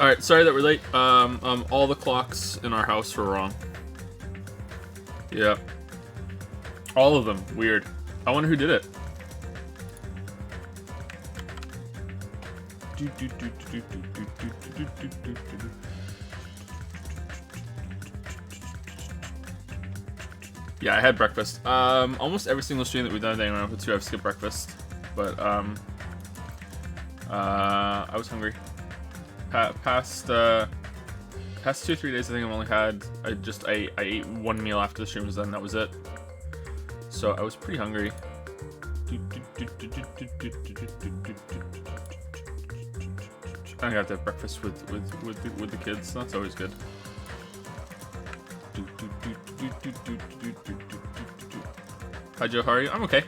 Alright, sorry that we're late. All the clocks in our house were wrong. Yeah. All of them. Weird. I wonder who did it. Yeah, I had breakfast. Almost every single stream that we've done Danganronpa 2, I've skipped breakfast. But, I was hungry. Past 2 or 3 days, I think I've only had, I ate one meal after the stream was done, that was it. So I was pretty hungry. I got to have breakfast with the kids, that's always good. Hi Joe, how are you? I'm okay.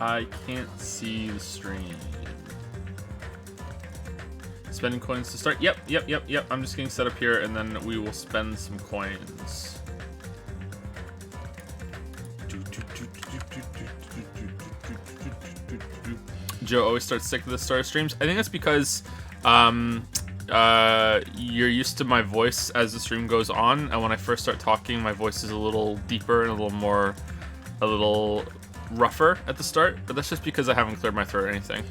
I can't see the stream. Spending coins to start? Yep. I'm just getting set up here and then we will spend some coins. Joe always starts sick at the start of streams. I think that's because you're used to my voice as the stream goes on, and when I first start talking, my voice is a little deeper and a little rougher at the start, but that's just because I haven't cleared my throat or anything.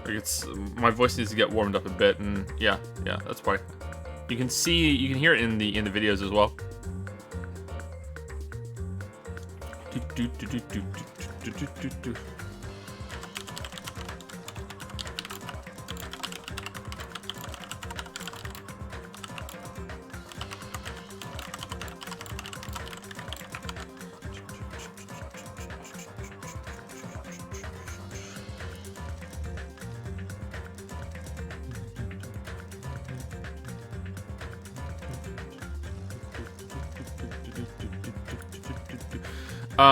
Like my voice needs to get warmed up a bit, and yeah, that's why. You can hear it in the videos as well.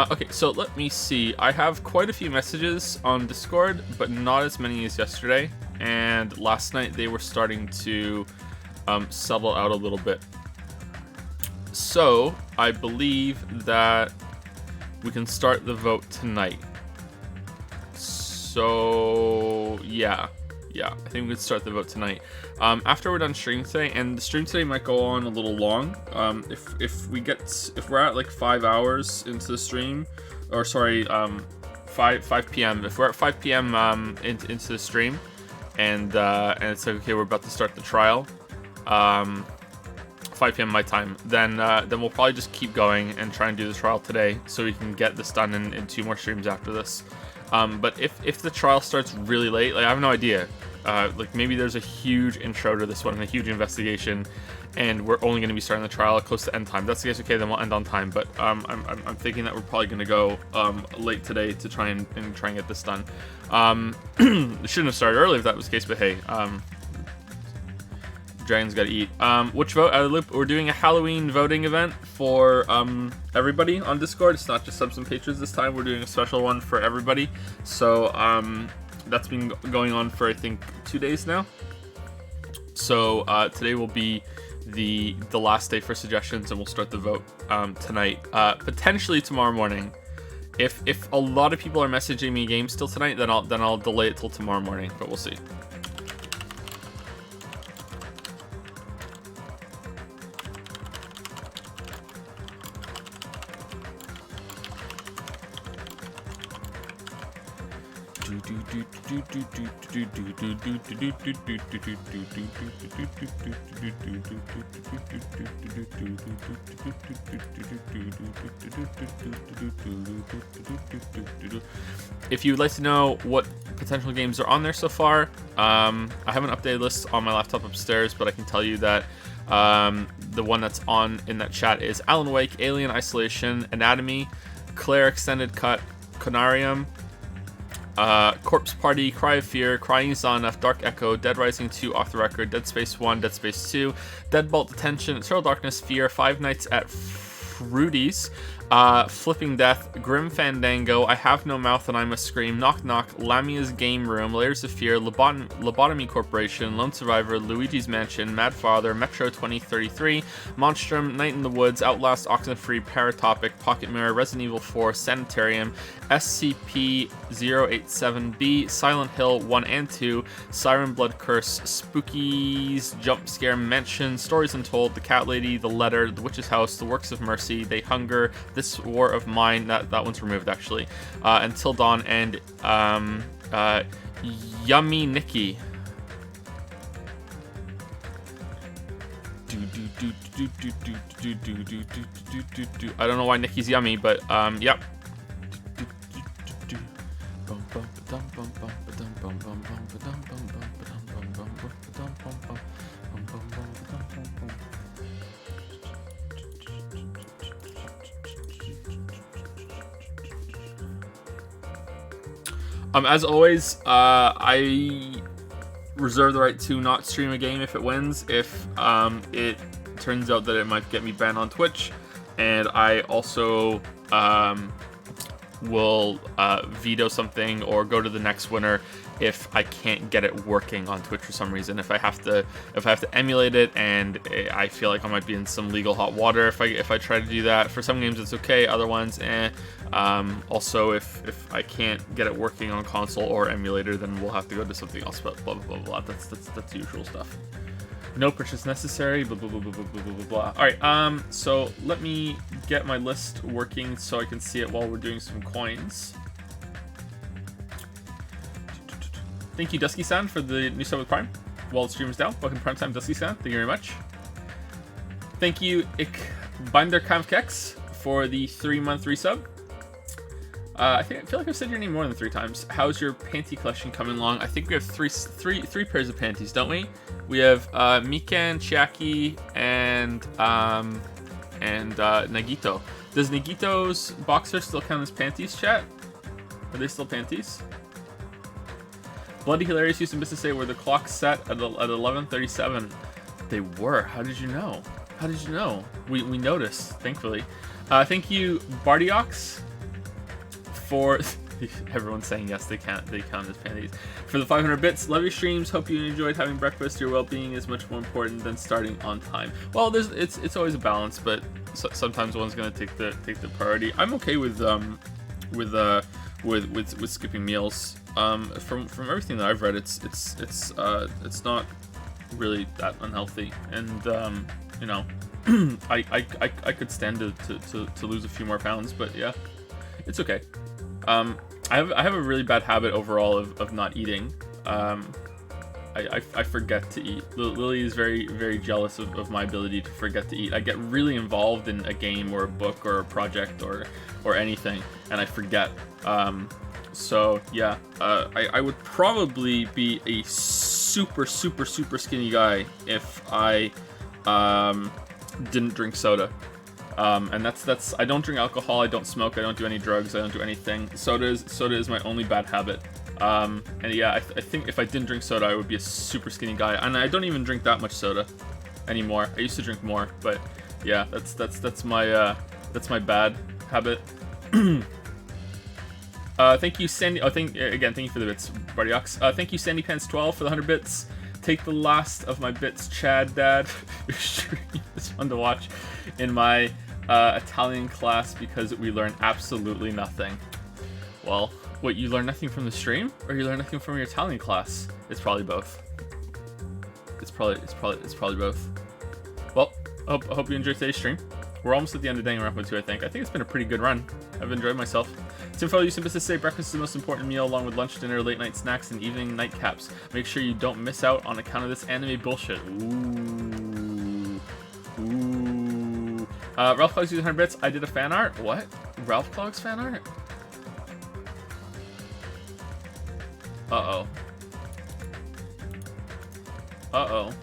Okay, so let me see. I have quite a few messages on Discord, but not as many as yesterday. And last night they were starting to settle out a little bit. So I believe that we can start the vote tonight. So yeah, I think we can start the vote tonight. After we're done streaming today, and the stream today might go on a little long. If we're at like 5 hours into the stream, or sorry, 5 p.m. If we're at 5 p.m. Into the stream, and it's like, okay, we're about to start the trial, 5 p.m. my time, then we'll probably just keep going and try and do the trial today, so we can get this done in 2 more streams after this. But if the trial starts really late, like I have no idea. Like maybe there's a huge intro to this one and a huge investigation, and we're only going to be starting the trial close to end time. That's the case, okay, then we'll end on time. But I'm thinking that we're probably going to go late today to try and get this done. It shouldn't have started early if that was the case, but hey, Dragon's gotta eat. Which vote out of the loop? We're doing a Halloween voting event for everybody on Discord. It's not just subs and patrons this time. We're doing a special one for everybody. So that's been going on for I think 2 days now. So today will be the last day for suggestions, and we'll start the vote tonight. Potentially tomorrow morning. If a lot of people are messaging me games still tonight, then I'll delay it till tomorrow morning. But we'll see. If you would like to know what potential games are on there so far, I have an updated list on my laptop upstairs, but I can tell you that the one that's on in that chat is Alan Wake, Alien Isolation, Anatomy, Claire Extended Cut, Conarium, Corpse Party, Cry of Fear, Crying Zanaf, Dark Echo, Dead Rising 2 Off the Record, Dead Space 1, Dead Space 2, Deadbolt Detention, Eternal Darkness, Fear, Five Nights at Fruity's, Flipping Death, Grim Fandango, I Have No Mouth and I Must Scream, Knock Knock, Lamia's Game Room, Layers of Fear, Lobotomy Corporation, Lone Survivor, Luigi's Mansion, Mad Father, Metro 2033, Monstrum, Night in the Woods, Outlast, Oxenfree, Paratopic, Pocket Mirror, Resident Evil 4, Sanitarium, SCP-087-B, Silent Hill 1 and 2, Siren Blood Curse, Spookies, Jump Scare Mansion, Stories Untold, The Cat Lady, The Letter, The Witch's House, The Works of Mercy, They Hunger, This War of Mine, that one's removed actually, Until Dawn, and Yummy Nikki. I don't know why Nikki's yummy, but yep. As always, I reserve the right to not stream a game if it wins, if it turns out that it might get me banned on Twitch, and I also will veto something or go to the next winner if I can't get it working on Twitch for some reason. If I have to emulate it, and I feel like I might be in some legal hot water if I try to do that. For some games it's okay, other ones also if I can't get it working on console or emulator, then we'll have to go to something else, but blah blah blah blah. That's usual stuff. No purchase necessary, blah blah blah blah blah blah blah blah. Alright, so let me get my list working so I can see it while we're doing some coins. Thank you, Dusky-san, for the new sub with Prime. While the stream is down, welcome to Prime Time, Dusky-san. Thank you very much. Thank you, Binderkampfkex, for the 3-month resub. I feel like I've said your name more than 3 times. How's your panty collection coming along? I think we have three pairs of panties, don't we? We have Mikan, Chiaki, and Nagito. Does Nagito's boxer still count as panties, chat? Are they still panties? Bloody Hilarious used to miss to say, were the clocks set at 11:37? They were. How did you know? How did you know? We noticed, thankfully. Thank you, Bardiox, for everyone's saying yes, they count as panties. For the 500 bits, love your streams. Hope you enjoyed having breakfast. Your well-being is much more important than starting on time. Well, it's always a balance, but sometimes one's gonna take the priority. I'm okay with skipping meals. From everything that I've read, it's not really that unhealthy, and you know, I could stand to lose a few more pounds, but yeah, it's okay. I have a really bad habit overall of not eating. I forget to eat. Lily is very, very jealous of my ability to forget to eat. I get really involved in a game or a book or a project or anything, and I forget. So yeah, I would probably be a super skinny guy if I didn't drink soda. And that's I don't drink alcohol, I don't smoke, I don't do any drugs, I don't do anything. Soda is my only bad habit. And yeah, I think if I didn't drink soda, I would be a super skinny guy. And I don't even drink that much soda anymore. I used to drink more, but yeah, that's my bad habit. Thank you, Sandy. Oh, thank you for the bits, Bardiox. Thank you, Sandy Pants 12, for the 100 bits. Take the last of my bits, Chad, Dad. Your stream is fun to watch in my Italian class because we learn absolutely nothing. Well, what, you learn nothing from the stream, or you learn nothing from your Italian class? It's probably both. It's probably both. Well, I hope you enjoyed today's stream. We're almost at the end of Danganronpa 2, I think. I think it's been a pretty good run. I've enjoyed myself. Timfellow used to say breakfast is the most important meal, along with lunch, dinner, late night snacks, and evening nightcaps. Make sure you don't miss out on account of this anime bullshit. Ooh. Ralph Clogs using 100 bits. I did a fan art. What? Ralph Clogs fan art? Uh-oh. Uh-oh.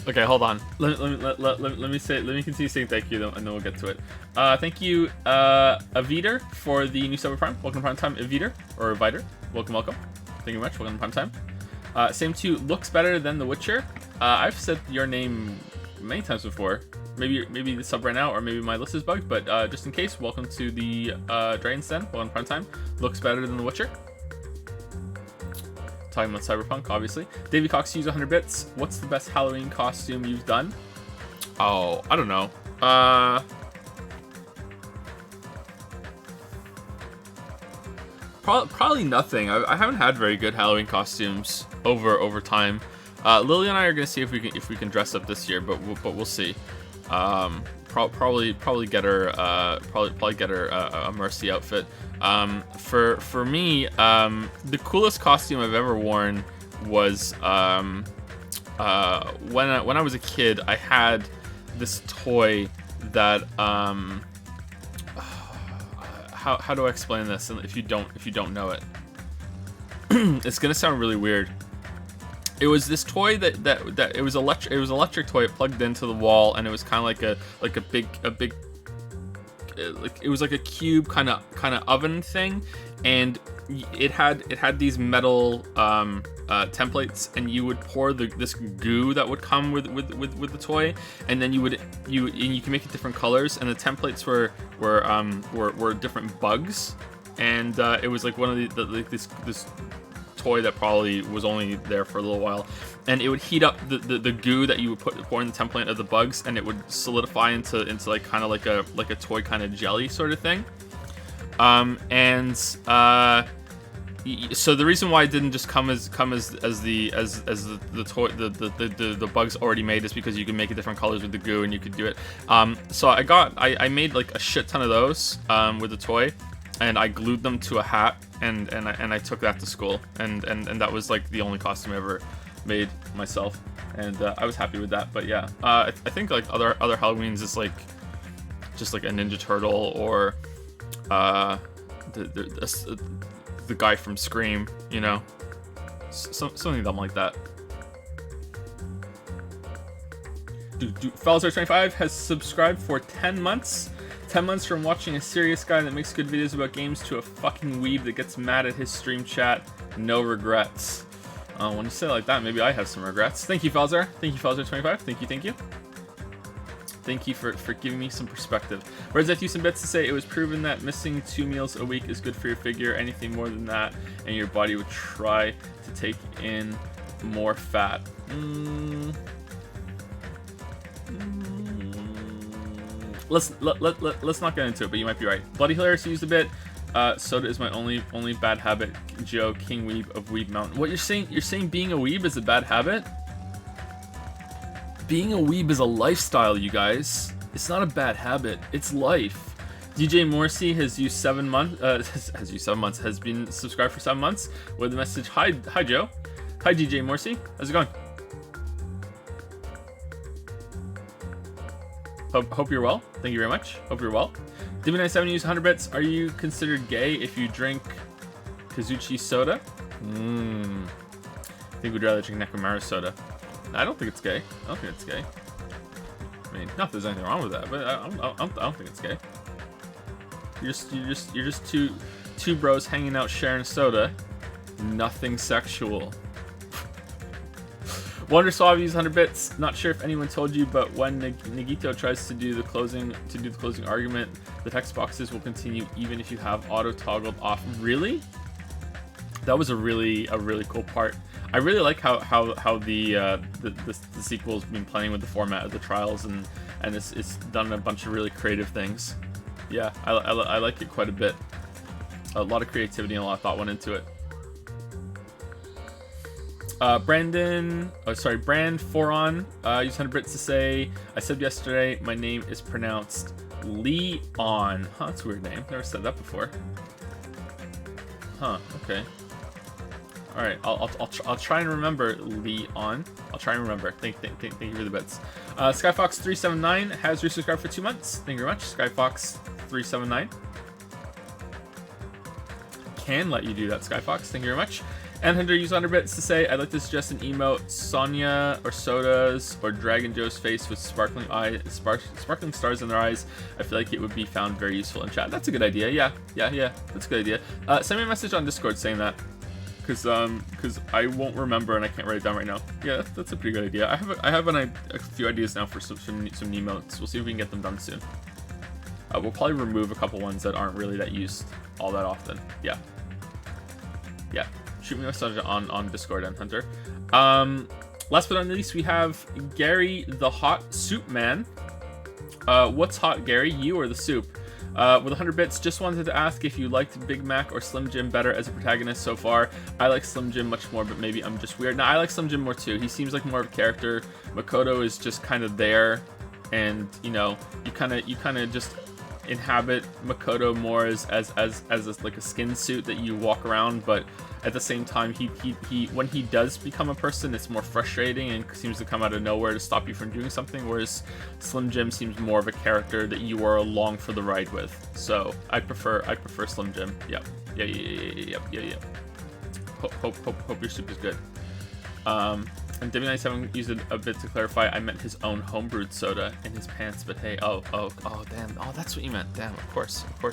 Okay, hold on. Let me continue saying thank you, and then we'll get to it. Thank you, Aviter, for the new sub Prime. Welcome to Prime Time, Aviter, or Aviter. Welcome. Thank Thank you very much. Welcome to Prime Time. Same to you. Looks better than The Witcher. I've said your name many times before. Maybe the sub right now, or maybe my list is bugged. But just in case, welcome to the Dragon's Den. Welcome to Prime Time. Looks better than The Witcher. Talking about Cyberpunk, obviously. Davey Cox used 100 bits. What's the best Halloween costume you've done? Oh, I don't know. Probably nothing. I haven't had very good Halloween costumes over time. Lily and I are gonna see if we can dress up this year, but we'll see. Probably get her probably get her a Mercy outfit. For me, the coolest costume I've ever worn was when I was a kid. I had this toy that how do I explain this? If you don't know it, it's gonna sound really weird. It was this toy that it was electric toy. It plugged into the wall, and it was kind of like a big like it was like a cube kind of oven thing, and it had these metal templates, and you would pour this goo that would come with the toy, and then you can make it different colors, and the templates were different bugs, and it was like one of this toy that probably was only there for a little while, and it would heat up the goo that you would pour in the template of the bugs, and it would solidify into like kind of like a toy kind of jelly sort of thing. So the reason why it didn't just come as the toy the bugs already made is because you can make it different colors with the goo, and you could do it. So I made like a shit ton of those with the toy, and I glued them to a hat, and I took that to school, and that was like the only costume I ever made myself, and I was happy with that. But yeah, I think like other Halloweens is like just like a Ninja Turtle, or the guy from Scream, you know, something dumb like that. Falzar25 has subscribed for 10 months. 10 months from watching a serious guy that makes good videos about games to a fucking weeb that gets mad at his stream chat. No regrets. When you say it like that, maybe I have some regrets. Thank you, Falzar. Thank you, Falzar25. Thank you. Thank you for giving me some perspective. Whereas if you some bits to say it was proven that missing 2 meals a week is good for your figure. Anything more than that, and your body would try to take in more fat. Let's not get into it, but you might be right. Bloody Hilarious used a bit. Soda is my only bad habit. Joe, King Weeb of Weeb Mountain. What you're saying? You're saying being a weeb is a bad habit? Being a weeb is a lifestyle, you guys. It's not a bad habit. It's life. DJ Morrissey has used 7 months. Has been subscribed for 7 months with the message: Hi Joe. Hi DJ Morrissey. How's it going? Hope you're well. Thank you very much. Hope you're well. DB97 used 100 bits. Are you considered gay if you drink Kazuchi soda? I think we'd rather drink Nekomaru soda. I don't think it's gay. I don't think it's gay. I mean, not that there's anything wrong with that, but I don't think it's gay. You're just two bros hanging out sharing soda. Nothing sexual. Wonder Suave used 100 bits. Not sure if anyone told you, but when Nagito tries to do the closing argument, the text boxes will continue even if you have auto toggled off. Really? That was a really cool part. I really like how the sequel's been playing with the format of the trials, and it's done a bunch of really creative things. Yeah, I like it quite a bit. A lot of creativity and a lot of thought went into it. Brand Foron used 100 bits to say, I said yesterday my name is pronounced Leon. Huh, that's a weird name. Never said that before. Huh, okay. Alright, I'll try and remember Leon. I'll try and remember. Thank you for the bits. Skyfox379 has resubscribed for 2 months. Thank you very much, Skyfox379. Can let you do that, Skyfox. Thank you very much. And Hunter used 100 bits to say, I'd like to suggest an emote, Sonya or Soda's or Dragon Joe's face with sparkling stars in their eyes. I feel like it would be found very useful in chat. That's a good idea. Yeah. That's a good idea. Send me a message on Discord saying that, because I won't remember and I can't write it down right now. Yeah, that's a pretty good idea. I have a few ideas now for some emotes. We'll see if we can get them done soon. We'll probably remove a couple ones that aren't really that used all that often. Yeah. Yeah. Shoot me a message on Discord and Hunter. Last but not least, we have Gary the Hot Soup Man. What's hot, Gary? You or the soup? With 100 bits, just wanted to ask if you liked Big Mac or Slim Jim better as a protagonist so far. I like Slim Jim much more, but maybe I'm just weird. No, I like Slim Jim more too. He seems like more of a character. Makoto is just kind of there, and you know, you kind of just inhabit Makoto more as like a skin suit that you walk around, but at the same time, he when he does become a person, it's more frustrating and seems to come out of nowhere to stop you from doing something, whereas Slim Jim seems more of a character that you are along for the ride with. So I prefer Slim Jim. Yeah. Hope your soup is good. And W97 used it a bit to clarify. I meant his own homebrewed soda in his pants, but hey, oh, damn. Oh, that's what you meant. Damn, of course. All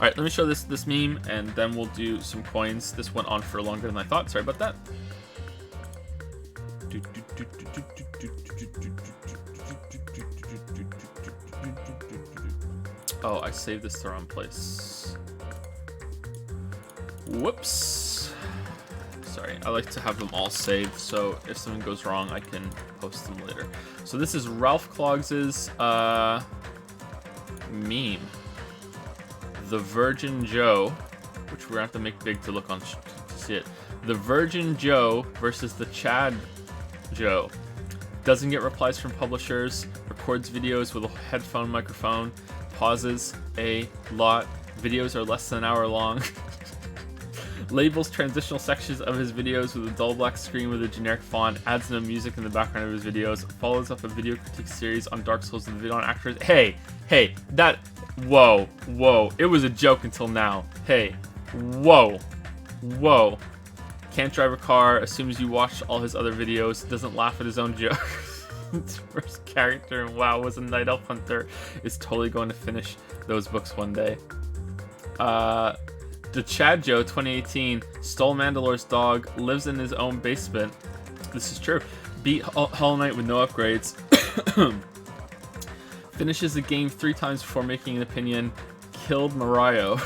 right, let me show this meme, and then we'll do some coins. This went on for longer than I thought. Sorry about that. Oh, I saved this to the wrong place. Whoops. Sorry, I like to have them all saved, so if something goes wrong, I can post them later. So this is Ralph Clogs's meme. The Virgin Joe, which we're going to have to make big to look on to see it. The Virgin Joe versus the Chad Joe. Doesn't get replies from publishers, records videos with a headphone microphone, pauses a lot, videos are less than an hour long. Labels transitional sections of his videos with a dull black screen with a generic font, adds no music in the background of his videos, follows up a video critique series on Dark Souls with video on actors. Hey, that, whoa, it was a joke until now. Hey, whoa, can't drive a car, assumes you watched all his other videos, doesn't laugh at his own jokes. His first character in WoW was a Night Elf Hunter, is totally going to finish those books one day. The Chad Joe 2018 stole Mandalore's dog, lives in his own basement. This is true. Beat Hollow Knight with no upgrades. Finishes the game 3 times before making an opinion. Killed Mario.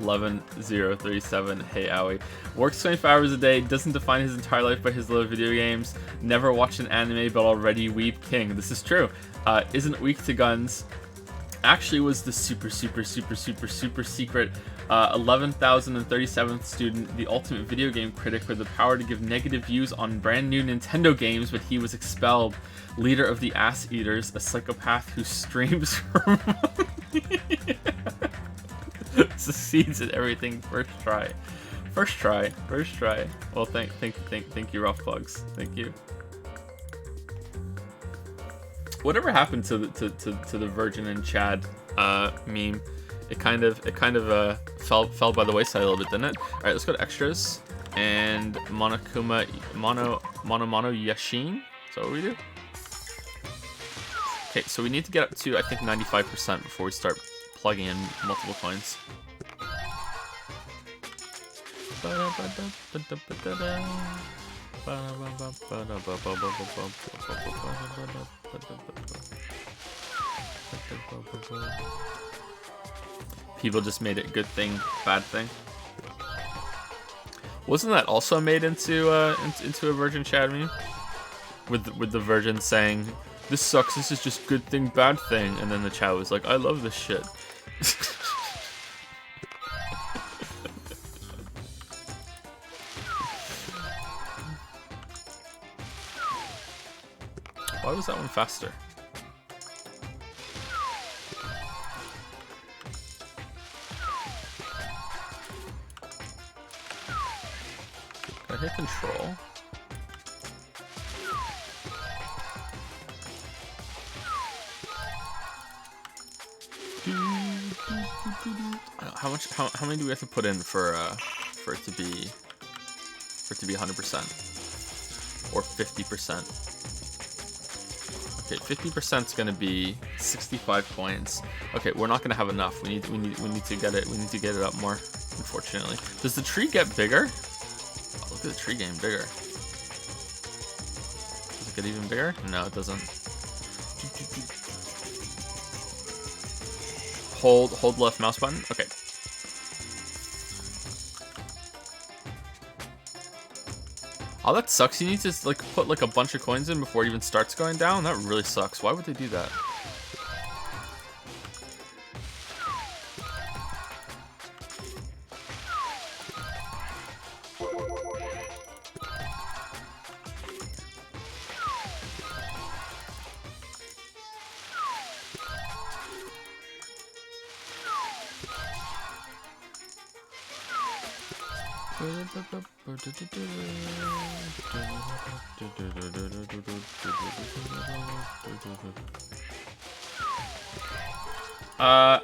11-0-37. Hey, Owie. Works 25 hours a day, doesn't define his entire life by his love of video games, never watched an anime but already weep king. This is true. Isn't weak to guns. Actually was the super secret 11,037th student, the ultimate video game critic with the power to give negative views on brand new Nintendo games, but he was expelled. Leader of the Ass Eaters, a psychopath who streams for money. Succeeds at everything first try. Well, thank you, Ralph Plugs. Thank you. Whatever happened to the Virgin and Chad meme? It kind of fell by the wayside a little bit, didn't it? All right, let's go to extras and Mono Yashin. Is that what we do? Okay, so we need to get up to I think 95% before we start plugging in multiple coins. People just made it good thing, bad thing. Wasn't that also made into a Virgin Chad meme? With the Virgin saying, "This sucks. This is just good thing, bad thing," and then the Chad was like, "I love this shit." Why was that one faster? Can I hit control? How many do we have to put in for it to be 100% or 50%? Okay, 50% is gonna be 65 coins. Okay, we're not gonna have enough. We need to get it. We need to get it up more. Unfortunately, does the tree get bigger? Oh, look at the tree getting bigger. Does it get even bigger? No, it doesn't. Hold left mouse button. Okay. Oh, that sucks. You need to like put like a bunch of coins in before it even starts going down. That really sucks. Why would they do that?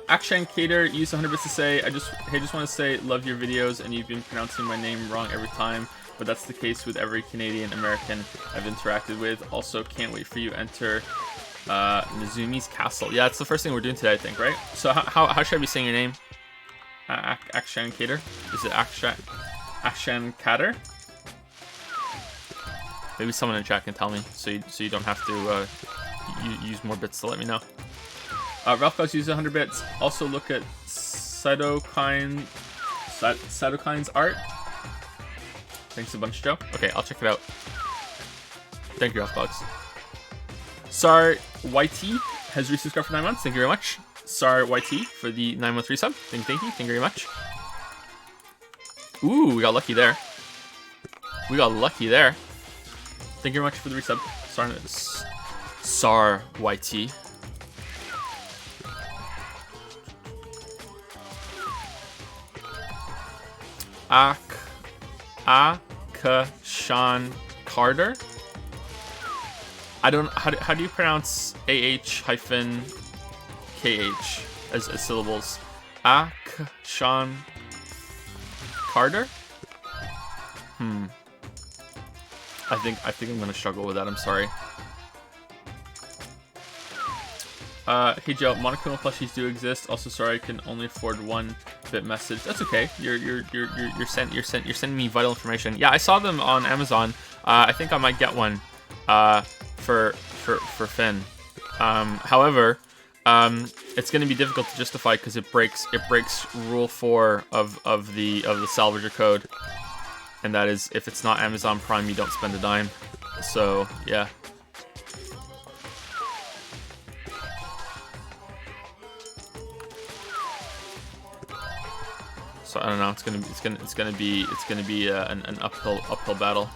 Akshan Cater used 100 bits to say, I just want to say, love your videos, and you've been pronouncing my name wrong every time, but that's the case with every Canadian American I've interacted with. Also, can't wait for you to enter Mizumi's castle. Yeah, it's the first thing we're doing today, I think, right? So how should I be saying your name? Akshan Cater? Is it Akshan Cater? Maybe someone in chat can tell me, so you don't have to use more bits to let me know. Ralph Goss uses 100 bits. Also look at Cytokine's art. Thanks a bunch, Joe. Okay, I'll check it out. Thank you, Ralph Goss. Sar YT has resubscribed for 9 months. Thank you very much. Sar YT for the 9-month resub. Thank you. Thank you very much. Ooh, we got lucky there. We got lucky there. Thank you very much for the resub. Sar YT. Akashan Carter. I don't. How do you pronounce AH hyphen KH as syllables? Akashan Carter. I think I'm gonna struggle with that. I'm sorry. Hey Joe, Monokuma plushies do exist. Also, sorry I can only afford 1-bit message. That's okay. You're sending me vital information. Yeah, I saw them on Amazon. I think I might get one for Finn. However, it's going to be difficult to justify because it breaks rule 4 of the salvager code, and that is if it's not Amazon Prime, you don't spend a dime. So yeah. So I don't know. It's gonna be an uphill battle.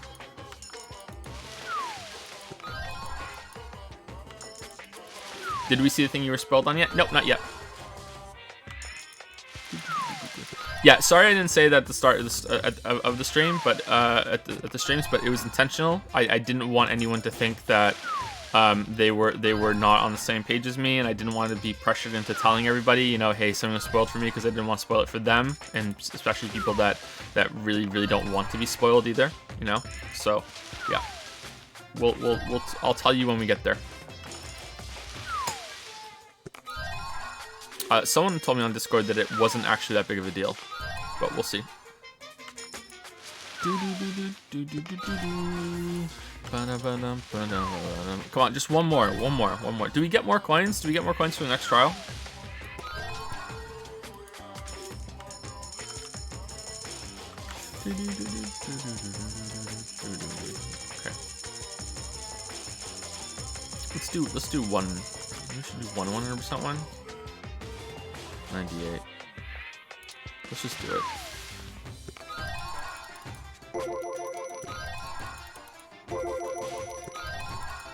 Did we see the thing you were spoiled on yet? Nope, not yet. Yeah, sorry I didn't say that at the start of the stream, but at the streams, but it was intentional. I didn't want anyone to think that they were not on the same page as me, and I didn't want to be pressured into telling everybody, you know, hey, something was spoiled for me, because I didn't want to spoil it for them, and especially people that really don't want to be spoiled either, you know. So yeah, I'll tell you when we get there. Someone told me on Discord that it wasn't actually that big of a deal, but we'll see. Come on, just one more. Do we get more coins? Do we get more coins for the next trial? Okay. Let's do one. We should do 100% one. 98. Let's just do it.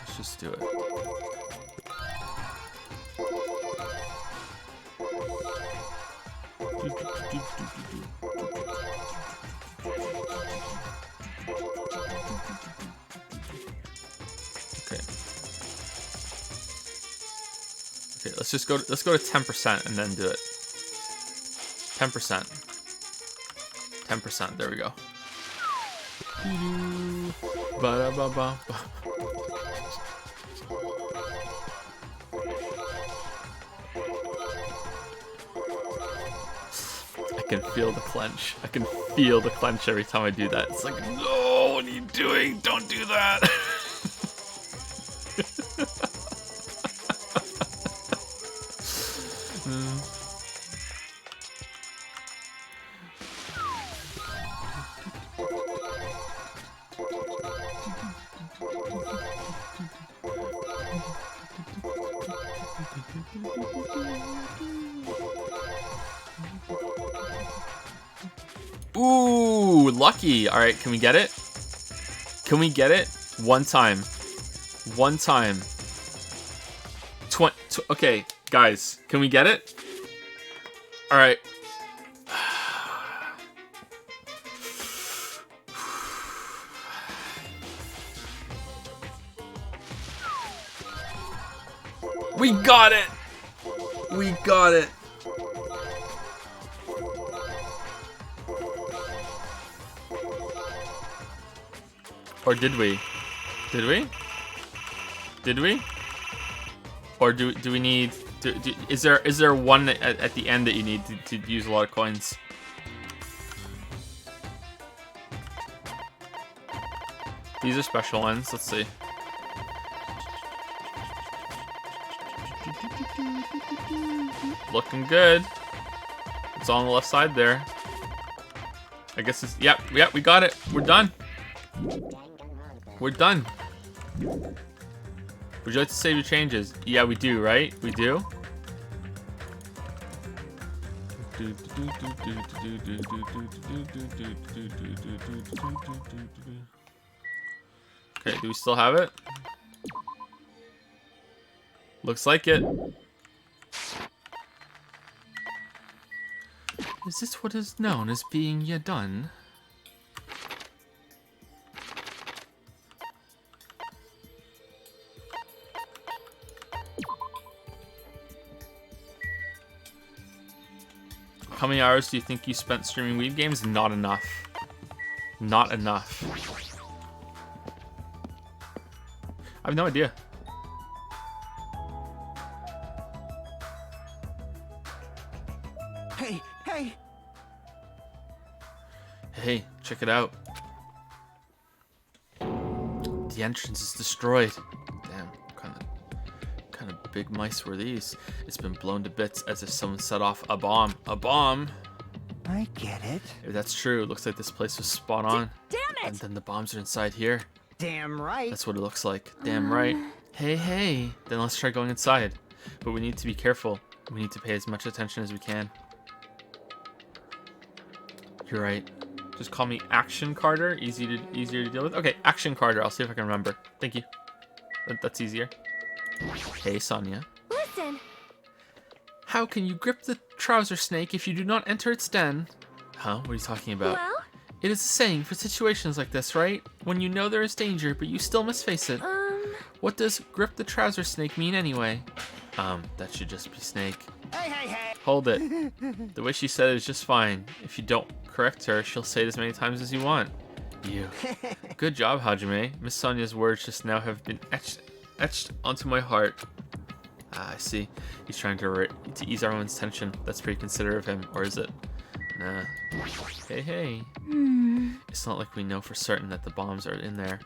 Let's just do it. Okay. Okay, let's go to 10% and then do it. 10%. 10%, there we go. can feel the clench. I can feel the clench every time I do that. It's like, no, what are you doing? Don't do that. Ooh, lucky. All right, can we get it? Can we get it? One time. One time. Okay, guys, can we get it? All right. We got it. We got it. Or did we? Did we? Did we? Or do we need? Is there one at the end that you need to use a lot of coins? These are special ones. Let's see. Looking good. It's on the left side there. I guess it's yep. We got it. We're done. We're done. Would you like to save your changes? Yeah, we do, right? We do. Okay, do we still have it? Looks like it. Is this what is known as being done? How many hours do you think you spent streaming Weeb games? Not enough. Not enough. I have no idea. Hey! Hey, check it out. The entrance is destroyed. Damn, kind of big mice were these? It's been blown to bits as if someone set off a bomb. A bomb? I get it. If that's true, it looks like this place was spot on. Damn it! And then the bombs are inside here. Damn right. That's what it looks like. Damn right. Hey. Then let's try going inside. But we need to be careful. We need to pay as much attention as we can. You're right. Just call me Action Carter. Easier to deal with. Okay, Action Carter. I'll see if I can remember. Thank you. That's easier. Hey, Sonia. Listen. How can you grip the trouser snake if you do not enter its den? Huh? What are you talking about? Well, It is a saying for situations like this, right? When you know there is danger, but you still must face it. What does grip the trouser snake mean anyway? That should just be snake. Hey! Hold it. The way she said it is just fine. If you don't correct her, she'll say it as many times as you want. You. Good job, Hajime. Miss Sonia's words just now have been etched onto my heart. Ah, I see. He's trying to ease everyone's tension. That's pretty considerate of him, or is it? Nah. Hey. It's not like we know for certain that the bombs are in there.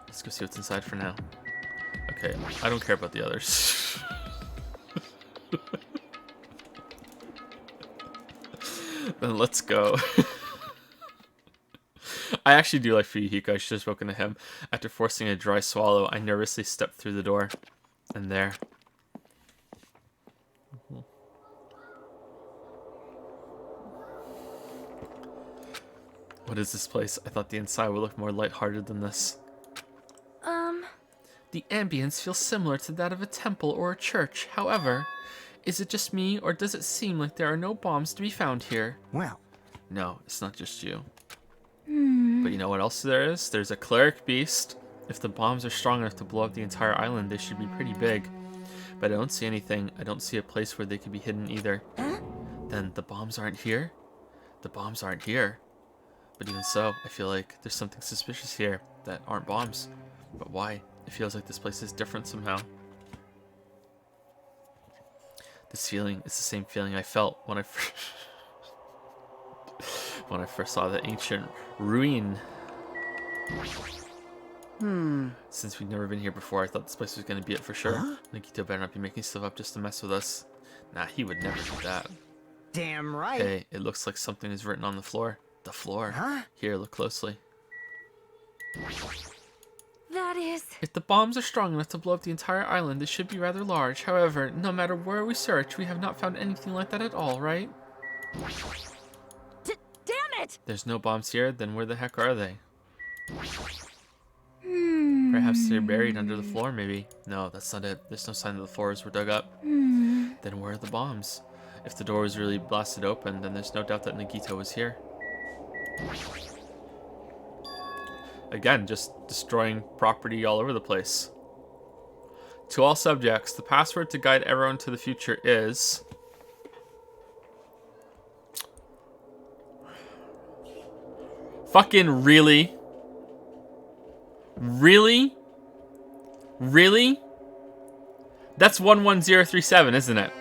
Let's go see what's inside for now. Okay, I don't care about the others. Then let's go. I actually do like Fuyuhiko. I should have spoken to him. After forcing a dry swallow, I nervously stepped through the door. And there. What is this place? I thought the inside would look more lighthearted than this. The ambience feels similar to that of a temple or a church. However, is it just me, or does it seem like there are no bombs to be found here? Well. No, it's not just you. But you know what else there is? There's a cleric beast. If the bombs are strong enough to blow up the entire island, they should be pretty big. But I don't see anything. I don't see a place where they could be hidden either. Then the bombs aren't here? The bombs aren't here. But even so, I feel like there's something suspicious here that aren't bombs. But why? It feels like this place is different somehow. This feeling is the same feeling I felt when I when I first saw the ancient ruin. Since we've never been here before, I thought this place was going to be it for sure. Nagito better not be making stuff up just to mess with us. Nah, he would never do that. Damn right. Hey, it looks like something is written on the floor. The floor. Huh? Here, look closely. That is... If the bombs are strong enough to blow up the entire island, they should be rather large. However, no matter where we search, we have not found anything like that at all, right? Damn it! There's no bombs here, then where the heck are they? Perhaps they're buried under the floor, maybe. No, that's not it. There's no sign that the floors were dug up. Then where are the bombs? If the door was really blasted open, then there's no doubt that Nagito was here. Again, just destroying property all over the place. To all subjects, the password to guide everyone to the future is... Fucking really? Really? Really? That's 11037, isn't it?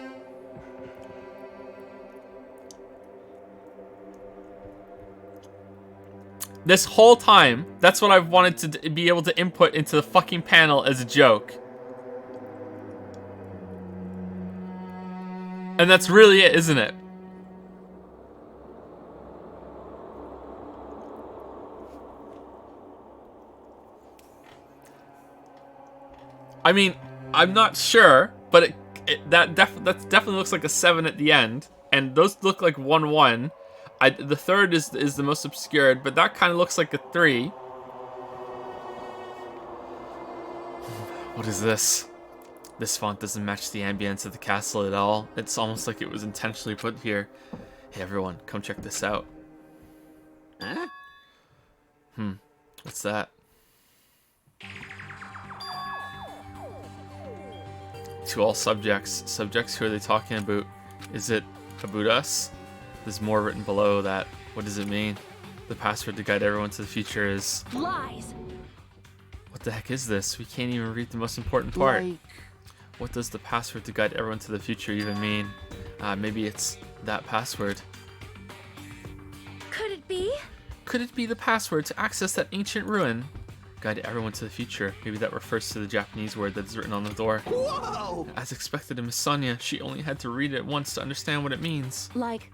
This whole time, that's what I've wanted to be able to input into the fucking panel as a joke. And that's really it, isn't it? I mean, I'm not sure, but that definitely looks like a 7 at the end, and those look like 1-1. The third is the most obscured, but that kind of looks like a 3. What is this? This font doesn't match the ambience of the castle at all. It's almost like it was intentionally put here. Hey everyone, come check this out. Huh? What's that? To all subjects, who are they talking about? Is it about us? There's more written below that. What does it mean? The password to guide everyone to the future is... Lies! What the heck is this? We can't even read the most important part. Like... What does the password to guide everyone to the future even mean? Maybe it's that password. Could it be? Could it be the password to access that ancient ruin? Guide everyone to the future. Maybe that refers to the Japanese word that is written on the door. Whoa! As expected in Miss Sonia, she only had to read it once to understand what it means. Like...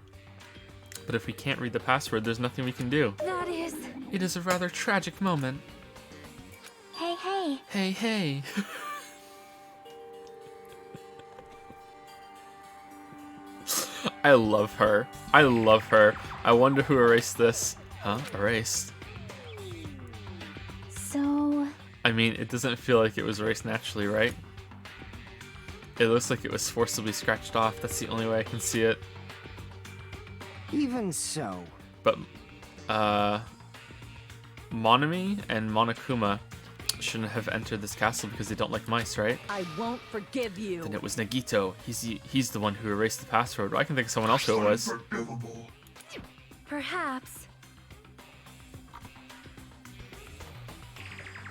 But if we can't read the password, there's nothing we can do. That is... It is a rather tragic moment. Hey, hey. Hey, hey. I love her. I love her. I wonder who erased this. Huh? Erased? So... I mean, it doesn't feel like it was erased naturally, right? It looks like it was forcibly scratched off. That's the only way I can see it. Even so. But, Monami and Monokuma shouldn't have entered this castle because they don't like mice, right? I won't forgive you. Then it was Nagito. He's the one who erased the password. I can think of someone else who it was. Perhaps.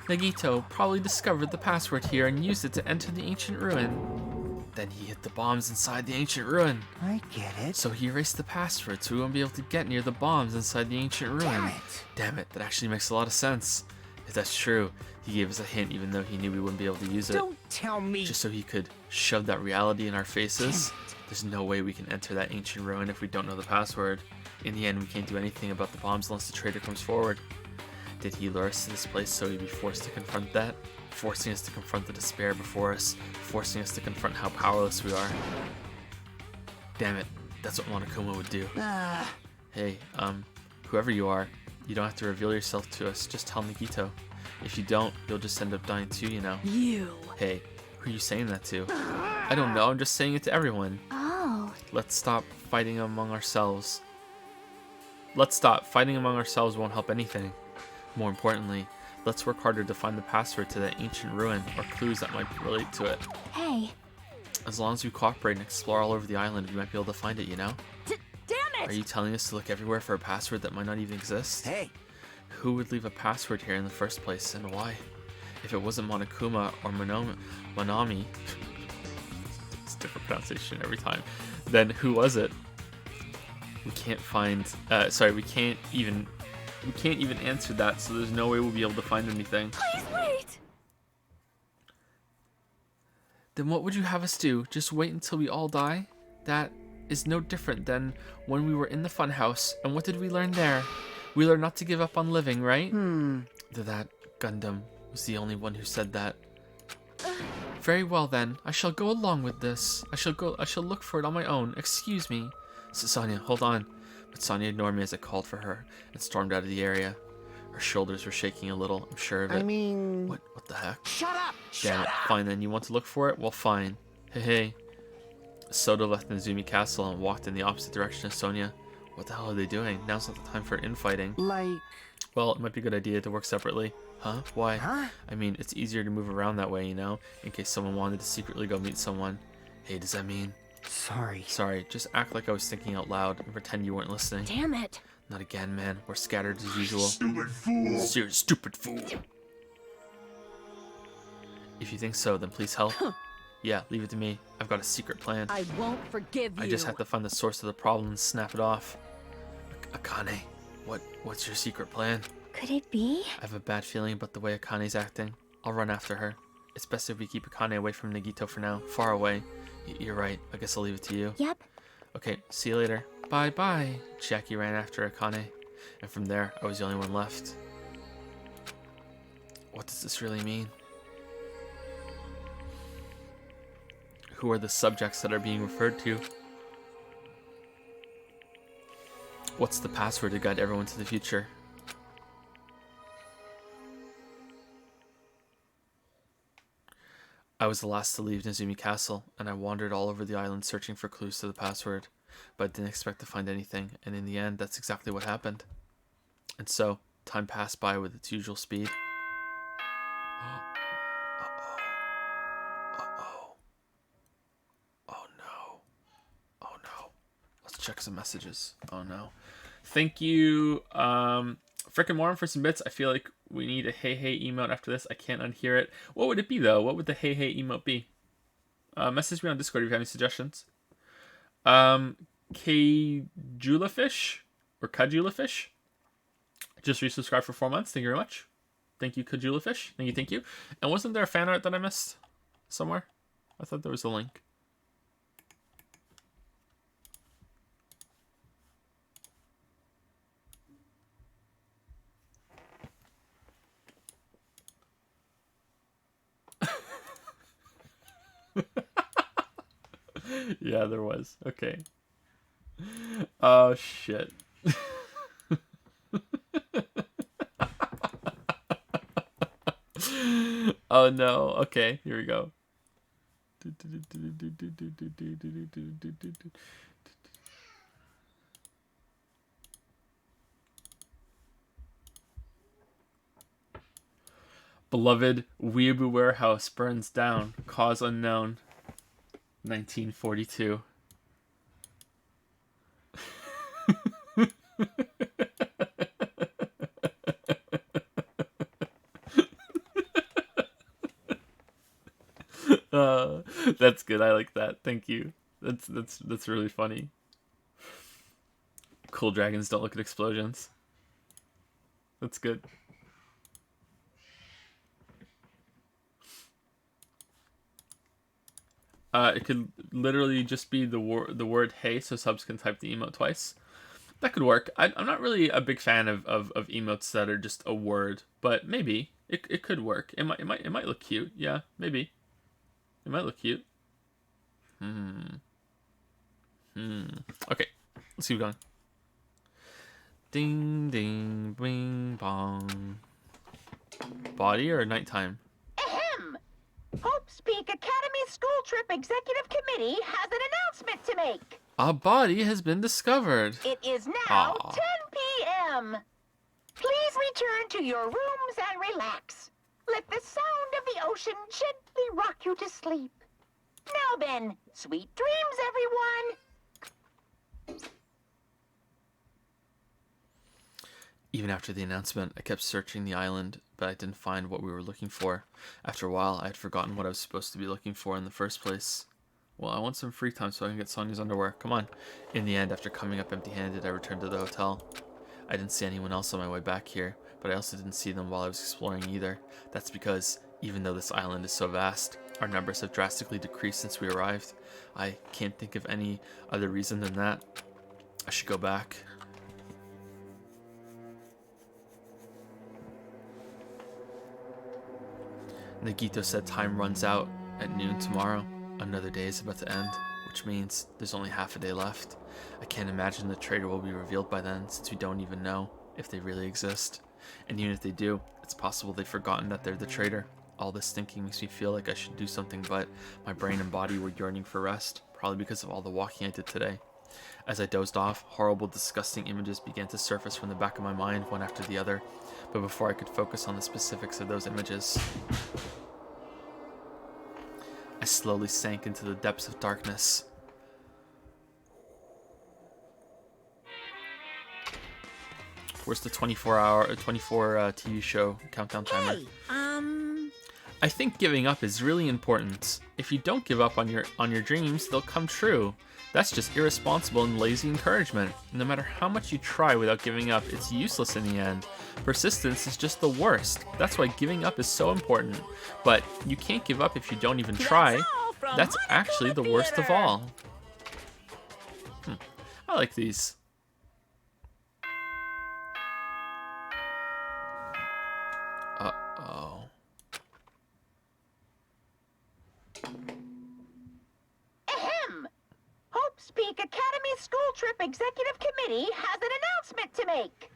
Nagito probably discovered the password here and used it to enter the ancient ruin. Then he hid the bombs inside the ancient ruin. I get it. So he erased the password so we won't be able to get near the bombs inside the ancient ruin. Damn it. Damn it, that actually makes a lot of sense. If that's true, he gave us a hint even though he knew we wouldn't be able to use it. Don't tell me. Just so he could shove that reality in our faces. There's no way we can enter that ancient ruin if we don't know the password. In the end, we can't do anything about the bombs unless the traitor comes forward. Did he lure us to this place so we'd be forced to confront that? Forcing us to confront the despair before us, forcing us to confront how powerless we are. Damn it, that's what Monokuma would do. Hey, whoever you are, you don't have to reveal yourself to us, just tell Nagito. If you don't, you'll just end up dying too, you know. You. Hey, who are you saying that to? I don't know, I'm just saying it to everyone. Oh. Let's stop fighting among ourselves. Let's stop. Fighting among ourselves won't help anything. More importantly, let's work harder to find the password to that ancient ruin or clues that might relate to it. Hey. As long as we cooperate and explore all over the island, we might be able to find it, you know? Damn it! Are you telling us to look everywhere for a password that might not even exist? Hey. Who would leave a password here in the first place, and why? If it wasn't Monokuma or Monami, it's a different pronunciation every time, then who was it? We can't find. Sorry, we can't even answer that. So there's no way we'll be able to find anything. Please wait. Then what would you have us do? Just wait until we all die? That is no different than when we were in the funhouse. And what did we learn there? We learned not to give up on living, right? That Gundam was the only one who said that. Very well then, I shall go along with this. I shall look for it on my own. Excuse me. Sonia, hold on. But Sonia ignored me as I called for her and stormed out of the area. Her shoulders were shaking a little, I'm sure of it. I mean... What the heck? Shut up! Damn it. Fine then, you want to look for it? Well, fine. Hey. Soda left Nezumi Castle and walked in the opposite direction of Sonia. What the hell are they doing? Now's not the time for infighting. Like... Well, it might be a good idea to work separately. Huh? Why? Huh? I mean, it's easier to move around that way, you know? In case someone wanted to secretly go meet someone. Hey, does that mean? Sorry, just act like I was thinking out loud and pretend you weren't listening. Damn it. Not again, man. We're scattered as usual. Stupid fool! Stupid fool! If you think so, then please help. Yeah, leave it to me. I've got a secret plan. I won't forgive you. I just have to find the source of the problem and snap it off. Akane, what's your secret plan? Could it be? I have a bad feeling about the way Akane's acting. I'll run after her. It's best if we keep Akane away from Nagito for now. Far away. You're right. I guess I'll leave it to you. Yep. Okay, see you later. Bye-bye. Jackie ran after Akane. And from there, I was the only one left. What does this really mean? Who are the subjects that are being referred to? What's the password to guide everyone to the future? I was the last to leave Nezumi Castle, and I wandered all over the island searching for clues to the password, but I didn't expect to find anything, and in the end, that's exactly what happened. And so, time passed by with its usual speed. Oh no. Let's check some messages. Oh no. Thank you, Frickin' Moron, for some bits. I feel like we need a hey emote after this. I can't unhear it. What would it be though? What would the hey emote be? Message me on Discord if you have any suggestions. Kajulafish or Kajulafish just resubscribed for 4 months. Thank you very much. Thank you, Kajulafish. Thank you. And wasn't there a fan art that I missed somewhere? I thought there was a link. Yeah, there was. Okay. Oh, shit. Oh, no. Okay, here we go. Beloved Weeaboo warehouse burns down. Cause unknown. 1942. That's good. I like that. Thank you. That's really funny. Cool dragons don't look at explosions. That's good. It could literally just be the word hey, so subs can type the emote twice. That could work. I'm not really a big fan of emotes that are just a word, but maybe it could work. It might look cute. Yeah, maybe. It might look cute. Okay, let's keep going. Ding ding bing bong. Body or nighttime? Ahem! Hope's Peak Academy School Trip Executive Committee has an announcement to make. A body has been discovered. It is now Aw. 10 p.m. Please return to your rooms and relax. Let the sound of the ocean gently rock you to sleep. Now then, sweet dreams, everyone. Even after the announcement, I kept searching the island, but I didn't find what we were looking for. After a while, I had forgotten what I was supposed to be looking for in the first place. Well, I want some free time so I can get Sonya's underwear. Come on. In the end, after coming up empty-handed, I returned to the hotel. I didn't see anyone else on my way back here, but I also didn't see them while I was exploring either. That's because, even though this island is so vast, our numbers have drastically decreased since we arrived. I can't think of any other reason than that. I should go back. Nagito said time runs out at noon tomorrow. Another day is about to end, which means there's only half a day left. I can't imagine the traitor will be revealed by then, since we don't even know if they really exist. And even if they do, it's possible they've forgotten that they're the traitor. All this thinking makes me feel like I should do something, but my brain and body were yearning for rest, probably because of all the walking I did today. As I dozed off, horrible, disgusting images began to surface from the back of my mind, one after the other. But before I could focus on the specifics of those images, I slowly sank into the depths of darkness. Where's the 24 TV show countdown timer? Hey, I think giving up is really important. If you don't give up on your dreams, they'll come true. That's just irresponsible and lazy encouragement. No matter how much you try without giving up, it's useless in the end. Persistence is just the worst. That's why giving up is so important. But you can't give up if you don't even try. That's actually the worst of all. I like these. Uh-oh. Ahem! Hope's Peak Academy School Trip Executive Committee has an announcement to make.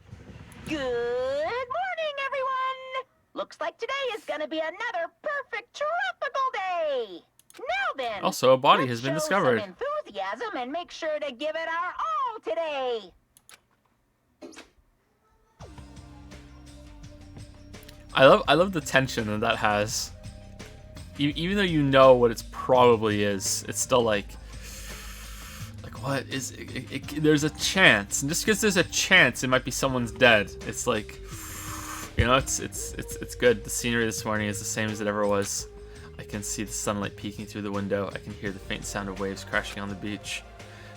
Good morning, everyone! Looks like today is gonna be another perfect tropical day! Now then, Also, a body let's has been show discovered. some enthusiasm and make sure to give it our all today! I love the tension that has. Even though you know what it probably is, it's still like what is it? There's a chance, and just because there's a chance, it might be someone's dead. It's like, you know, it's good. The scenery this morning is the same as it ever was. I can see the sunlight peeking through the window. I can hear the faint sound of waves crashing on the beach.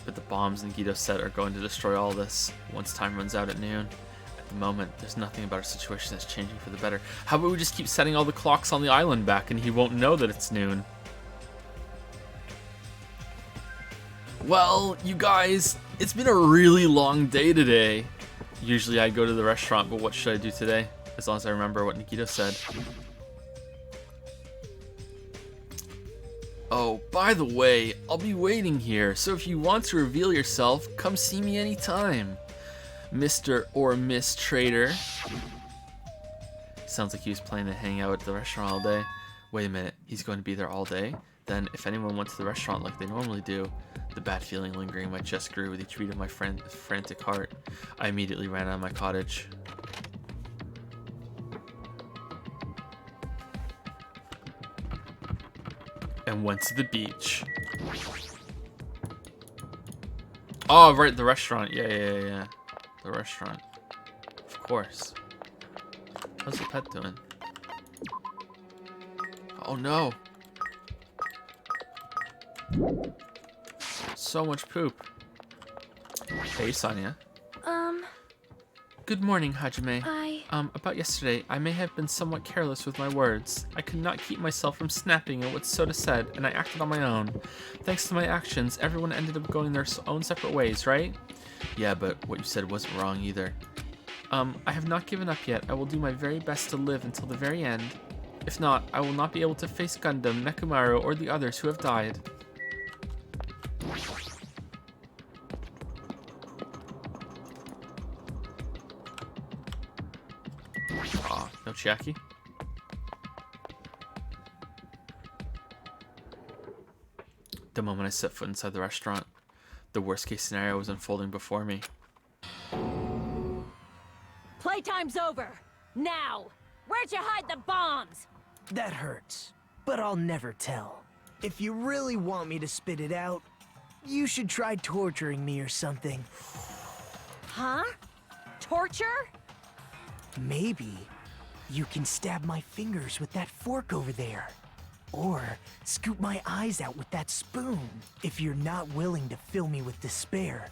But the bombs Nagito set are going to destroy all this once time runs out at noon. At the moment, there's nothing about our situation that's changing for the better. How about we just keep setting all the clocks on the island back and he won't know that it's noon? Well, you guys, it's been a really long day today. Usually I go to the restaurant, but what should I do today? As long as I remember what Nagito said. Oh, by the way, I'll be waiting here, so if you want to reveal yourself, come see me anytime. Mr. or Miss Trader. Sounds like he was planning to hang out at the restaurant all day. Wait a minute, he's going to be there all day? Then, if anyone went to the restaurant like they normally do, the bad feeling lingering in my chest grew with each beat of my frantic heart. I immediately ran out of my cottage. And went to the beach. Oh, right, the restaurant. Yeah. The restaurant. Of course. How's the pet doing? Oh no. So much poop. Hey, Sonia. Good morning, Hajime. About yesterday, I may have been somewhat careless with my words. I could not keep myself from snapping at what Soda said, and I acted on my own. Thanks to my actions, everyone ended up going their own separate ways, right? Yeah, but what you said wasn't wrong either. I have not given up yet. I will do my very best to live until the very end. If not, I will not be able to face Gundam, Nekomaru, or the others who have died. Aw, no Chiaki? The moment I set foot inside the restaurant, the worst case scenario was unfolding before me. Playtime's over. Now! Where'd you hide the bombs? That hurts, but I'll never tell. If you really want me to spit it out, you should try torturing me or something. Huh? Torture? Maybe you can stab my fingers with that fork over there. Or scoop my eyes out with that spoon. If you're not willing to fill me with despair,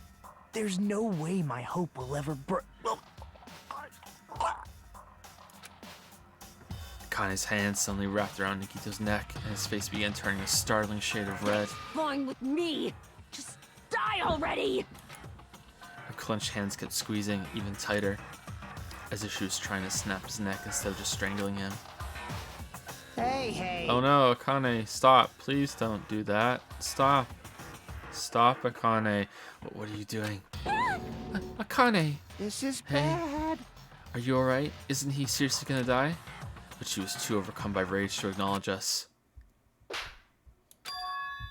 there's no way my hope will ever Akane's hand suddenly wrapped around Nikito's neck, and his face began turning a startling shade of red. Fine with me. Just die already. Her clenched hands kept squeezing even tighter, as if she was trying to snap his neck instead of just strangling him. Hey. Oh no, Akane, stop. Please don't do that. Stop. Stop, Akane. What are you doing? Akane! This is Hey. bad. Are you alright? Isn't he seriously gonna die? But she was too overcome by rage to acknowledge us.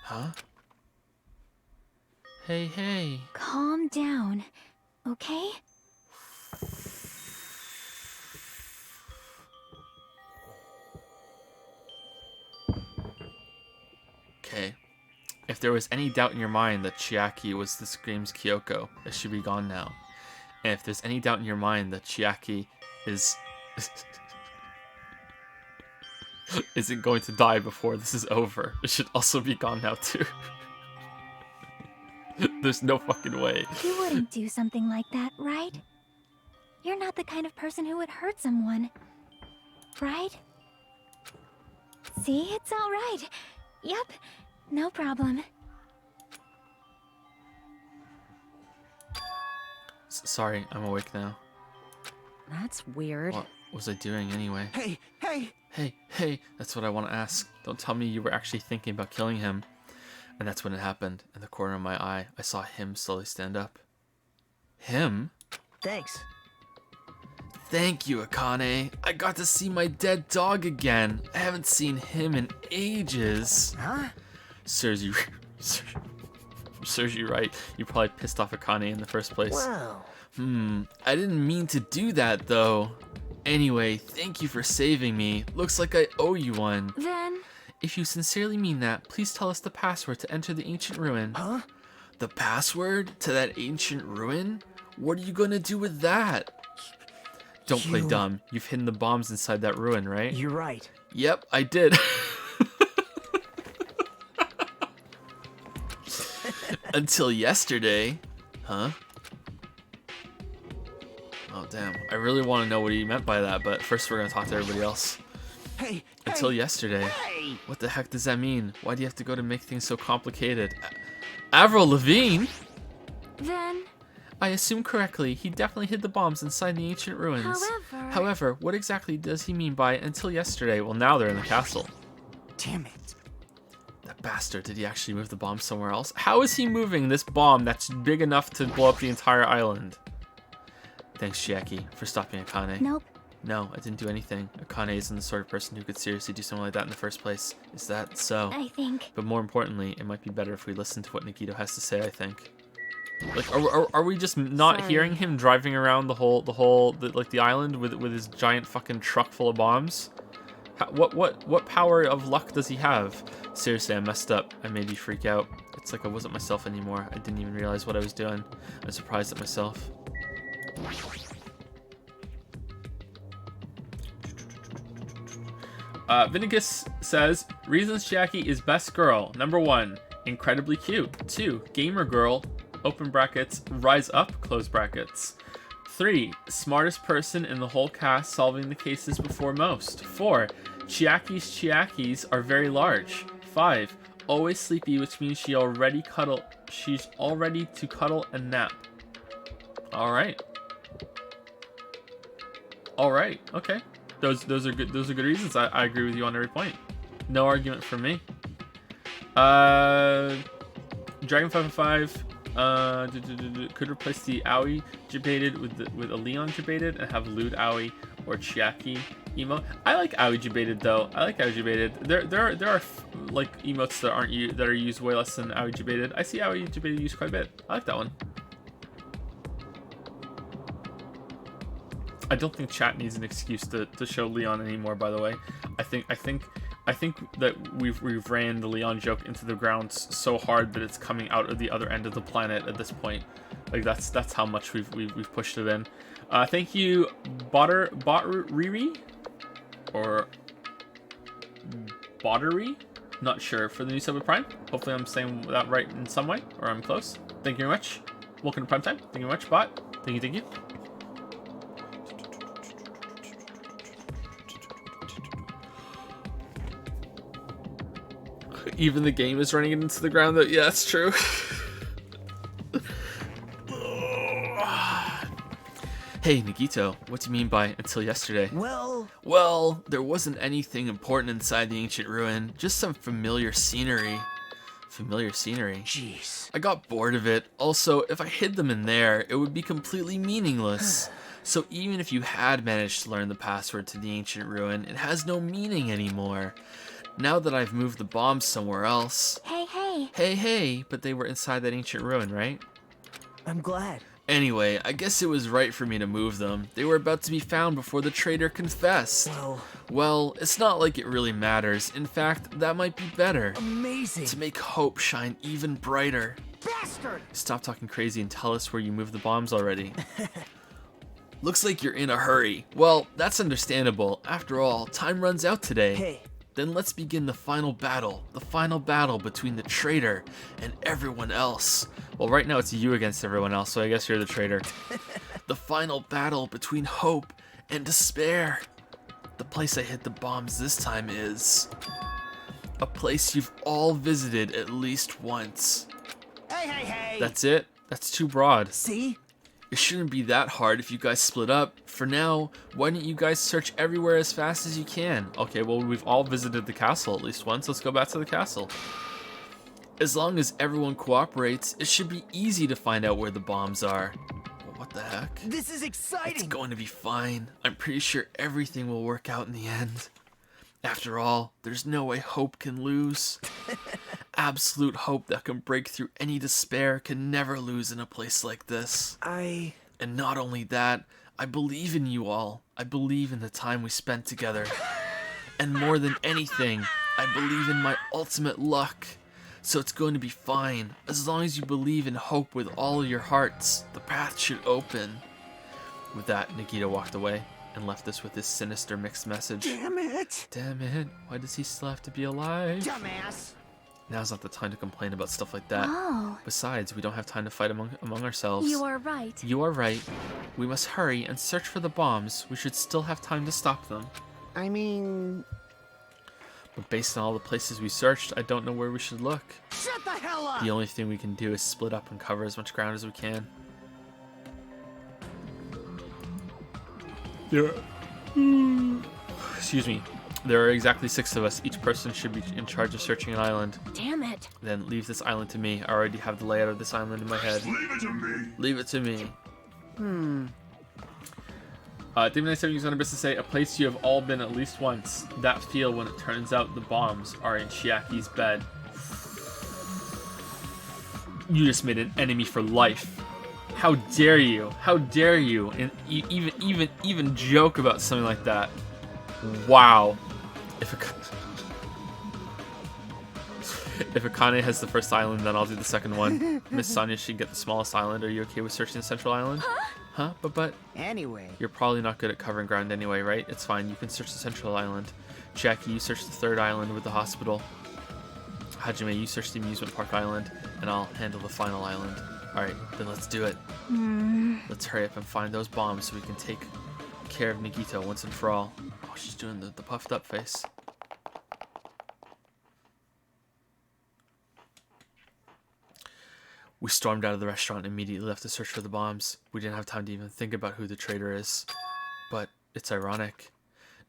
Huh? Hey. Calm down, okay? Okay. If there was any doubt in your mind that Chiaki was this game's Kyoko, it should be gone now. And if there's any doubt in your mind that Chiaki is... isn't going to die before this is over, it should also be gone now too. There's no fucking way. You wouldn't do something like that, right? You're not the kind of person who would hurt someone, right? See, it's all right. Yep, no problem. Sorry, I'm awake now. That's weird. What was I doing anyway? Hey. Hey, that's what I want to ask. Don't tell me you were actually thinking about killing him. And that's when it happened. In the corner of my eye, I saw him slowly stand up. Him? Thanks. Thank you, Akane. I got to see my dead dog again. I haven't seen him in ages. Huh? Serves you right. You probably pissed off Akane in the first place. Wow. I didn't mean to do that, though. Anyway, thank you for saving me. Looks like I owe you one. Then, If you sincerely mean that, please tell us the password to enter the ancient ruin. Huh? The password to that ancient ruin? What are you gonna do with that? Don't play You- dumb. You've hidden the bombs inside that ruin, right? You're right. Yep, I did. Until yesterday. Huh? Oh, damn. I really want to know what he meant by that, but first we're going to talk to everybody else. Hey. Until yesterday. Hey. What the heck does that mean? Why do you have to go to make things so complicated? Avril Lavigne? then, I assume correctly. He definitely hid the bombs inside the ancient ruins. However, what exactly does he mean by until yesterday? Well, now they're in the castle. Damn it. That bastard, did he actually move the bomb somewhere else? How is he moving this bomb that's big enough to blow up the entire island? Thanks, Chiaki, for stopping Akane. nope. No, I didn't do anything. Akane isn't the sort of person who could seriously do something like that in the first place. Is that so? I think. But more importantly, it might be better if we listen to what Nikito has to say, I think. Like, are we just not Sorry. hearing him driving around the island with his giant fucking truck full of bombs? What power of luck does he have? Seriously, I messed up. I made you freak out. It's like I wasn't myself anymore. I didn't even realize what I was doing. I'm surprised at myself. Vinnicus says, reasons Chiaki is best girl. Number 1, incredibly cute. 2, gamer girl, open brackets, rise up, close brackets. 3, smartest person in the whole cast, solving the cases before most. 4, Chiakis are very large. 5, always sleepy, which means she's all ready to cuddle and nap. Alright, okay. Those are good reasons. I agree with you on every point. No argument from me. Dragon555 could replace the Aoi Jibated with a Leon Jibated and have Lewd Aoi or Chiaki emote. I like Aoi Jibated though. I like Aoi Jibated. There are like emotes that are used way less than Aoi Jibated. I see Aoi Jibated used quite a bit. I like that one. I don't think chat needs an excuse to show Leon anymore, by the way. I think that we've ran the Leon joke into the ground so hard that it's coming out of the other end of the planet at this point. Like that's how much we've pushed it in. Thank you, Riri, or Bottery. Not sure, for the new sub of Prime. Hopefully I'm saying that right in some way, or I'm close. Thank you very much. Welcome to Prime Time. Thank you very much, bot. Thank you, thank you. Even the game is running it into the ground, though. Yeah, that's true. Hey, Nagito, what do you mean by until yesterday? Well, there wasn't anything important inside the ancient ruin, just some familiar scenery. Familiar scenery? Jeez. I got bored of it. Also, if I hid them in there, it would be completely meaningless. So even if you had managed to learn the password to the ancient ruin, it has no meaning anymore. Now that I've moved the bombs somewhere else... Hey, but they were inside that ancient ruin, right? I'm glad. Anyway, I guess it was right for me to move them. They were about to be found before the traitor confessed. Well, it's not like it really matters. In fact, that might be better. Amazing. To make hope shine even brighter. Bastard! Stop talking crazy and tell us where you moved the bombs already. Looks like you're in a hurry. Well, that's understandable. After all, time runs out today. Hey. Then let's begin the final battle between the traitor and everyone else. Well, right now it's you against everyone else, so I guess you're the traitor. The final battle between hope and despair. The place I hid the bombs this time is a place you've all visited at least once. Hey! That's it? That's too broad. See? It shouldn't be that hard if you guys split up. For now, why don't you guys search everywhere as fast as you can? Okay, well, we've all visited the castle at least once. Let's go back to the castle. As long as everyone cooperates, it should be easy to find out where the bombs are. Well, what the heck? This is exciting! It's going to be fine. I'm pretty sure everything will work out in the end. After all, there's no way hope can lose. Absolute hope that can break through any despair can never lose in a place like this. And not only that, I believe in you all. I believe in the time we spent together. And more than anything, I believe in my ultimate luck. So it's going to be fine. As long as you believe in hope with all your hearts, the path should open. With that, Nagito walked away and left us with this sinister mixed message. Damn it! Why does he still have to be alive? Dumbass! Now's not the time to complain about stuff like that. Oh. Besides, we don't have time to fight among ourselves. You are right. You are right. We must hurry and search for the bombs. We should still have time to stop them. I mean... But based on all the places we searched, I don't know where we should look. Shut the hell up! The only thing we can do is split up and cover as much ground as we can. Excuse me. There are exactly 6 of us. Each person should be in charge of searching an island. Damn it. Then leave this island to me. I already have the layout of this island in my head. Leave it to me. Leave it to me. Demon97 used on a business to say, a place you have all been at least once. That feel when it turns out the bombs are in Chiaki's bed. You just made an enemy for life. How dare you? How dare you? And even joke about something like that. Wow. If Akane has the first island, then I'll do the second one. Miss Sonia should get the smallest island. Are you okay with searching the central island? Huh? But Anyway. you're probably not good at covering ground anyway, right? It's fine. You can search the central island. Jackie, you search the third island with the hospital. Hajime, you search the amusement park island, and I'll handle the final island. Alright, then let's do it. Let's hurry up and find those bombs so we can take care of Nagito once and for all. Oh, she's doing the puffed up face. We stormed out of the restaurant and immediately left to search for the bombs. We didn't have time to even think about who the traitor is. But it's ironic.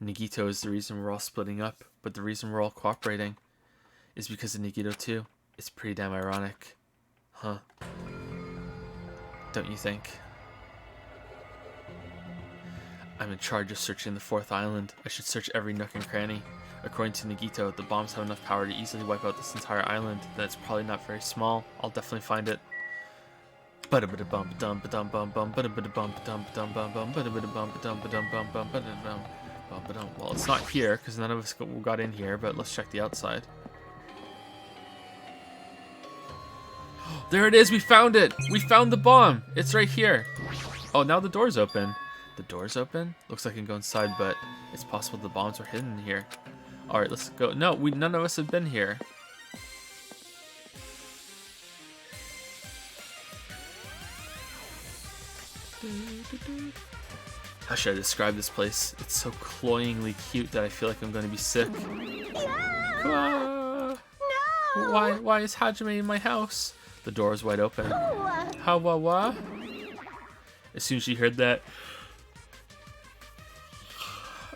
Nagito is the reason we're all splitting up, but the reason we're all cooperating is because of Nagito too. It's pretty damn ironic. Huh? Don't you think? I'm in charge of searching the 4th island. I should search every nook and cranny. According to Nagito, the bombs have enough power to easily wipe out this entire island. Then it's probably not very small. I'll definitely find it. Well, it's not here because none of us got in here, but let's check the outside. There it is! We found it! We found the bomb! It's right here! Oh, now the door's open. The door's open? Looks like I can go inside, but it's possible the bombs were hidden in here. All right, let's go. No, none of us have been here. How should I describe this place? It's so cloyingly cute that I feel like I'm going to be sick. Ah. No! Why is Hajime in my house? The door is wide open. How, what? As soon as she heard that,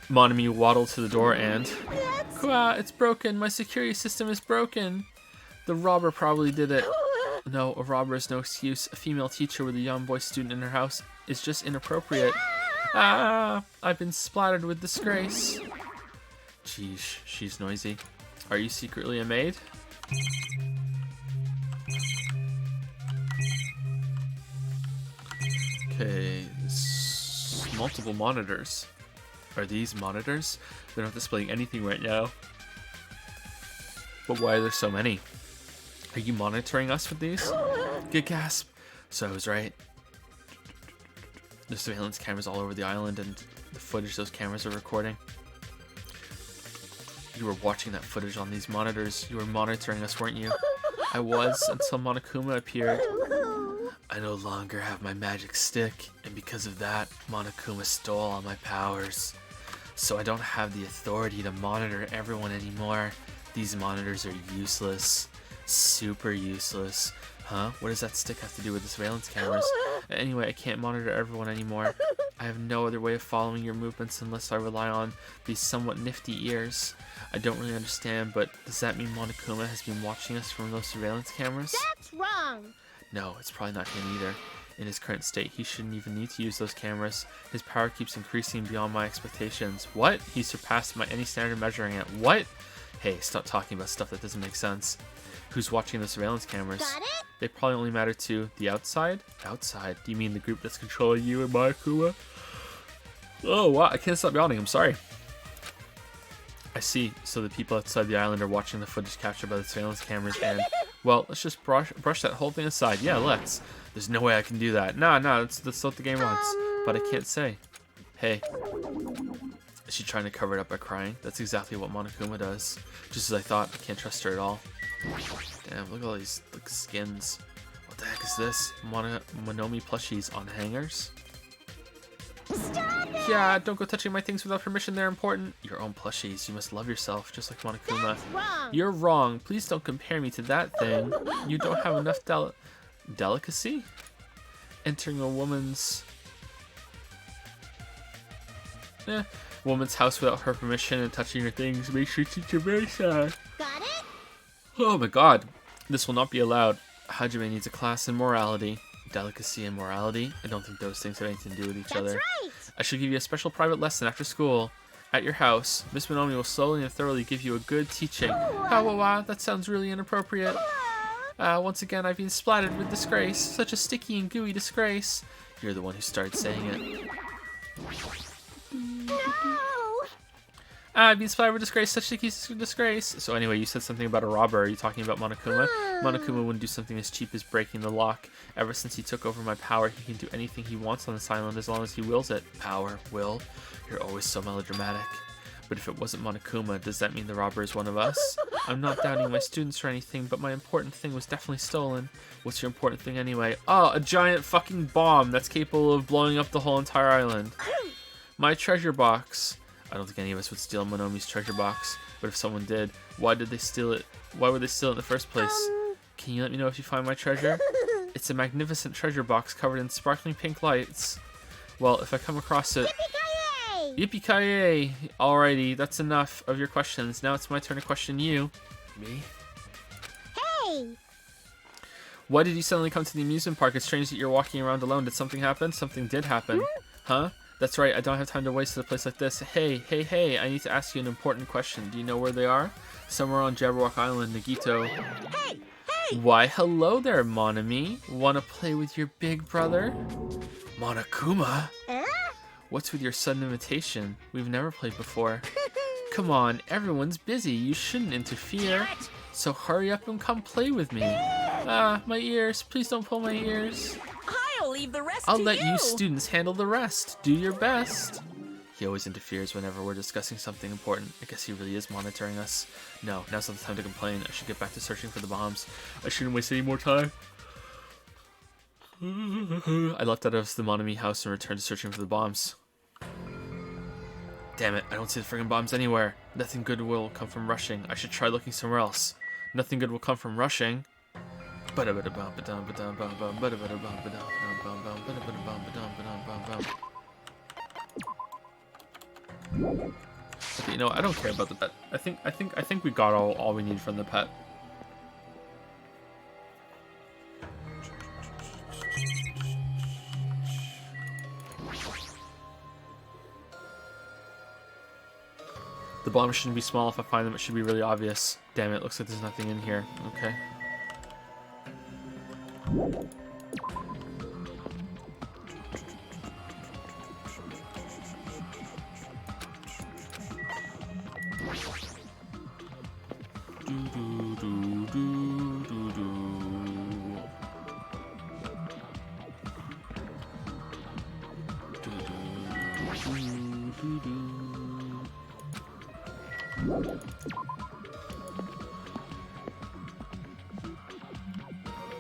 Monami waddled to the door and... Kwa, it's broken. My security system is broken. The robber probably did it. No, a robber is no excuse. A female teacher with a young boy student in her house is just inappropriate. Ah, I've been splattered with disgrace. Jeez, she's noisy. Are you secretly a maid? Okay, multiple monitors. Are these monitors? They're not displaying anything right now. But why are there so many? Are you monitoring us with these? Good gasp. So I was right. There's surveillance cameras all over the island and the footage those cameras are recording. You were watching that footage on these monitors. You were monitoring us, weren't you? I was, until Monokuma appeared. I no longer have my magic stick, and because of that, Monokuma stole all my powers. So I don't have the authority to monitor everyone anymore. These monitors are useless. Super useless. Huh? What does that stick have to do with the surveillance cameras? Anyway, I can't monitor everyone anymore. I have no other way of following your movements unless I rely on these somewhat nifty ears. I don't really understand, but does that mean Monokuma has been watching us from those surveillance cameras? That's wrong. No, it's probably not him either. In his current state, he shouldn't even need to use those cameras. His power keeps increasing beyond my expectations. What? He surpassed any standard measuring it. What? Hey, stop talking about stuff that doesn't make sense. Who's watching the surveillance cameras? Got it? They probably only matter to the outside? Outside? Do you mean the group that's controlling you and Monokuma? Oh, wow. I can't stop yawning. I'm sorry. I see. So the people outside the island are watching the footage captured by the surveillance cameras and... Well, let's just brush that whole thing aside. Yeah, let's. There's no way I can do that. Nah, that's what the game wants. But I can't say. Hey. Is she trying to cover it up by crying? That's exactly what Monokuma does. Just as I thought, I can't trust her at all. Damn, look at all these skins. What the heck is this? Monomi plushies on hangers? Stop it! Yeah, don't go touching my things without permission, they're important. Your own plushies, you must love yourself, just like Monokuma. That's wrong. You're wrong, please don't compare me to that thing. You don't have enough delicacy? Entering a woman's house without her permission and touching her things makes your teacher very sad. Got it? Oh my god, this will not be allowed. Hajime needs a class in morality. Delicacy and morality? I don't think those things have anything to do with each other. That's right. I should give you a special private lesson after school. At your house, Miss Monomi will slowly and thoroughly give you a good teaching. That sounds really inappropriate. Once again, I've been splattered with disgrace. Such a sticky and gooey disgrace. You're the one who started saying it. No. I've been splattered with disgrace, such sticky disgrace. So anyway, you said something about a robber. Are you talking about Monokuma? Monokuma wouldn't do something as cheap as breaking the lock. Ever since he took over my power, he can do anything he wants on this island as long as he wills it. Power, will. You're always so melodramatic. But if it wasn't Monokuma, does that mean the robber is one of us? I'm not doubting my students or anything, but my important thing was definitely stolen. What's your important thing anyway? Oh, a giant fucking bomb that's capable of blowing up the whole entire island. My treasure box. I don't think any of us would steal Monomi's treasure box, but if someone did, why did they steal it? Why would they steal it in the first place? Can you let me know if you find my treasure? It's a magnificent treasure box covered in sparkling pink lights. Well, if I come across it... Yippee-ki-yay! Yippee-ki-yay! Alrighty, that's enough of your questions. Now it's my turn to question you. Me? Hey! Why did you suddenly come to the amusement park? It's strange that you're walking around alone. Did something happen? Something did happen. Huh? That's right, I don't have time to waste at a place like this. Hey, I need to ask you an important question. Do you know where they are? Somewhere on Jabberwock Island, Nagito. Hey! Why, hello there, Monami. Wanna play with your big brother? Monokuma? What's with your sudden invitation? We've never played before. Come on, everyone's busy. You shouldn't interfere. So hurry up and come play with me. Ah, my ears. Please don't pull my ears. I'll leave the rest I'll let you students handle the rest. Do your best. He always interferes whenever we're discussing something important. I guess he really is monitoring us. No, now's not the time to complain. I should get back to searching for the bombs. I shouldn't waste any more time. I left out of the Monami house and returned to searching for the bombs. Damn it, I don't see the friggin' bombs anywhere. Nothing good will come from rushing. I should try looking somewhere else. Nothing good will come from rushing. Okay, you know, I don't care about the pet. I think we got all we need from the pet. The bombs shouldn't be small. If I find them, it should be really obvious. Damn it, looks like there's nothing in here. Okay.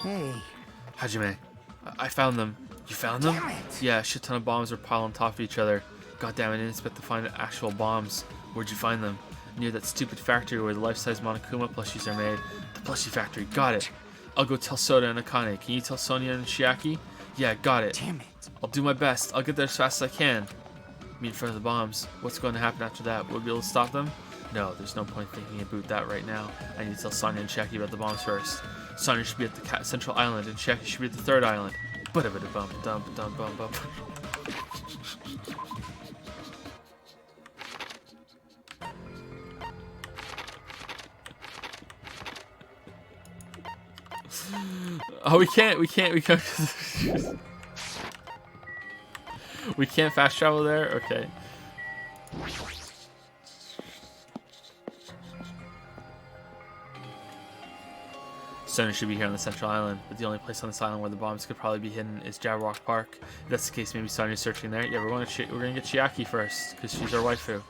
Hey. Hajime, I found them. You found them? Damn it. Yeah, a shit ton of bombs are piled on top of each other. God damn it, I didn't expect to find actual bombs. Where'd you find them? Near that stupid factory where the life-size Monokuma plushies are made. The plushie factory, got it. I'll go tell Soda and Akane. Can you tell Sonia and Chiaki? Yeah, got it. Damn it. I'll do my best. I'll get there as fast as I can. Meet in front of the bombs. What's going to happen after that? Will we be able to stop them? No, there's no point thinking about that right now. I need to tell Sonia and Chiaki about the bombs first. Sonia should be at the central island, and Chiaki should be at the third island. Ba-da-ba-da-bum-bum-bum-bum-bum. Oh, we can't. We can't fast travel there? Okay. Sonia should be here on the central island, but the only place on this island where the bombs could probably be hidden is Jabberwock Park. If that's the case, maybe Sonia's searching there. Yeah, we're gonna get Chiaki first, because she's our waifu.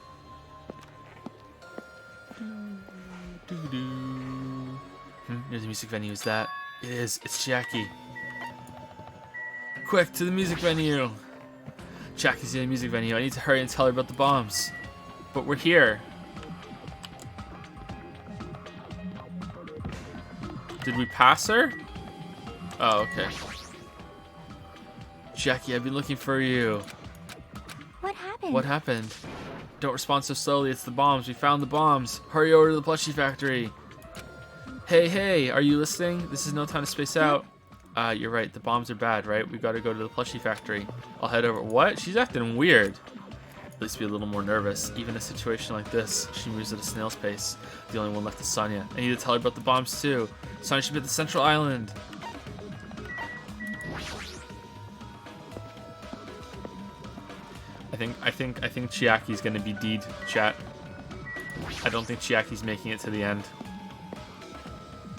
Near the music venue, is that? It is. It's Chiaki. Quick, to the music venue! Chiaki's in the music venue. I need to hurry and tell her about the bombs. But we're here. Did we pass her? Oh, okay. Chiaki, I've been looking for you. What happened? What happened? Don't respond so slowly. It's the bombs. We found the bombs. Hurry over to the plushie factory. Hey, are you listening? This is no time to space out. You're right. The bombs are bad, right? We gotta go to the plushie factory. I'll head over. What? She's acting weird. At least be a little more nervous. Even in a situation like this, she moves at a snail's pace. The only one left is Sonia. I need to tell her about the bombs too. Sonia should be at the central island. I think Chiaki's gonna be D'd, chat. I don't think Chiaki's making it to the end.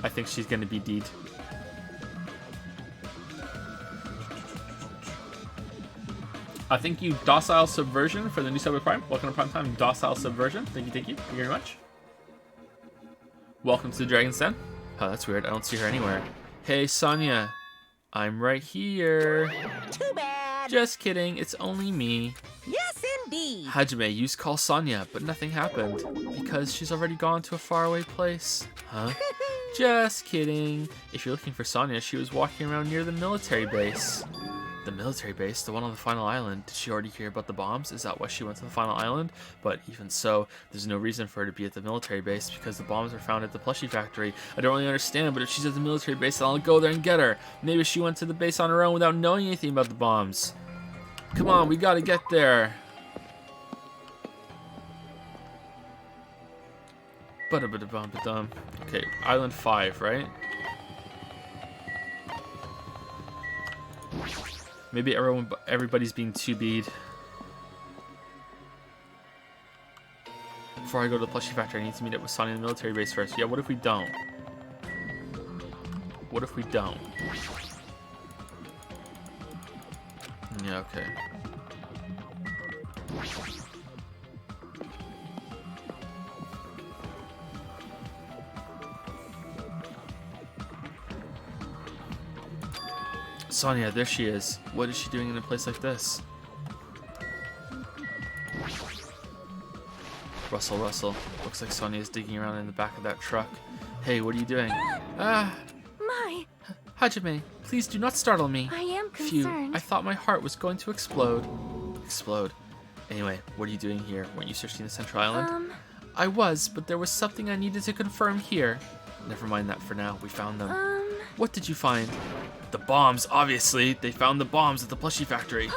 I think she's gonna be D'd. Thank you, Docile Subversion, for the new sub with Prime. Welcome to Prime Time, Docile Subversion. Thank you. Thank you very much. Welcome to the Dragon's Den. Oh, that's weird. I don't see her anywhere. Hey, Sonia. I'm right here. Too bad. Just kidding. It's only me. Yes, indeed. Hajime used call Sonia, but nothing happened. Because she's already gone to a faraway place. Huh? Just kidding. If you're looking for Sonia, she was walking around near the military base. The military base? The one on the final island? Did she already hear about the bombs? Is that why she went to the final island? But even so, there's no reason for her to be at the military base because the bombs were found at the plushie factory. I don't really understand, but if she's at the military base, then I'll go there and get her. Maybe she went to the base on her own without knowing anything about the bombs. Come on, we gotta get there. Okay, Island 5, right? Maybe everybody's being too bead. Before I go to the plushie factory, I need to meet up with Sonia in the military base first. Yeah, what if we don't? What if we don't? Yeah, okay. Sonia, there she is. What is she doing in a place like this? Rustle, rustle. Looks like Sonia is digging around in the back of that truck. Hey, what are you doing? Ah! My, Hajime, please do not startle me. I am Phew, concerned. I thought my heart was going to explode. Explode. Anyway, what are you doing here? Weren't you searching the Central Island? I was, but there was something I needed to confirm here. Never mind that for now. We found them. What did you find? The bombs, obviously. They found the bombs at the plushie factory.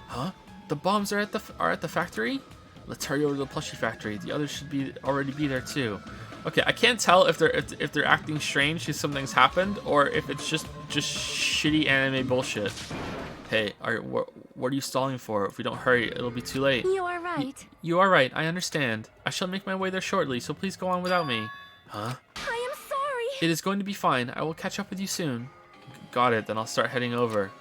Huh? The bombs are at the factory? Let's hurry over to the plushie factory. The others should already be there too. Okay, I can't tell if they're acting strange because something's happened, or if it's just shitty anime bullshit. Hey, what are you stalling for? If we don't hurry, it'll be too late. You are right. You are right. I understand. I shall make my way there shortly, so please go on without me. Huh? I am sorry. It is going to be fine. I will catch up with you soon. Got it. Then I'll start heading over.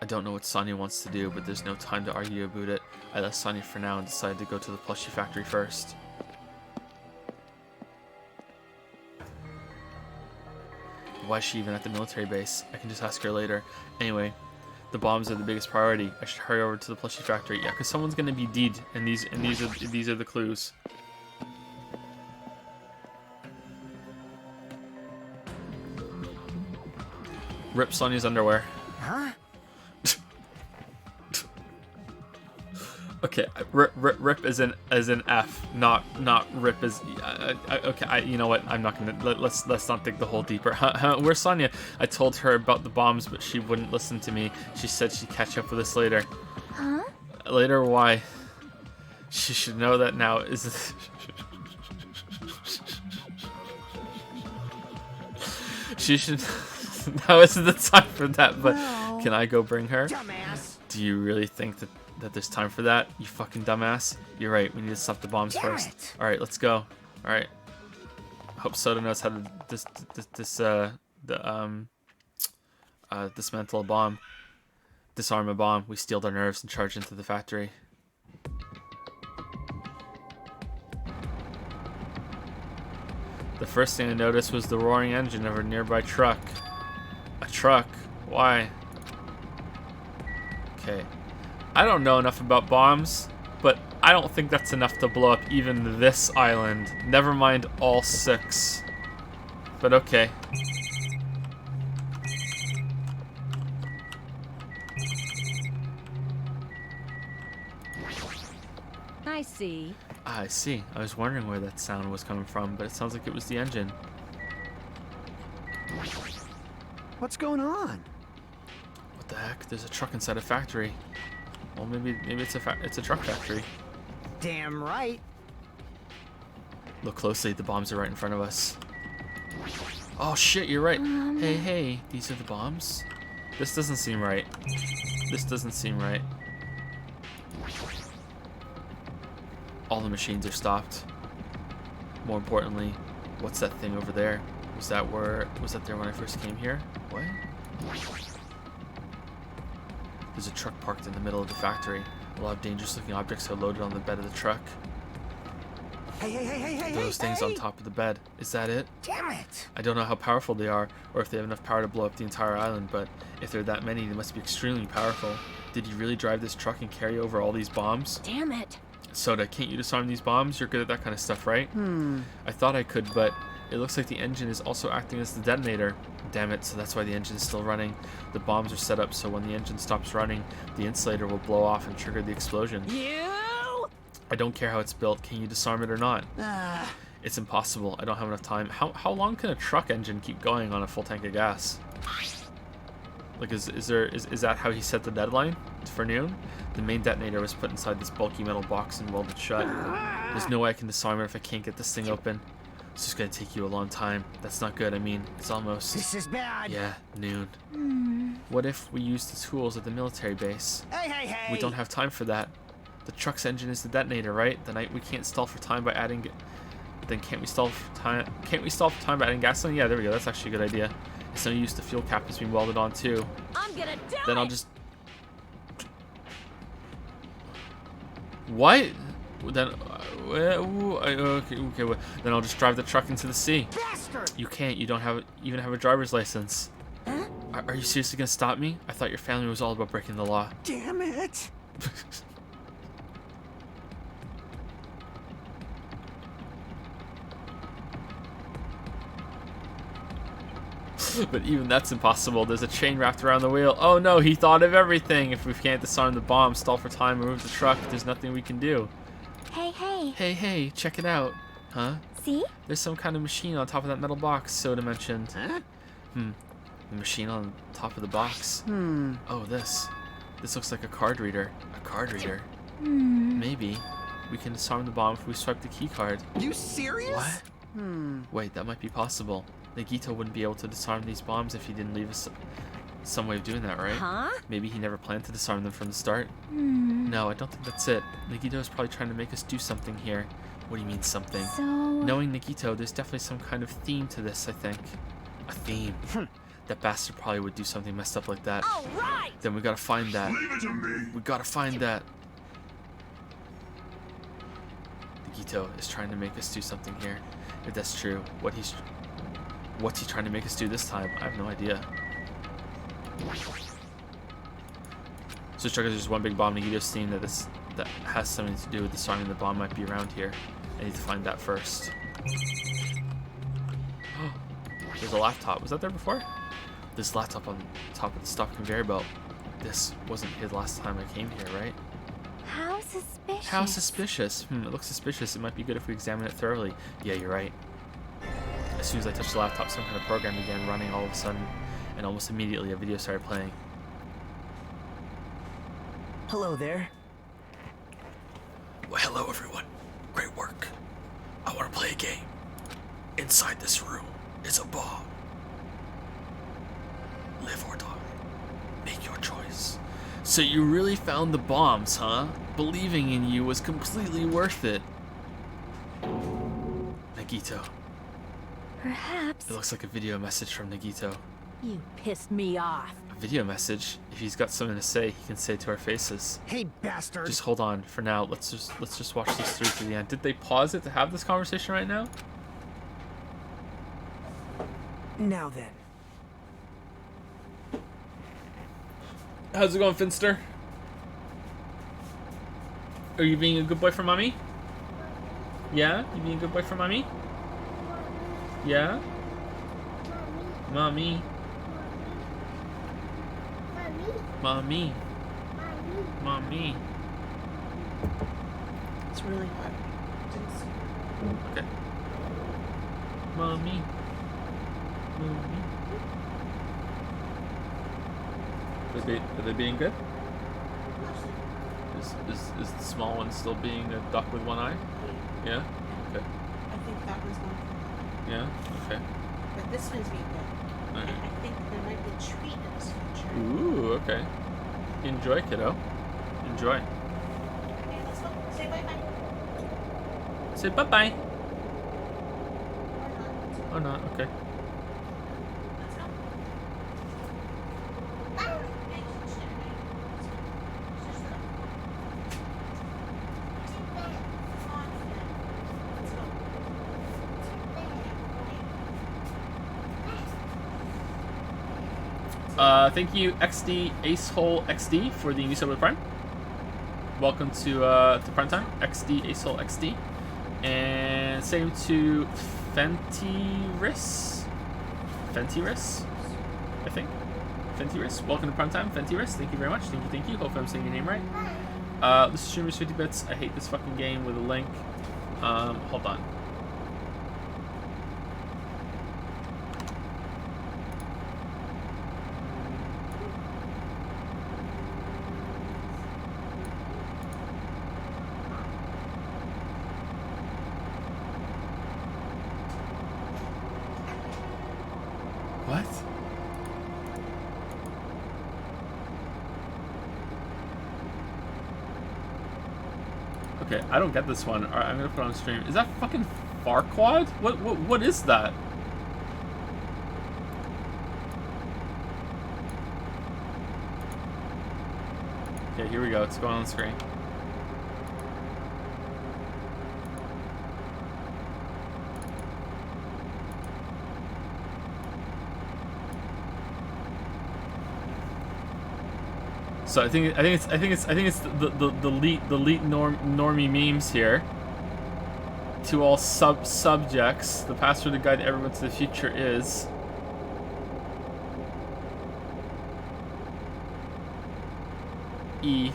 I don't know what Sonia wants to do, but there's no time to argue about it. I left Sonia for now and decided to go to the plushie factory first. Why is she even at the military base? I can just ask her later. Anyway, the bombs are the biggest priority. I should hurry over to the plushie factory. Yeah, because someone's gonna be dead, and these are the clues. Rip Sonia's underwear. Huh? Okay, rip as in F, not rip as. Okay, you know what? I'm not gonna let's not dig the hole deeper. Where's Sonia? I told her about the bombs, but she wouldn't listen to me. She said she'd catch up with us later. Huh? Later? Why? She should know that now. Is she should. Now isn't the time for that. But can I go bring her? Dumbass. Do you really think that there's time for that, you fucking dumbass? You're right, we need to stop the bombs Damn first. it. Alright, let's go. Alright. Hope Soda knows how to dismantle a bomb. Disarm a bomb. We steeled our nerves and charged into the factory. The first thing I noticed was the roaring engine of a nearby truck. A truck? Why? Okay. I don't know enough about bombs, but I don't think that's enough to blow up even this island. Never mind all 6. But okay. I see. I see. I was wondering where that sound was coming from, but it sounds like it was the engine. What's going on? What the heck? There's a truck inside a factory. Well, maybe it's a truck factory. Damn right. Look closely. The bombs are right in front of us. Oh shit! You're right. Hey, these are the bombs. This doesn't seem right. This doesn't seem right. All the machines are stopped. More importantly, what's that thing over there? Was that there when I first came here? What? There's a truck parked in the middle of the factory. A lot of dangerous looking objects are loaded on the bed of the truck. Hey, Those things on top of the bed. Is that it? Damn it. I don't know how powerful they are, or if they have enough power to blow up the entire island, but if there are that many, they must be extremely powerful. Did you really drive this truck and carry over all these bombs? Damn it. Soda, can't you disarm these bombs? You're good at that kind of stuff, right? I thought I could, but it looks like the engine is also acting as the detonator. Damn it, so that's why the engine is still running. The bombs are set up so when the engine stops running, the insulator will blow off and trigger the explosion. You? I don't care how it's built. Can you disarm it or not? It's impossible. I don't have enough time. How long can a truck engine keep going on a full tank of gas? Like, is that how he set the deadline for noon? The main detonator was put inside this bulky metal box and welded shut. There's no way I can disarm it if I can't get this thing open. It's just gonna take you a long time. That's not good. I mean, it's almost... This is bad. Yeah, noon. What if we use the tools at the military base? Hey. We don't have time for that. The truck's engine is the detonator, right? We can't stall for time by adding... Then can't we stall for time? Can't we stall for time by adding gasoline? Yeah, there we go. That's actually a good idea. It's no use. The fuel cap has been welded on too. I'm gonna do Then it. I'll just... What? Then, okay. Well, then I'll just drive the truck into the sea. Bastard! You can't. You don't even have a driver's license. Huh? Are you seriously gonna stop me? I thought your family was all about breaking the law. Damn it! But even that's impossible. There's a chain wrapped around the wheel. Oh no, he thought of everything. If we can't disarm the bomb, stall for time, move the truck, there's nothing we can do. Hey, hey. Hey, check it out. Huh? See? There's some kind of machine on top of that metal box Soda mentioned. Huh? The machine on top of the box. Oh, this. This looks like a card reader. A card reader. Maybe we can disarm the bomb if we swipe the key card. You serious? What? Wait, that might be possible. Nagito wouldn't be able to disarm these bombs if he didn't leave us some way of doing that, right? Huh? Maybe he never planned to disarm them from the start. No, I don't think that's it. Nagito is probably trying to make us do something here. What do you mean something? So... Knowing Nagito, there's definitely some kind of theme to this, I think. A theme. That bastard probably would do something messed up like that. All right. Then we gotta find that. Leave it to me. We gotta find that. Nagito is trying to make us do something here. If that's true, what's he trying to make us do this time? I have no idea. So there's just one big bomb. Nagito's theme that has something to do with disarming the bomb might be around here. I need to find that first. There's a laptop. Was that there before? This laptop on top of the stock conveyor belt. This wasn't here the last time I came here, right? How suspicious. How suspicious. It looks suspicious. It might be good if we examine it thoroughly. Yeah, you're right. As soon as I touched the laptop, some kind of program began running all of a sudden, and almost immediately a video started playing. Hello there. Well, hello everyone. Great work. I want to play a game. Inside this room is a bomb. Live or die. Make your choice. So you really found the bombs, huh? Believing in you was completely worth it. Nagito. Perhaps. It looks like a video message from Nagito. You pissed me off. A video message? If he's got something to say, he can say it to our faces. Hey, bastard. Just hold on for now. Let's just watch this through to the end. Did they pause it to have this conversation right now? Now then. How's it going, Finster? Are you being a good boy for mommy? Yeah? You being a good boy for mommy? Yeah? Mommy. Mommy. Mommy. It's really hot. Okay. Mommy. Mommy. Are they being good? Is the small one still being a duck with one eye? Yeah? Okay. I think that was one. Yeah? Okay. But this one's being good. Okay. And I think there might be a treat in this future. Ooh, okay. Enjoy, kiddo. Enjoy. Okay, let's go. Say bye-bye. Say bye-bye. Or not. Or not, okay. Let's go. Thank you, XD Acehole XD, for the new sub with Prime. Welcome to Prime Time, XD Acehole XD, and same to Fentiris, I think. Fentiris, welcome to Prime Time, Fentiris. Thank you very much. Thank you. Hopefully I'm saying your name right. This is Streamers 50 Bits. I hate this fucking game with a link. Hold on. What? Okay, I don't get this one. Alright, I'm gonna put it on stream. Is that fucking Farquaad? What is that? Okay, here we go. It's going on the screen. So I think it's the elite normie memes here. To all subjects, the password to guide everyone to the future is E.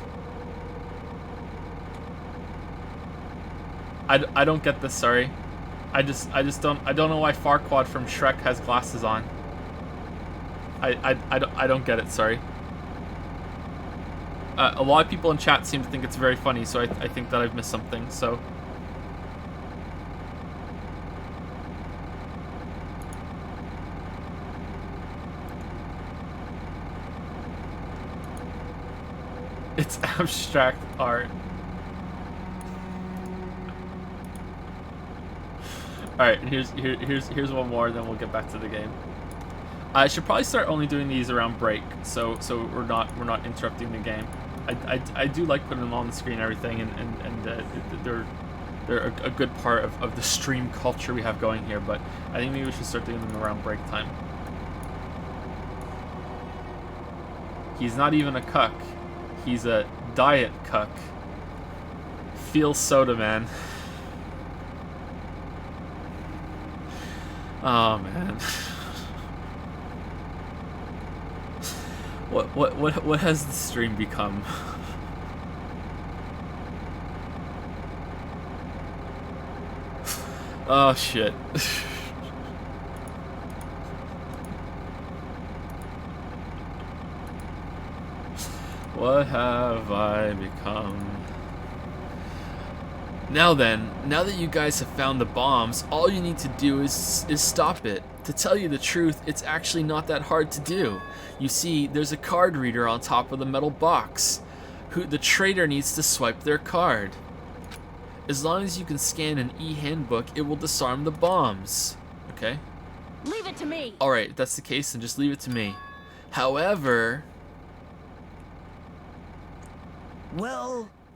I don't get this, sorry. I don't know why Farquaad from Shrek has glasses on. I don't get it, sorry. A lot of people in chat seem to think it's very funny, so I think that I've missed something, so. It's abstract art. Alright, here's one more, then we'll get back to the game. I should probably start only doing these around break, so we're not interrupting the game. I do like putting them on the screen and everything, and they're a good part of the stream culture we have going here, but I think maybe we should start doing them around break time. He's not even a cuck. He's a diet cuck. Feel soda, man. Oh man. What has the stream become? Oh shit. What have I become? Now then, now that you guys have found the bombs, all you need to do is stop it. To tell you the truth, it's actually not that hard to do. You see, there's a card reader on top of the metal box. The trader needs to swipe their card. As long as you can scan an e-handbook, it will disarm the bombs. Okay? Leave it to me. Alright, if that's the case, then just leave it to me. However...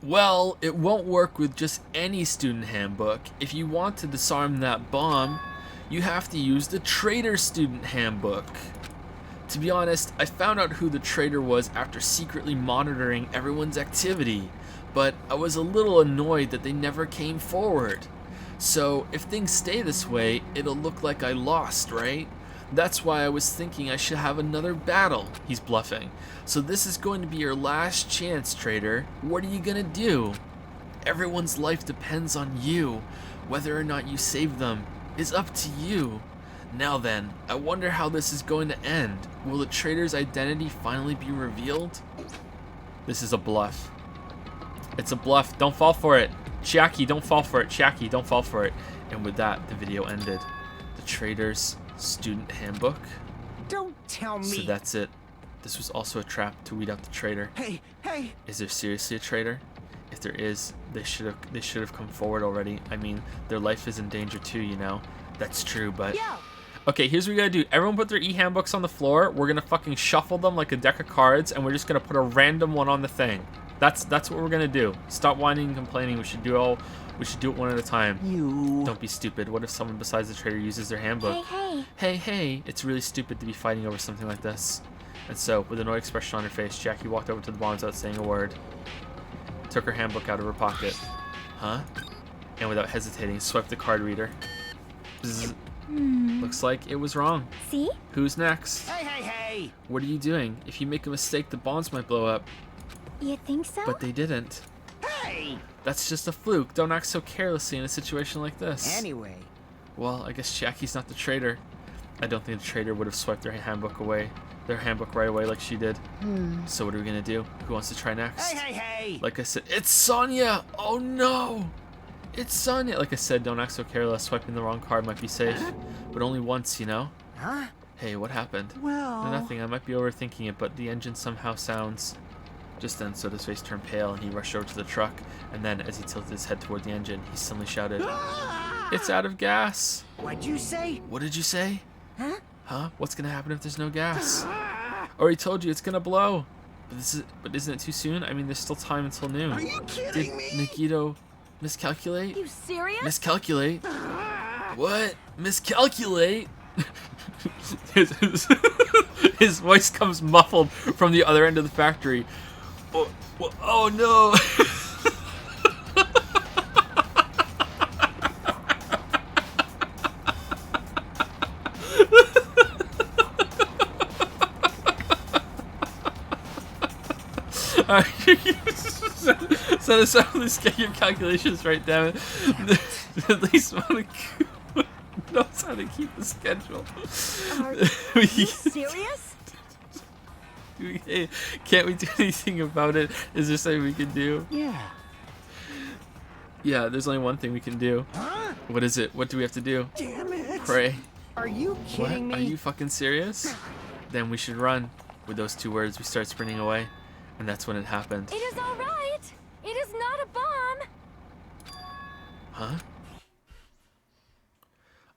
Well, it won't work with just any student handbook. If you want to disarm that bomb, you have to use the trader student handbook. To be honest, I found out who the traitor was after secretly monitoring everyone's activity, but I was a little annoyed that they never came forward. So, if things stay this way, it'll look like I lost, right? That's why I was thinking I should have another battle. He's bluffing. So this is going to be your last chance, traitor. What are you gonna do? Everyone's life depends on you. Whether or not you save them is up to you. Now then, I wonder how this is going to end. Will the traitor's identity finally be revealed? This is a bluff. It's a bluff. Don't fall for it. Jackie, don't fall for it. Jackie, don't fall for it. And with that, the video ended. The traitor's student handbook. Don't tell me. So that's it. This was also a trap to weed out the traitor. Hey. Is there seriously a traitor? If there is, they should have come forward already. I mean, their life is in danger too, you know. That's true, but okay, here's what we gotta do. Everyone put their e-handbooks on the floor. We're gonna fucking shuffle them like a deck of cards, and we're just gonna put a random one on the thing. That's what we're gonna do. Stop whining and complaining. We should do it one at a time. Don't be stupid. What if someone besides the traitor uses their handbook? Hey. It's really stupid to be fighting over something like this. And so, with an annoyed expression on her face, Jackie walked over to the bombs without saying a word. Took her handbook out of her pocket. Huh? And without hesitating, swiped the card reader. Bzz. Looks like it was wrong. See? Who's next? Hey! What are you doing? If you make a mistake, the bombs might blow up. You think so? But they didn't. Hey! That's just a fluke. Don't act so carelessly in a situation like this. Anyway. Well, I guess Jackie's not the traitor. I don't think the traitor would have swiped their handbook right away like she did. So what are we gonna do? Who wants to try next? Hey! Like I said, it's Sonia! Oh no! It's Sonia! Like I said, don't act so careless. Swiping the wrong card might be safe. But only once, you know? Huh? Hey, what happened? Well... Nothing. I might be overthinking it, but the engine somehow sounds... Just then, Soda's face turned pale, and he rushed over to the truck. And then, as he tilted his head toward the engine, he suddenly shouted, "It's out of gas!" What'd you say? What did you say? Huh? Huh? What's gonna happen if there's no gas? Already told you, it's gonna blow. But isn't it too soon? I mean, there's still time until noon. Are you kidding me? Did Nagito miscalculate? You serious? Miscalculate? What? Miscalculate? His voice comes muffled from the other end of the factory. Oh no! Alright, so let's get your calculations right, damn it. At least Monaco knows how to keep the schedule. Are you serious? Can't we do anything about it? Is there something we can do? Yeah. Yeah, there's only one thing we can do. Huh? What is it? What do we have to do? Damn it. Pray. Are you What? kidding me? Are you fucking serious? Then we should run. With those two words, we start sprinting away. And that's when it happened. It is all right. It is not a bomb. Huh?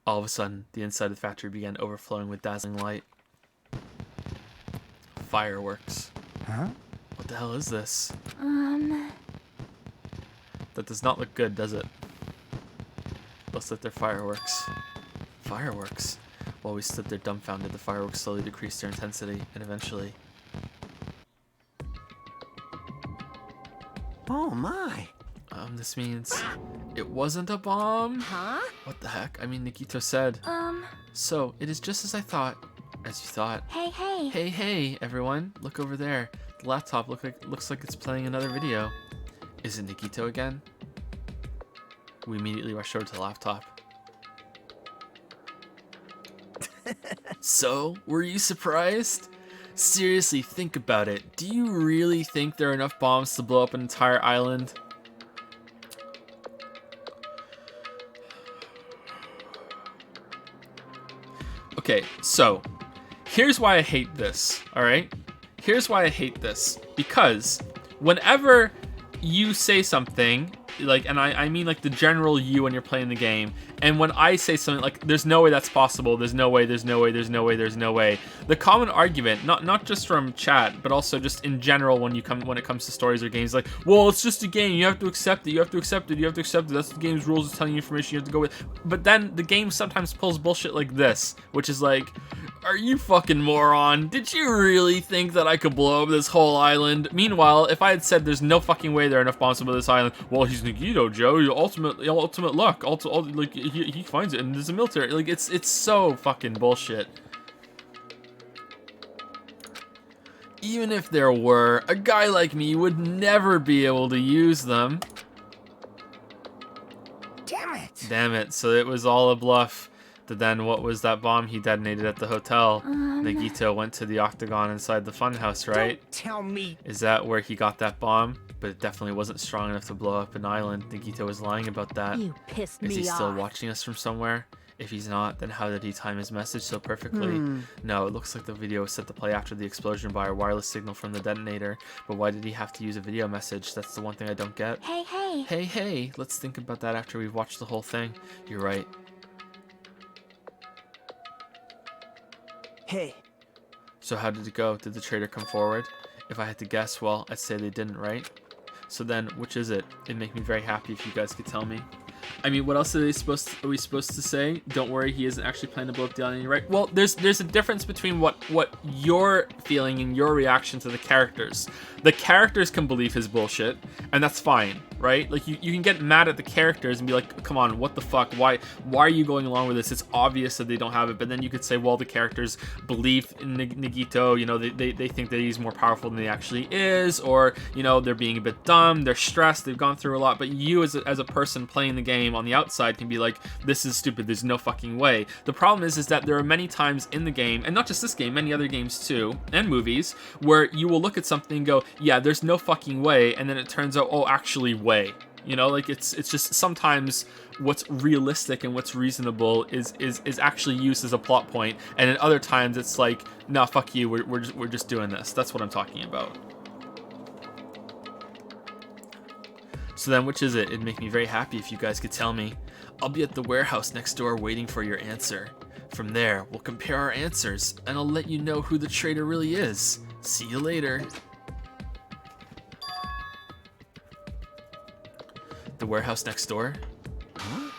All of a sudden, the inside of the factory began overflowing with dazzling light. Fireworks. Huh? What the hell is this? That does not look good, does it? Looks like they're fireworks. Fireworks? While we stood there dumbfounded, the fireworks slowly decreased their intensity, and eventually... Oh my. This means it wasn't a bomb? Huh? What the heck? I mean, Nikito said. So, it is just as I thought. As you thought. Hey, hey. Hey, hey, everyone. Look over there. The laptop looks like it's playing another video. Is it Nikito again? We immediately rushed over to the laptop. So, were you surprised? Seriously, think about it. Do you really think there are enough bombs to blow up an entire island? Okay, so here's why I hate this, alright? Here's why I hate this. Because whenever you say something, like, and I mean like the general you when you're playing the game, and when I say something like, there's no way that's possible, there's no way, there's no way, there's no way, there's no way, the common argument, not just from chat, but also just in general when it comes to stories or games, like, well, it's just a game, you have to accept it, you have to accept it, you have to accept it, that's the game's rules, it's telling you information you have to go with. But then the game sometimes pulls bullshit like this, which is like, are you fucking moron? Did you really think that I could blow up this whole island? Meanwhile, if I had said there's no fucking way there are enough bombs to blow this island, well, he's Nagito, Joe. Your ultimate luck. Like he finds it, and there's a military. Like it's so fucking bullshit. Even if there were, a guy like me would never be able to use them. Damn it. Damn it. So it was all a bluff. But then what was that bomb he detonated at the hotel? Nagito went to the octagon inside the funhouse, right? Don't tell me. Is that where he got that bomb? But it definitely wasn't strong enough to blow up an island. Nagito was lying about that. You pissed me off. Is he still watching us from somewhere? If he's not, then how did he time his message so perfectly? No, it looks like the video was set to play after the explosion by a wireless signal from the detonator. But why did he have to use a video message? That's the one thing I don't get. Hey, hey. Hey, hey, let's think about that after we've watched the whole thing. You're right. Hey. So how did it go? Did the traitor come forward? If I had to guess, well, I'd say they didn't, right? So then, which is it? It'd make me very happy if you guys could tell me. I mean, what else are we supposed to say? Don't worry, he isn't actually planning to blow up the island, right? Well, there's a difference between what you're feeling and your reaction to the characters. The characters can believe his bullshit, and that's fine, right? Like, you can get mad at the characters and be like, come on, what the fuck? Why are you going along with this? It's obvious that they don't have it. But then you could say, well, the characters believe in Nagito, you know, they think that he's more powerful than he actually is, or, you know, they're being a bit dumb, they're stressed, they've gone through a lot. But you as a person playing the game on the outside can be like, this is stupid, there's no fucking way. The problem is that there are many times in the game, and not just this game, many other games too, and movies, where you will look at something and go, yeah, there's no fucking way, and then it turns out, oh, actually way. You know, like it's just sometimes what's realistic and what's reasonable is actually used as a plot point, and in other times it's like, nah, fuck you, we're just doing this. That's what I'm talking about. So then, which is it? It'd make me very happy if you guys could tell me. I'll be at the warehouse next door waiting for your answer. From there, we'll compare our answers, and I'll let you know who the traitor really is. See you later. The warehouse next door? Huh?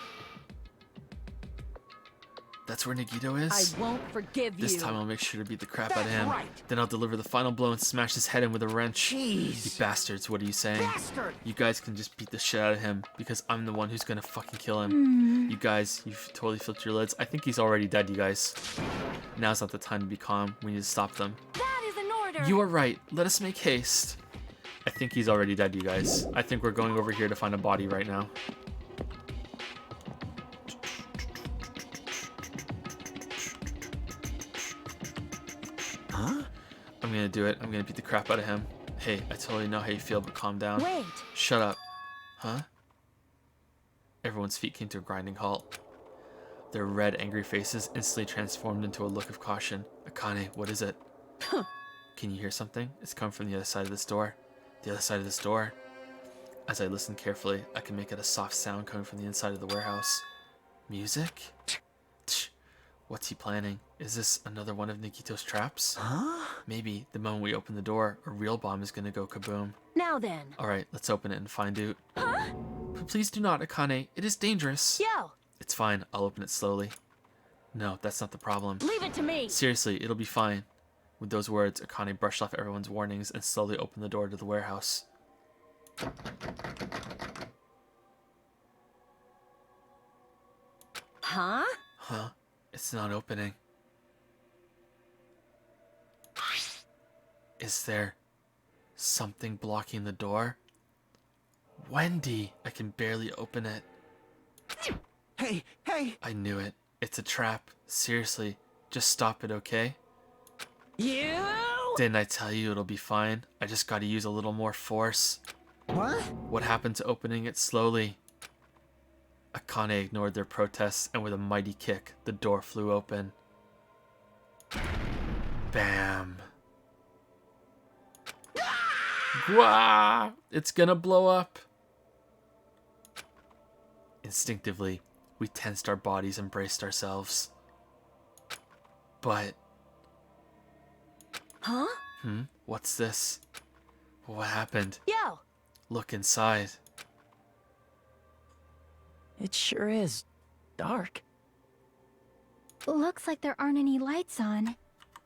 That's where Nagito is? I won't forgive This you. time I'll make sure to beat the crap out of That's him. right. Then I'll deliver the final blow and smash his head in with a wrench. Jeez. You bastards, what are you saying? Bastard! You guys can just beat the shit out of him because I'm the one who's gonna fucking kill him. You guys, you've totally flipped your lids. I think he's already dead, you guys. Now's not the time to be calm. We need to stop them. That is an order. You are right. Let us make haste. I think he's already dead, you guys. I think we're going over here to find a body right now. Huh? I'm gonna do it. I'm gonna beat the crap out of him. Hey, I totally know how you feel, but calm down. Wait. Shut up. Huh? Everyone's feet came to a grinding halt. Their red, angry faces instantly transformed into a look of caution. Akane, what is it? Can you hear something? It's coming from the other side of this door. The other side of this door. As I listen carefully, I can make out a soft sound coming from the inside of the warehouse. Music? Tch. What's he planning? Is this another one of Nikito's traps? Huh? Maybe the moment we open the door, a real bomb is gonna go kaboom. Now then. Alright, let's open it and find out. Huh? Please do not, Akane. It is dangerous. Yo, It's fine. I'll open it slowly. No, that's not the problem. leave it to me. Seriously, it'll be fine. With those words, Akane brushed off everyone's warnings and slowly opened the door to the warehouse. Huh? Huh? It's not opening. Is there something blocking the door? Wendy! I can barely open it. Hey, hey! I knew it. It's a trap. Seriously, just stop it, okay? You? Didn't I tell you it'll be fine? I just gotta use a little more force. What? What happened to opening it slowly? Akane ignored their protests, and with a mighty kick, the door flew open. Bam. Gwah! It's gonna blow up. Instinctively, we tensed our bodies and braced ourselves. But... Huh? What's this? What happened? Yo, Look inside. It sure is dark. Looks like there aren't any lights on.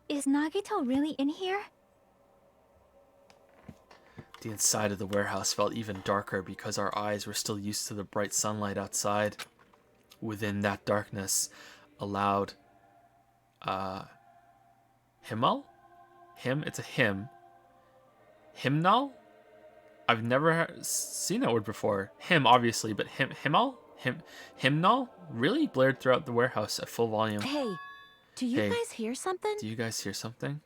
Is Nagito really in here? The inside of the warehouse felt even darker because our eyes were still used to the bright sunlight outside. Within that darkness, a loud, hymnal? It's a hymn. Hymnal? I've never seen that word before. Hymn, obviously, but hymnal? Hymnal? Really blared throughout the warehouse at full volume. hey, do you Hey. guys hear something? Do you guys hear something?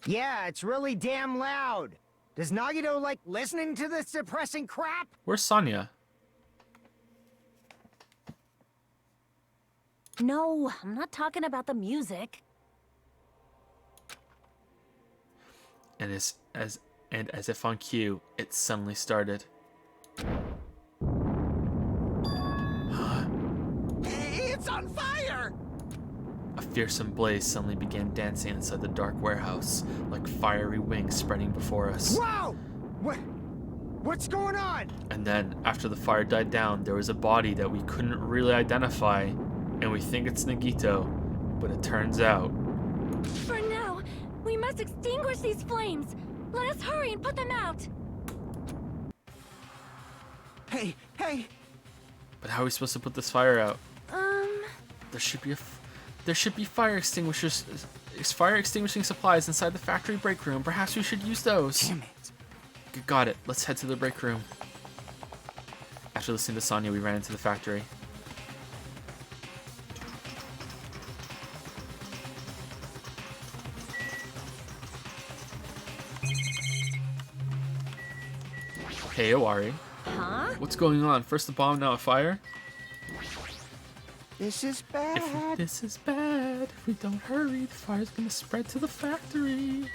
Yeah, it's really damn loud. Does Nagito like listening to this depressing crap? Where's Sonya? No, I'm not talking about the music. And as if on cue, it suddenly started. It's on fire! A fearsome blaze suddenly began dancing inside the dark warehouse, like fiery wings spreading before us. Whoa! What's going on? And then, after the fire died down, there was a body that we couldn't really identify, and we think it's Nagito, but it turns out... For now, we must extinguish these flames. Let us hurry and put them out. Hey! But how are we supposed to put this fire out? Um, There should be fire extinguishing supplies inside the factory break room. Perhaps we should use those. Damn it. Got it. Let's head to the break room. After listening to Sonya, we ran into the factory. Hey, Owari. huh? What's going on? First a bomb, now a fire? This is bad. This is bad. If we don't hurry, the fire's gonna spread to the factory.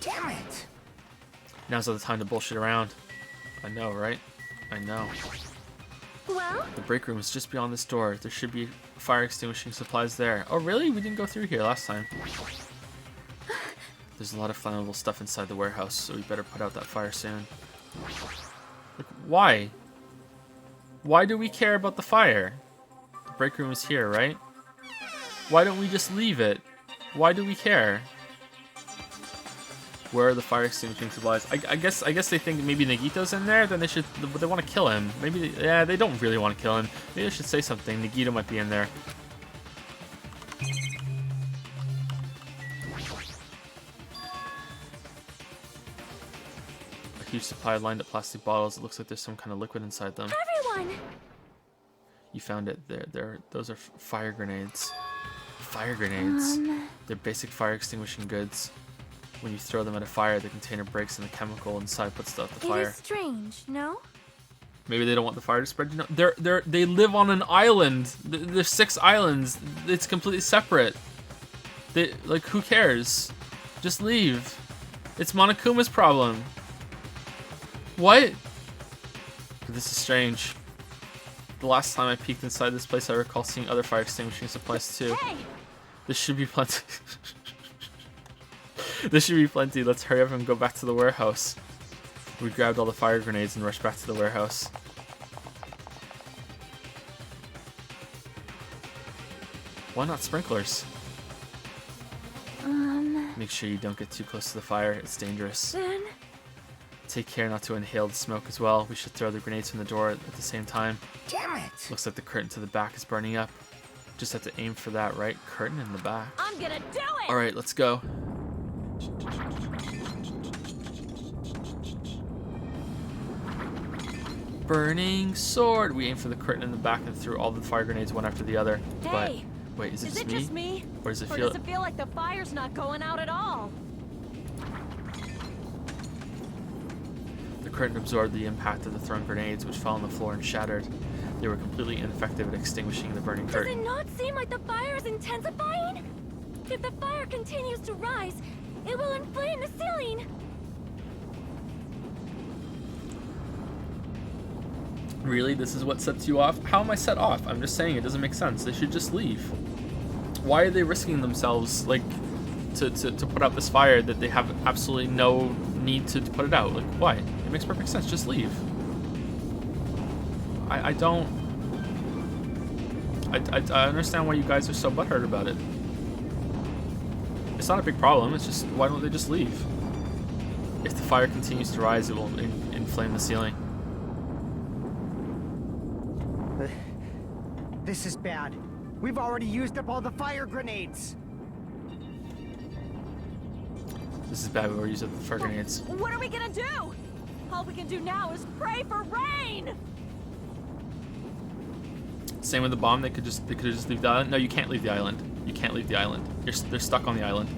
Damn it! Now's not the time to bullshit around. I know, right? I know. Well, The break room is just beyond this door. There should be fire extinguishing supplies there. Oh, really? We didn't go through here last time. There's a lot of flammable stuff inside the warehouse, so we better put out that fire soon. Like, why? Why do we care about the fire? The break room is here, right? Why don't we just leave it? Why do we care? Where are the fire extinguishing supplies? I guess they think maybe Nagito's in there. Then they want to kill him. Maybe they don't really want to kill him. Maybe I should say something. Nagito might be in there. A huge supply of lined up plastic bottles. It looks like there's some kind of liquid inside them. Everyone! You found it. Those are fire grenades. Fire grenades. They're basic fire extinguishing goods. When you throw them at a fire, the container breaks and the chemical inside puts out the fire. It is strange, no? Maybe they don't want the fire to spread. You know, they live on an island. There's 6 islands. It's completely separate. Who cares? Just leave. It's Monokuma's problem. What? This is strange. The last time I peeked inside this place, I recall seeing other fire extinguishing supplies too. Hey! This should be plenty. This should be plenty. Let's hurry up and go back to the warehouse. We grabbed all the fire grenades and rushed back to the warehouse. Why not sprinklers? Make sure you don't get too close to the fire. It's dangerous. Then... Take care not to inhale the smoke as well. We should throw the grenades from the door at the same time. Damn it! Looks like the curtain to the back is burning up. Just have to aim for that, right? Curtain in the back. I'm gonna do it! Alright, let's go. Burning sword. We aim for the curtain in the back and threw all the fire grenades one after the other. But Hey! wait, is it Is just it just me? Or does it Or feel? does it feel like the fire's not going out at all? The curtain absorbed the impact of the thrown grenades, which fell on the floor and shattered. They were completely ineffective at extinguishing the burning Does it curtain. not seem like the fire is intensifying? If the fire continues to rise, it will inflame the ceiling. Really? This is what sets you off? How am I set off? I'm just saying it doesn't make sense. They should just leave. Why are they risking themselves, like, to put out this fire that they have absolutely no need to put it out? Like, why? It makes perfect sense. Just leave. I understand why you guys are so butthurt about it. It's not a big problem. It's just, why don't they just leave? If the fire continues to rise, it will inflame the ceiling. This is bad. We've already used up all the fire grenades. This is bad. We already used up the fire grenades. What are we gonna do? All we can do now is pray for rain. Same with the bomb. They could just leave the island. No, you can't leave the island. You can't leave the island. They're stuck on the island.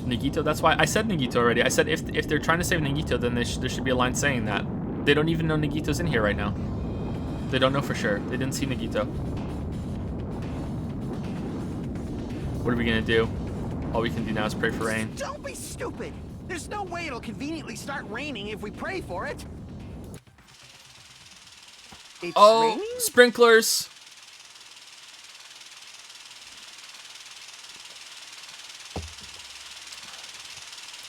Nagito. That's why I said Nagito already. I said if they're trying to save Nagito, then there should be a line saying that. They don't even know Nagito's in here right now. They don't know for sure. They didn't see Nagito. What are we gonna do? All we can do now is pray for rain. Don't be stupid! There's no way it'll conveniently start raining if we pray for it. It's raining? Sprinklers!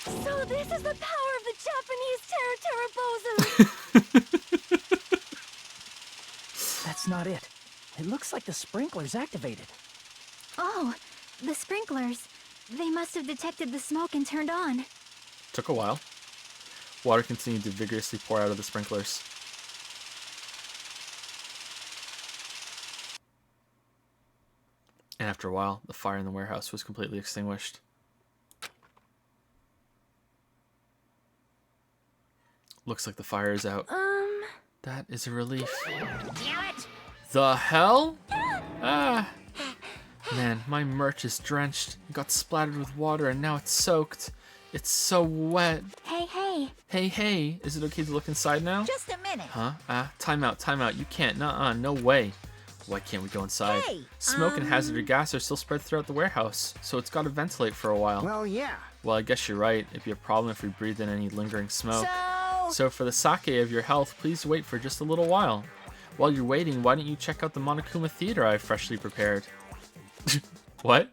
So this is the power of the Japanese Terra That's not it. It looks like the sprinklers activated. Oh, the sprinklers. They must have detected the smoke and turned on. Took a while. Water continued to vigorously pour out of the sprinklers. And after a while, the fire in the warehouse was completely extinguished. Looks like the fire is out. That is a relief. Damn it! The hell? Ah. Man, my merch is drenched. It got splattered with water and now it's soaked. It's so wet. Hey, hey. Hey, hey. Is it okay to look inside now? Just a minute. Huh? Time out. You can't. Nuh-uh, no way. Why can't we go inside? Hey, Smoke and hazardous gas are still spread throughout the warehouse, so it's got to ventilate for a while. Well, yeah. Well, I guess you're right. It'd be a problem if we breathed in any lingering smoke. So for the sake of your health, please wait for just a little while. While you're waiting, why don't you check out the Monokuma Theater I've freshly prepared? What?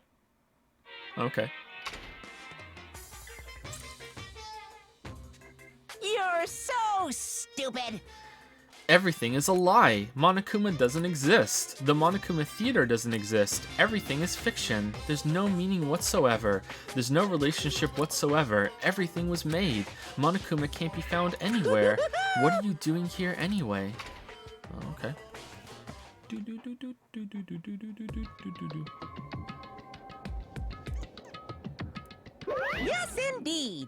Okay. You're so stupid. Everything is a lie. Monokuma doesn't exist. The Monokuma Theater doesn't exist. Everything is fiction. There's no meaning whatsoever. There's no relationship whatsoever. Everything was made. Monokuma can't be found anywhere. What are you doing here anyway? Oh, okay. Yes, indeed.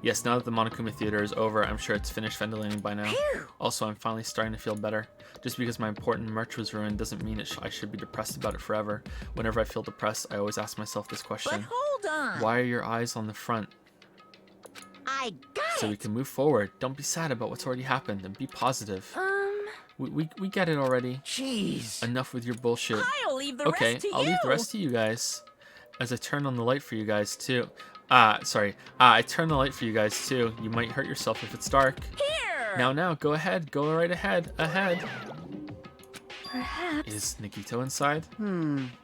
Yes, now that the Monokuma Theater is over, I'm sure it's finished ventilating by now. Phew. Also, I'm finally starting to feel better. Just because my important merch was ruined doesn't mean I should be depressed about it forever. Whenever I feel depressed, I always ask myself this But question. hold on. Why are your eyes on the front? I got So we it. can move forward. Don't be sad about what's already happened and be positive. We get it already. Jeez. Enough with your bullshit. I'll leave the Okay, rest to I'll you. leave the rest to you guys. As I turn on the light for you guys too. I turn the light for you guys too. You might hurt yourself if it's dark. Here. Now, go ahead. Go right ahead. Perhaps. Is Nagito inside?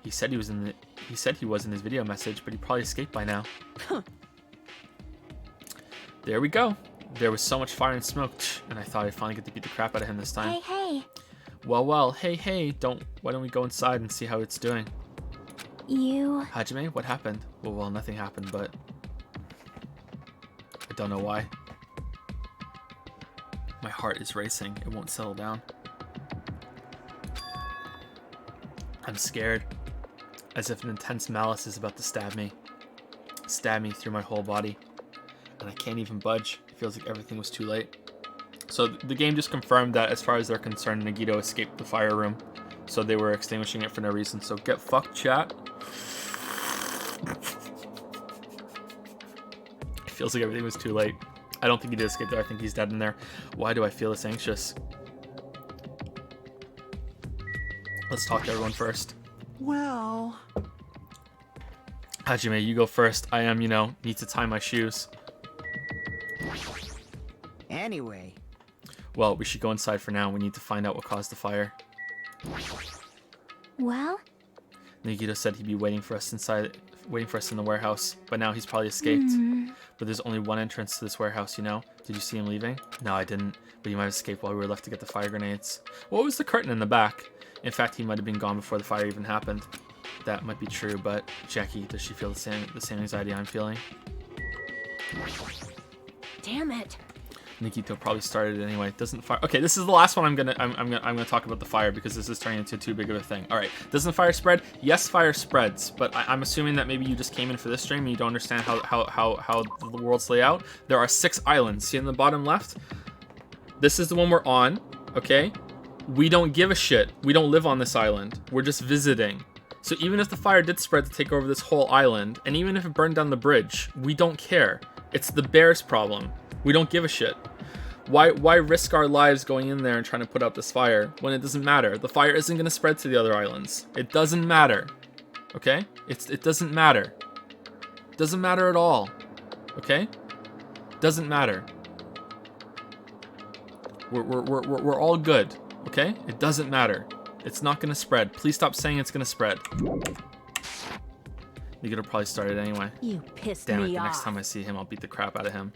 He said he was in his video message, but he probably escaped by now. There we go. There was so much fire and smoke, and I thought I'd finally get to beat the crap out of him this time. Hey. Well, hey, why don't we go inside and see how it's doing? You. Hajime, what happened? Well, nothing happened, but I don't know why. My heart is racing. It won't settle down. I'm scared, as if an intense malice is about to stab me through my whole body, and I can't even budge. It feels like everything was too late. So the game just confirmed that, as far as they're concerned, Nagito escaped the fire room, so they were extinguishing it for no reason. So get fucked, chat. It feels like everything was too late. I don't think he did escape there. I think he's dead in there. Why do I feel this anxious? Let's talk to everyone first. Well, Hajime, you go first. I am, need to tie my shoes. anyway. Well, we should go inside for now. We need to find out what caused the fire. Well, Nagito said he'd be waiting for us in the warehouse, but now he's probably escaped. But there's only one entrance to this warehouse, Did you see him leaving? No, I didn't, but he might have escaped while we were left to get the fire grenades. What was the curtain in the back? In fact, he might have been gone before the fire even happened. That might be true, but Jackie, does she feel the same anxiety I'm feeling? Damn it. Nikito probably started it anyway. Doesn't fire? Okay, this is the last one I'm gonna talk about the fire, because this is turning into too big of a thing. All right, doesn't fire spread? Yes, fire spreads, but I'm assuming that maybe you just came in for this stream and you don't understand how the worlds lay out. There are 6 islands. See in the bottom left? This is the one we're on. Okay, we don't give a shit. We don't live on this island. We're just visiting. So even if the fire did spread to take over this whole island, and even if it burned down the bridge, we don't care. It's the bear's problem. We don't give a shit. Why risk our lives going in there and trying to put out this fire when it doesn't matter? The fire isn't going to spread to the other islands. It doesn't matter. Okay? It doesn't matter. It doesn't matter at all. Okay? Doesn't matter. We're all good. Okay? It doesn't matter. It's not going to spread. Please stop saying it's going to spread. You could have probably started anyway. You pissed Damn it, me the off. next time I see him, I'll beat the crap out of him.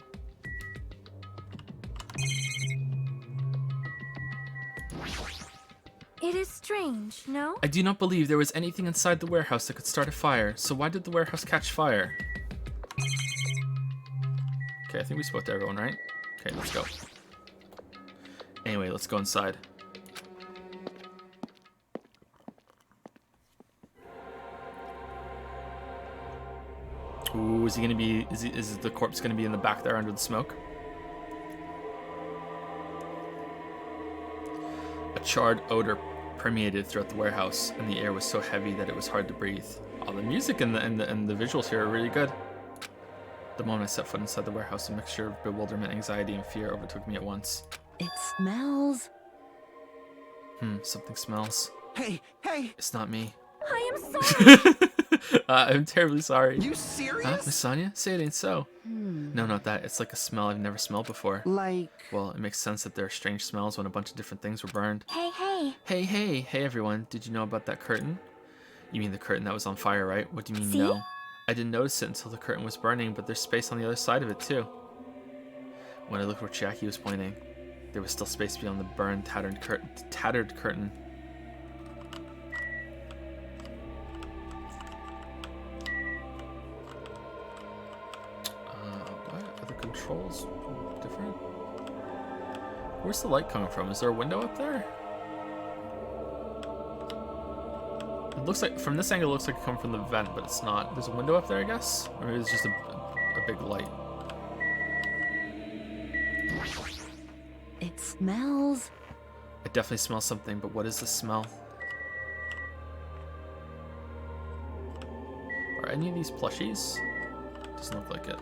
It is strange, no? I do not believe there was anything inside the warehouse that could start a fire, so why did the warehouse catch fire? Okay, I think we spoke to everyone, right? Okay, let's go. Anyway, let's go inside. Ooh, is he gonna be, is the corpse gonna be in the back there under the smoke? A charred odor permeated throughout the warehouse, and the air was so heavy that it was hard to breathe. Oh, the music and the visuals here are really good. The moment I set foot inside the warehouse, a mixture of bewilderment, anxiety, and fear overtook me at once. It smells. Something smells. Hey! It's not me. I am sorry. I'm terribly sorry. You serious? Huh, Miss Sonia? Say it ain't so. No, not that. It's like a smell I've never smelled before. Like... Well, it makes sense that there are strange smells when a bunch of different things were burned. hey. Hey everyone. Did you know about that curtain? You mean the curtain that was on fire, right? What do you mean See? no? I didn't notice it until the curtain was burning, but there's space on the other side of it too. When I looked where Chiaki was pointing, there was still space beyond the burned, tattered curtain. What? Are the controls different? Where's the light coming from? Is there a window up there? It looks like, from this angle, it looks like it comes from the vent, but it's not. There's a window up there, I guess? Or maybe it's just a big light. It smells. I definitely smell something, but what is the smell? Are any of these plushies? Doesn't look like it.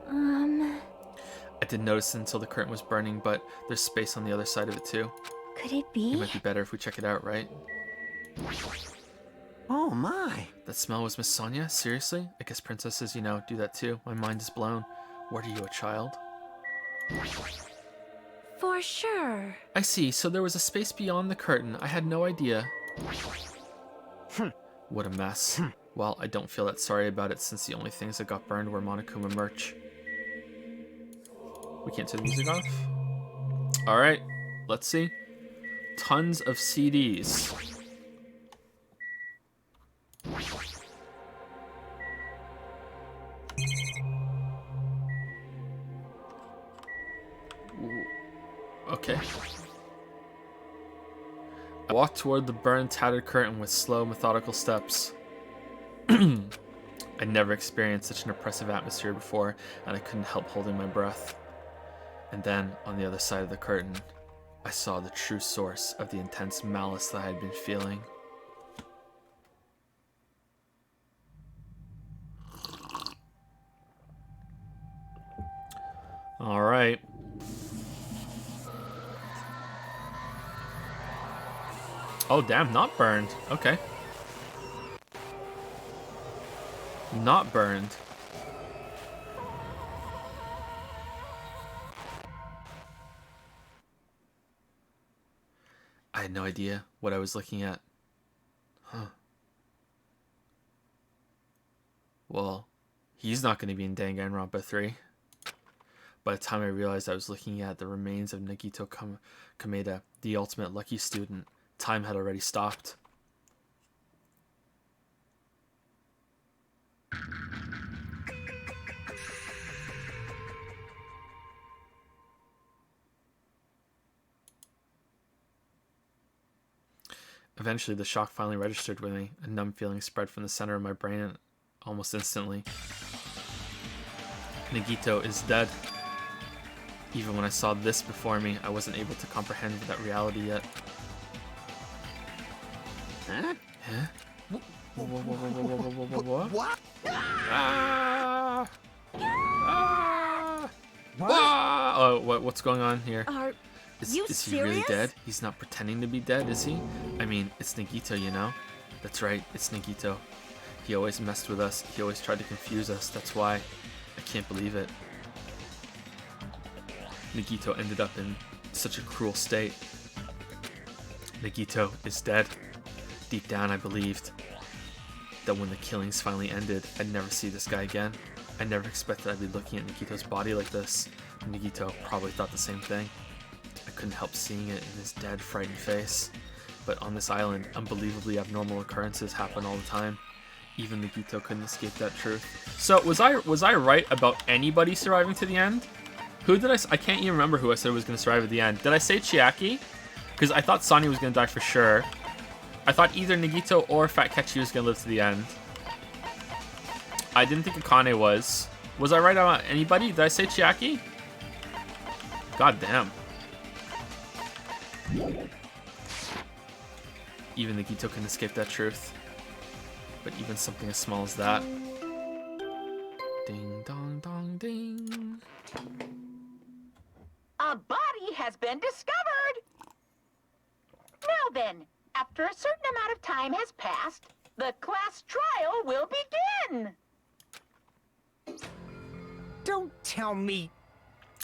I didn't notice it until the curtain was burning, but there's space on the other side of it too. Could it It be? might be better if we check it out, right? Oh my. That smell was Miss Sonia? Seriously? I guess princesses, you know, do that too. My mind is blown. What are you, a child? For sure. I see, so there was a space beyond the curtain. I had no idea. What a mess. Well, I don't feel that sorry about it since the only things that got burned were Monokuma merch. We can't turn the music off? Alright, let's see. Tons of CDs. Ooh. Okay. I walked toward the burned, tattered curtain with slow, methodical steps. I'd never experienced such an oppressive atmosphere before, and I couldn't help holding my breath. And then, on the other side of the curtain, I saw the true source of the intense malice that I had been feeling. Alright. Oh, damn, not burned. Okay. Not burned. I had no idea what I was looking at. Huh. Well, he's not going to be in Danganronpa 3. By the time I realized I was looking at the remains of Nagito Kameda, the ultimate lucky student, time had already stopped. Eventually, the shock finally registered with me. A numb feeling spread from the center of my brain almost instantly. Nagito is dead. Even when I saw this before me, I wasn't able to comprehend that reality yet. Huh? Huh? What? What? Ah! Ah! Ah! Oh, what's going on here? Are Is you he really serious? dead? He's not pretending to be dead, is he? I mean, it's Nagito, you know? That's right, it's Nagito. He always messed with us. He always tried to confuse us. That's why. I can't believe it. Nagito ended up in such a cruel state. Nagito is dead. Deep down, I believed that when the killings finally ended, I'd never see this guy again. I never expected I'd be looking at Nagito's body like this. Nagito probably thought the same thing. I couldn't help seeing it in his dead, frightened face. But on this island, unbelievably abnormal occurrences happen all the time. Even Nagito couldn't escape that truth. So, was I right about anybody surviving to the end? Who did I can't even remember who I said was going to survive at the end. Did I say Chiaki? Because I thought Sonia was going to die for sure. I thought either Nagito or Fat Ketchi was going to live to the end. I didn't think Akane was. Was I right about anybody? Did I say Chiaki? God damn. Even Nagito couldn't escape that truth. But even something as small as that. Ding dong dong ding. A body has been discovered! Now then, after a certain amount of time has passed, the class trial will begin! Don't tell me.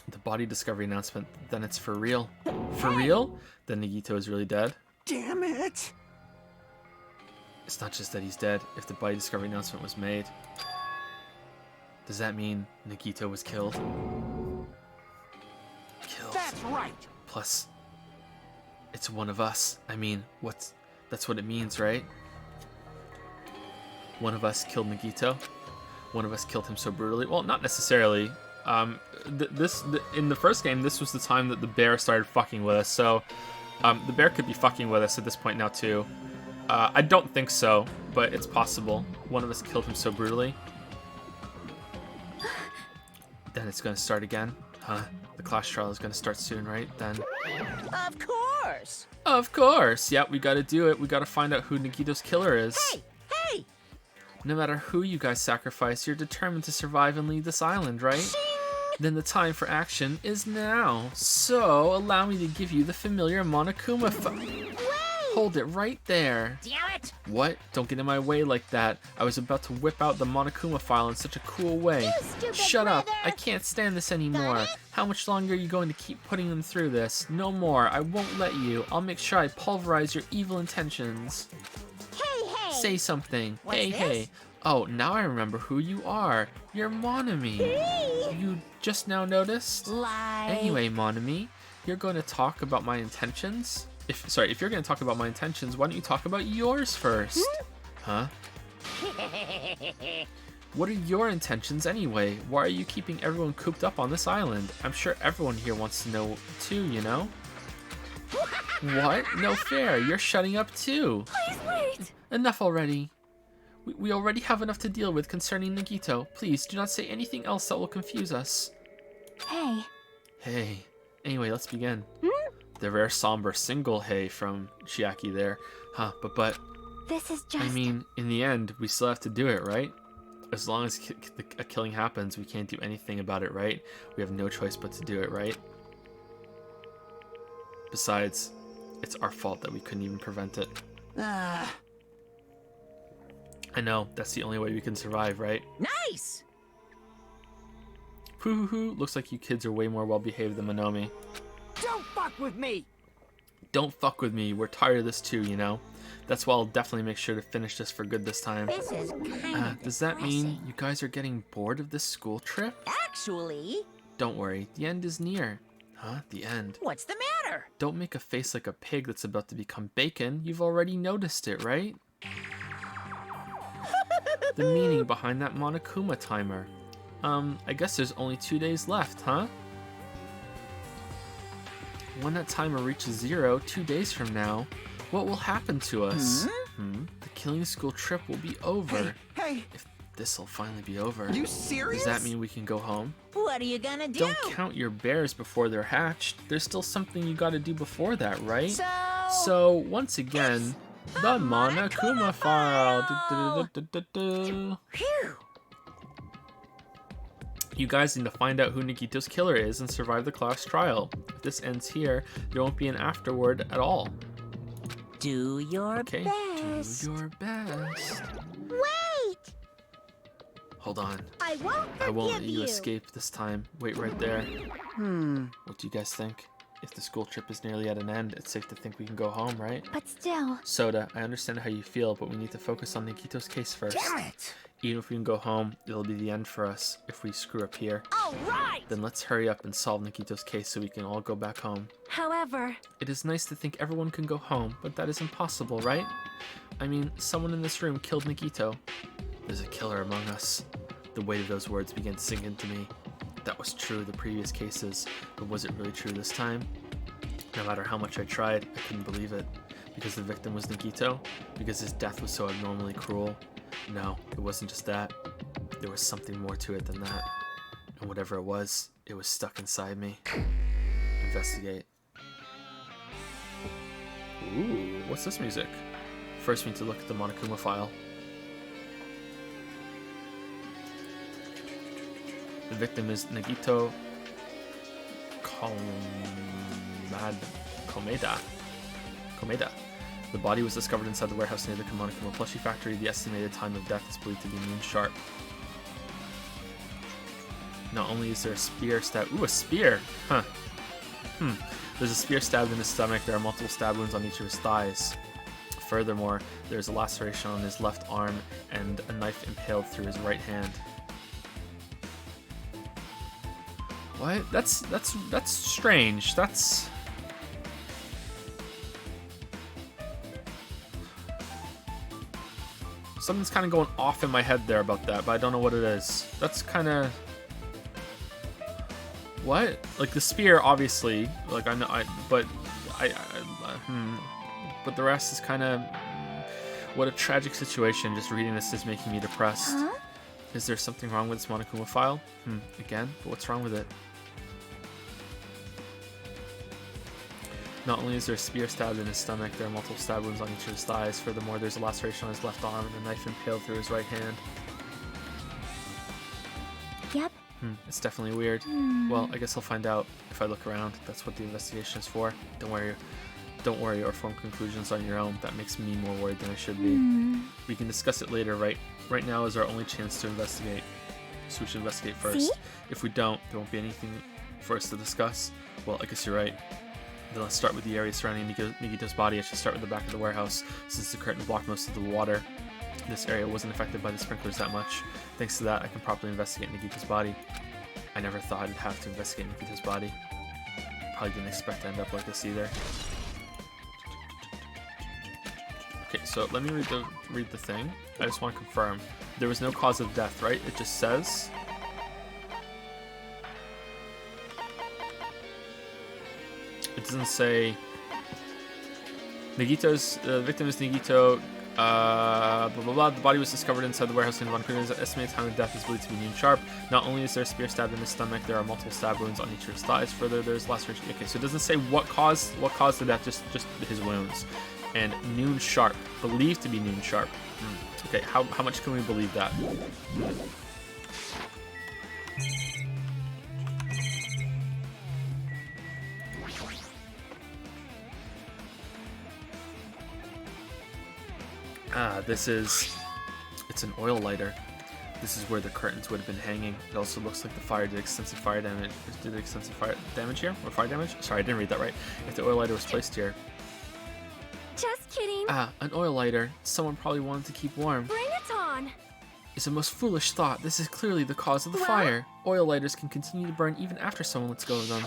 The body discovery announcement, then it's for real. For real? Then Nagito is really dead? Damn it. It's not just that he's dead. If the body discovery announcement was made, does that mean Nagito was killed? Killed. That's right. Plus, it's one of us. I mean, that's what it means, right? One of us killed Nagito. One of us killed him so brutally. Well, not necessarily. In the first game, this was the time that the bear started fucking with us. So, the bear could be fucking with us at this point now too. I don't think so, but it's possible. One of us killed him so brutally. Then it's gonna start again, huh? The class trial is gonna start soon, right? Then. Of course. Of course. Yeah, we gotta do it. We gotta find out who Nagito's killer is. Hey, hey. No matter who you guys sacrifice, you're determined to survive and leave this island, right? Then the time for action is now. So, allow me to give you the familiar Monokuma Hold it right there. Damn it. What? Don't get in my way like that. I was about to whip out the Monokuma file in such a cool way. You stupid Shut up. brother. I can't stand this anymore. How much longer are you going to keep putting them through this? No more. I won't let you. I'll make sure I pulverize your evil intentions. Hey, hey. Say something. What's Hey, this? hey. Oh, now I remember who you are. You're Monami. You just now noticed? Lie. Anyway, Monami, you're going to talk about my intentions? If you're going to talk about my intentions, why don't you talk about yours first? Huh? What are your intentions anyway? Why are you keeping everyone cooped up on this island? I'm sure everyone here wants to know too, you know? What? No fair. You're shutting up too. Please wait! Enough already. We already have enough to deal with concerning Nagito. Please do not say anything else that will confuse us. Hey, Hey. Anyway, let's begin. The rare somber single hey from Chiaki there. Huh, but this is just... I mean, in the end, we still have to do it, right? As long as a killing happens, we can't do anything about it, right? We have no choice but to do it, right? Besides, it's our fault that we couldn't even prevent it. I know, that's the only way we can survive, right? Nice. Hoo. Looks like you kids are way more well behaved than Monomi. Don't fuck with me! Don't fuck with me, we're tired of this too, you know? That's why I'll definitely make sure to finish this for good this time. This is kind of Does that mean depressing. you guys are getting bored of this school trip? Actually, Don't worry, the end is near. Huh? The end. what's the matter? Don't make a face like a pig that's about to become bacon. You've already noticed it, right? The meaning behind that Monokuma timer. I guess there's only 2 days left, huh? When that timer reaches 0, 2 days from now, what will happen to us? The killing school trip will be over. Hey, If this'll finally be over, you serious? does that mean we can go home? What are you gonna do? Don't count your bears before they're hatched. There's still something you gotta do before that, right? So, once again, the Monokuma file. Du-du-du-du-du-du. Phew. You guys need to find out who Nagito's killer is and survive the class trial. If this ends here, there won't be an afterward at all. Do your Okay, best. do your best. Wait. Hold on. I won't I won't let forgive you escape this time. Wait right there. Hmm. What do you guys think? If the school trip is nearly at an end, it's safe to think we can go home, right? But still, Soda, I understand how you feel, but we need to focus on Nagito's case first. Damn it! Even if we can go home, it'll be the end for us if we screw up here. All right. Then let's hurry up and solve Nagito's case so we can all go back home. However, It is nice to think everyone can go home, but that is impossible, right? I mean, someone in this room killed Nagito. There's a killer among us. The weight of those words began to sink into me. That was true of the previous cases, but was it really true this time? No matter how much I tried, I couldn't believe it. Because the victim was Nagito? Because his death was so abnormally cruel? No, it wasn't just that. There was something more to it than that. And whatever it was stuck inside me. Investigate. Ooh, what's this music? First we need to look at the Monokuma file. The victim is Nagito Komeda. The body was discovered inside the warehouse near the Monokuma plushie factory. The estimated time of death is believed to be moon sharp. Not only is there a spear stab. Ooh, a spear! Huh. There's a spear stabbed in his stomach. There are multiple stab wounds on each of his thighs. Furthermore, there's a laceration on his left arm and a knife impaled through his right hand. What? That's strange. That's... Something's kind of going off in my head there about that, but I don't know what it is. That's kind of... What? Like the spear, obviously. Like I know, but the rest is kind of... What a tragic situation. Just reading this is making me depressed. Huh? Is there something wrong with this Monokuma file? Again? But what's wrong with it? Not only is there a spear stabbed in his stomach, there are multiple stab wounds on each of his thighs. Furthermore, there's a laceration on his left arm and a knife impaled through his right hand. Yep. It's definitely weird. Well, I guess I'll find out if I look around. That's what the investigation is for. Don't worry or form conclusions on your own. That makes me more worried than I should be. We can discuss it later, right? Right now is our only chance to investigate. So we should investigate first. See? If we don't, there won't be anything for us to discuss. Well, I guess you're right. Then let's start with the area surrounding Nagito's body. I should start with the back of the warehouse, since the curtain blocked most of the water. This area wasn't affected by the sprinklers that much. Thanks to that, I can properly investigate Nagito's body. I never thought I'd have to investigate Nagito's body. Probably didn't expect to end up like this either. Okay, so let me read the thing. I just want to confirm. There was no cause of death, right? It just says... It doesn't say... Nagito's... The victim is Nagito... blah blah blah. The body was discovered inside the warehouse in Vankuna's estimated time of death is believed to be noon sharp. Not only is there a spear stabbed in his stomach, there are multiple stab wounds on each of his thighs. Further, there's laceration. Okay, so it doesn't say what caused the death, just his wounds. And noon sharp, believed to be noon sharp. Okay, how much can we believe that? It's an oil lighter. This is where the curtains would have been hanging. It also looks like the fire did extensive fire damage. Did extensive fire damage here? Or fire damage? Sorry, I didn't read that right. If the oil lighter was placed here. Just kidding. An oil lighter. Someone probably wanted to keep warm. Bring it on. It's a most foolish thought. This is clearly the cause of the fire. Oil lighters can continue to burn even after someone lets go of them.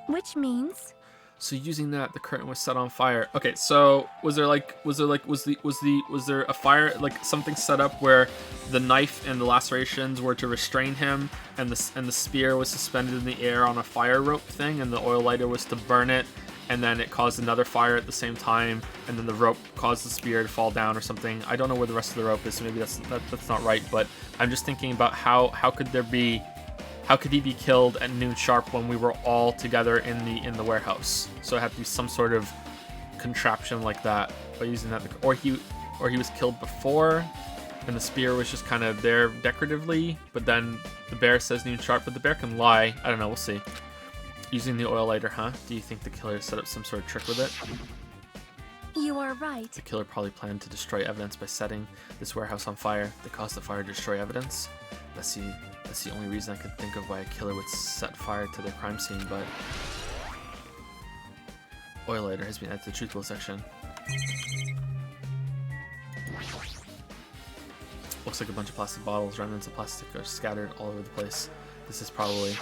Which means... So using that, the curtain was set on fire. Okay, so was there a fire, like something set up where the knife and the lacerations were to restrain him, and the spear was suspended in the air on a fire rope thing, and the oil lighter was to burn it, and then it caused another fire at the same time, and then the rope caused the spear to fall down or something. I don't know where the rest of the rope is, so maybe that's not right. But I'm just thinking about how could he be killed at noon sharp when we were all together in the warehouse? So it had to be some sort of contraption like that by using that, or he was killed before, and the spear was just kind of there decoratively. But then the bear says noon sharp, but the bear can lie. I don't know. We'll see. Using the oil lighter, huh? Do you think the killer set up some sort of trick with it? You are right. The killer probably planned to destroy evidence by setting this warehouse on fire. They caused the fire to destroy evidence. That's the only reason I could think of why a killer would set fire to their crime scene, but... Oil lighter has been added to the truthful section. Looks like a bunch of plastic bottles. Remnants of plastic are scattered all over the place. This is probably...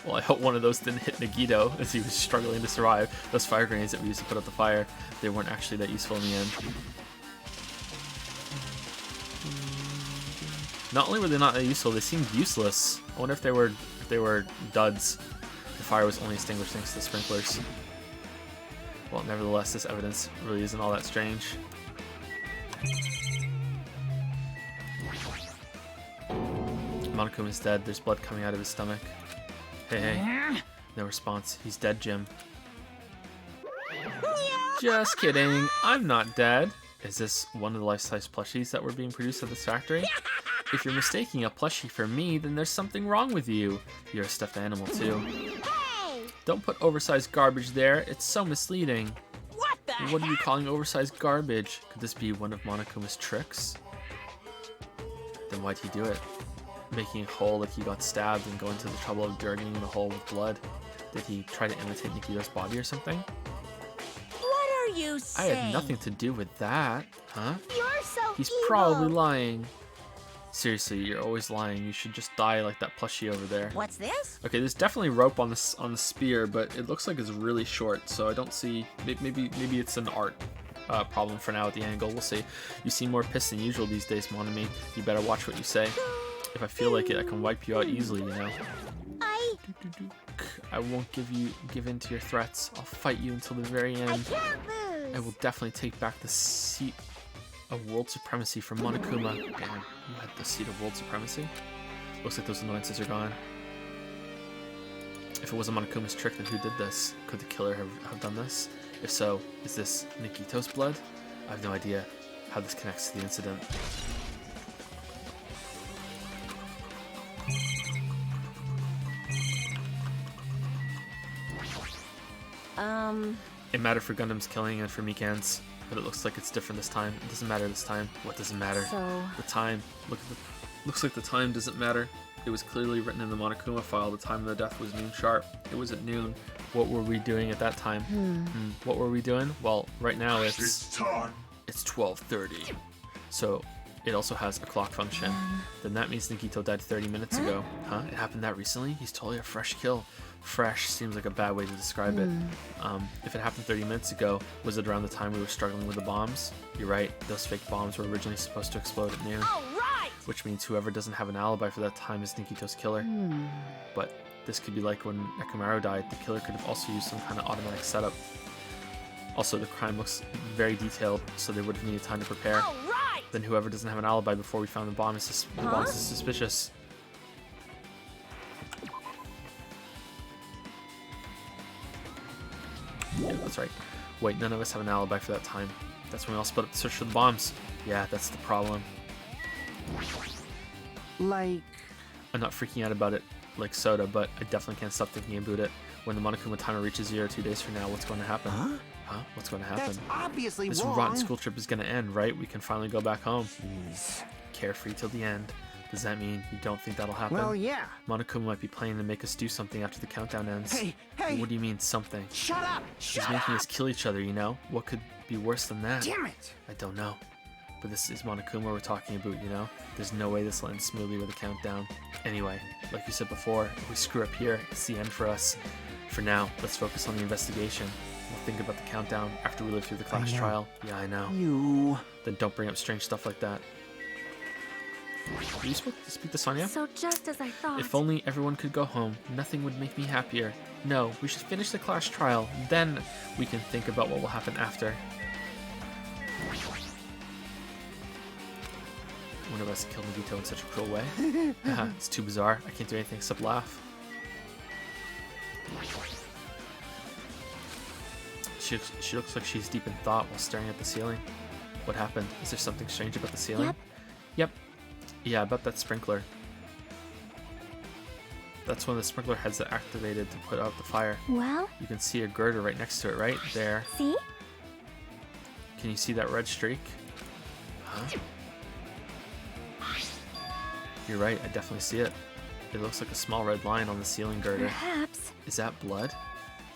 Well, I hope one of those didn't hit Nagito as he was struggling to survive. Those fire grenades that we used to put out the fire, they weren't actually that useful in the end. Not only were they not that useful, they seemed useless. I wonder if they were duds. The fire was only extinguished thanks to the sprinklers. Well, nevertheless, this evidence really isn't all that strange. Monokuma's dead. There's blood coming out of his stomach. Hey. No response. He's dead, Jim. Just kidding. I'm not dead. Is this one of the life-size plushies that were being produced at this factory? If you're mistaking a plushie for me, then there's something wrong with you. You're a stuffed animal, too. Don't put oversized garbage there. It's so misleading. What are you calling oversized garbage? Could this be one of Monokuma's tricks? Then why'd he do it? making a hole like he got stabbed and going to the trouble of dirtying the hole with blood? Did he try to imitate Nikito's body or something? What are you I saying? had nothing to do with that, huh? You're so He's evil. probably lying. Seriously, you're always lying. You should just die like that plushie over there. What's this? Okay, there's definitely rope on the spear, but it looks like it's really short, so I don't see. Maybe it's an art problem for now at the angle. We'll see. You seem more pissed than usual these days, Monami. You better watch what you say. If I feel like it, I can wipe you out easily, you know. I won't give in to your threats. I'll fight you until the very I end. can't lose. I will definitely take back the seat of world supremacy from Monokuma. Damn, you had the seat of world supremacy? Looks like those annoyances are gone. If it wasn't Monokuma's trick, then who did this? Could the killer have done this? If so, is this Nikito's blood? I have no idea how this connects to the incident. It mattered for Gundam's killing and for Mikan's, but it looks like it's different this time. It doesn't matter this time. What doesn't matter? So The time. Looks like the time doesn't matter. It was clearly written in the Monokuma file. The time of the death was noon sharp. It was at noon. What were we doing at that time? What were we doing? Well, right now it's time. It's 12:30. So it also has a clock function. Then that means Nikito died 30 minutes ago. Huh? It happened that recently? He's totally a fresh kill. Fresh seems like a bad way to describe it. If it happened 30 minutes ago, was it around the time we were struggling with the bombs? You're right, those fake bombs were originally supposed to explode at noon. all right. Which means whoever doesn't have an alibi for that time is Nikito's killer. But this could be like when Nekomaru died. The killer could have also used some kind of automatic setup. Also, the crime looks very detailed, so they would have needed time to prepare. All right. Then whoever doesn't have an alibi before we found the bomb is suspicious. Yeah, that's right. Wait, none of us have an alibi for that time. That's when we all split up to search for the bombs. Yeah, that's the problem. Like, I'm not freaking out about it like Soda, but I definitely can't stop thinking about it. When the Monokuma timer reaches 0 2 days from now, what's going to happen? Huh? What's going to happen? that's obviously This wrong. rotten school trip is going to end, right? We can finally go back home. Jeez. Carefree till the end. Does that mean you don't think that'll happen? Well, yeah. Monokuma might be planning to make us do something after the countdown ends. Hey! What do you mean, something? Shut up! He's Shut making up! us kill each other, you know? What could be worse than that? Damn it! I don't know. But this is Monokuma we're talking about, you know? There's no way this will end smoothly with a countdown. Anyway, like you said before, if we screw up here, it's the end for us. For now, let's focus on the investigation. We'll think about the countdown after we live through the class know. trial. Yeah, I know. You... Then don't bring up strange stuff like that. Are you supposed to speak to Sonia? So just as I thought. If only everyone could go home, nothing would make me happier. No, we should finish the class trial, then we can think about what will happen after. One of us killed Nagito in such a cruel way. It's too bizarre. I can't do anything except laugh. She looks like she's deep in thought while staring at the ceiling. What happened? Is there something strange about the ceiling? Yep. Yeah, about that sprinkler. That's one of the sprinkler heads that activated to put out the fire. Well, You can see a girder right next to it, right? There. see? Can you see that red streak? Huh? You're right, I definitely see it. It looks like a small red line on the ceiling girder. Perhaps. Is that blood?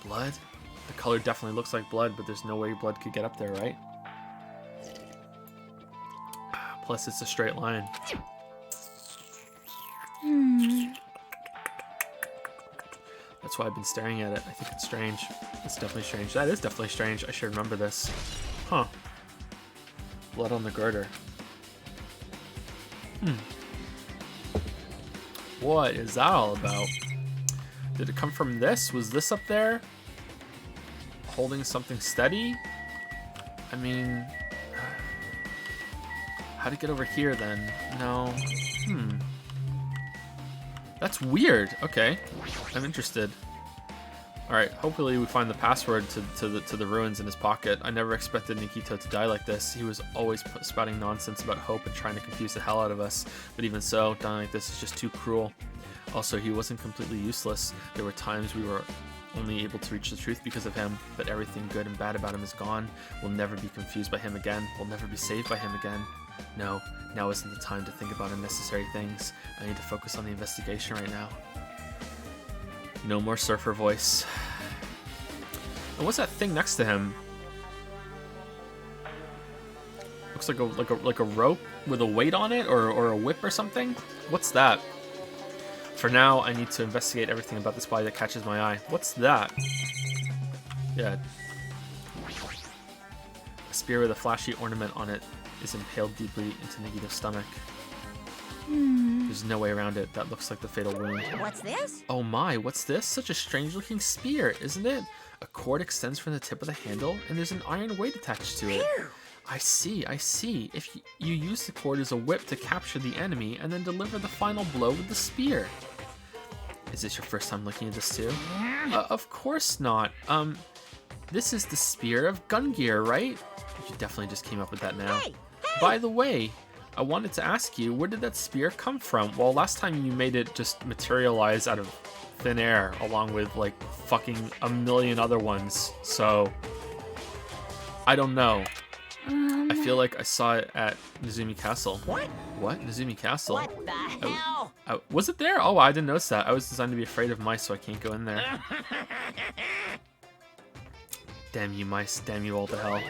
Blood? The color definitely looks like blood, but there's no way blood could get up there, right? Plus, it's a straight line. That's why I've been staring at it. I think it's strange. It's definitely strange. That is definitely strange. I should remember this. Huh. Blood on the girder. What is that all about? Did it come from this? Was this up there? Holding something steady? I mean... How'd it get over here then? No. That's weird. Okay. I'm interested. Alright, hopefully we find the password to the ruins in his pocket. I never expected Nikito to die like this. He was always spouting nonsense about hope and trying to confuse the hell out of us. But even so, dying like this is just too cruel. Also, he wasn't completely useless. There were times we were only able to reach the truth because of him, but everything good and bad about him is gone. We'll never be confused by him again. We'll never be saved by him again. No, now isn't the time to think about unnecessary things. I need to focus on the investigation right now. No more surfer voice. And what's that thing next to him? Looks like a rope with a weight on it, or a whip or something. What's that? For now, I need to investigate everything about this body that catches my eye. What's that? Yeah. A spear with a flashy ornament on it is impaled deeply into Nagito's stomach. There's no way around it. That looks like the fatal wound. What's this? Oh my, what's this? Such a strange looking spear, isn't it? A cord extends from the tip of the handle, and there's an iron weight attached to it. I see, I see. If you use the cord as a whip to capture the enemy, and then deliver the final blow with the spear. Is this your first time looking at this too? Of course not. This is the Spear of Gungear, right? You definitely just came up with that now. Hey! By the way, I wanted to ask you, where did that spear come from? Well, last time you made it just materialize out of thin air, along with like fucking a million other ones. So, I don't know. I feel like I saw it at Nezumi Castle. What? What? Nezumi Castle? What the hell? Was it there? Oh, I didn't notice that. I was designed to be afraid of mice, so I can't go in there. Damn you mice, damn you all to hell.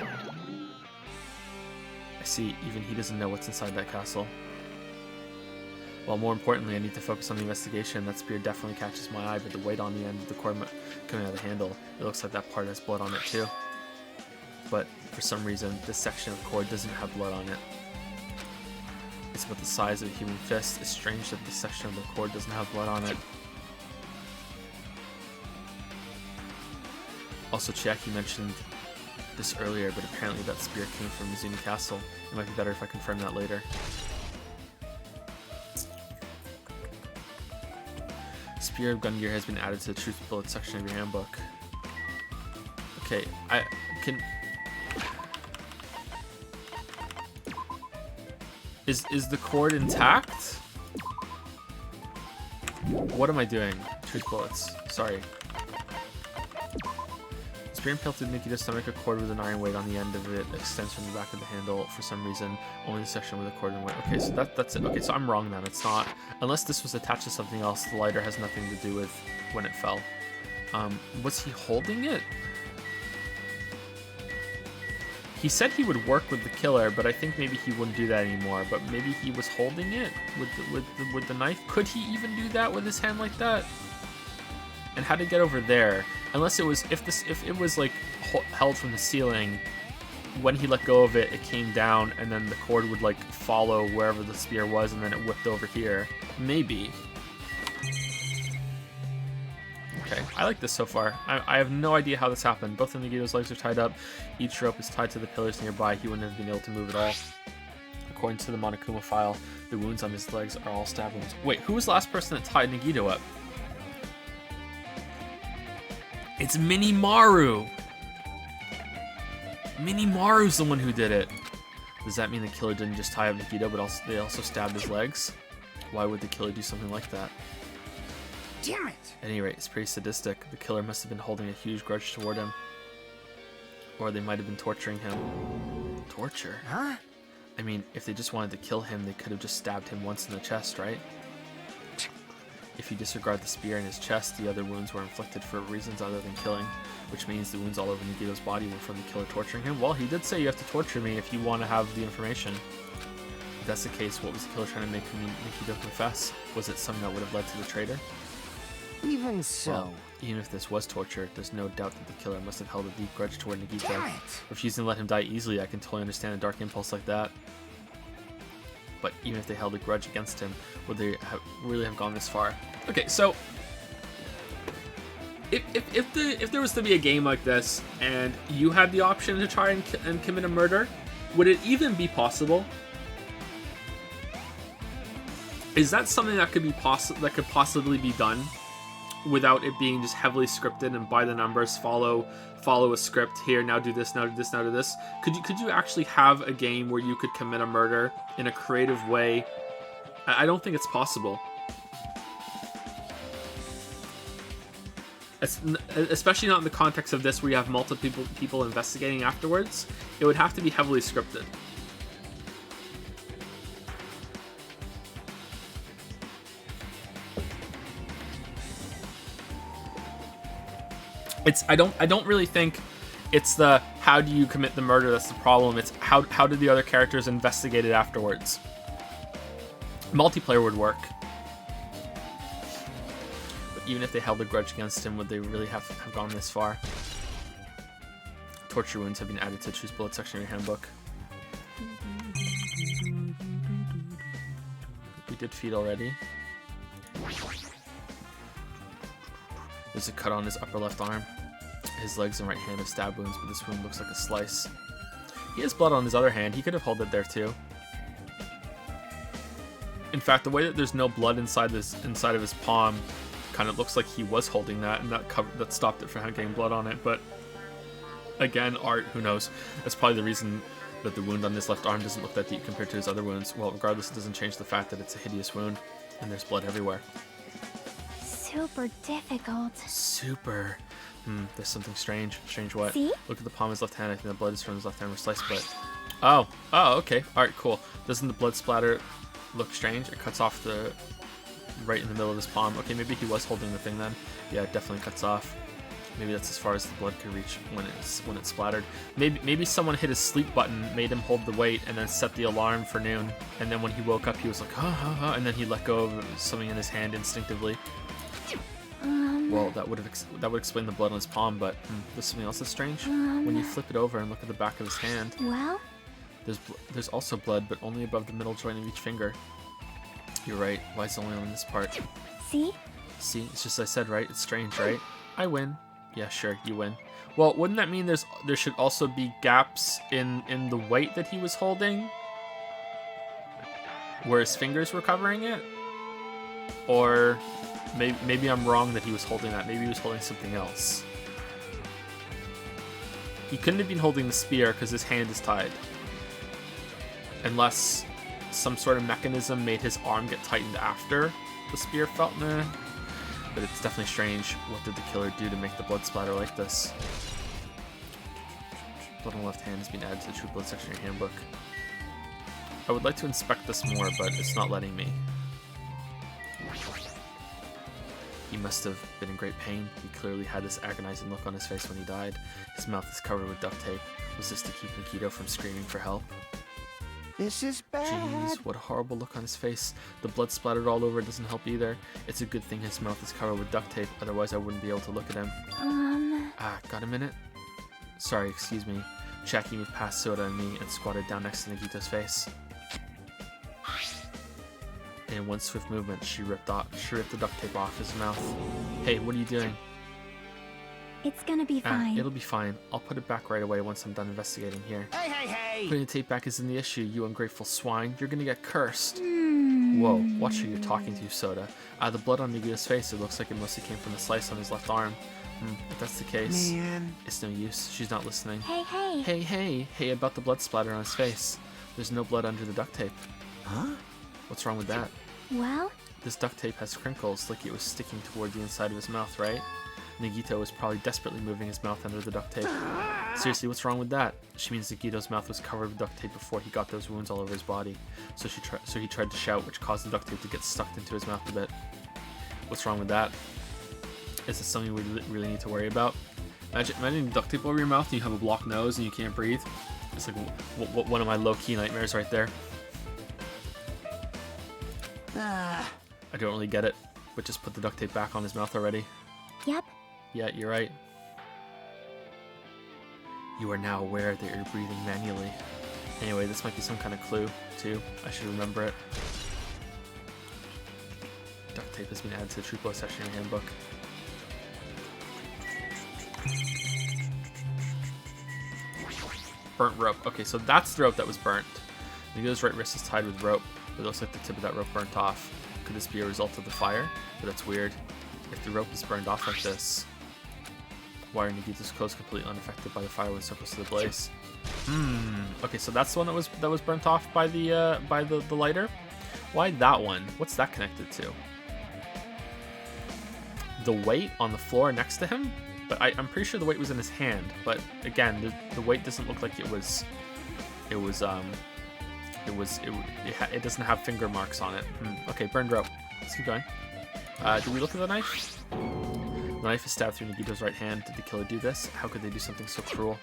I see, even he doesn't know what's inside that castle. Well, more importantly, I need to focus on the investigation. That spear definitely catches my eye, but the weight on the end of the cord coming out of the handle, it looks like that part has blood on it too. But for some reason, this section of cord doesn't have blood on it. It's about the size of a human fist. It's strange that this section of the cord doesn't have blood on it. Also, Chiaki mentioned this earlier, but apparently that spear came from Nezumi Castle. It might be better if I confirm that later. Spear of Gungear has been added to the Truth Bullet section of your handbook. Okay, I can... Is the cord intact? What am I doing? Truth bullets. Sorry. Spear impaled through Nikita's stomach. A cord with an iron weight on the end of it extends from the back of the handle. For some reason, only the section with a cord and weight. Okay, so that's it. Okay, so I'm wrong then. It's not. Unless this was attached to something else, the lighter has nothing to do with when it fell. Was he holding it? He said he would work with the killer, but I think maybe he wouldn't do that anymore. But maybe he was holding it with the knife. Could he even do that with his hand like that? And how to get over there? Unless it was if it was like held from the ceiling, when he let go of it, it came down, and then the cord would like follow wherever the spear was, and then it whipped over here. Maybe. Okay, I like this so far. I have no idea how this happened. Both of Nagito's legs are tied up. Each rope is tied to the pillars nearby. He wouldn't have been able to move at all. According to the Monokuma file, the wounds on his legs are all stab wounds. Wait, who was the last person that tied Nagito up? It's Minimaru! Minimaru's the one who did it. Does that mean the killer didn't just tie up Nagito, but they also stabbed his legs? Why would the killer do something like that? Damn it! At any rate, it's pretty sadistic. The killer must have been holding a huge grudge toward him. Or they might have been torturing him. Torture? Huh? I mean, if they just wanted to kill him, they could have just stabbed him once in the chest, right? If you disregard the spear in his chest, the other wounds were inflicted for reasons other than killing, which means the wounds all over Nagito's body were from the killer torturing him. Well, he did say you have to torture me if you want to have the information. If that's the case, what was the killer trying to make Nagito confess? Was it something that would have led to the traitor? Even so. Well, even if this was torture, there's no doubt that the killer must have held a deep grudge toward Nagito. Damn it! Refusing to let him die easily, I can totally understand a dark impulse like that. But even if they held a grudge against him, would they really have gone this far? Okay, so if there was to be a game like this and you had the option to try and commit a murder, would it even be possible? Is that something that could possibly be done without it being just heavily scripted and by the numbers? Follow a script here. Now do this. Now do this. Now do this. Could you actually have a game where you could commit a murder in a creative way? I don't think it's possible. Especially not in the context of this, where you have multiple people investigating afterwards. It would have to be heavily scripted. I don't really think it's the how do you commit the murder that's the problem. It's how did the other characters investigate it afterwards. Multiplayer would work. But even if they held a grudge against him, would they really have gone this far? Torture wounds have been added to choose bullet section of your handbook. We did feed already. There's a cut on his upper left arm. His legs and right hand have stab wounds, but this wound looks like a slice. He has blood on his other hand. He could have held it there too. In fact, the way that there's no blood inside of his palm kind of looks like he was holding that, and that stopped it from getting blood on it. But again, art, who knows? That's probably the reason that the wound on his left arm doesn't look that deep compared to his other wounds. Well, regardless, it doesn't change the fact that it's a hideous wound, and there's blood everywhere. Super difficult. Super. There's something strange. Strange what? See? Look at the palm of his left hand. I think the blood is from his left hand where sliced, but... Oh, okay. Alright, cool. Doesn't the blood splatter look strange? It cuts off the... right in the middle of his palm. Okay, maybe he was holding the thing then. Yeah, it definitely cuts off. Maybe that's as far as the blood could reach when it's splattered. Maybe someone hit his sleep button, made him hold the weight, and then set the alarm for noon. And then when he woke up, he was like, and then he let go of something in his hand instinctively. Well, that would explain the blood on his palm, but there's something else that's strange. When you flip it over and look at the back of his hand, Well? there's also blood, but only above the middle joint of each finger. You're right. Why is it only on this part? See? See, it's just I said, right? It's strange, right? I win. Yeah, sure, you win. Well, wouldn't that mean there should also be gaps in the weight that he was holding, where his fingers were covering it? Or maybe I'm wrong that he was holding that. Maybe he was holding something else. He couldn't have been holding the spear because his hand is tied. Unless some sort of mechanism made his arm get tightened after the spear felt. Nah. But it's definitely strange. What did the killer do to make the blood splatter like this? Blood on the left hand has been added to the true blood section of your handbook. I would like to inspect this more, but it's not letting me. He must have been in great pain. He clearly had this agonizing look on his face when he died. His mouth is covered with duct tape. Was this to keep Nikito from screaming for help? This is bad. Jeez, what a horrible look on his face. The blood splattered all over doesn't help either. It's a good thing his mouth is covered with duct tape, otherwise I wouldn't be able to look at him. Got a minute? Sorry, excuse me. Jackie moved past Soda and me and squatted down next to Nagito's face. In one swift movement, she ripped the duct tape off his mouth. Hey, what are you doing? It's gonna be fine. It'll be fine. I'll put it back right away once I'm done investigating here. Hey! Putting the tape back isn't the issue, you ungrateful swine. You're gonna get cursed. Whoa, watch who you're talking to, Soda. The blood on Nagito's face, it looks like it mostly came from the slice on his left arm. If that's the case, Man. it's no use. She's not listening. Hey. Hey, about the blood splatter on his face. There's no blood under the duct tape. Huh? What's wrong with that? Well? This duct tape has crinkles, like it was sticking toward the inside of his mouth, right? Nagito was probably desperately moving his mouth under the duct tape. Seriously, what's wrong with that? She means Nagito's mouth was covered with duct tape before he got those wounds all over his body. So he tried to shout, which caused the duct tape to get stuck into his mouth a bit. What's wrong with that? Is this something we really need to worry about? Imagine duct tape over your mouth and you have a blocked nose and you can't breathe. It's like one of my low-key nightmares right there. I don't really get it, but just put the duct tape back on his mouth already. Yep. Yeah, you're right. You are now aware that you're breathing manually. Anyway, this might be some kind of clue, too. I should remember it. Duct tape has been added to the true blood section in your handbook. Burnt rope. Okay, so that's the rope that was burnt. Nagito's right wrist is tied with rope. It looks like the tip of that rope burnt off. Could this be a result of the fire? But that's weird. If the rope is burned off like this, why are Nagito's clothes completely unaffected by the fire when so close to the blaze? Okay, so that's the one that was burnt off by the lighter. Why that one? What's that connected to? The weight on the floor next to him? But I'm pretty sure the weight was in his hand. But again, the weight doesn't look like it doesn't have finger marks on it. Okay, burned rope. Let's keep going. Did we look at the knife? The knife is stabbed through Nagito's right hand. Did the killer do this? How could they do something so cruel?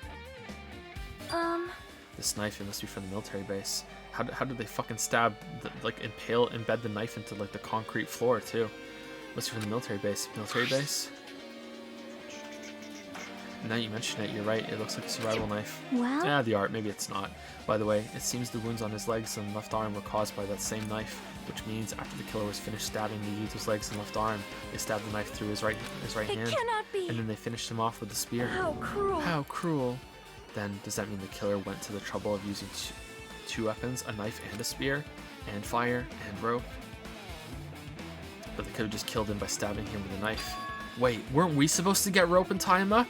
This knife, it must be from the military base. How did they fucking stab, embed the knife into like the concrete floor too? Must be from the military base. Military base? Now you mention it, you're right. It looks like a survival knife. Well? Yeah, the art. Maybe it's not. By the way, it seems the wounds on his legs and left arm were caused by that same knife, which means after the killer was finished stabbing Nagito's legs and left arm, they stabbed the knife through his right It hand, cannot be. and then they finished him off with the spear. How cruel. How cruel. Then, does that mean the killer went to the trouble of using two weapons, a knife and a spear, and fire, and rope? But they could have just killed him by stabbing him with a knife. Wait, weren't we supposed to get rope and tie him up?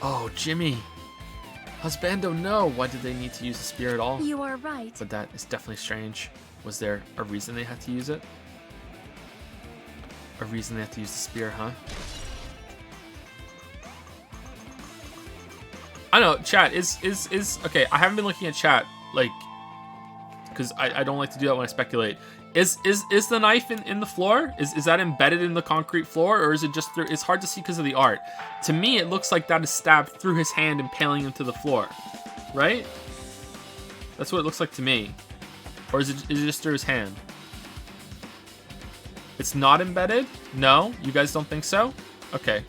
Oh, Jimmy. Husbando, no! Why did they need to use the spear at all? You are right. But that is definitely strange. Was there a reason they had to use it? A reason they had to use the spear, huh? I know, chat is okay. I haven't been looking at chat, like, because I don't like to do that when I speculate. Is the knife in the floor? Is that embedded in the concrete floor, or is it just through? It's hard to see because of the art. To me, it looks like that is stabbed through his hand, impaling him to the floor, right? That's what it looks like to me. Or is it just through his hand? It's not embedded? No, you guys don't think so? Okay.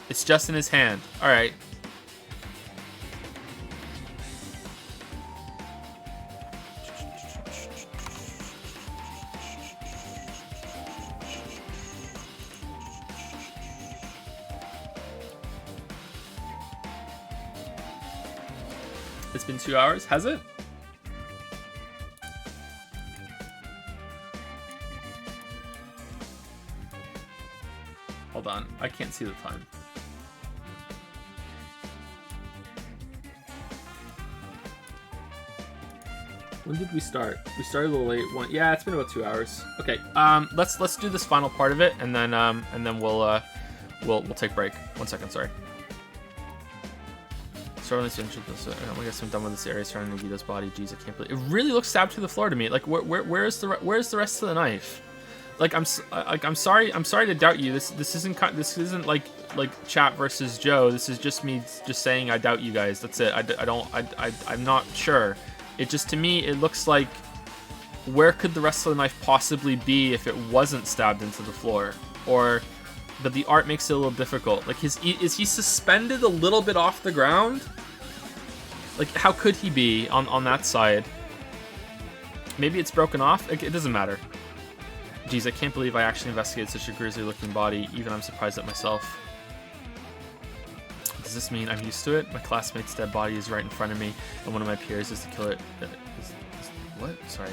It's just in his hand. All right. It's been 2 hours, has it? Hold on, I can't see the time. When did we start? We started a little late. Yeah, it's been about 2 hours. Okay, let's do this final part of it, and then we'll take a break. 1 second, sorry. I guess I'm done with this area surrounding Nagito's body. Jeez, I can't believe it. Really looks stabbed through the floor to me. Like, where's the rest of the knife? Like, I'm sorry to doubt you. This isn't like chat versus Joe. This is just me just saying I doubt you guys. That's it. I'm not sure. It just, to me, it looks like, where could the rest of the knife possibly be if it wasn't stabbed into the floor? But the art makes it a little difficult. Like, is he suspended a little bit off the ground? Like, how could he be on that side? Maybe it's broken off? It doesn't matter. Jeez, I can't believe I actually investigated such a grisly looking body. Even I'm surprised at myself. Does this mean I'm used to it? My classmate's dead body is right in front of me, and one of my peers is the killer. What? Sorry.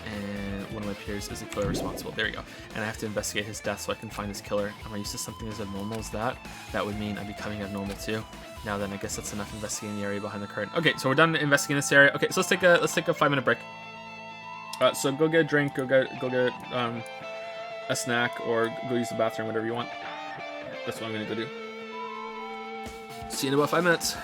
And one of my peers is the killer responsible. There you go. And I have to investigate his death so I can find his killer. Am I used to something as abnormal as that? That would mean I'm becoming abnormal too. Now then, I guess that's enough investigating the area behind the curtain. Okay, so we're done investigating this area. Okay, so let's take a 5-minute break. So go get a drink, go get a snack, or go use the bathroom, whatever you want. That's what I'm gonna go do. See you in about 5 minutes.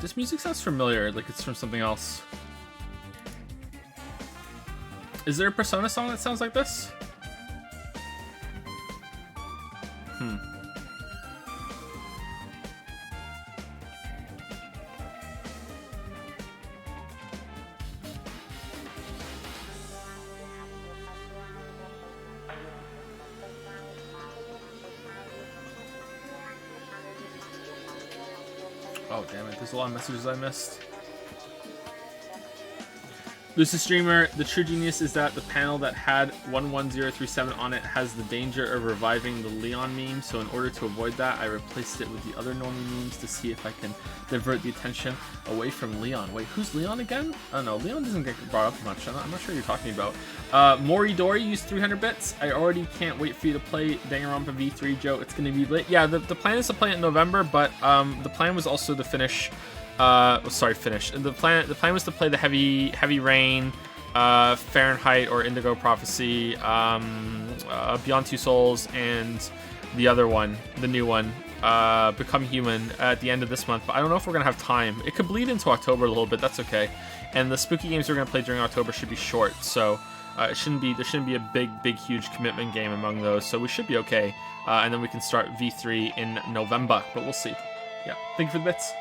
This music sounds familiar, like it's from something else. Is there a Persona song that sounds like this? Oh, damn it. There's a lot of messages I missed. Lucid Streamer, the true genius is that the panel that had 11037 on it has the danger of reviving the Leon meme, so in order to avoid that, I replaced it with the other normie memes to see if I can divert the attention away from Leon. Wait, who's Leon again? I don't know. Leon doesn't get brought up much. I'm not sure what you're talking about. Moridori used 300 bits. I already can't wait for you to play Danganronpa V3, Joe. It's going to be lit. Yeah, the plan is to play it in November, but the plan was also to finish... finish. The plan was to play the Heavy Rain, Fahrenheit or Indigo Prophecy, Beyond Two Souls, and the other one, the new one, Become Human at the end of this month. But I don't know if we're gonna have time. It could bleed into October a little bit. That's okay. And the spooky games we're gonna play during October should be short, so there shouldn't be a big, huge commitment game among those. So we should be okay. And then we can start V3 in November. But we'll see. Yeah. Thank you for the bits.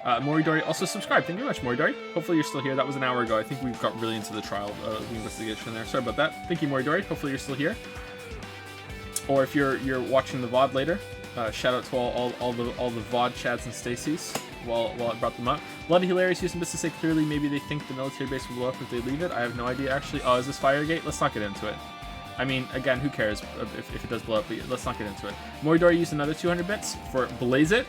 Moridori also subscribed. Thank you very much, Moridori. Hopefully you're still here. That was an hour ago. I think we got really into the trial, the investigation there. Sorry about that. Thank you, Moridori. Hopefully you're still here. Or if you're watching the VOD later, shout out to all the VOD Chads and Stacy's while I brought them up. Bloody hilarious using this to say clearly maybe they think the military base will blow up if they leave it. I have no idea actually. Oh, is this Firegate? Let's not get into it. I mean, again, who cares if it does blow up, but let's not get into it. Moridori used another 200 bits for Blaze It.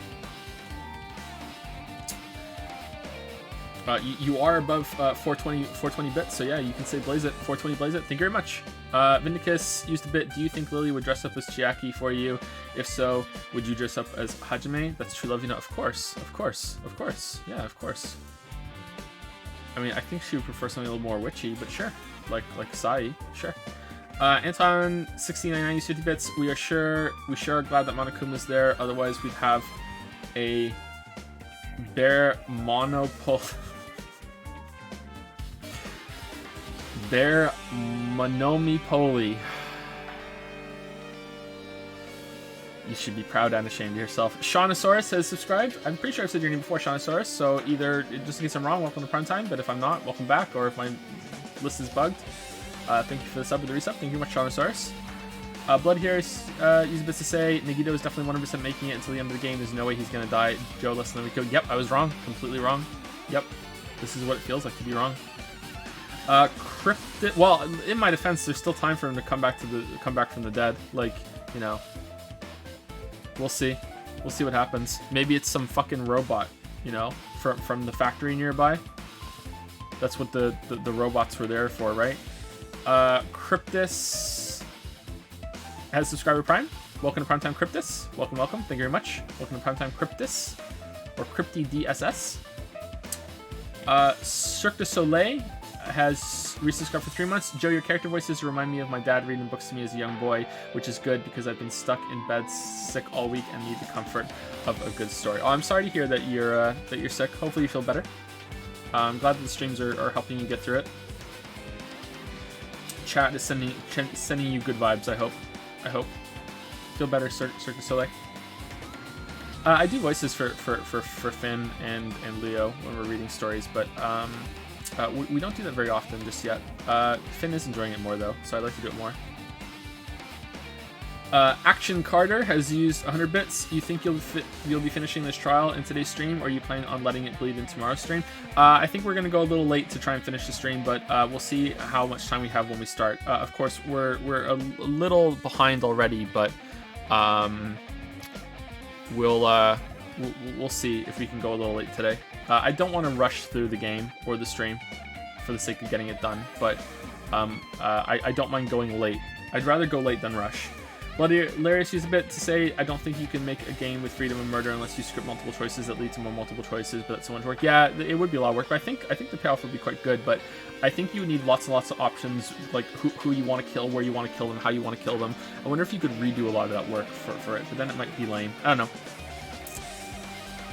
You are above 420 bits, so yeah, you can say Blaze It, 420 Blaze It. Thank you very much. Vindicus used a bit. Do you think Lily would dress up as Chiaki for you? If so, would you dress up as Hajime? That's true love, you know. Of course. Yeah, of course. I mean, I think she would prefer something a little more witchy, but sure. Like Sai, sure. Anton 1699 used 50 bits. We sure are glad that Monokuma's there. Otherwise, we'd have a Bear Monopole. Bear Monomi Poli. You should be proud and ashamed of yourself. Shaunosaurus has subscribed. I'm pretty sure I've said your name before, Shaunosaurus. So either, just in case I'm wrong, welcome to Prime Time. But if I'm not, welcome back. Or if my list is bugged, thank you for the sub with the resub. Thank you very much, Shaunosaurus. Blood here is using bits to say Nagito is definitely 100% making it until the end of the game. There's no way he's gonna die. Joe, less than a week ago. Yep, I was wrong. Completely wrong. Yep. This is what it feels like to be wrong. Cryptid. Well, in my defense, there's still time for him to come back from the dead. Like, you know, we'll see. We'll see what happens. Maybe it's some fucking robot, you know, from the factory nearby. That's what the robots were there for, right? Cryptus has subscriber Prime. Welcome to Primetime Cryptus. Welcome. Thank you very much. Welcome to Primetime Cryptus or Crypty DSS. Cirque du Soleil has resubscribed for 3 months. Joe, your character voices remind me of my dad reading books to me as a young boy, which is good because I've been stuck in bed sick all week and need the comfort of a good story. Oh, I'm sorry to hear that you're sick. Hopefully you feel better. I'm glad that the streams are helping you get through it. Chat is sending you good vibes. I hope. Feel better, Cirque du Soleil. I do voices for Finn and Leo when we're reading stories, but we don't do that very often just yet. Finn is enjoying it more though, so I'd like to do it more. Action Carter has used 100 bits. You think you'll be finishing this trial in today's stream, or are you planning on letting it bleed in tomorrow's stream? I think we're gonna go a little late to try and finish the stream, but we'll see how much time we have when we start. Of course, we're a little behind already, but we'll see if we can go a little late today. I don't want to rush through the game or the stream for the sake of getting it done, but I don't mind going late. I'd rather go late than rush. Bloody Hilarious used a bit to say, I don't think you can make a game with freedom of murder unless you script multiple choices that lead to more multiple choices, but that's so much work. Yeah, it would be a lot of work, but I think the payoff would be quite good, but I think you would need lots and lots of options, like who you want to kill, where you want to kill them, how you want to kill them. I wonder if you could redo a lot of that work for it, but then it might be lame. I don't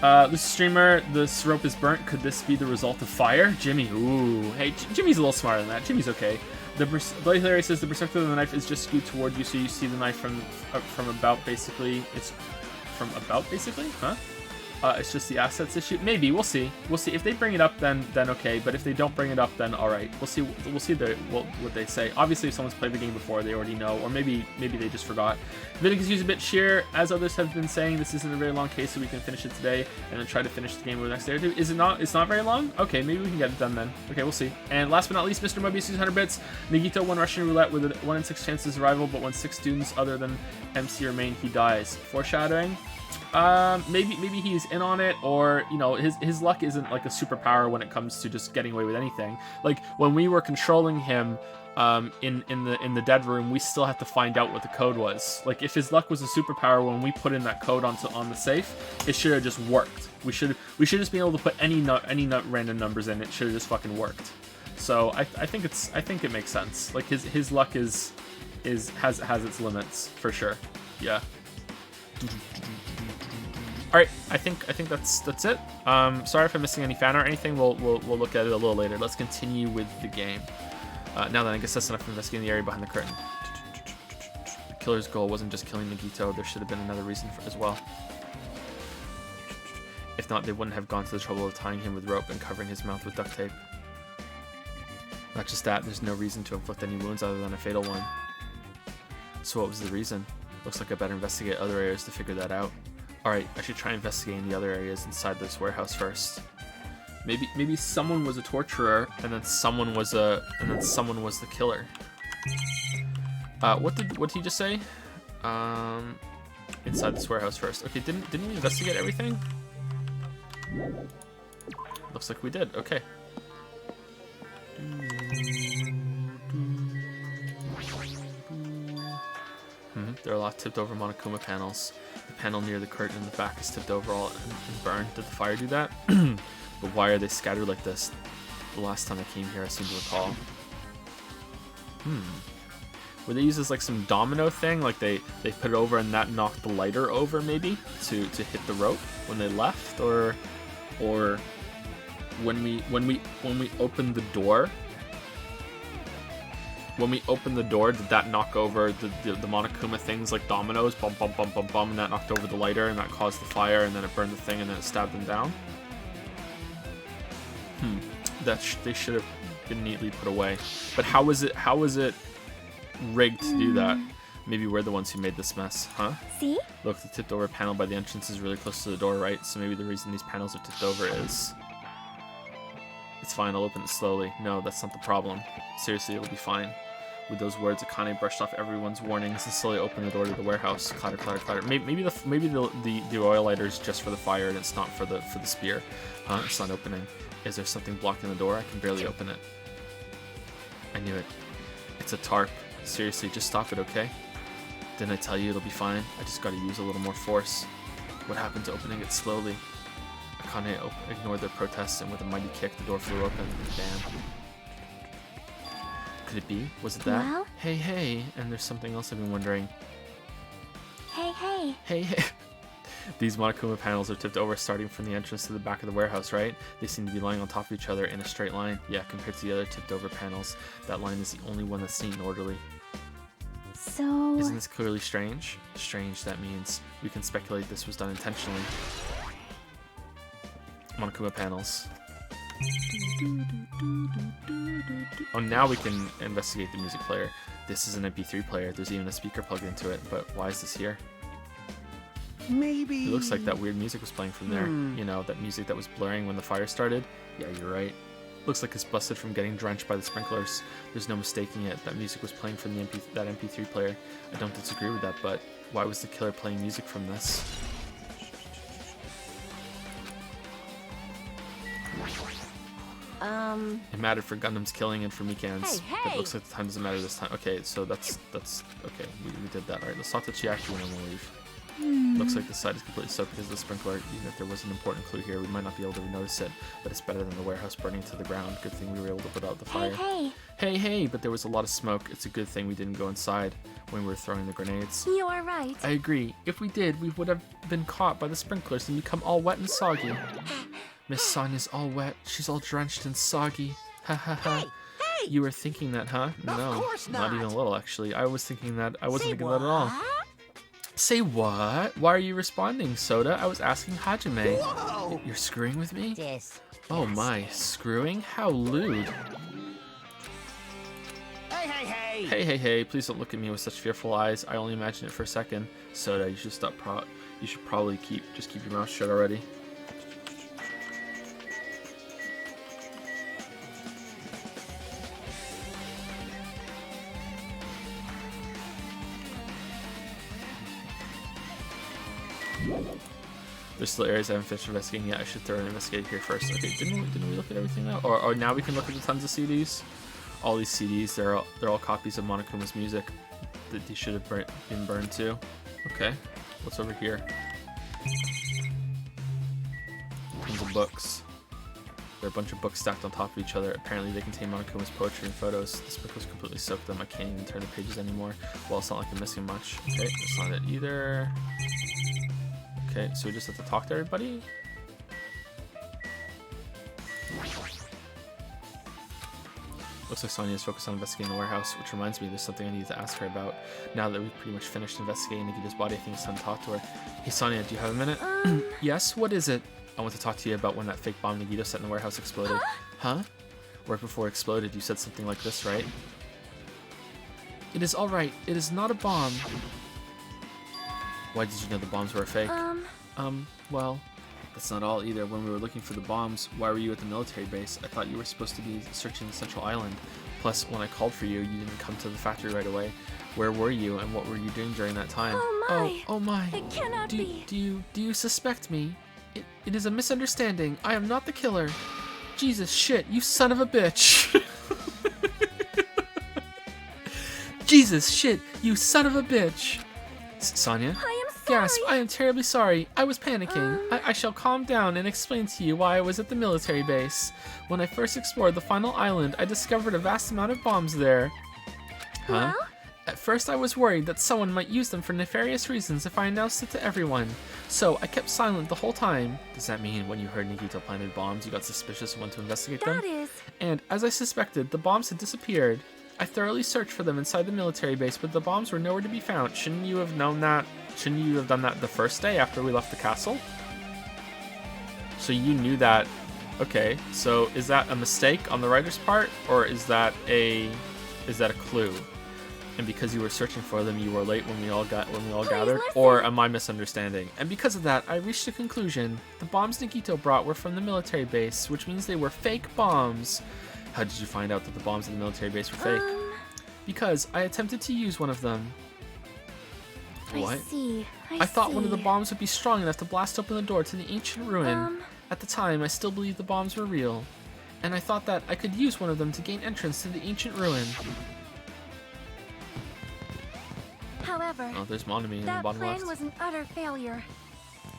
know. This streamer, this rope is burnt. Could this be the result of fire? Jimmy, ooh. Hey, Jimmy's a little smarter than that. Jimmy's okay. Bloody Hilary says the perspective of the knife is just skewed toward you, so you see the knife from about, basically. It's from about, basically? Huh? It's just the assets issue. Maybe, we'll see. We'll see. If they bring it up, then okay. But if they don't bring it up, then all right. We'll see. We'll see what they say. Obviously, if someone's played the game before, they already know, or maybe they just forgot. Vinicus used a bit sheer, as others have been saying. This isn't a very long case, so we can finish it today and then try to finish the game over the next day or two. Is it not? It's not very long. Okay, maybe we can get it done then. Okay, we'll see. And last but not least, Mr. Mobius used 100 bits. Nagito won Russian roulette with a 1 in 6 chance of survival, but when 6 students other than MC remain, he dies. Foreshadowing. Maybe he's in on it, or you know, his luck isn't like a superpower when it comes to just getting away with anything. Like when we were controlling him in the dead room, we still had to find out what the code was. Like if his luck was a superpower, when we put in that code on the safe, it should have just worked. We should just be able to put any random numbers in. It should have just fucking worked. So I think it makes sense. Like his luck has its limits for sure. Yeah. All right, I think that's it. Sorry if I'm missing any fan art or anything. We'll look at it a little later. Let's continue with the game. Now then, I guess that's enough investigating the area behind the curtain. The killer's goal wasn't just killing Nagito. There should have been another reason for it as well. If not, they wouldn't have gone to the trouble of tying him with rope and covering his mouth with duct tape. Not just that, there's no reason to inflict any wounds other than a fatal one. So what was the reason? Looks like I better investigate other areas to figure that out. Alright, I should try investigating the other areas inside this warehouse first. Maybe someone was a torturer, and then someone was the killer. What did he just say? Inside this warehouse first. Okay, didn't we investigate everything? Looks like we did. Okay. There are a lot of tipped over Monokuma panels. The panel near the curtain in the back is tipped over all and burned. Did the fire do that? But why are they scattered like this? The last time I came here, I seem to recall. Were they used as like some domino thing? Like they put it over and that knocked the lighter over maybe to hit the rope when they left, or when we opened the door. When we opened the door, did that knock over the Monokuma things like dominoes? Bum, bum, bum, bum, bum, and that knocked over the lighter, and that caused the fire, and then it burned the thing, and then it stabbed them down? They should have been neatly put away. But how was it rigged to do that? Maybe we're the ones who made this mess, huh? See? Look, the tipped over panel by the entrance is really close to the door, right? So maybe the reason these panels are tipped over is... It's fine, I'll open it slowly. No, that's not the problem. Seriously, it'll be fine. With those words, Akane brushed off everyone's warnings and slowly opened the door to the warehouse. Clatter, clatter, clatter. Maybe the oil lighter is just for the fire and it's not for the spear. It's not opening. Is there something blocking the door? I can barely open it. I knew it. It's a tarp. Seriously, just stop it, okay? Didn't I tell you it'll be fine? I just gotta use a little more force. What happened to opening it slowly? Akane ignored their protests and with a mighty kick, the door flew open. Bam. Could it be? Was it that? Well? Hey, and there's something else I've been wondering. Hey. Hey. These Monokuma panels are tipped over starting from the entrance to the back of the warehouse, right? They seem to be lying on top of each other in a straight line. Yeah, compared to the other tipped over panels, that line is the only one that's neat and orderly. So... Isn't this clearly strange? Strange, that means we can speculate this was done intentionally. Monokuma panels. Oh, now we can investigate the music player. This is an MP3 player. There's even a speaker plugged into it, but why is this here? Maybe... It looks like that weird music was playing from there. You know, that music that was blurring when the fire started. Yeah, you're right. Looks like it's busted from getting drenched by the sprinklers. There's no mistaking it. That music was playing from that MP3 player. I don't disagree with that, but why was the killer playing music from this? It mattered for Gundam's killing and for Mikan's. Hey, But hey! it looks like the time doesn't matter this time. Okay, so that's okay. We did that. Alright, let's talk to Chiaki and then we'll leave. Looks like the site is completely soaked because of the sprinkler. Even if there was an important clue here, we might not be able to notice it. But it's better than the warehouse burning to the ground. Good thing we were able to put out the fire. Hey, but there was a lot of smoke. It's a good thing we didn't go inside when we were throwing the grenades. You are right. I agree. If we did, we would have been caught by the sprinklers and become all wet and soggy. Miss Sonya's all wet. She's all drenched and soggy. Ha ha ha. Hey! You were thinking that, huh? No, course not even a not. little, actually. I was thinking that. I wasn't Say thinking that at all. what? Say what? Why are you responding, Soda? I was asking Hajime. Whoa! You're screwing with me? This. Oh my, screwing? How lewd. Hey, please don't look at me with such fearful eyes. I only imagine it for a second. Soda, you should stop you should probably keep your mouth shut already. There's still areas I haven't finished investigating yet. I should thoroughly investigate here first. Okay, didn't we look at everything now? Or now we can look at the tons of CDs. All these CDs, they're all copies of Monokuma's music that they should have been burned too. Okay, what's over here? Tons of books. There are a bunch of books stacked on top of each other. Apparently they contain Monokuma's poetry and photos. This book was completely soaked them. I can't even turn the pages anymore. Well, it's not like I'm missing much. Okay, that's not it either. Okay, so we just have to talk to everybody? Looks like Sonya is focused on investigating the warehouse, which reminds me there's something I need to ask her about. Now that we've pretty much finished investigating Nagita's body, I think it's time to talk to her. Hey Sonya, do you have a minute? Yes, what is it? I want to talk to you about when that fake bomb Nagito set in the warehouse exploded. Huh? Right before it exploded, you said something like this, right? It is alright. It is not a bomb. Why did you know the bombs were a fake? Well, that's not all either. When we were looking for the bombs, why were you at the military base? I thought you were supposed to be searching the central island. Plus, when I called for you, you didn't come to the factory right away. Where were you, and what were you doing during that time? Oh my! Oh my! It cannot be! Do you suspect me? It is a misunderstanding. I am not the killer. Jesus shit, you son of a bitch! Jesus shit, you son of a bitch! Sonya? I am sorry! Gasp, I am terribly sorry. I was panicking. I shall calm down and explain to you why I was at the military base. When I first explored the final island, I discovered a vast amount of bombs there. Huh? Well? At first I was worried that someone might use them for nefarious reasons if I announced it to everyone. So I kept silent the whole time. Does that mean when you heard Nagito planted bombs, you got suspicious and went to investigate them? That is... And as I suspected, the bombs had disappeared. I thoroughly searched for them inside the military base, but the bombs were nowhere to be found. Shouldn't you have known that? Shouldn't you have done that the first day after we left the castle? So you knew that. Okay, so is that a mistake on the writer's part, or is that a clue? And because you were searching for them, you were late when we all gathered, listen. or am I misunderstanding? And because of that, I reached a conclusion. The bombs Nagito brought were from the military base, which means they were fake bombs. How did you find out that the bombs at the military base were fake? Because I attempted to use one of them. What? I see. I thought one of the bombs would be strong enough to blast open the door to the ancient ruin. At the time, I still believed the bombs were real. And I thought that I could use one of them to gain entrance to the ancient ruin. However, Oh, there's Monami in the that bottom plan left. was an utter failure.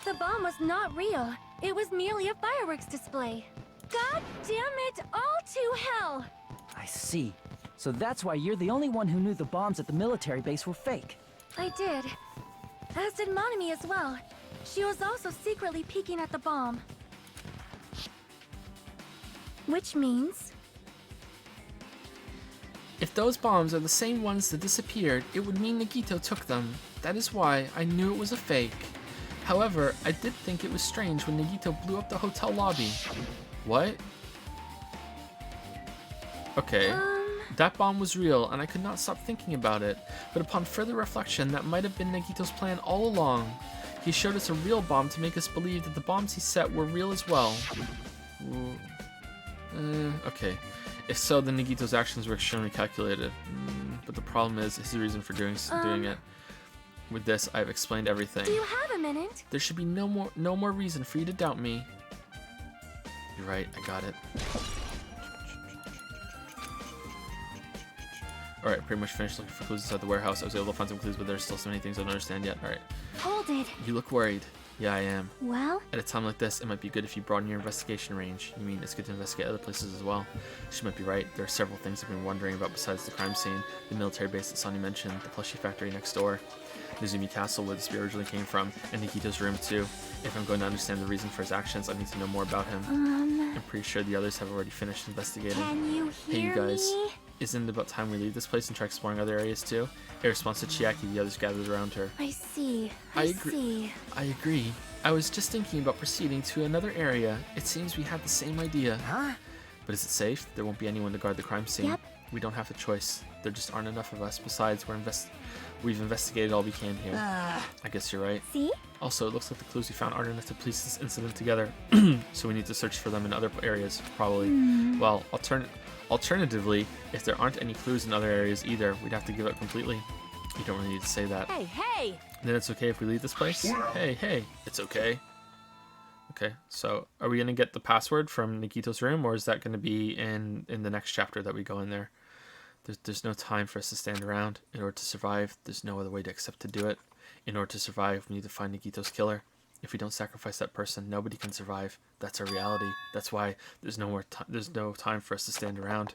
The bomb was not real. It was merely a fireworks display. God damn it, all to hell! I see. So that's why you're the only one who knew the bombs at the military base were fake. I did. As did Monami as well. She was also secretly peeking at the bomb. Which means... If those bombs are the same ones that disappeared, it would mean Nagito took them. That is why I knew it was a fake. However, I did think it was strange when Nagito blew up the hotel lobby. What? Okay. That bomb was real, and I could not stop thinking about it. But upon further reflection, that might have been Nagito's plan all along. He showed us a real bomb to make us believe that the bombs he set were real as well. Okay. If so, then Nagito's actions were extremely calculated. But the problem is his reason for doing it. With this, I've explained everything. Do you have a minute? There should be no more reason for you to doubt me. You're right, I got it. Alright, pretty much finished looking for clues inside the warehouse. I was able to find some clues, but there's still so many things I don't understand yet. Alright. Hold it. You look worried. Yeah, I am. Well, At a time like this, it might be good if you broaden your investigation range. You mean it's good to investigate other places as well? She might be right. There are several things I've been wondering about besides the crime scene, the military base that Sonia mentioned, the plushie factory next door, Nizumi Castle where the spear originally came from, and Nikito's room too. If I'm going to understand the reason for his actions, I need to know more about him. I'm pretty sure the others have already finished investigating. can you Hey, hear you guys. me? Isn't it about time we leave this place and try exploring other areas too? In response to Chiaki, the others gathered around her. I see. I I agree. see. I agree. I was just thinking about proceeding to another area. It seems we had the same idea. Huh? But is it safe? There won't be anyone to guard the crime scene. Yep. We don't have a choice. There just aren't enough of us. Besides, we've investigated all we can here. I guess you're right. See? Also, it looks like the clues we found aren't enough to piece this incident together. So we need to search for them in other areas, probably. Well, alternatively, if there aren't any clues in other areas either, we'd have to give up completely. You don't really need to say that. Hey, hey! Then it's okay if we leave this place? Hey, it's okay. Okay, so are we gonna get the password from Nikito's room, or is that gonna be in the next chapter that we go in there? There's no time for us to stand around. In order to survive, there's no other way to except to do it. In order to survive, we need to find Nikito's killer. If we don't sacrifice that person, nobody can survive. That's our reality. That's why there's no time for us to stand around.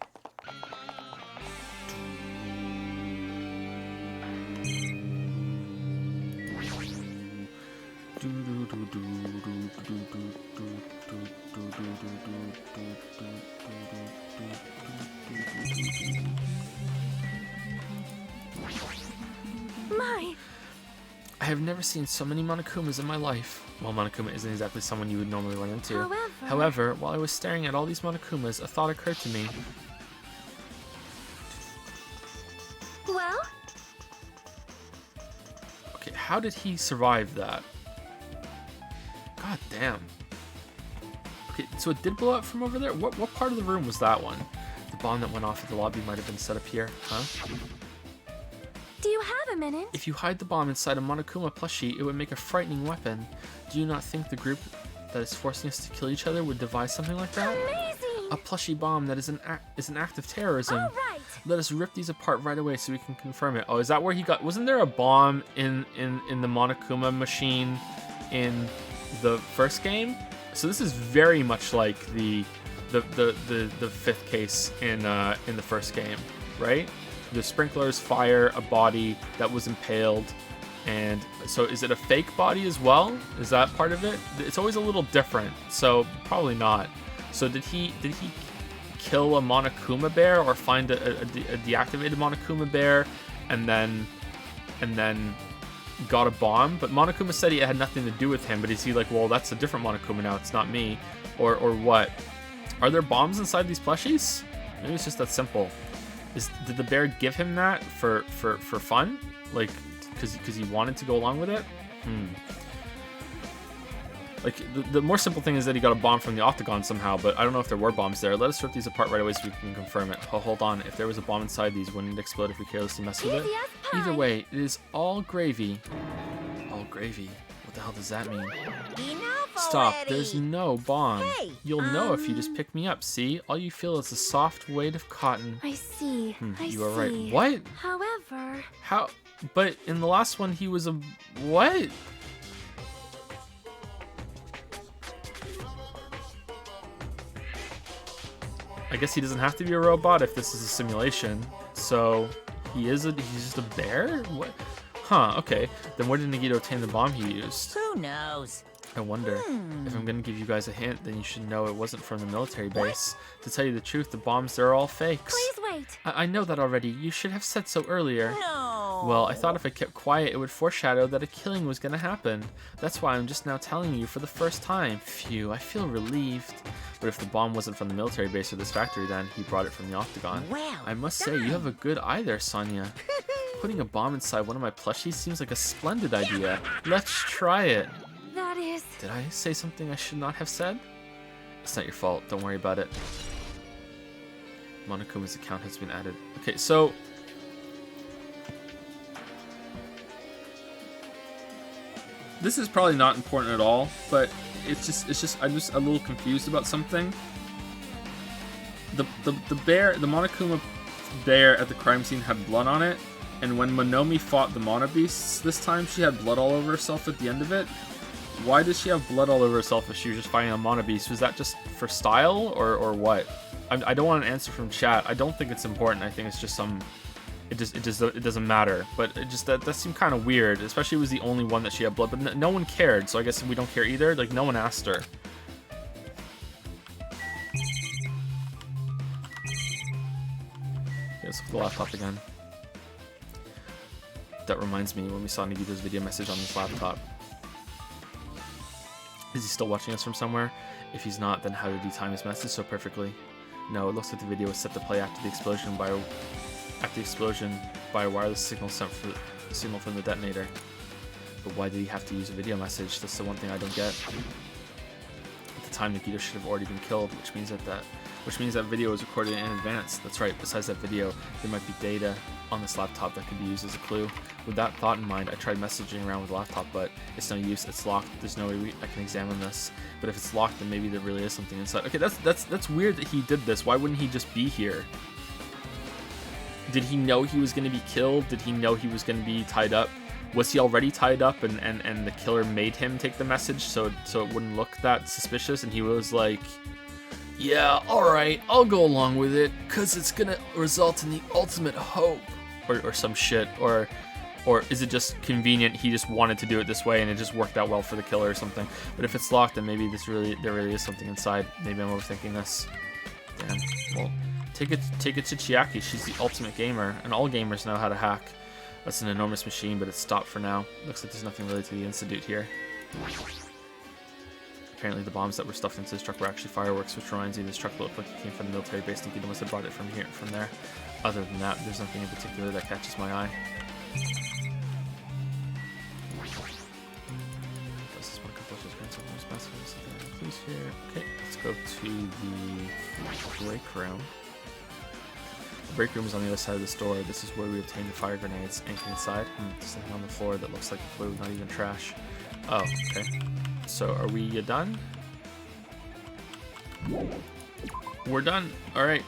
My, I have never seen so many Monokumas in my life. Well, Monokuma isn't exactly someone you would normally run into. However, while I was staring at all these Monokumas, a thought occurred to me. well, Okay, how did he survive that? God damn. Okay, so it did blow up from over there? What part of the room was that one? The bomb that went off at the lobby might have been set up here, huh? do you have a minute? If you hide the bomb inside a Monokuma plushie, it would make a frightening weapon. Do you not think the group that is forcing us to kill each other would devise something like that? Amazing! A plushie bomb that is an act of terrorism. All right. Let us rip these apart right away so we can confirm it. Oh, is that where he got? Wasn't there a bomb in the Monokuma machine in the first game? So this is very much like the fifth case in the first game, right? The sprinklers fire a body that was impaled, and so is it a fake body as well? Is that part of it? It's always a little different, so probably not. So did he kill a Monokuma bear, or find a deactivated Monokuma bear, and then got a bomb? But Monokuma said he had nothing to do with him, but is he like, well, that's a different Monokuma now, it's not me, or what? Are there bombs inside these plushies? Maybe it's just that simple. Did the bear give him that for fun? Like, because he wanted to go along with it? Like, the more simple thing is that he got a bomb from the Octagon somehow, but I don't know if there were bombs there. Let us rip these apart right away so we can confirm it. Oh, hold on. If there was a bomb inside these, wouldn't it explode if we carelessly mess with it? Easy as pie. Either way, it is all gravy. All gravy? What the hell does that mean? Enough Stop, already. there's no bomb. Hey, You'll know if you just pick me up, see? All you feel is a soft weight of cotton. I see. You are right. What? However, How? But in the last one, he was a... What? I guess he doesn't have to be a robot if this is a simulation. So, he's just a bear? What? Huh, okay. Then where did Nagito obtain the bomb he used? Who knows? I wonder. If I'm gonna give you guys a hint, then you should know it wasn't from the military base. To tell you the truth, the bombs, they're all fakes. please wait. I know that already. You should have said so earlier. No. Well, I thought if I kept quiet, it would foreshadow that a killing was gonna happen. That's why I'm just now telling you for the first time. Phew, I feel relieved. But if the bomb wasn't from the military base or this factory, then he brought it from the Octagon. Well I must say, you have a good eye there, Sonia. Putting a bomb inside one of my plushies seems like a splendid idea. Let's try it. That is. Did I say something I should not have said? It's not your fault. Don't worry about it. Monokuma's account has been added. Okay, so... This is probably not important at all, but I'm just a little confused about something. The bear, the Monokuma there at the crime scene had blood on it, and when Monomi fought the Mana Beasts this time, she had blood all over herself at the end of it. Why does she have blood all over herself if she was just fighting a Mana Beast? Was that just for style, or what? I don't want an answer from chat. I don't think it's important. I think it's just some... It doesn't matter. But it just that seemed kind of weird, especially it was the only one that she had blood, but no one cared, so I guess we don't care either. Like, no one asked her. Okay, let's look at the laptop again. That reminds me when we saw Nagito's video message on this laptop. Is he still watching us from somewhere? If he's not, then how did he time his message so perfectly? No, it looks like the video was set to play after the explosion by a wireless signal sent from the detonator. But why did he have to use a video message? That's the one thing I don't get. At the time, Nagito should have already been killed, which means that video was recorded in advance. That's right. Besides that video, there might be data on this laptop that could be used as a clue. With that thought in mind, I tried messaging around with the laptop, but it's no use. It's locked. There's no way I can examine this. But if it's locked, then maybe there really is something inside. Okay, that's weird that he did this. Why wouldn't he just be here? Did he know he was going to be killed? Did he know he was going to be tied up? Was he already tied up and the killer made him take the message so it wouldn't look that suspicious? And he was like, yeah, alright, I'll go along with it, because it's going to result in the ultimate hope. Or some shit. Or is it just convenient, he just wanted to do it this way and it just worked out well for the killer or something? But if it's locked, then maybe there really is something inside. Maybe I'm overthinking this. Damn. Well, take it to Chiaki. She's the ultimate gamer, and all gamers know how to hack. That's an enormous machine, but it's stopped for now. Looks like there's nothing related to the Institute here. Apparently the bombs that were stuffed into this truck were actually fireworks, which reminds me this truck looked like it came from the military base. Nagito must have brought it from there. Other than that, there's nothing in particular that catches my eye. Okay, let's go to the break room. The break room is on the other side of this door. This is where we obtain the fire grenades. Anything inside? There's something on the floor that looks like glue, not even trash. Oh, okay. So, are we done? We're done. Alright.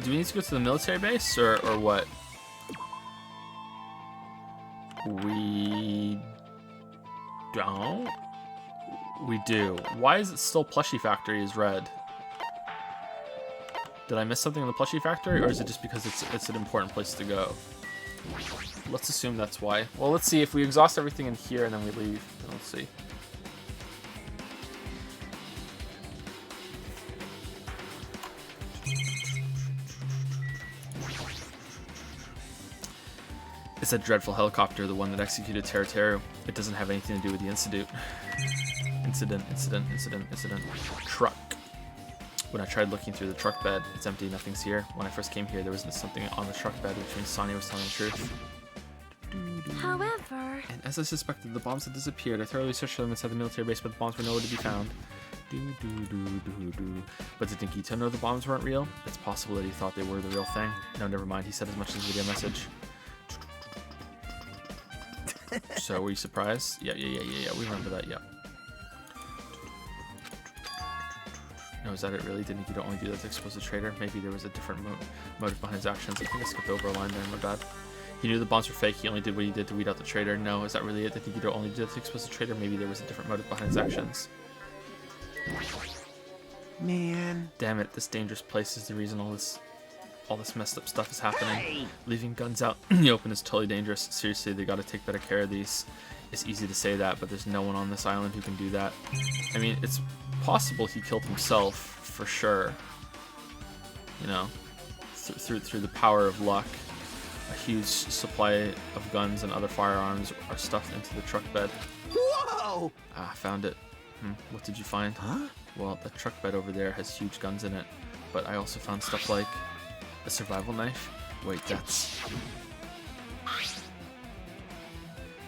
Do we need to go to the military base or what? We don't. We do. Why is it still Plushie Factory is red? Did I miss something in the Plushie Factory, or is it just because it's an important place to go? Let's assume that's why. Well, let's see. If we exhaust everything in here and then we leave, then let's see. It's that dreadful helicopter, the one that executed Teru. It doesn't have anything to do with the Institute. Incident. Truck. When I tried looking through the truck bed, it's empty, nothing's here. When I first came here, there was something on the truck bed, which means Sonia was telling the truth. However... And as I suspected, the bombs had disappeared. I thoroughly searched for them inside the military base, but the bombs were nowhere to be found. But did Nagito know the bombs weren't real? It's possible that he thought they were the real thing. No, never mind, he said as much in his video message. So, were you surprised? Yeah, we remember that, yeah. No, is that it really? Didn't Nagito only do that to expose the traitor? Maybe there was a different motive behind his actions. I think I skipped over a line there, my bad. He knew the bombs were fake, he only did what he did to weed out the traitor. No, is that really it? Did Nagito only do that to expose the traitor? Maybe there was a different motive behind his actions. Man. Damn it, this dangerous place is the reason all this messed up stuff is happening. Hey! Leaving guns out in the open is totally dangerous. Seriously, they gotta take better care of these. It's easy to say that, but there's no one on this island who can do that. I mean, it's possible he killed himself, for sure. You know, through the power of luck. A huge supply of guns and other firearms are stuffed into the truck bed. Whoa! Ah, found it. What did you find? Huh? Well, the truck bed over there has huge guns in it, but I also found stuff like a survival knife. Wait, that's...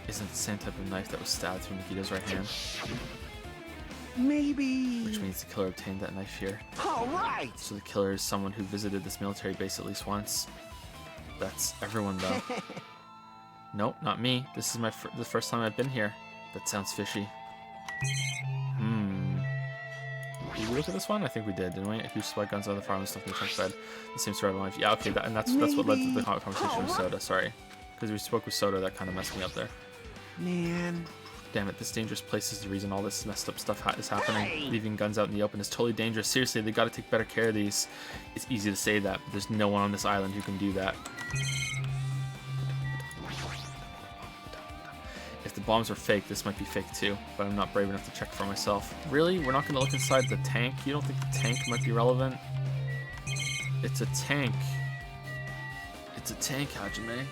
Isn't the same type of knife that was stabbed through Nikita's right hand? Maybe... Which means the killer obtained that knife here. All right! So the killer is someone who visited this military base at least once. That's everyone, though. Nope, not me. This is the first time I've been here. That sounds fishy. Did we look at this one? I think we did, didn't we? A huge supply of guns on the farm and stuff in the trunk bed. It seems to survive life. Yeah, okay, that's what led to the conversation with Soda. Sorry, because we spoke with Soda, that kind of messed me up there. Man. Damn it, this dangerous place is the reason all this messed up stuff is happening. Leaving guns out in the open is totally dangerous. Seriously, they gotta take better care of these. It's easy to say that, but there's no one on this island who can do that. If the bombs are fake, this might be fake too, but I'm not brave enough to check for myself. Really? We're not gonna look inside the tank? You don't think the tank might be relevant? It's a tank. It's a tank, Hajime.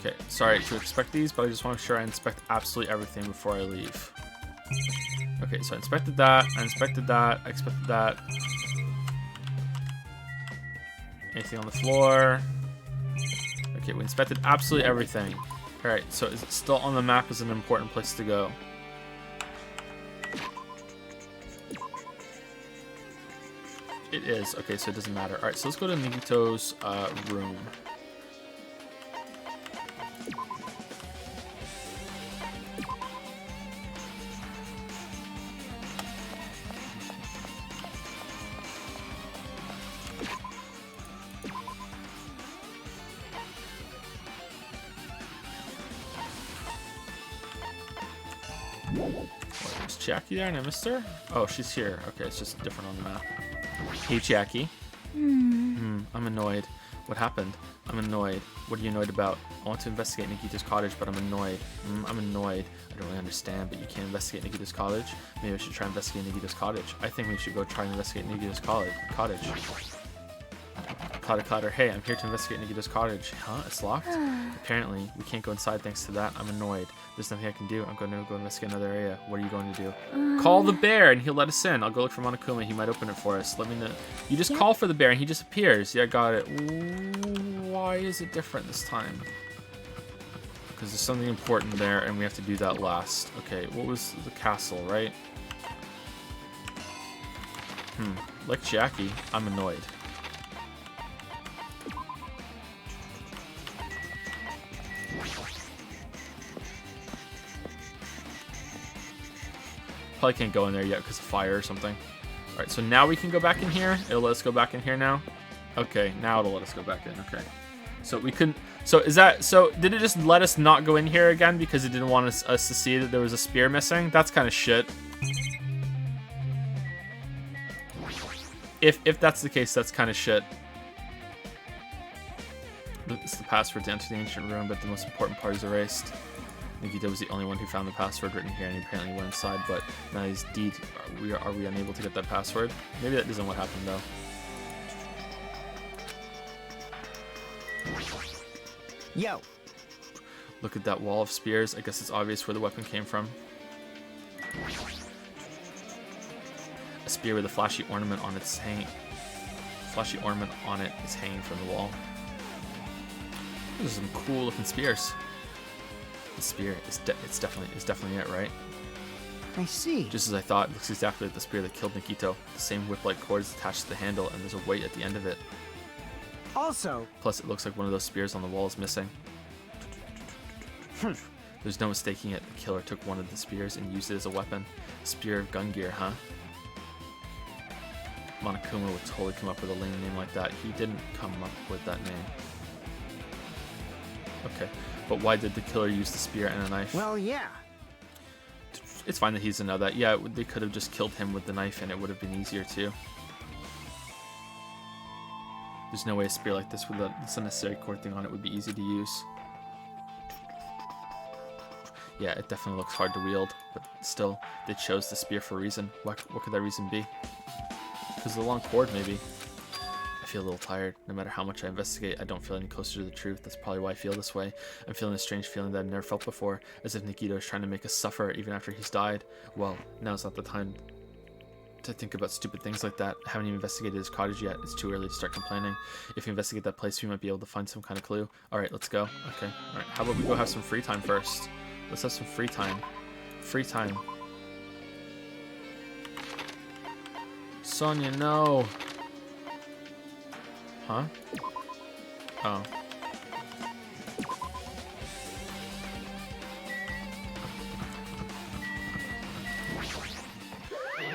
Okay, sorry to expect these, but I just want to make sure I inspect absolutely everything before I leave. Okay, so I inspected that, I inspected that, I inspected that. Anything on the floor? Okay, we inspected absolutely everything. Alright, so is it still on the map as an important place to go? It is. Okay, so it doesn't matter. Alright, so let's go to Nagito's room. Is Jackie there and I missed her? Oh, she's here. Okay, it's just different on the map. Hey, Jackie. I'm annoyed. What happened? I'm annoyed. What are you annoyed about? I want to investigate Nikita's cottage, but I'm annoyed. I'm annoyed. I don't really understand, but you can't investigate Nikita's cottage? Maybe I should try investigating Nikita's cottage. I think we should go try and investigate Nikita's cottage. Clatter, clatter. Hey, I'm here to investigate Nikita's cottage. Huh? It's locked? Apparently, we can't go inside thanks to that. I'm annoyed. There's nothing I can do. I'm going to go investigate another area. What are you going to do? Call the bear and he'll let us in. I'll go look for Monokuma. He might open it for us. Let me know. You just call for the bear and he just appears. Yeah, got it. Why is it different this time? Because there's something important there and we have to do that last. Okay, what was the castle, right? Like Jackie, I'm annoyed. Probably can't go in there yet because of fire or something. Alright, so now we can go back in here. It'll let us go back in here now. Okay, now it'll let us go back in. Okay. So we couldn't... So is that... So did it just let us not go in here again because it didn't want us to see that there was a spear missing? That's kind of shit. If that's the case, that's kind of shit. It's the password to enter the ancient room, but the most important part is erased. Nikita was the only one who found the password written here, and he apparently went inside, but now he's deed. Are we unable to get that password? Maybe that isn't what happened, though. Yo. Look at that wall of spears. I guess it's obvious where the weapon came from. A spear with a flashy ornament on its hanging. Flashy ornament on it is hanging from the wall. Those are some cool looking spears. The spear is definitely it, right? I see. Just as I thought, it looks exactly like the spear that killed Nikito. The same whip-like cord is attached to the handle, and there's a weight at the end of it. Also, Plus, it looks like one of those spears on the wall is missing. There's no mistaking it. The killer took one of the spears and used it as a weapon. Spear of gun gear, huh? Monokuma would totally come up with a lame name like that. He didn't come up with that name. Okay, but why did the killer use the spear and a knife? well, yeah. It's fine that he doesn't know that. Yeah, they could have just killed him with the knife and it would have been easier too. There's no way a spear like this with this unnecessary cord thing on it would be easy to use. Yeah, it definitely looks hard to wield, but still, they chose the spear for a reason. What could that reason be? Because of the long cord, maybe. I feel a little tired. No matter how much I investigate, I don't feel any closer to the truth. That's probably why I feel this way. I'm feeling a strange feeling that I've never felt before, as if Nikito is trying to make us suffer even after he's died. Well, now's not the time. to think about stupid things like that. I haven't even investigated his cottage yet. It's too early to start complaining. If we investigate that place, we might be able to find some kind of clue. Alright, let's go. Okay, alright. How about we go have some free time first? Let's have some free time. Free time. Sonia, no! Huh? Oh.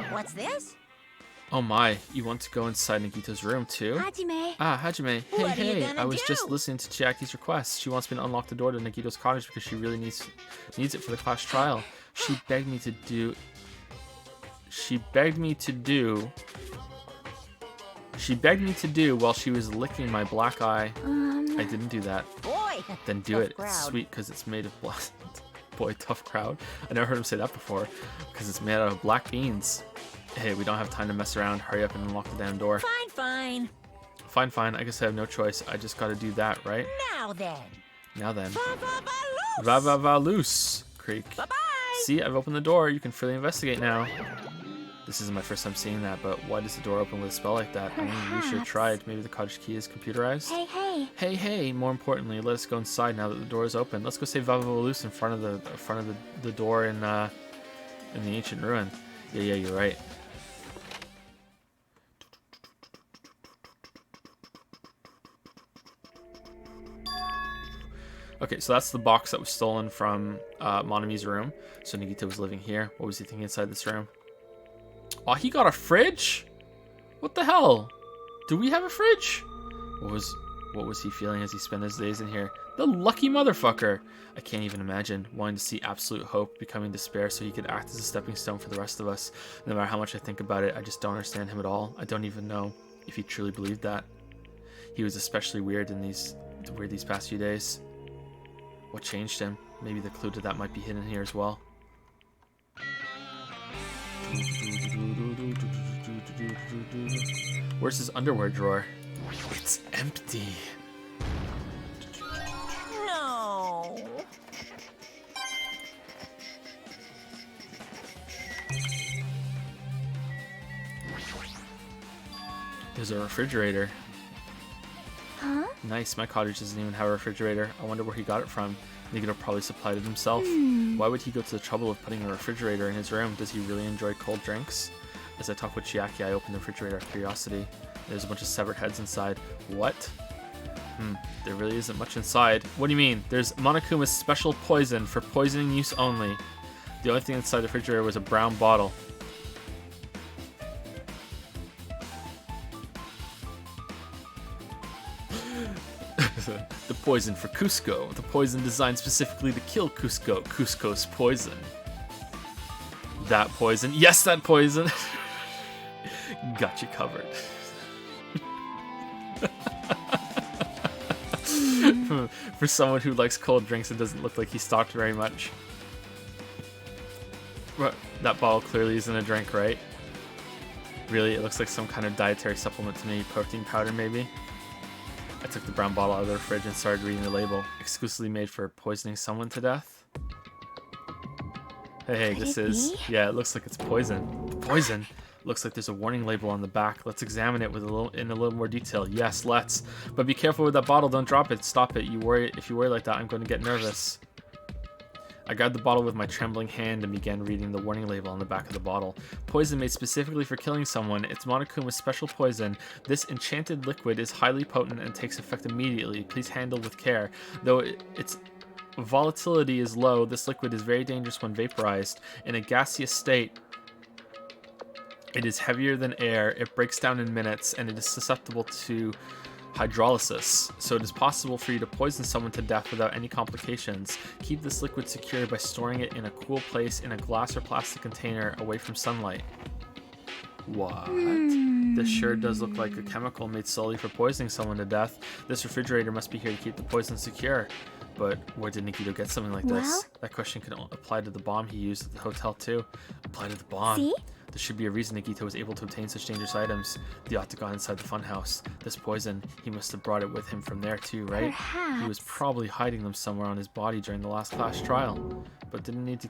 What's this? Oh my, you want to go inside Nagito's room too? Hajime. Ah, Hajime. Hey, What are you hey, gonna I was just do? listening to Chiaki's request. She wants me to unlock the door to Nagito's cottage because she really needs it for the class trial. She begged me to do while she was licking my black eye. I didn't do that. Boy. Then do tough it. It's crowd. sweet because it's made of black. Boy, tough crowd. I never heard him say that before. Because it's made out of black beans. Hey, we don't have time to mess around. Hurry up and unlock the damn door. Fine, fine. Fine, fine. I guess I have no choice. I just gotta do that, right? Now then. Now then. Va-va-va-loose. Va va va loose, Creek. Bye-bye. See, I've opened the door. You can freely investigate now. This isn't my first time seeing that, but why does the door open with a spell like that? I mean, we should have Perhaps. tried. Maybe the cottage key is computerized? Hey, hey. Hey, hey, more importantly, let us go inside now that the door is open. Let's go say va va va loose in front of the door in the ancient ruin. Yeah, you're right. Okay, so that's the box that was stolen from Monami's room. So Nagito was living here. What was he thinking inside this room? Oh, he got a fridge? What the hell? Do we have a fridge? What was he feeling as he spent his days in here? The lucky motherfucker! I can't even imagine wanting to see absolute hope becoming despair so he could act as a stepping stone for the rest of us. No matter how much I think about it, I just don't understand him at all. I don't even know if he truly believed that. He was especially weird these past few days. What changed him? Maybe the clue to that might be hidden here as well. Where's his underwear drawer? It's empty. No. There's a refrigerator. Huh? Nice, my cottage doesn't even have a refrigerator. I wonder where he got it from. Nagito probably supplied it himself. Why would he go to the trouble of putting a refrigerator in his room? Does he really enjoy cold drinks? As I talk with Chiaki, I open the refrigerator out of curiosity. There's a bunch of severed heads inside. What? There really isn't much inside. What do you mean? There's Monokuma's special poison for poisoning use only. The only thing inside the refrigerator was a brown bottle. The poison for Cusco. The poison designed specifically to kill Cusco. Cusco's poison. That poison. Yes, that poison. Got you covered. For someone who likes cold drinks, it doesn't look like he stocked very much. But that bottle clearly isn't a drink, right? Really, it looks like some kind of dietary supplement to me. Protein powder, maybe? I took the brown bottle out of the fridge and started reading the label. Exclusively made for poisoning someone to death? Hey, Could this it is... be? Yeah, it looks like it's poison. Poison? Looks like there's a warning label on the back. Let's examine it in a little more detail. Yes, let's. But be careful with that bottle. Don't drop it. Stop it. If you worry like that, I'm going to get nervous. I grabbed the bottle with my trembling hand and began reading the warning label on the back of the bottle. Poison made specifically for killing someone. It's Monokuma's special poison. This enchanted liquid is highly potent and takes effect immediately. Please handle with care. Though its volatility is low, this liquid is very dangerous when vaporized. In a gaseous state, it is heavier than air, it breaks down in minutes, and it is susceptible to hydrolysis, so it is possible for you to poison someone to death without any complications. Keep this liquid secure by storing it in a cool place in a glass or plastic container away from sunlight. What? This sure does look like a chemical made solely for poisoning someone to death. This refrigerator must be here to keep the poison secure. But where did Nagito get something like Well? this? That question can apply to the bomb he used at the hotel too. Apply to the bomb. See? There should be a reason Nagito was able to obtain such dangerous items. The octagon inside the funhouse. This poison, he must have brought it with him from there too, right? Perhaps. He was probably hiding them somewhere on his body during the last class trial. But didn't need to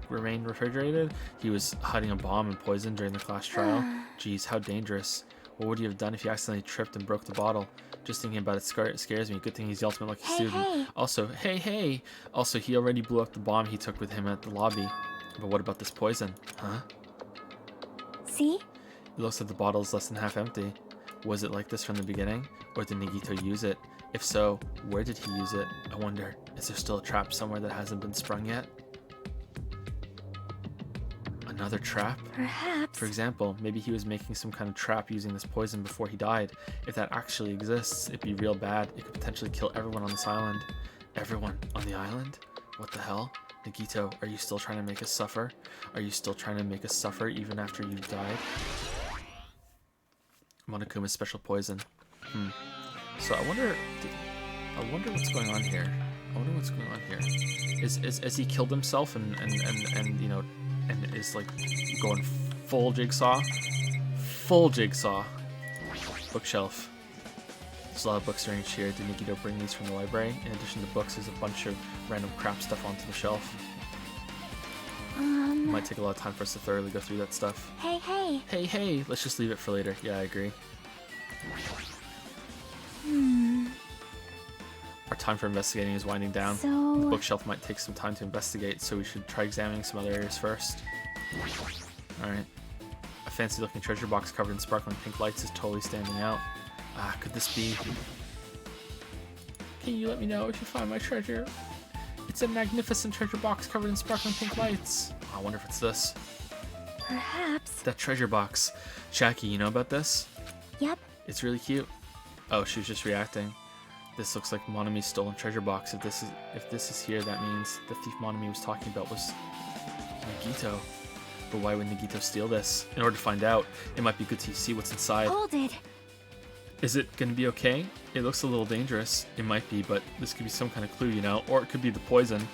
remained refrigerated? He was hiding a bomb and poison during the class trial. Geez, how dangerous. What would you have done if you accidentally tripped and broke the bottle? Just thinking about it scares me. Good thing he's the ultimate lucky student. Hey. Also, hey! Also, he already blew up the bomb he took with him at the lobby. But what about this poison? Huh? See? It looks like the bottle is less than half empty. Was it like this from the beginning? Or did Nagito use it? If so, where did he use it? I wonder, is there still a trap somewhere that hasn't been sprung yet? Another trap? Perhaps. For example, maybe he was making some kind of trap using this poison before he died. If that actually exists, it'd be real bad. It could potentially kill everyone on this island. Everyone on the island? What the hell? Nagito, are you still trying to make us suffer? Are you still trying to make us suffer even after you've died? Monokuma's special poison. So I wonder what's going on here. Is he killed himself and you know, and is like going full jigsaw? Bookshelf. There's a lot of books arranged here. Did Nagito bring these from the library? In addition to books, there's a bunch of random crap stuff onto the shelf. It might take a lot of time for us to thoroughly go through that stuff. Hey. Let's just leave it for later. Yeah, I agree. Our time for investigating is winding down. So... The bookshelf might take some time to investigate, so we should try examining some other areas first. Alright. A fancy looking treasure box covered in sparkling pink lights is totally standing out. Could this be... Can you let me know if you find my treasure? It's a magnificent treasure box covered in sparkling pink lights. I wonder if it's this. Perhaps. That treasure box. Shaki, you know about this? Yep. It's really cute. Oh, she was just reacting. This looks like Monami's stolen treasure box. If this is here, that means the thief Monami was talking about was Nagito. But why would Nagito steal this? In order to find out, it might be good to see what's inside. Hold it. Is it gonna be okay? It looks a little dangerous. It might be, but this could be some kind of clue, you know? Or it could be the poison.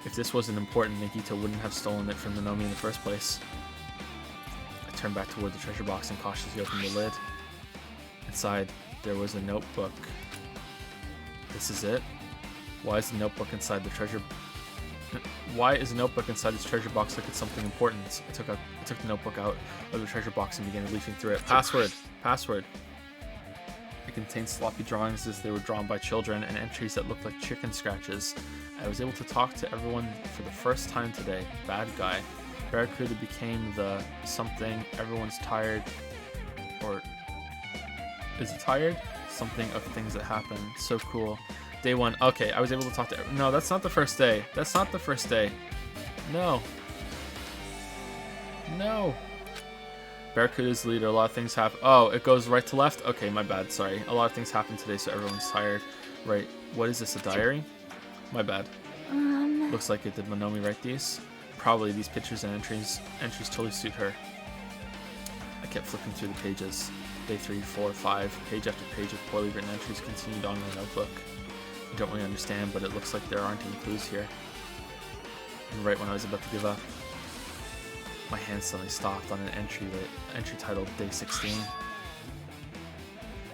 If this wasn't important, Nagito wouldn't have stolen it from Nanomi in the first place. I turned back toward the treasure box and cautiously opened the lid. Inside, there was a notebook. This is it? Why is the notebook inside the treasure... Why is a notebook inside this treasure box like it's something important? I took the notebook out of the treasure box and began leafing through it. Password. It contained sloppy drawings as they were drawn by children and entries that looked like chicken scratches. I was able to talk to everyone for the first time today. Bad guy. Barracuda became the something everyone's tired, or is it tired? Something of things that happened. So cool. Day 1. Okay, I was able to talk to... No, that's not the first day. No. Barracuda's leader. A lot of things happen. Oh, it goes right to left? Okay, my bad. Sorry. A lot of things happened today, so everyone's tired. Right. What is this, a diary? My bad. Looks like it. Did Monomi write these? Probably. These pictures and entries totally suit her. I kept flipping through the pages. Day 3, 4, 5, page after page of poorly written entries continued on in the notebook. I don't really understand, but it looks like there aren't any clues here. And right when I was about to give up, my hand suddenly stopped on an entry titled Day 16.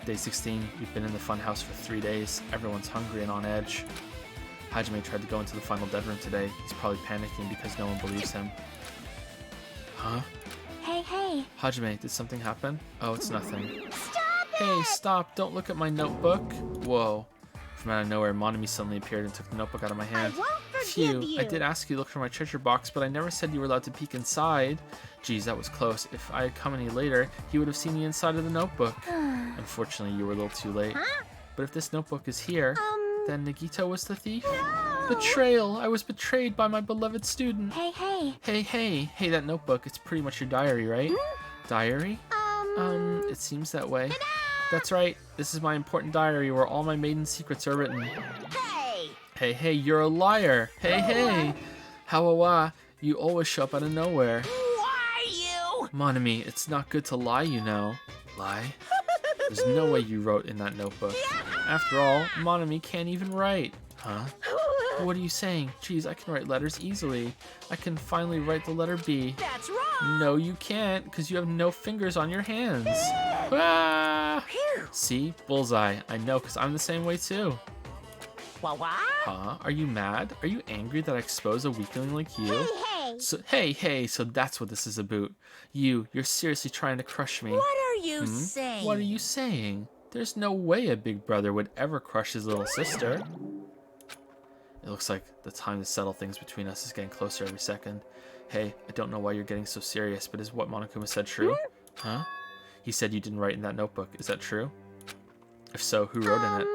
Day 16, we've been in the funhouse for 3 days. Everyone's hungry and on edge. Hajime tried to go into the final dead room today. He's probably panicking because no one believes him. Huh? Hey. Hajime, did something happen? Oh, it's nothing. Stop it! Hey, stop! Don't look at my notebook. Whoa. From out of nowhere, Monami suddenly appeared and took the notebook out of my hand. I won't forgive Phew, you. I did ask you to look for my treasure box, but I never said you were allowed to peek inside. Geez, that was close. If I had come any later, he would have seen the inside of the notebook. Unfortunately, you were a little too late. Huh? But if this notebook is here, then Nagito was the thief? No. Betrayal! I was betrayed by my beloved student. Hey. Hey, that notebook. It's pretty much your diary, right? Diary? It seems that way. That's right. This is my important diary where all my maiden secrets are written. Hey, you're a liar. Hey. How you always show up out of nowhere. Why you? Monami, it's not good to lie, you know. Lie? There's no way you wrote in that notebook. After all, Monami can't even write. Huh? What are you saying? Geez, I can write letters easily. I can finally write the letter B. That's wrong. No, you can't, because you have no fingers on your hands. See? Bullseye. I know, because I'm the same way too. What? Huh? Are you mad? Are you angry that I expose a weakling like you? Hey. Hey, so that's what this is about. You're seriously trying to crush me. What are you saying? What are you saying? There's no way a big brother would ever crush his little sister. It looks like the time to settle things between us is getting closer every second. Hey, I don't know why you're getting so serious, but is what Monokuma said true? Huh? He said you didn't write in that notebook. Is that true? If so, who wrote in it?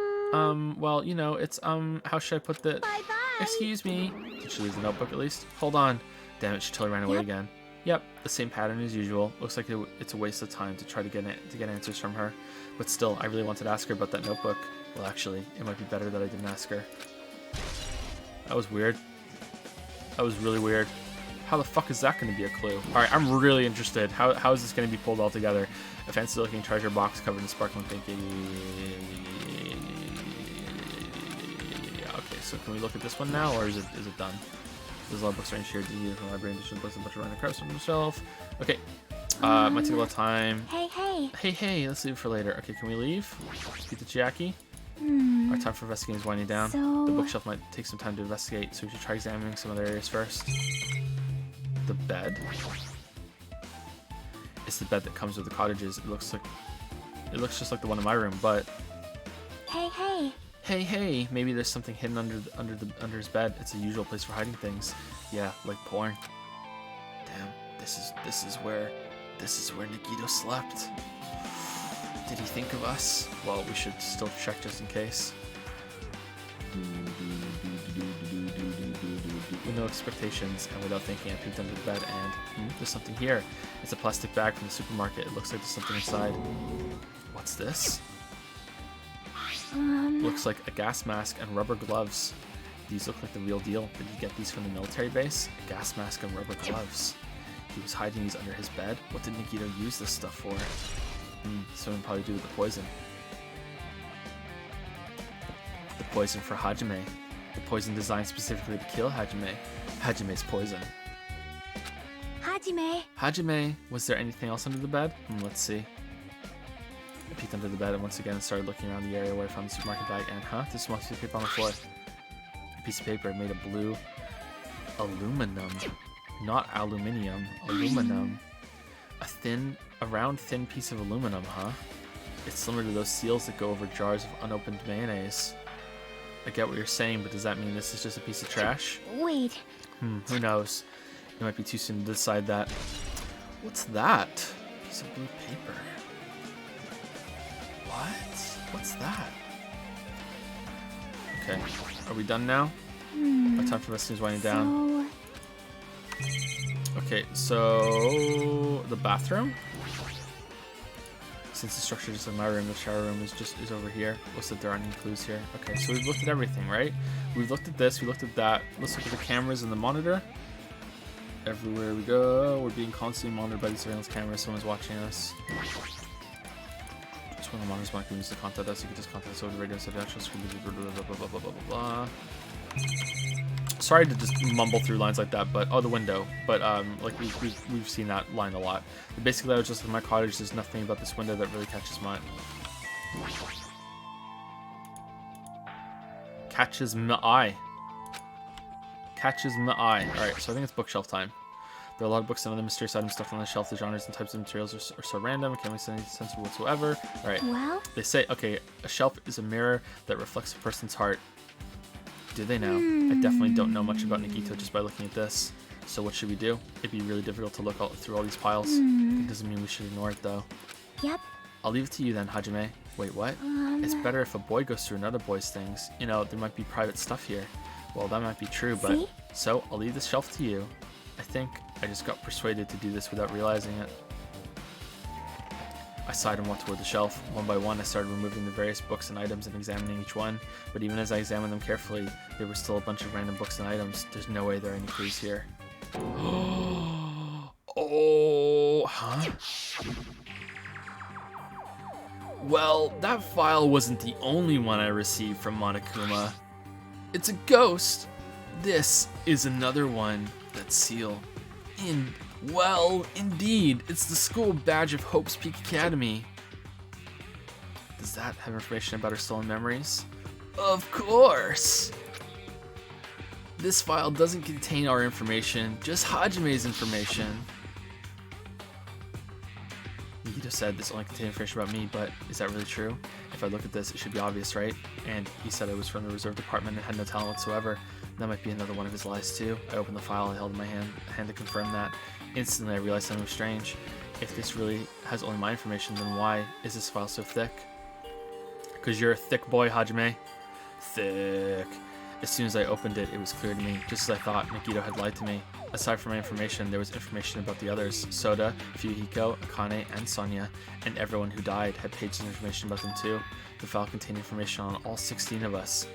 Well, you know, it's, how should I put that? Bye-bye. Excuse me. Did she leave the notebook at least? Hold on. Damn it, she totally ran away again. Yep, the same pattern as usual. Looks like it's a waste of time to try to get answers from her. But still, I really wanted to ask her about that notebook. Well, actually, it might be better that I didn't ask her. That was weird. That was really weird. How the fuck is that going to be a clue? Alright, I'm really interested. How is this going to be pulled all together? A fancy looking treasure box covered in sparkling pink. Okay, so can we look at this one now, or is it done? There's a lot of books arranged here. Do you from the library? Edition books, a bunch of random crafts on the shelf. Okay. Might take a lot of time. Hey, let's leave it for later. Okay, can we leave? Beat the Jackie. Our time for investigating is winding down. So... The bookshelf might take some time to investigate, so we should try examining some other areas first. The bed? It's the bed that comes with the cottages. It looks just like the one in my room, but... Hey, maybe there's something hidden under his bed. It's a usual place for hiding things. Yeah, like porn. Damn, this is where Nikito slept. Did he think of us? Well, we should still check just in case. With no expectations and without thinking, I peeked under the bed and there's something here. It's a plastic bag from the supermarket. It looks like there's something inside. What's this? Looks like a gas mask and rubber gloves. These look like the real deal. Did he get these from the military base? A gas mask and rubber gloves. He was hiding these under his bed. What did Nikito use this stuff for? Something probably to do with the poison. The poison for Hajime. The poison designed specifically to kill Hajime. Hajime's poison. Hajime! Was there anything else under the bed? Let's see. I peeked under the bed and once again started looking around the area where I found the supermarket bag and this small piece of paper on the floor. A piece of paper made of blue aluminum. Not aluminium. Aluminum. A round thin piece of aluminum, huh? It's similar to those seals that go over jars of unopened mayonnaise. I get what you're saying, but does that mean this is just a piece of trash? Wait. Who knows? It might be too soon to decide that. What's that? Piece of blue paper. What? What's that? Okay, are we done now? Our time for investing is winding down. Okay, so the bathroom. Since the structure is just in my room, the shower room is over here. Looks like there aren't any clues here. Okay, so we've looked at everything, right? We've looked at this, we looked at that. Let's look at the cameras and the monitor. Everywhere we go, we're being constantly monitored by the surveillance cameras. Someone's watching us. Just when the monitors might be used to contact us, you can just contact us over the radio, set the actual screen, blah, blah, blah, blah, blah. Sorry to just mumble through lines like that, but the window. But like we've seen that line a lot. But basically, I was just in my cottage. There's nothing about this window that really catches my eye. Catches my eye. All right, so I think it's bookshelf time. There are a lot of books and other mysterious items stuffed on the shelf. The genres and types of materials are so random. It can't make any sense whatsoever. All right. Well, They say, okay, a shelf is a mirror that reflects a person's heart. Do they know? I definitely don't know much about Nikito just by looking at this. So what should we do? It'd be really difficult to look through all these piles. It doesn't mean we should ignore it though. Yep. I'll leave it to you then, Hajime. Wait, what? It's better if a boy goes through another boy's things. You know, there might be private stuff here. Well, that might be true, but... See? So, I'll leave this shelf to you. I think I just got persuaded to do this without realizing it. I sighed and walked toward the shelf. One by one, I started removing the various books and items and examining each one. But even as I examined them carefully, there were still a bunch of random books and items. There's no way there are any clues here. Oh, huh? Well, that file wasn't the only one I received from Monokuma. It's a ghost. This is another one. That seal. Well, indeed, it's the school badge of Hope's Peak Academy. Does that have information about her stolen memories? Of course! This file doesn't contain our information, just Hajime's information. Nikito said this only contained information about me, but is that really true? If I look at this, it should be obvious, right? And he said I was from the reserve department and had no talent whatsoever. That might be another one of his lies too. I opened the file I held in my hand to confirm that. Instantly I realized something was strange. If this really has only my information, then why is this file so thick? Because you're a thick boy, Hajime. Thick. As soon as I opened it, it was clear to me. Just as I thought, Nikito had lied to me. Aside from my information, there was information about the others. Soda, Fuyuhiko, Akane, and Sonia, and everyone who died had pages of information about them too. The file contained information on all 16 of us.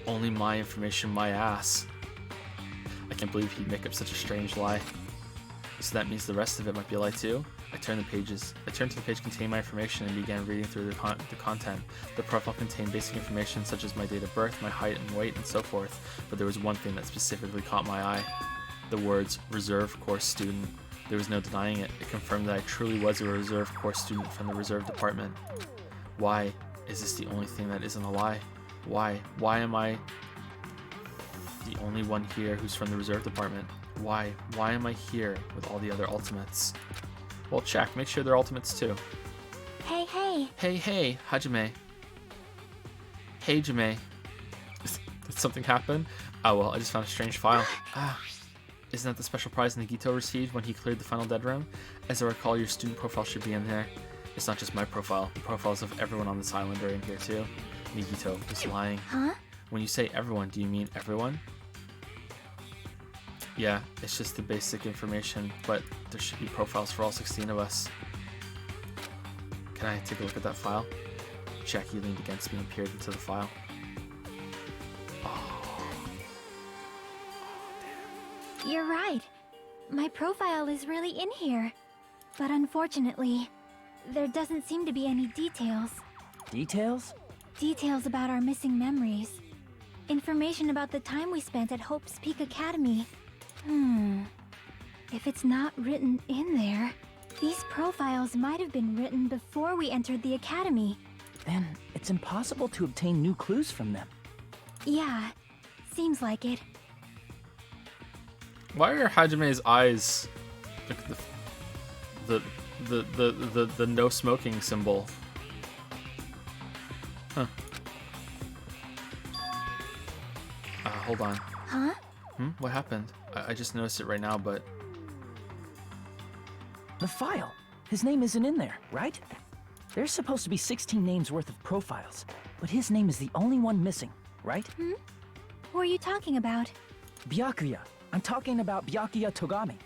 Only my information, my ass. I can't believe he'd make up such a strange lie. So that means the rest of it might be a lie too? I turned to the page containing my information and began reading through the content. The profile contained basic information such as my date of birth, my height and weight, and so forth. But there was one thing that specifically caught my eye. The words, reserve course student. There was no denying it. It confirmed that I truly was a reserve course student from the reserve department. Why is this the only thing that isn't a lie? Why? Why am I the only one here who's from the reserve department? Why? Why am I here with all the other ultimates? Well, check. Make sure they're ultimates too. Hey, hey. Hey, hey, Hajime. Hey, Jime. Did something happen? Oh well, I just found a strange file. Isn't that the special prize Nagito received when he cleared the final dead room? As I recall, your student profile should be in there. It's not just my profile. The profiles of everyone on this island are in here too. Nagito was lying. Huh? When you say everyone, do you mean everyone? Yeah, it's just the basic information, but there should be profiles for all 16 of us. Can I take a look at that file? Jackie leaned against me and peered into the file. You're right. My profile is really in here. But unfortunately, there doesn't seem to be any details. Details? Details about our missing memories. Information about the time we spent at Hope's Peak Academy. If it's not written in there, these profiles might have been written before we entered the academy. Then it's impossible to obtain new clues from them. Yeah, seems like it. Why are Hajime's eyes like the no smoking symbol? Huh. Hold on. Huh? What happened? I just noticed it right now, but... The file. His name isn't in there, right? There's supposed to be 16 names worth of profiles, but his name is the only one missing, right? Who are you talking about? Byakuya. I'm talking about Byakuya Togami.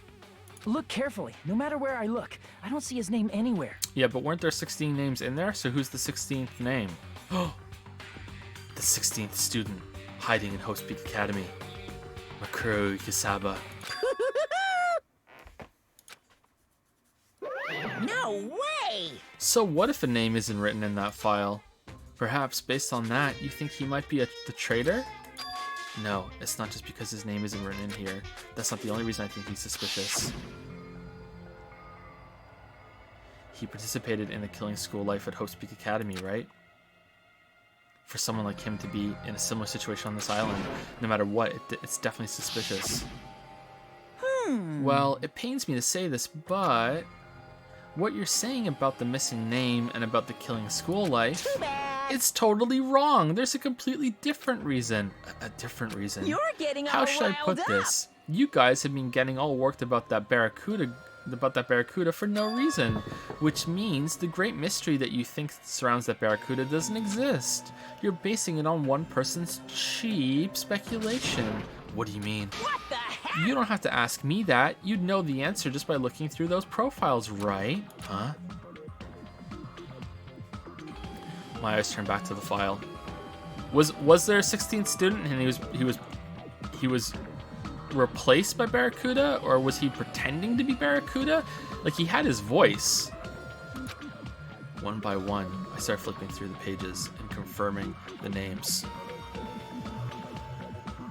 Look carefully. No matter where I look, I don't see his name anywhere. Yeah, but weren't there 16 names in there? So who's the 16th name? The 16th student hiding in Hope's Peak Academy. Makuru Ikisaba. No way! So what if a name isn't written in that file? Perhaps, based on that, you think he might be the traitor? No, it's not just because his name isn't written in here. That's not the only reason I think he's suspicious. He participated in the killing school life at Hope's Peak Academy, right? For someone like him to be in a similar situation on this island, no matter what, it's definitely suspicious. Well, it pains me to say this, but what you're saying about the missing name and about the killing school life, it's totally wrong. There's a completely different reason. A different reason. You're getting How all should I put riled this? You guys have been getting all worked about that barracuda for no reason, which means the great mystery that you think surrounds that barracuda doesn't exist. You're basing it on one person's cheap speculation. What do you mean? What the heck? You don't have to ask me that. You'd know the answer just by looking through those profiles, right? Huh? My eyes turned back to the file. Was there a 16th student and he was replaced by Barracuda, or was he pretending to be Barracuda? Like, he had his voice. One by one, I started flipping through the pages and confirming the names.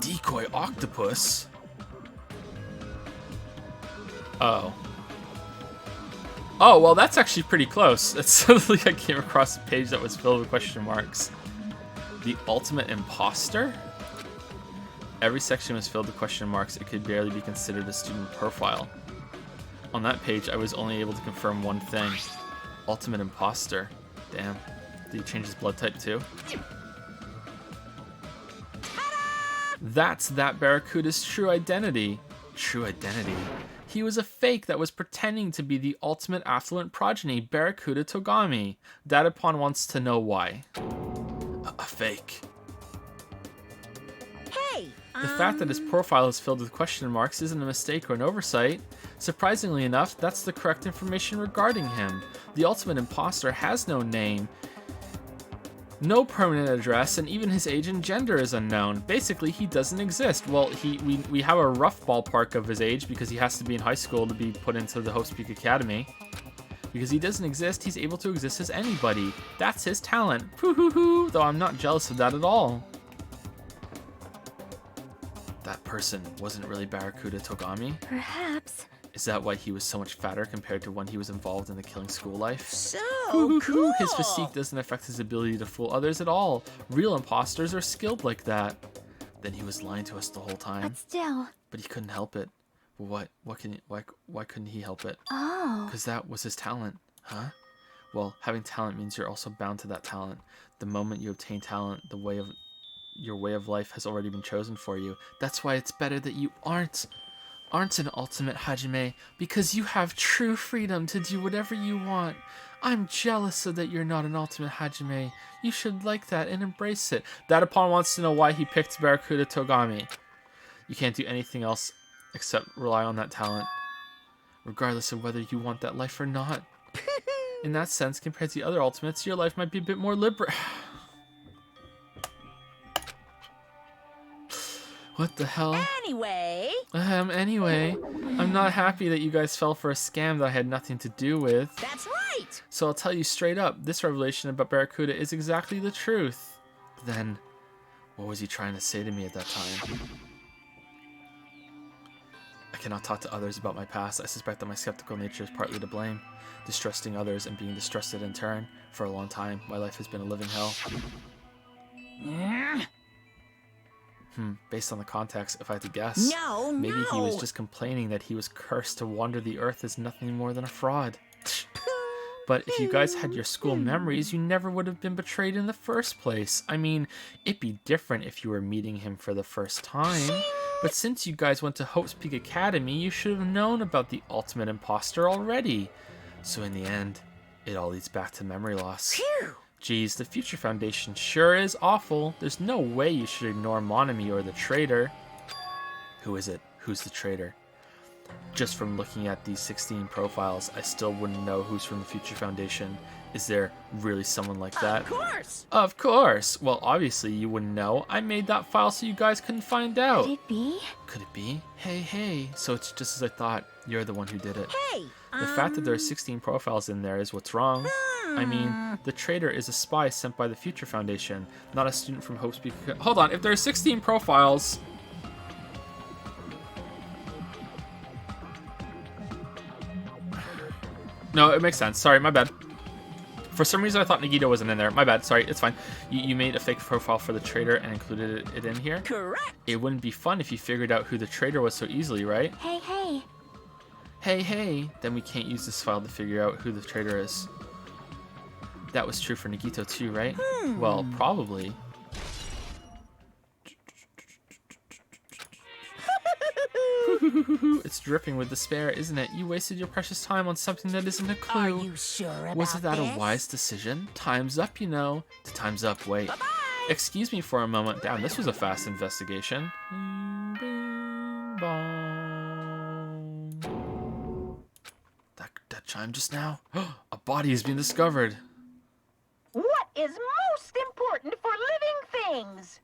Decoy octopus? Oh, well, that's actually pretty close. It's suddenly I came across a page that was filled with question marks. The ultimate imposter? Every section was filled with question marks. It could barely be considered a student profile. On that page, I was only able to confirm one thing. Ultimate imposter. Damn. Did he change his blood type too? That's that Barracuda's true identity. True identity? He was a fake that was pretending to be the ultimate affluent progeny, Barracuda Togami. Datapon wants to know why. A fake. Hey, The fact that his profile is filled with question marks isn't a mistake or an oversight. Surprisingly enough, that's the correct information regarding him. The ultimate imposter has no name, no permanent address, and even his age and gender is unknown. Basically, he doesn't exist. Well, we have a rough ballpark of his age because he has to be in high school to be put into the Hope's Peak Academy. Because he doesn't exist, he's able to exist as anybody. That's his talent. Hoo-hoo-hoo, though I'm not jealous of that at all. That person wasn't really Barracuda Togami? Perhaps. Is that why he was so much fatter compared to when he was involved in the killing school life? so Hoo-hoo-hoo, cool. his physique doesn't affect his ability to fool others at all. Real imposters are skilled like that. Then he was lying to us the whole time. But still. But he couldn't help it. Why couldn't he help it? Oh. Because that was his talent, huh? Well, having talent means you're also bound to that talent. The moment you obtain talent, your way of life has already been chosen for you. That's why it's better that you aren't an ultimate Hajime, because you have true freedom to do whatever you want. I'm jealous so that you're not an ultimate Hajime. You should like that and embrace it. Datapon wants to know why he picked Barracuda Togami. You can't do anything else except rely on that talent, regardless of whether you want that life or not. In that sense, compared to the other ultimates, your life might be a bit more liberal. What the hell? Anyway, Anyway, I'm not happy that you guys fell for a scam that I had nothing to do with. that's right. So I'll tell you straight up, this revelation about Barracuda is exactly the truth. Then, what was he trying to say to me at that time? I cannot talk to others about my past. I suspect that my skeptical nature is partly to blame. Distrusting others and being distrusted in turn. For a long time, my life has been a living hell. Based on the context, if I had to guess, No, maybe he was no. just complaining that he was cursed to wander the earth as nothing more than a fraud. But if you guys had your school memories, you never would have been betrayed in the first place. I mean, it'd be different if you were meeting him for the first time. But since you guys went to Hope's Peak Academy, you should have known about the ultimate imposter already. So in the end, it all leads back to memory loss. Phew. Geez, the Future Foundation sure is awful. There's no way you should ignore Monami or the traitor. Who is it? Who's the traitor? Just from looking at these 16 profiles, I still wouldn't know who's from the Future Foundation. Is there really someone like that? Of course. Of course! Well, obviously you wouldn't know. I made that file so you guys couldn't find out. Could it be? Could it be? Hey. So it's just as I thought. You're the one who did it. Hey, The fact that there are 16 profiles in there is what's wrong. I mean, the traitor is a spy sent by the Future Foundation, not a student from Hope's Peak. Hold on, if there are 16 profiles... No, it makes sense. Sorry, my bad. For some reason, I thought Nagito wasn't in there. My bad. Sorry, it's fine. You made a fake profile for the traitor and included it in here? correct. It wouldn't be fun if you figured out who the traitor was so easily, right? Hey. Hey, then we can't use this file to figure out who the traitor is. That was true for Nagito too, right? Well, probably. It's dripping with despair, isn't it? You wasted your precious time on something that isn't a Are clue. you sure about Wasn't that this? a wise decision? Time's up, you know. Time's up, wait. Bye-bye. Excuse me for a moment. Damn, this was a fast investigation. Bing, bong. That chime just now? A body has been discovered. What is most important for living things?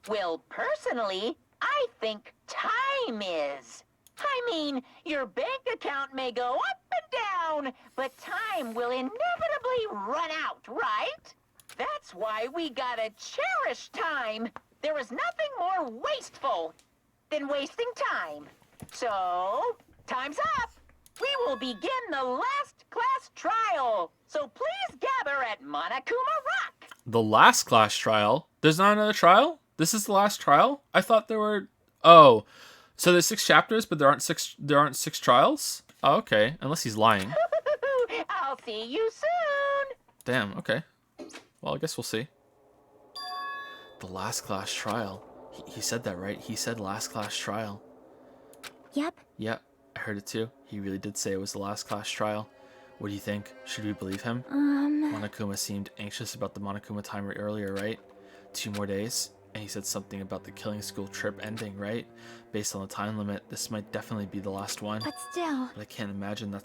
Well, personally, I think time is. I mean, your bank account may go up and down, but time will inevitably run out, right? That's why we gotta cherish time. There is nothing more wasteful than wasting time. So, time's up. We will begin the last class trial. So please gather at Monokuma Rock. The last class trial? There's not another trial? This is the last trial? I thought there were Oh, so there's 6 chapters, but there aren't six trials? Oh, okay. Unless he's lying. I'll see you soon. Damn, okay. Well, I guess we'll see. The last class trial. He said that, right? He said last class trial. Yep. Yeah, I heard it too. He really did say it was the last class trial. What do you think? Should we believe him? Monokuma seemed anxious about the Monokuma timer earlier, right? 2 more days? And he said something about the killing school trip ending, right? Based on the time limit, this might definitely be the last one. But still. But I can't imagine that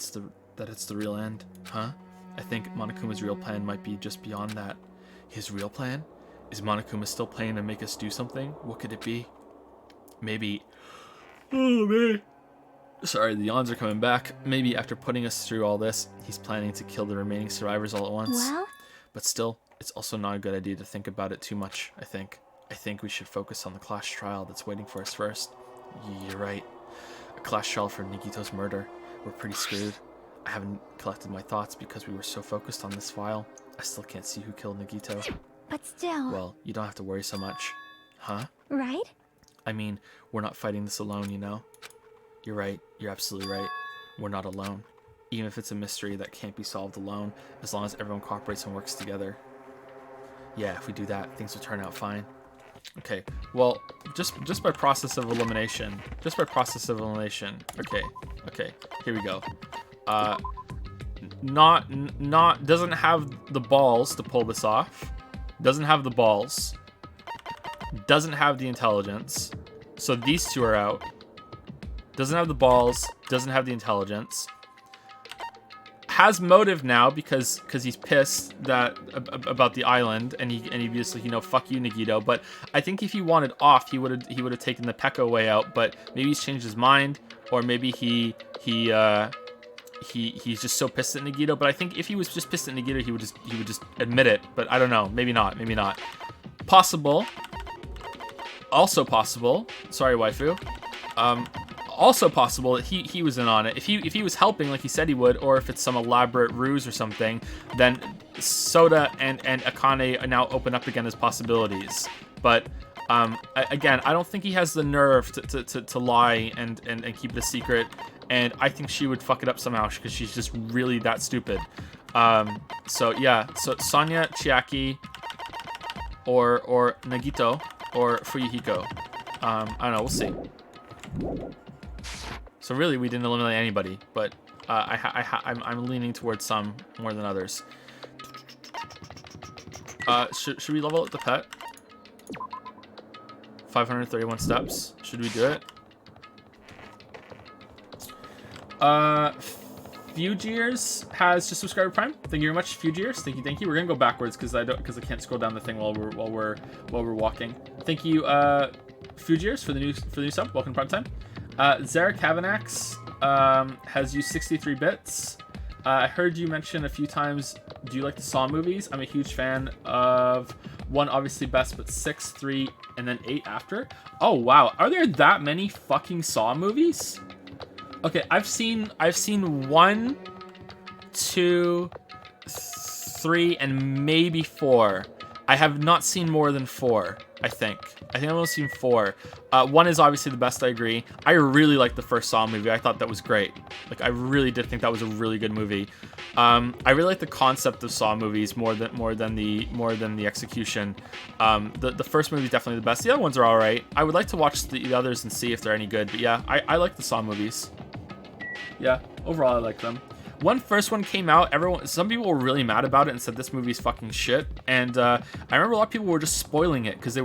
it's the real end. Huh? I think Monokuma's real plan might be just beyond that. His real plan? Is Monokuma still planning to make us do something? What could it be? Maybe... Oh, man. Sorry, the yawns are coming back. Maybe after putting us through all this, he's planning to kill the remaining survivors all at once. Well? But still, it's also not a good idea to think about it too much, I think. I think we should focus on the class trial that's waiting for us first. You're right. A class trial for Nagito's murder. We're pretty screwed. I haven't collected my thoughts because we were so focused on this file. I still can't see who killed Nagito. But still. Well, you don't have to worry so much. Huh? Right? I mean, we're not fighting this alone, you know? You're right. You're absolutely right. We're not alone. Even if it's a mystery that can't be solved alone, as long as everyone cooperates and works together. Yeah, if we do that, things will turn out fine. Okay, well, just by process of elimination. Just by process of elimination. Okay, here we go. Doesn't have the balls to pull this off. Doesn't have the balls. Doesn't have the intelligence. So these 2 are out. Doesn't have the balls. Doesn't have the intelligence. Has motive now because he's pissed that about the island, and he obviously, you know, fuck you, Nagito. But I think if he wanted off, he would have taken the Pekka way out. But maybe he's changed his mind, or maybe he's just so pissed at Nagito. But I think if he was just pissed at Nagito, he would just admit it. But I don't know. Maybe not. Maybe not. Possible. Also possible. Sorry, waifu. Also possible that he was in on it. If he was helping like he said he would, or if it's some elaborate ruse or something, then Soda and Akane now open up again as possibilities. But again, I don't think he has the nerve to lie and keep it a secret. And I think she would fuck it up somehow because she's just really that stupid. So yeah, so Sonya, Chiaki, or Nagito, or Fuyuhiko. I don't know. We'll see. So really, we didn't eliminate anybody, but I'm leaning towards some more than others. Should we level up the pet? 531 steps. Should we do it? Fugiers has just subscribed to Prime. Thank you very much, Fugiers. Thank you. We're gonna go backwards because I can't scroll down the thing while we're walking. Thank you, Fugiers, for the new sub. Welcome to Prime Time. Zara Kavanax has used 63 bits. I heard you mention a few times, do you like the Saw movies? I'm a huge fan of 1, obviously best, but 6, 3, and then 8 after. Oh, wow. Are there that many fucking Saw movies? Okay, I've seen 1, 2, 3, and maybe 4. I have not seen more than 4, I think. I've only seen 4. 1 is obviously the best, I agree. I really liked the first Saw movie. I thought that was great. Like, I really did think that was a really good movie. I really like the concept of Saw movies more than the execution. The first movie is definitely the best. The other ones are alright. I would like to watch the others and see if they're any good. But yeah, I like the Saw movies. Yeah, overall I like them. When first one came out, some people were really mad about it and said this movie's fucking shit. And I remember a lot of people were just spoiling it because they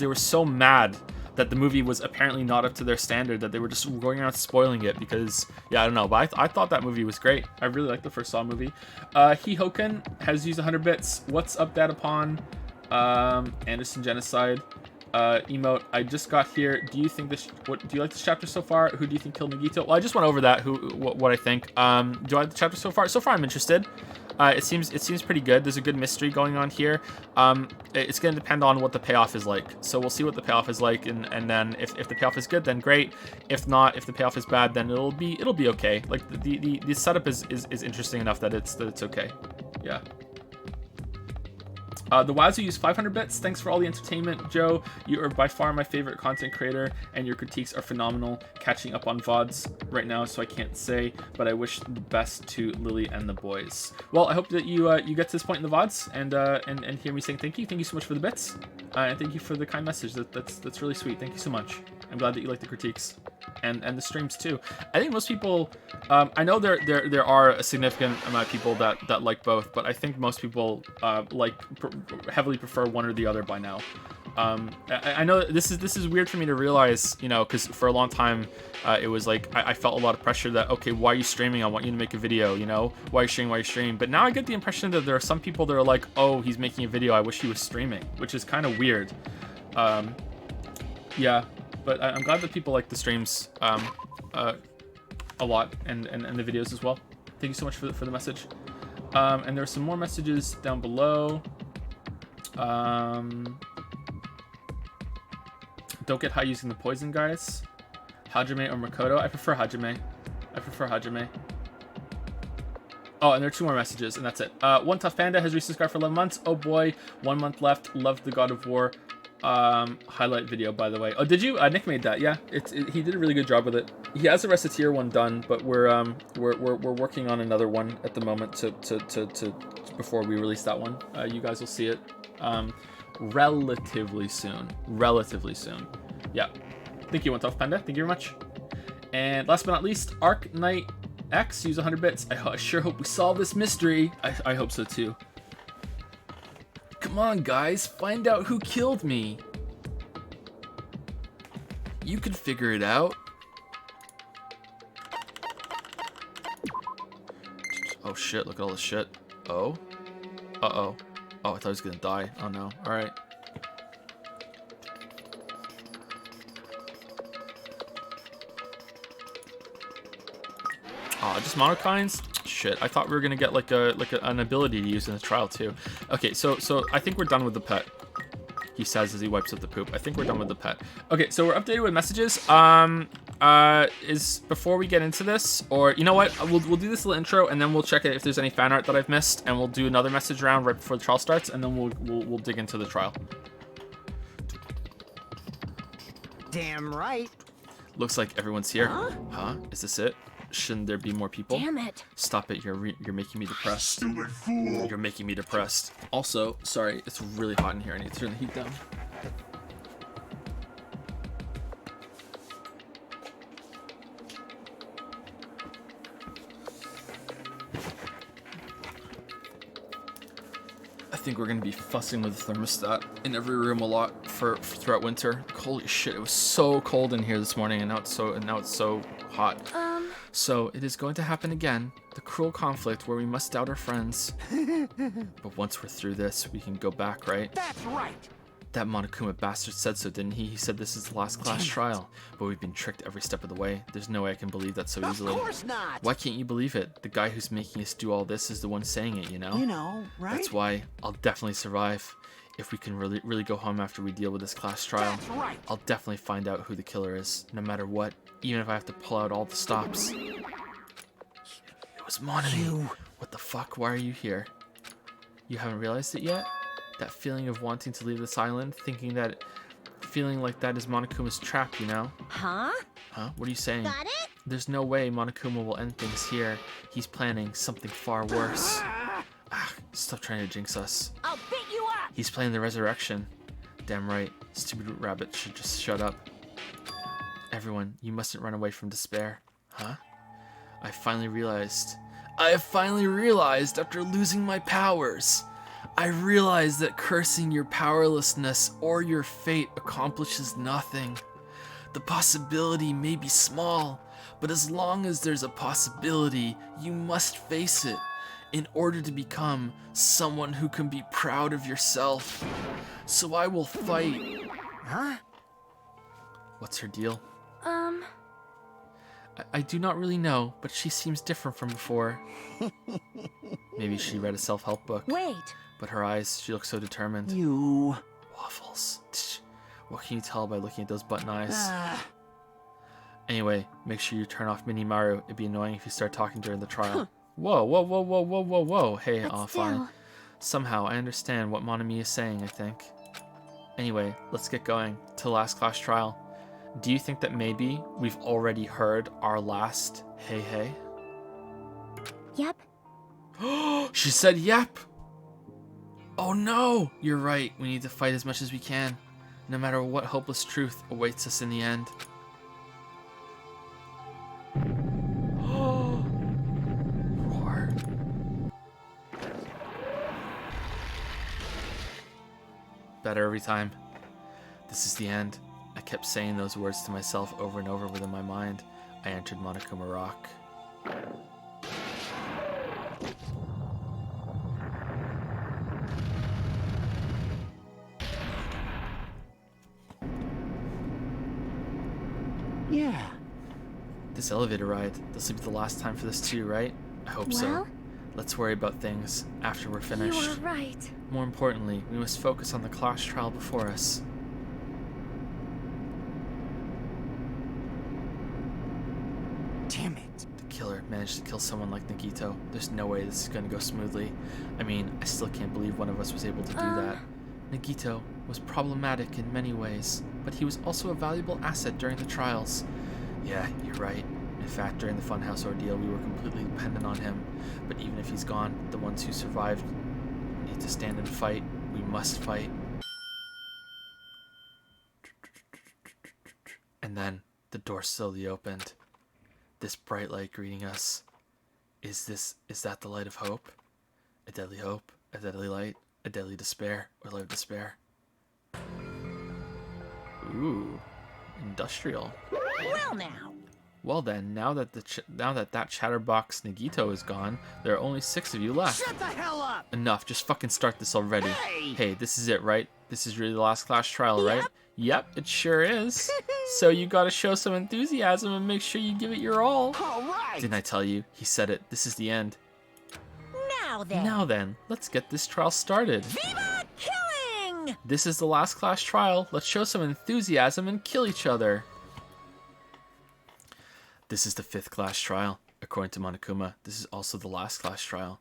were so mad that the movie was apparently not up to their standard that they were just going around spoiling it because, yeah, I don't know. But I thought that movie was great. I really liked the first Saw movie. Hihoken has used 100 bits. What's up, Dad upon Anderson Genocide? Emote, I just got here. Do you think do you like this chapter so far? Who do you think killed Nagito? Well, I just went over that. What I think. Do I like the chapter so far? So far, I'm interested. It seems pretty good. There's a good mystery going on here. It's gonna depend on what the payoff is like. So we'll see what the payoff is like, and then if the payoff is good, then great. If not, if the payoff is bad, then it'll be okay. Like the setup is interesting enough that it's okay. Yeah. The Wazoo used 500 bits. Thanks for all the entertainment, Joe. You are by far my favorite content creator, and your critiques are phenomenal. Catching up on VODs right now, so I can't say, but I wish the best to Lily and the boys. Well, I hope that you you get to this point in the VODs and hear me saying thank you. Thank you so much for the bits, and thank you for the kind message. That's really sweet. Thank you so much. I'm glad that you like the critiques and the streams too. I think most people, I know there are a significant amount of people that like both, but I think most people heavily prefer one or the other by now. I know this is weird for me to realize, you know, because for a long time it was like I felt a lot of pressure that, okay, why are you streaming? I want you to make a video, you know, why are you streaming? Why are you streaming? But now I get the impression that there are some people that are like, oh, he's making a video, I wish he was streaming, which is kind of weird. Yeah, but I'm glad that people like the streams a lot and the videos as well. Thank you so much for the message. And there are some more messages down below. Don't get high using the poison, guys. Hajime or Makoto? I prefer Hajime. Oh, and there are 2 more messages, and that's it. One Tough Panda has resubscribed for 11 months. Oh boy, 1 month left. Love the God of War highlight video, by the way. Oh, did you? Nick made that. Yeah, he did a really good job with it. He has the Reciteer one done, but we're working on another one at the moment to before we release that one. You guys will see it relatively soon. Yeah. Thank you, One Tough Panda. Thank you very much. And last but not least, Arc Knight X use 100 bits. I sure hope we solve this mystery. I hope so too. Come on, guys, find out who killed me. You can figure it out. Oh shit, look at all this shit. Oh. Uh-oh. Oh, I thought he was gonna die. Oh no. Alright. Just monokines? Shit, I thought we were gonna get an ability to use in the trial too. Okay, so I think we're done with the pet. He says as he wipes up the poop. I think we're done with the pet. Okay, so we're updated with messages. Is before we get into this, or you know what? We'll do this little intro and then we'll check it if there's any fan art that I've missed, and we'll do another message round right before the trial starts, and then we'll dig into the trial. Damn right. Looks like everyone's here. Huh? Is this it? Shouldn't there be more people? Damn it. Stop it, you're making me depressed. Stupid fool. You're making me depressed. Also, sorry, it's really hot in here. I need to turn the heat down. I think we're gonna be fussing with the thermostat in every room a lot throughout winter. Holy shit, it was so cold in here this morning, and now it's so hot. So it is going to happen again. The cruel conflict where we must doubt our friends. But once we're through this, we can go back, right? That's right. That Monokuma bastard said so, didn't he? He said this is the last class trial. But we've been tricked every step of the way. There's no way I can believe that so easily. Of course not. Why can't you believe it? The guy who's making us do all this is the one saying it, you know? You know, right? That's why I'll definitely survive. If we can really go home after we deal with this class trial. That's right. I'll definitely find out who the killer is, no matter what. Even if I have to pull out all the stops. It was Monami. What the fuck? Why are you here? You haven't realized it yet? That feeling of wanting to leave this island, feeling like that is Monokuma's trap, you know? Huh? Huh? What are you saying? Got it? There's no way Monokuma will end things here. He's planning something far worse. Stop trying to jinx us. I'll beat you up! He's planning the resurrection. Damn right. Stupid rabbit should just shut up. Everyone, you mustn't run away from despair. Huh? I finally realized after losing my powers. I realized that cursing your powerlessness or your fate accomplishes nothing. The possibility may be small, but as long as there's a possibility, you must face it in order to become someone who can be proud of yourself. So I will fight. Huh? What's her deal? I do not really know, but she seems different from before. Maybe she read a self-help book. Wait. But her eyes, she looks so determined. You. Waffles. Tch. What can you tell by looking at those button eyes? Anyway, make sure you turn off Minimaru. It'd be annoying if you start talking during the trial. Whoa. Hey, But fine. still, Somehow, I understand what Monami is saying, I think. Anyway, let's get going to the last class trial. Do you think that maybe we've already heard our last hey hey? Yep. She said yep! Oh no! You're right, we need to fight as much as we can, no matter what hopeless truth awaits us in the end. Roar. Better every time. This is the end. I kept saying those words to myself over and over within my mind. I entered Monokuma Rock. Yeah. This elevator ride, this will be the last time for this too, right? I hope so. Well? Let's worry about things after we're finished. You are right. More importantly, we must focus on the class trial before us. Damn it. The killer managed to kill someone like Nagito. There's no way this is going to go smoothly. I mean, I still can't believe one of us was able to do that. Nagito was problematic in many ways, but he was also a valuable asset during the trials. Yeah, you're right. In fact, during the Funhouse ordeal, we were completely dependent on him. But even if he's gone, the ones who survived need to stand and fight. We must fight. And then the door slowly opened. This bright light greeting us. Is that the light of hope? A deadly hope, a deadly light, a deadly despair, or light of despair? Ooh, industrial. Well now. Well then, now that that chatterbox Nagito is gone, there are only 6 of you left. Shut the hell up! Enough, just fucking start this already. Hey! Hey, this is it, right? This is really the last class trial, right? Yep, it sure is. So you gotta show some enthusiasm and make sure you give it your all. All right! Didn't I tell you? He said it. This is the end. Now Then, let's get this trial started. Viva killing! This is the last class trial. Let's show some enthusiasm and kill each other. This is the 5th class trial. According to Monokuma, this is also the last class trial.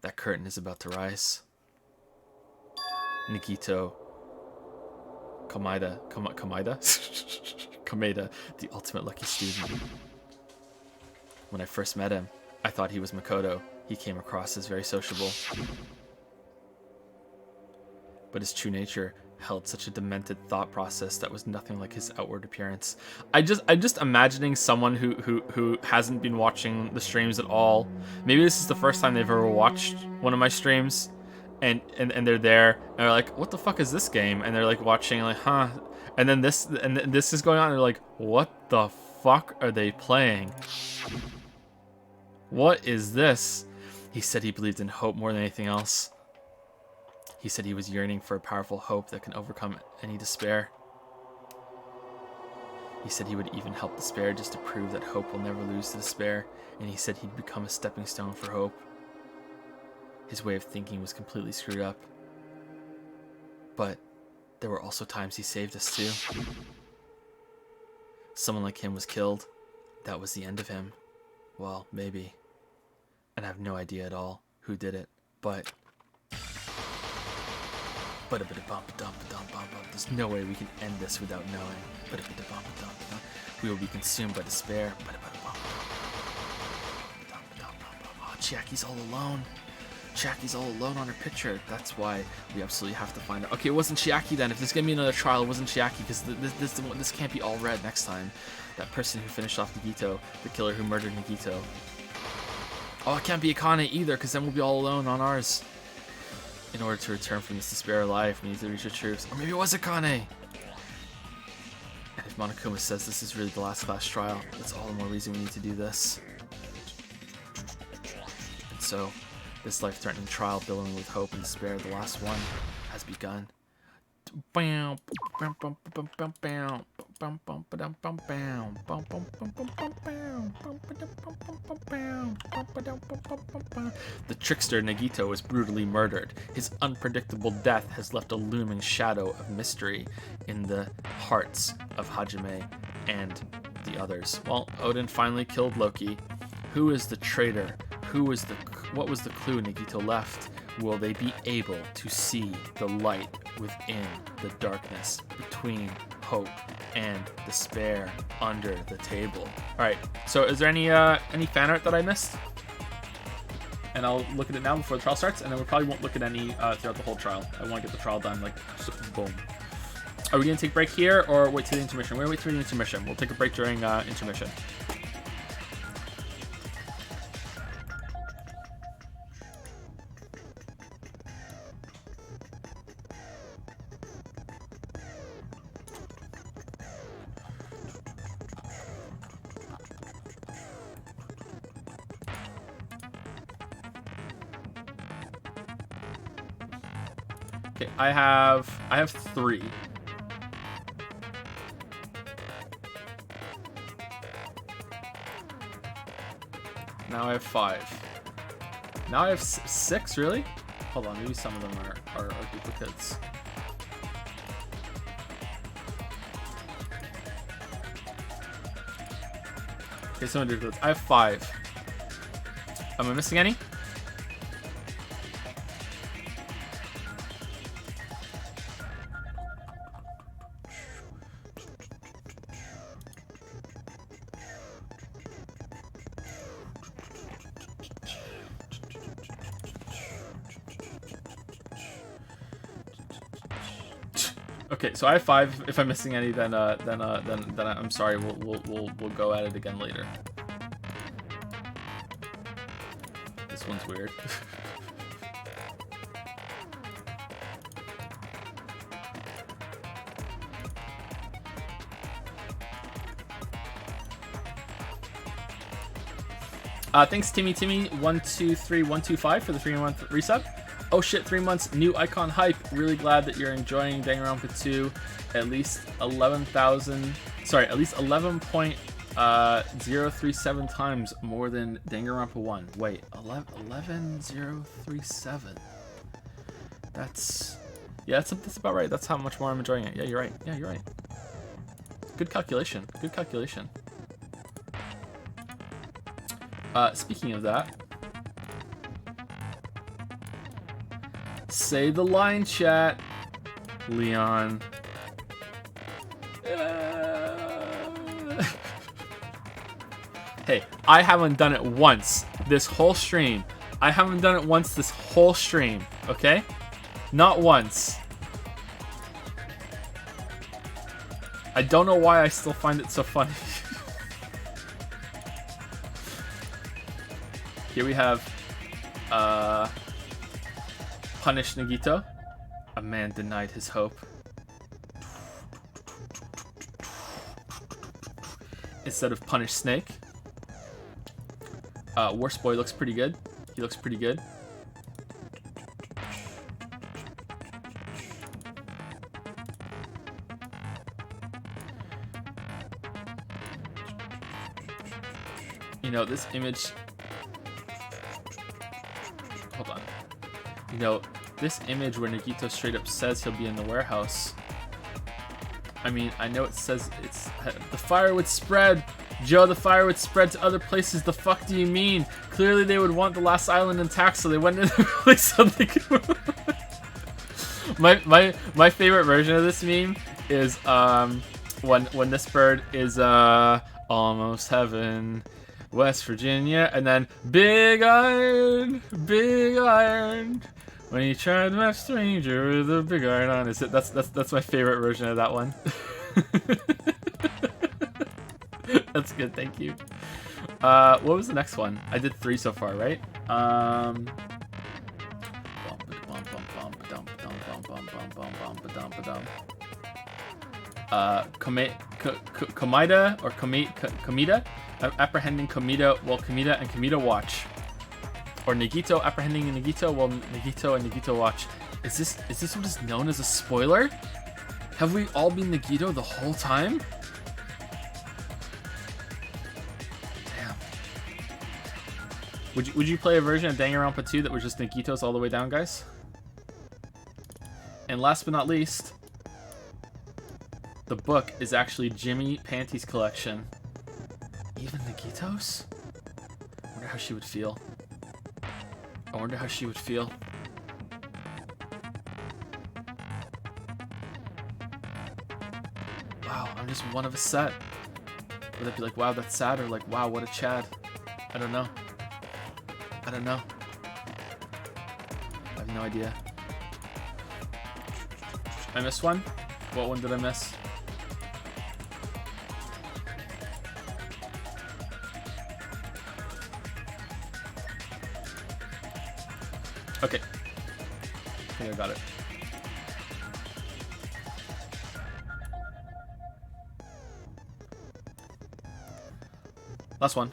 That curtain is about to rise. Nagito Kameda, the ultimate lucky student. When I first met him, I thought he was Makoto. He came across as very sociable. But his true nature held such a demented thought process that was nothing like his outward appearance. I'm just imagining someone who hasn't been watching the streams at all. Maybe this is the first time they've ever watched one of my streams, and they're there and they're like, what the fuck is this game? And they're like watching, like, huh? And then this is going on and they're like, what the fuck are they playing? What is this? He said he believed in hope more than anything else. He said he was yearning for a powerful hope that can overcome any despair. He said he would even help despair just to prove that hope will never lose to despair, and he said he'd become a stepping stone for hope. His way of thinking was completely screwed up. But there were also times he saved us too. Someone like him was killed. That was the end of him. Well, maybe. And I have no idea at all who did it, but... There's no way we can end this without knowing. We will be consumed by despair. Oh, Chiaki's all alone. Chiaki's all alone on her picture. That's why we absolutely have to find her. Okay, it wasn't Chiaki then. If there's gonna be another trial, it wasn't Chiaki, because this can't be all red next time. That person who finished off Nagito, the killer who murdered Nagito. Oh, it can't be Akane either, because then we'll be all alone on ours. In order to return from this despair of life, we need to reach the truth. Or maybe it was Akane! And if Monokuma says this is really the last class trial, that's all the more reason we need to do this. And so, this life-threatening trial billowing with hope and despair, the last one, has begun. The trickster Nagito was brutally murdered. His unpredictable death has left a looming shadow of mystery in the hearts of Hajime and the others. Well, Odin finally killed Loki. Who is the traitor? What was the clue Nagito left? will they be able to see the light within the darkness between hope and despair under the table? All right, so is there any fan art that I missed? And I'll look at it now before the trial starts, and then we probably won't look at any throughout the whole trial. I want to get the trial done, like, just boom. Are we gonna take a break here, or wait till the intermission? We're gonna wait till the intermission. We'll take a break during intermission. Okay, I have 3. Now I have 5. Now I have 6, really? Hold on, maybe some of them are duplicates. Okay, some are duplicates. I have 5. Am I missing any? Okay, so I have 5. If I'm missing any, then I'm sorry. We'll go at it again later. This one's weird. Thanks Timmy 123125 for the 3-month resub. Oh shit, 3 months, new icon hype. Really glad that you're enjoying Danganronpa 2. At least 11.037 times more than Danganronpa 1. Wait, 11.037. That's about right. That's how much more I'm enjoying it. Yeah, you're right. Yeah, you're right. Good calculation. Good calculation. Speaking of that, say the line, chat, Leon. Hey, I haven't done it once this whole stream. I haven't done it once this whole stream, okay? Not once. I don't know why I still find it so funny. Here we have Punish Nagito. A man denied his hope. Instead of Punish Snake. Worst Boy looks pretty good. He looks pretty good. You know, this image... Hold on. You know, this image where Nagito straight up says he'll be in the warehouse. I mean, I know it says it's... The fire would spread! Joe, the fire would spread to other places. The fuck do you mean? Clearly they would want the last island intact, so they went into the place so they could... my favorite version of this meme is when this bird is almost heaven, West Virginia, and then big iron, when he tried to match stranger with a big iron on his head. That's my favorite version of that one. That's good, thank you. What was the next one? I did 3 so far, right? Komida or Komida apprehending Komida while Komida and Komida watch, or Nagito apprehending Nagito while Nagito and Nagito watch. Is this what is known as a spoiler? Have we all been Nagito the whole time? Damn. Would you play a version of Danganronpa 2 that was just Nagitos all the way down, guys? And last but not least, the book is actually Jimmy Panty's collection. Even Nagitos? I wonder how she would feel. I wonder how she would feel. I'm just one of a set. Would that be like, wow, that's sad, or like, wow, what a Chad? I don't know. I don't know. I have no idea. I missed one? What one did I miss? Okay. I think I got it. Last one.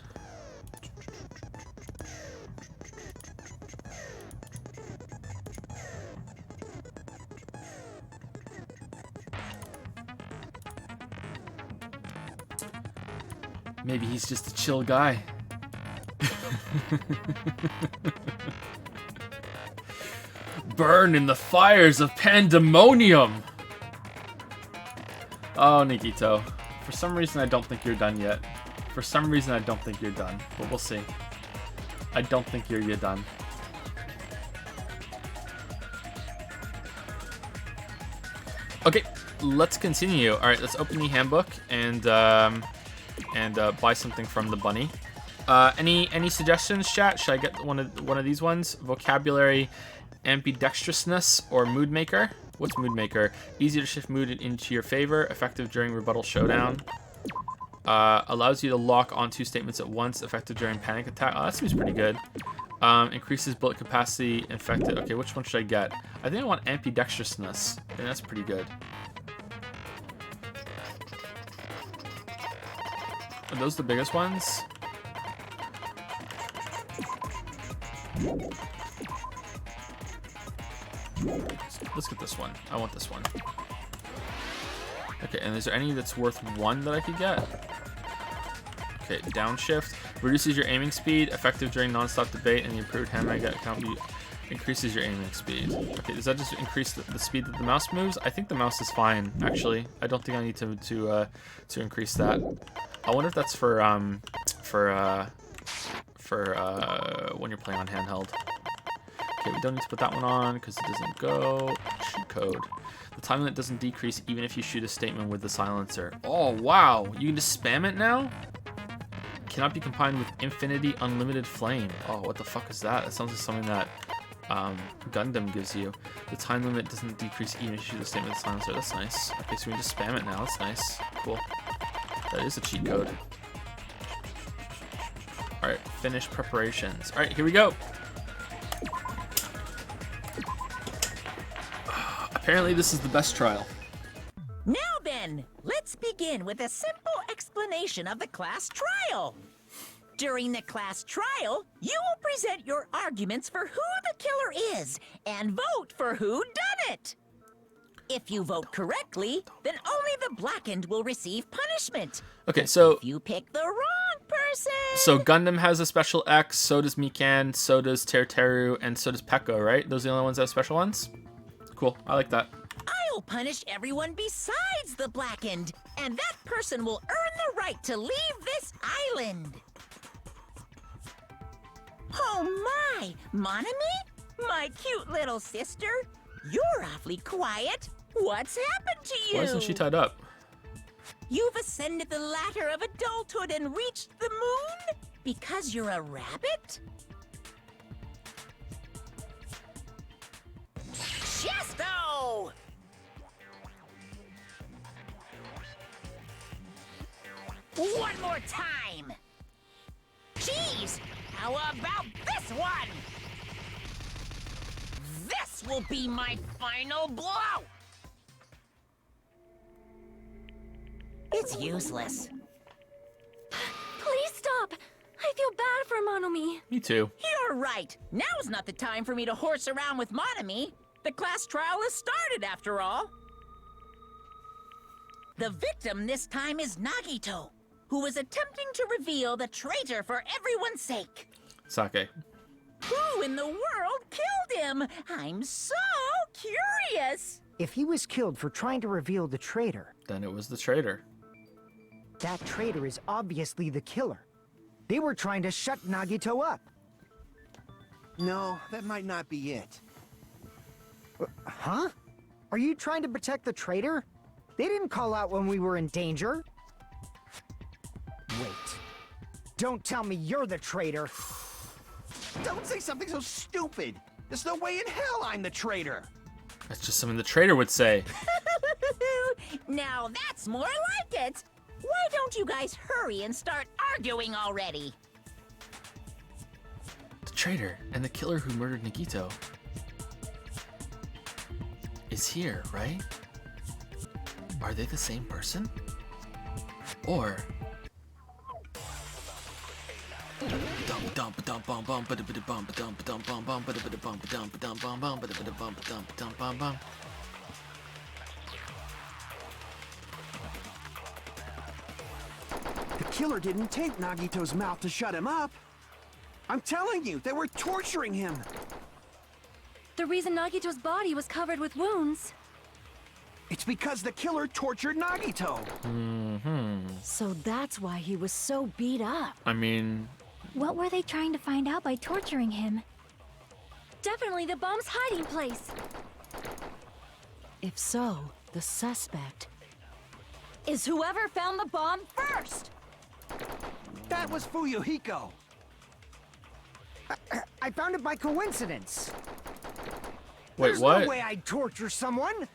Maybe he's just a chill guy. Burn in the fires of pandemonium! Oh, Nikito. For some reason, I don't think you're done yet. For some reason, I don't think you're done. But we'll see. I don't think you're done. Okay, let's continue. Alright, let's open the handbook and buy something from the bunny. Any suggestions, chat? Should I get one of these ones? Vocabulary, ambidextrousness, or mood maker? What's mood maker? Easy to shift mood into your favor. Effective during rebuttal showdown. Allows you to lock on 2 statements at once. Effective during panic attack. Oh, that seems pretty good. Increases bullet capacity. Infected. Okay, which one should I get? I think I want ambidextrousness. I think that's pretty good. Are those the biggest ones? Let's get this one. I want this one. Okay, and is there any that's worth 1 that I could get? Okay, downshift. Reduces your aiming speed, effective during non-stop debate, and the improved hand magnet account increases your aiming speed. Okay, does that just increase the speed that the mouse moves? I think the mouse is fine, actually. I don't think I need to increase that. I wonder if that's for when you're playing on handheld. Okay, we don't need to put that one on because it doesn't go. Cheat code. The time limit doesn't decrease even if you shoot a statement with the silencer. Oh, wow. You can just spam it now? Cannot be combined with infinity unlimited flame. Oh, what the fuck is that? That sounds like something that Gundam gives you. The time limit doesn't decrease even if you shoot a statement with the silencer. That's nice. Okay, so we can just spam it now. That's nice. Cool. That is a cheat code. Alright, finish preparations. Alright, here we go. Apparently this is the best trial. Now then, let's begin with a simple explanation of the class trial. During the class trial, you will present your arguments for who the killer is and vote for who done it. If you vote correctly, then only the blackened will receive punishment. Okay, so if you pick the wrong person... So Gundam has a special X, so does Mikan, so does Teru, and so does Pekka, right? Those are the only ones that have special ones? Cool, I like that. I'll punish everyone besides the blackened, and that person will earn the right to leave this island. Oh my, Monami? My cute little sister? You're awfully quiet. What's happened to you? Why isn't she tied up? You've ascended the ladder of adulthood and reached the moon? Because you're a rabbit? Chesto! One more time! Jeez! How about this one? This will be my final blow! It's useless. Please stop! I feel bad for Monomi. Me too. You're right. Now's not the time for me to horse around with Monami. The class trial has started, after all. The victim this time is Nagito, who is attempting to reveal the traitor for everyone's sake. Sake. Who in the world killed him? I'm so curious. If he was killed for trying to reveal the traitor, Then it was the traitor. that traitor is obviously the killer. They were trying to shut Nagito up. No, that might not be it. Huh? Are you trying to protect the traitor? They didn't call out when we were in danger. Wait. Don't tell me you're the traitor. Don't say something so stupid. There's no way in hell I'm the traitor. That's just something the traitor would say. Now that's more like it. Why don't you guys hurry and start arguing already? The traitor and the killer who murdered Nagito is here, right? Are they the same person? Or The killer didn't tape Nagito's mouth to shut him up. I'm telling you, they were torturing him. The reason Nagito's body was covered with wounds. It's because the killer tortured Nagito. So that's why he was so beat up. I mean, What were they trying to find out by torturing him? Definitely the bomb's hiding place. If so, the suspect is whoever found the bomb first! That was Fuyuhiko. I found it by coincidence. wait, There's what? no way I'd torture someone.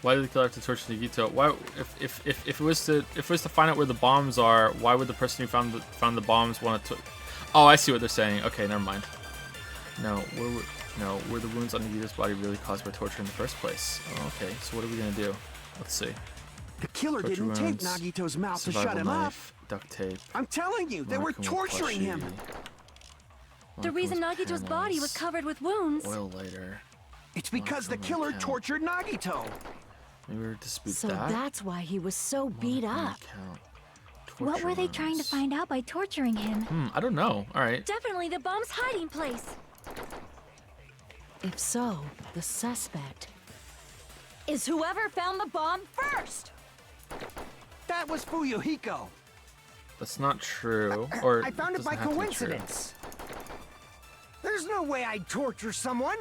Why did the killer have to torture Nagito? Why, if it was to find out where the bombs are, why would the person who found the bombs want to? Oh, I see what they're saying. Okay, never mind. No, were the wounds on Nagito's body really caused by torture in the first place? Oh, okay, so what are we gonna do? Let's see. The killer Torture didn't tape wounds, Nagito's mouth to survival shut him up. knife, duct tape. I'm telling you, they were Monokuma torturing him. plushie, The reason Monokuma's Nagito's body was panels, covered with wounds. Oil lighter. It's because the Monokuma killer account. tortured Nagito. Maybe we're dispute So that. that's why he was so beat Monokuma up. account. What Torture were they trying to wounds. find out by torturing him? I don't know. All right. Definitely the bomb's hiding place. If so, the suspect is whoever found the bomb first! That was Fuyuhiko. That's not true. Or I found it doesn't by have to be true. coincidence. There's no way I'd torture someone.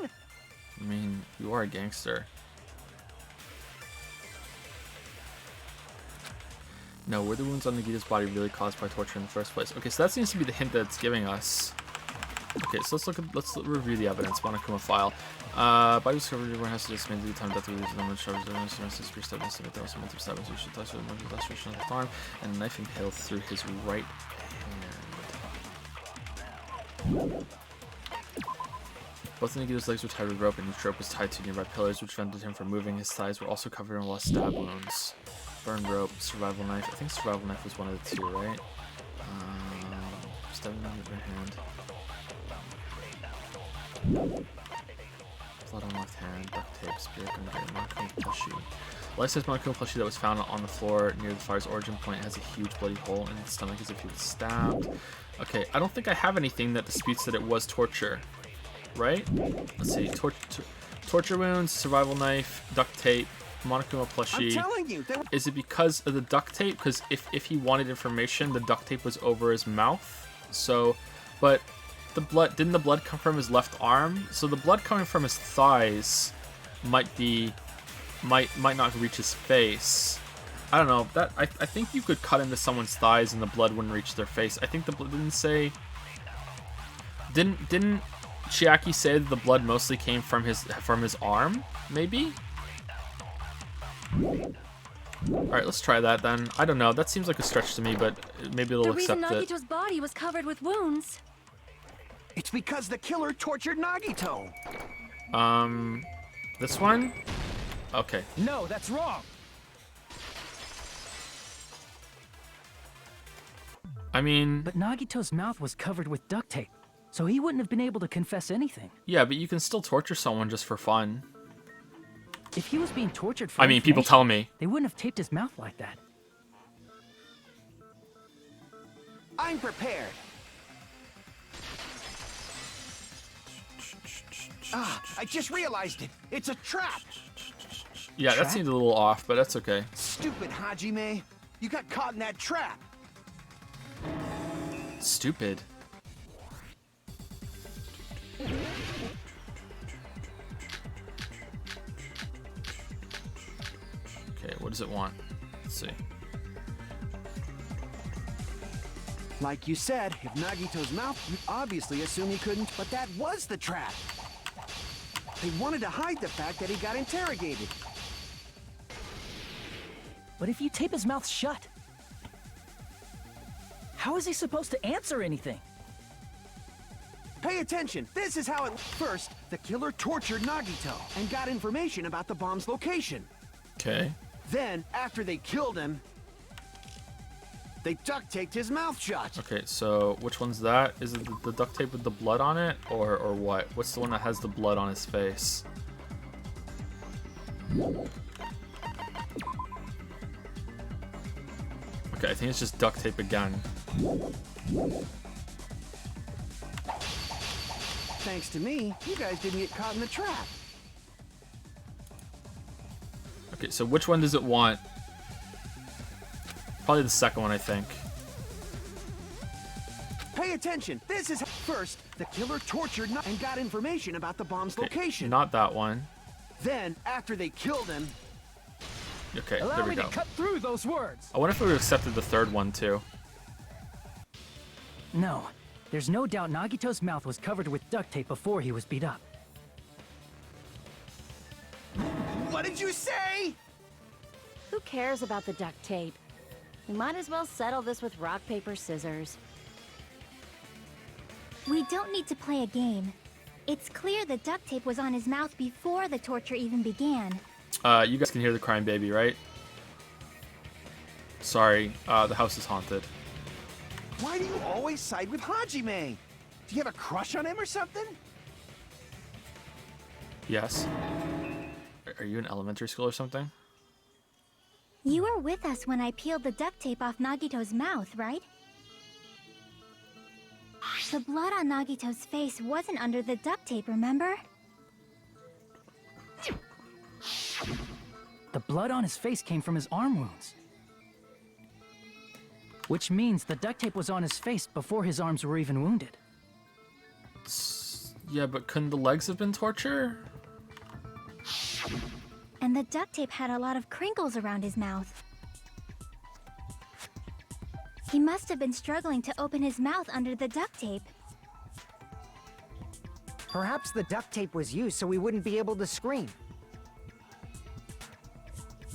I mean, you are a gangster. No, were the wounds on Nagito's body really caused by torture in the first place? Okay, so that seems to be the hint that it's giving us. Okay, so let's review the evidence. Monokuma file. Body discovered everyone has to just maintain the time death of the number of charges of instruments, spear step, estimate that was multiple stabs, you should touch with the lacerations of the arm, and a knife impaled through his right hand. Both of Nagito's legs were tied with rope, and each rope was tied to nearby pillars, which prevented him from moving. His thighs were also covered in stab wounds. Burned rope, survival knife. I think survival knife was one of the two, right? Stabbing on the other hand. Blood on left hand, duct tape, spear gun, Monokuma plushie. Life-size Monokuma plushie that was found on the floor near the fire's origin point has a huge bloody hole in its stomach as if he was stabbed. Okay, I don't think I have anything that disputes that it was torture. Right? Let's see. Torture wounds, survival knife, duct tape, Monokuma plushie. I'm telling you, they were... Is it because of the duct tape? Because if he wanted information, the duct tape was over his mouth. So, but didn't the blood come from his left arm? So the blood coming from his thighs might not reach his face. I don't know. That I think you could cut into someone's thighs and the blood wouldn't reach their face. I think the blood didn't say. Didn't Chiaki say that the blood mostly came from his arm? Maybe. Alright, let's try that then. I don't know, that seems like a stretch to me, but maybe they'll The accept reason it. Nagito's body was covered with wounds. It's because the killer tortured Nagito. This one? Okay. No, that's wrong. I mean, But Nagito's mouth was covered with duct tape, so he wouldn't have been able to confess anything. yeah, but you can still torture someone just for fun. If he was being tortured for I mean, people information, tell me. they wouldn't have taped his mouth like that. I'm prepared. I just realized it. It's a trap. Yeah, that Trap? seemed a little off, but that's okay. Stupid Hajime. You got caught in that trap. Stupid. does it want? Let's see. Like you said, if Nagito's mouth, you obviously assume he couldn't, but that was the trap. They wanted to hide the fact that he got interrogated. But if you tape his mouth shut, how is he supposed to answer anything? Pay attention. This is how it... First, the killer tortured Nagito and got information about the bomb's location. Okay. Then, after they killed him, they duct taped his mouth shut. Okay, so which one's that? Is it the duct tape with the blood on it, or what? What's the one that has the blood on his face? Okay, I think it's just duct tape again. Thanks to me, you guys didn't get caught in the trap. Okay, so which one does it want? Probably the second one, I think. Pay attention. This is... First, the killer tortured and got information about the bomb's location. Not that one. Then, after they killed him... Okay, Allow there we me go. to cut through those words. I wonder if we would have accepted the third one, too. No, there's no doubt Nagito's mouth was covered with duct tape before he was beat up. What did you say? Who cares about the duct tape? We might as well settle this with rock, paper, scissors. We don't need to play a game. It's clear the duct tape was on his mouth before the torture even began. You guys can hear the crying baby, right? Sorry, the house is haunted. Why do you always side with Hajime? Do you have a crush on him or something? Yes. Are you in elementary school or something? You were with us when I peeled the duct tape off Nagito's mouth, right? The blood on Nagito's face wasn't under the duct tape, remember? The blood on his face came from his arm wounds. Which means the duct tape was on his face before his arms were even wounded. Yeah, but couldn't the legs have been torture? And the duct tape had a lot of crinkles around his mouth. He must have been struggling to open his mouth under the duct tape. Perhaps the duct tape was used so we wouldn't be able to scream.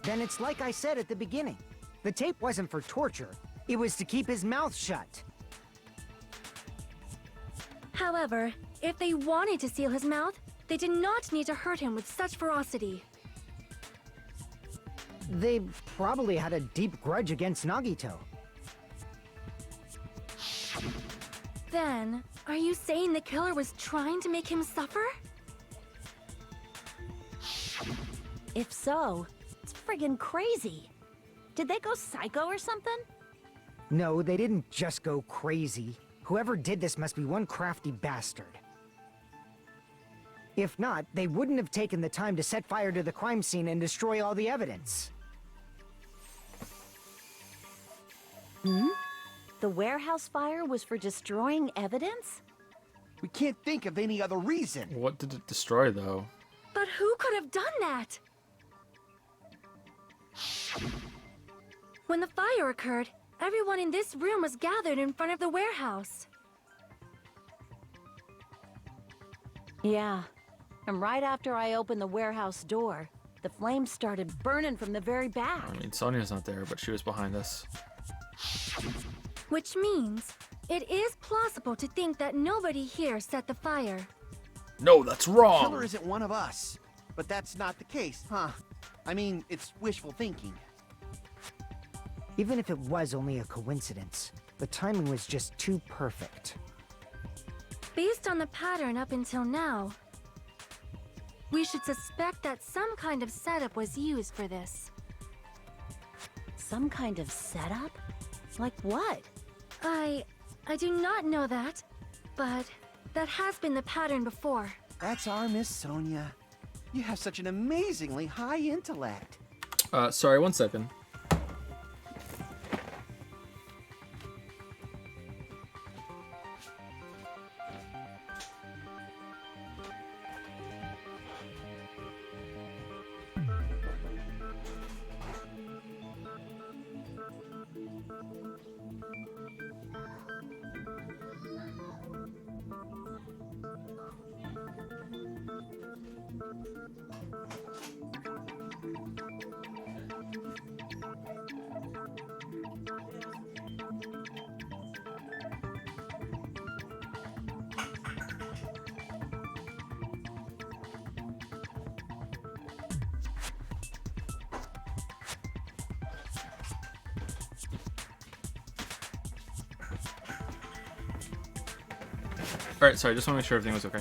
Then it's like I said at the beginning. The tape wasn't for torture. It was to keep his mouth shut. However, if they wanted to seal his mouth, they did not need to hurt him with such ferocity. They probably had a deep grudge against Nagito. Then, are you saying the killer was trying to make him suffer? If so, it's friggin' crazy. Did they go psycho or something? No, they didn't just go crazy. Whoever did this must be one crafty bastard. If not, they wouldn't have taken the time to set fire to the crime scene and destroy all the evidence. The warehouse fire was for destroying evidence? We can't think of any other reason. What did it destroy, though? But who could have done that? When the fire occurred, everyone in this room was gathered in front of the warehouse. Yeah. And right after I opened the warehouse door, the flames started burning from the very back. I mean, Sonia's not there, but she was behind us. Which means, it is plausible to think that nobody here set the fire. No, that's The wrong! killer isn't one of us. But that's not the case, huh? I mean, it's wishful thinking. Even if it was only a coincidence, the timing was just too perfect. Based on the pattern up until now, we should suspect that some kind of setup was used for this. Some kind of setup? Like what? I do not know that, but that has been the pattern before. That's our Miss Sonia. You have such an amazingly high intellect. Sorry, 1 second. Alright, sorry, just want to make sure everything was okay.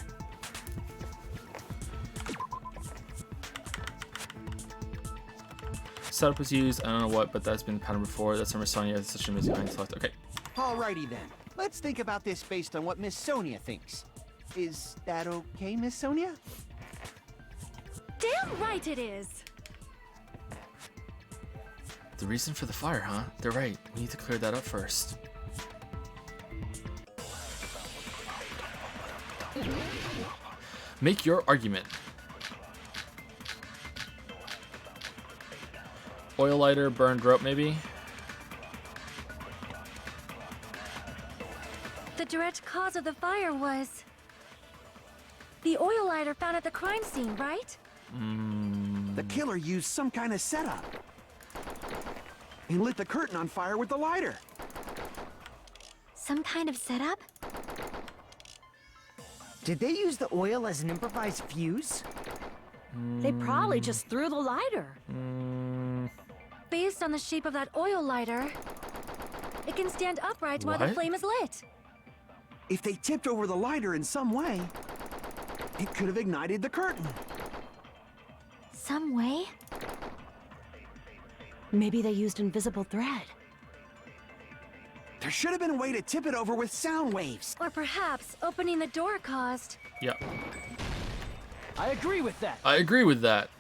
Setup was used, I don't know what, but that's been the pattern before. That's Miss Sonia has such an amazing intellect. Okay. Alrighty then. Let's think about this based on what Miss Sonia thinks. Is that okay, Miss Sonia? Damn right it is! The reason for the fire, huh? They're right. We need to clear that up first. Make your argument. Oil lighter, burned rope, maybe? The direct cause of the fire was the oil lighter found at the crime scene, right? The killer used some kind of setup. He lit the curtain on fire with the lighter. Some kind of setup? Did they use the oil as an improvised fuse? They probably just threw the lighter. Based on the shape of that oil lighter, it can stand upright while the What? flame is lit. If they tipped over the lighter in some way, it could have ignited the curtain. Some way? Maybe they used invisible thread. There should have been a way to tip it over with sound waves. Or perhaps opening the door caused. Yeah. I agree with that. I agree with that.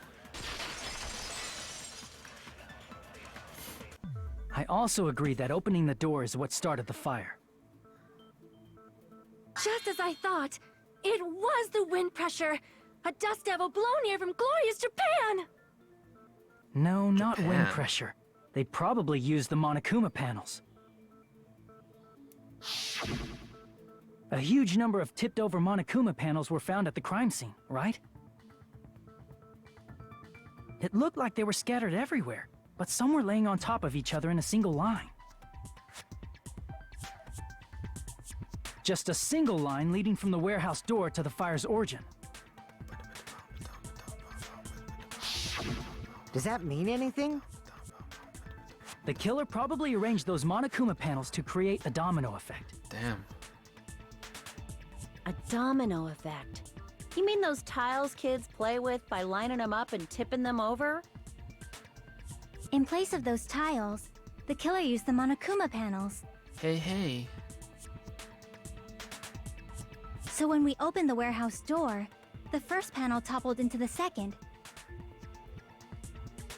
I also agree that opening the door is what started the fire. Just as I thought, it was the wind pressure. A dust devil blown here from glorious Japan! No, not wind Japan. pressure. They probably used the Monokuma panels. A huge number of tipped-over Monokuma panels were found at the crime scene, right? It looked like they were scattered everywhere, but some were laying on top of each other in a single line. Just a single line leading from the warehouse door to the fire's origin. Does that mean anything? The killer probably arranged those Monokuma panels to create a domino effect. Damn. A domino effect. You mean those tiles kids play with by lining them up and tipping them over? In place of those tiles, the killer used the Monokuma panels. Hey, hey. So when we opened the warehouse door, the first panel toppled into the second.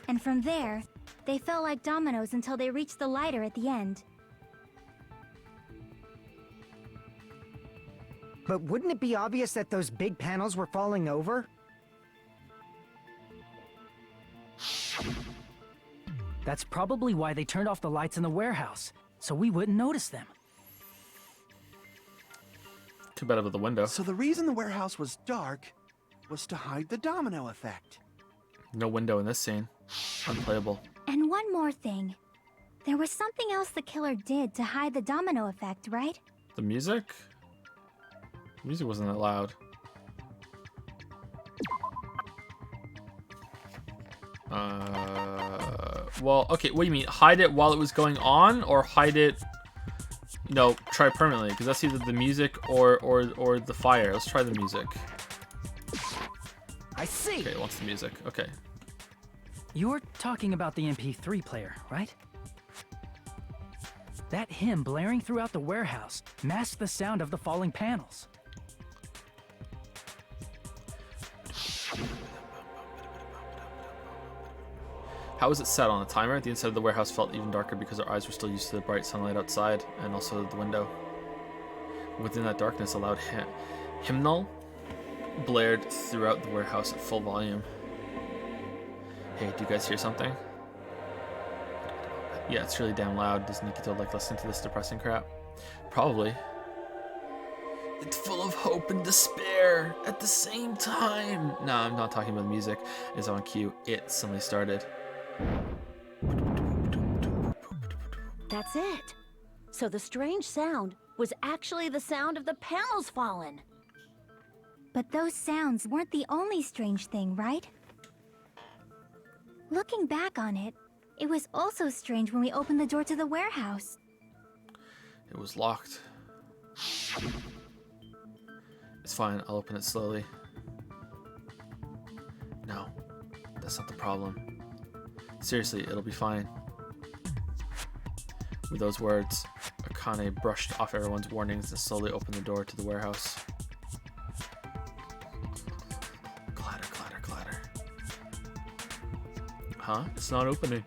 And from there, they fell like dominoes until they reached the lighter at the end. But wouldn't it be obvious that those big panels were falling over? That's probably why they turned off the lights in the warehouse, so we wouldn't notice them. Too bad about the window. So the reason the warehouse was dark was to hide the domino effect. No window in this scene. Unplayable. And one more thing. There was something else the killer did to hide the domino effect, right? The music? The music wasn't that loud. Well, okay, what do you mean? Hide it while it was going on, or hide it, no, try permanently? Because that's either the music or the fire. Let's try the music. I see! Okay, it wants the music. Okay. You're talking about the MP3 player, right? That hymn blaring throughout the warehouse masked the sound of the falling panels. How was it set on a timer? The inside of the warehouse felt even darker because our eyes were still used to the bright sunlight outside and also the window. Within that darkness, a loud hymnal blared throughout the warehouse at full volume. Hey, do you guys hear something? Yeah, it's really damn loud. Does Nikito like listening to this depressing crap? Probably. It's full of hope and despair at the same time. No, I'm not talking about the music. It's on cue. It suddenly started. That's it. So the strange sound was actually the sound of the panels falling. But those sounds weren't the only strange thing, right? Looking back on it, it was also strange when we opened the door to the warehouse. It was locked. It's fine, I'll open it slowly. No, that's not the problem. Seriously, it'll be fine. With those words, Akane brushed off everyone's warnings and slowly opened the door to the warehouse. Clatter, clatter, clatter. Huh? It's not opening.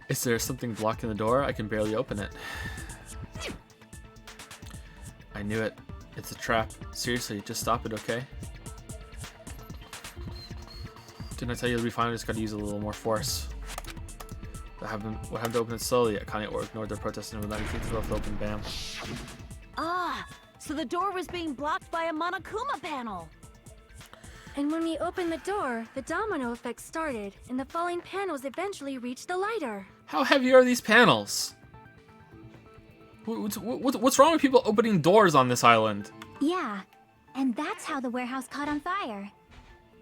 Is there something blocking the door? I can barely open it. I knew it. It's a trap. Seriously, just stop it, okay? Didn't I tell you it'll be fine? I just gotta use a little more force. What happened to open it slowly? Akane ignored their protest and without anything to left open, bam. Ah, so the door was being blocked by a Monokuma panel. And when we opened the door, the domino effect started, and the falling panels eventually reached the lighter. How heavy are these panels? What's wrong with people opening doors on this island? Yeah, and that's how the warehouse caught on fire.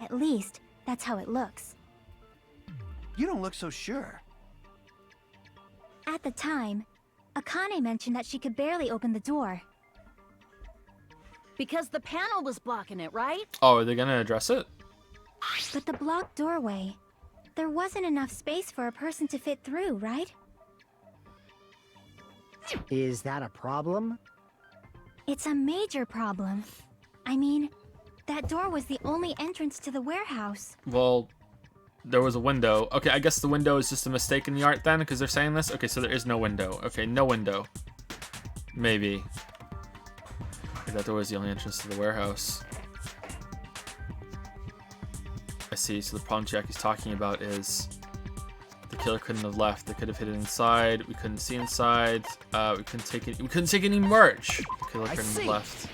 At least, that's how it looks. You don't look so sure. At the time, Akane mentioned that she could barely open the door. Because the panel was blocking it, right? Oh, are they gonna address it? But the blocked doorway, there wasn't enough space for a person to fit through, right? Is that a problem? It's a major problem. I mean, that door was the only entrance to the warehouse. Well, there was a window. Okay, I guess the window is just a mistake in the art then, because they're saying this? Okay, so there is no window. Okay, no window. Maybe. I thought there was the only entrance to the warehouse. I see, so the problem Jackie's talking about is the killer couldn't have left. They could have hidden inside. We couldn't see inside. We couldn't take any merch. The killer couldn't have left.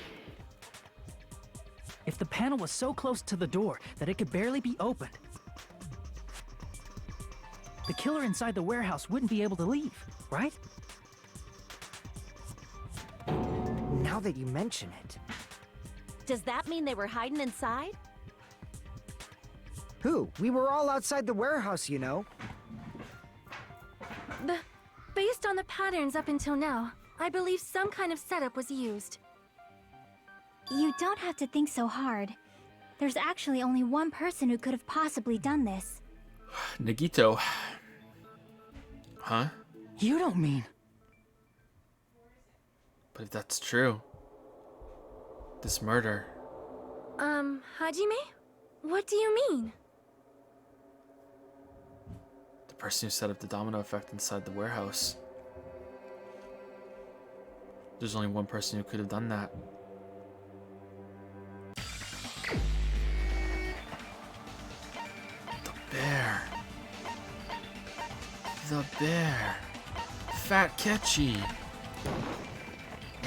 If the panel was so close to the door that it could barely be opened, the killer inside the warehouse wouldn't be able to leave, right? Now that you mention it. Does that mean they were hiding inside? Who? We were all outside the warehouse, you know. Based on the patterns up until now, I believe some kind of setup was used. You don't have to think so hard. There's actually only one person who could have possibly done this. Nagito. Huh? You don't mean... But if that's true, this murder... Hajime? What do you mean? The person who set up the domino effect inside the warehouse. There's only one person who could have done that. The bear. The bear. Fat Ketchy.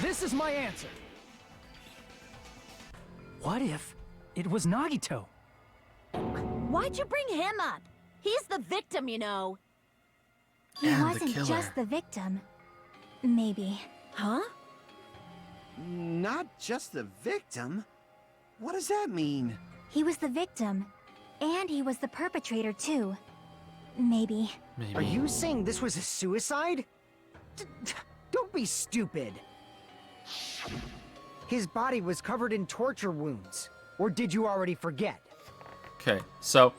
This is my answer. What if it was Nagito? Why'd you bring him up? He's the victim, you know. He And the wasn't killer. just the victim. Maybe. Huh? Not just the victim? What does that mean? He was the victim. And he was the perpetrator, too. Maybe. Maybe. Are you saying this was a suicide? Don't be stupid. His body was covered in torture wounds. Or did you already forget? Okay, so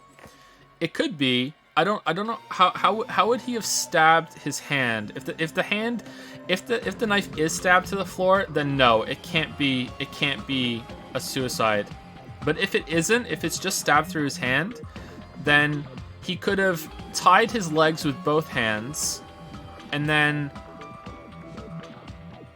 it could be. I don't know how would he have stabbed his hand? If the knife is stabbed to the floor, then no, it can't be a suicide. But if it isn't, if it's just stabbed through his hand, then he could have tied his legs with both hands and then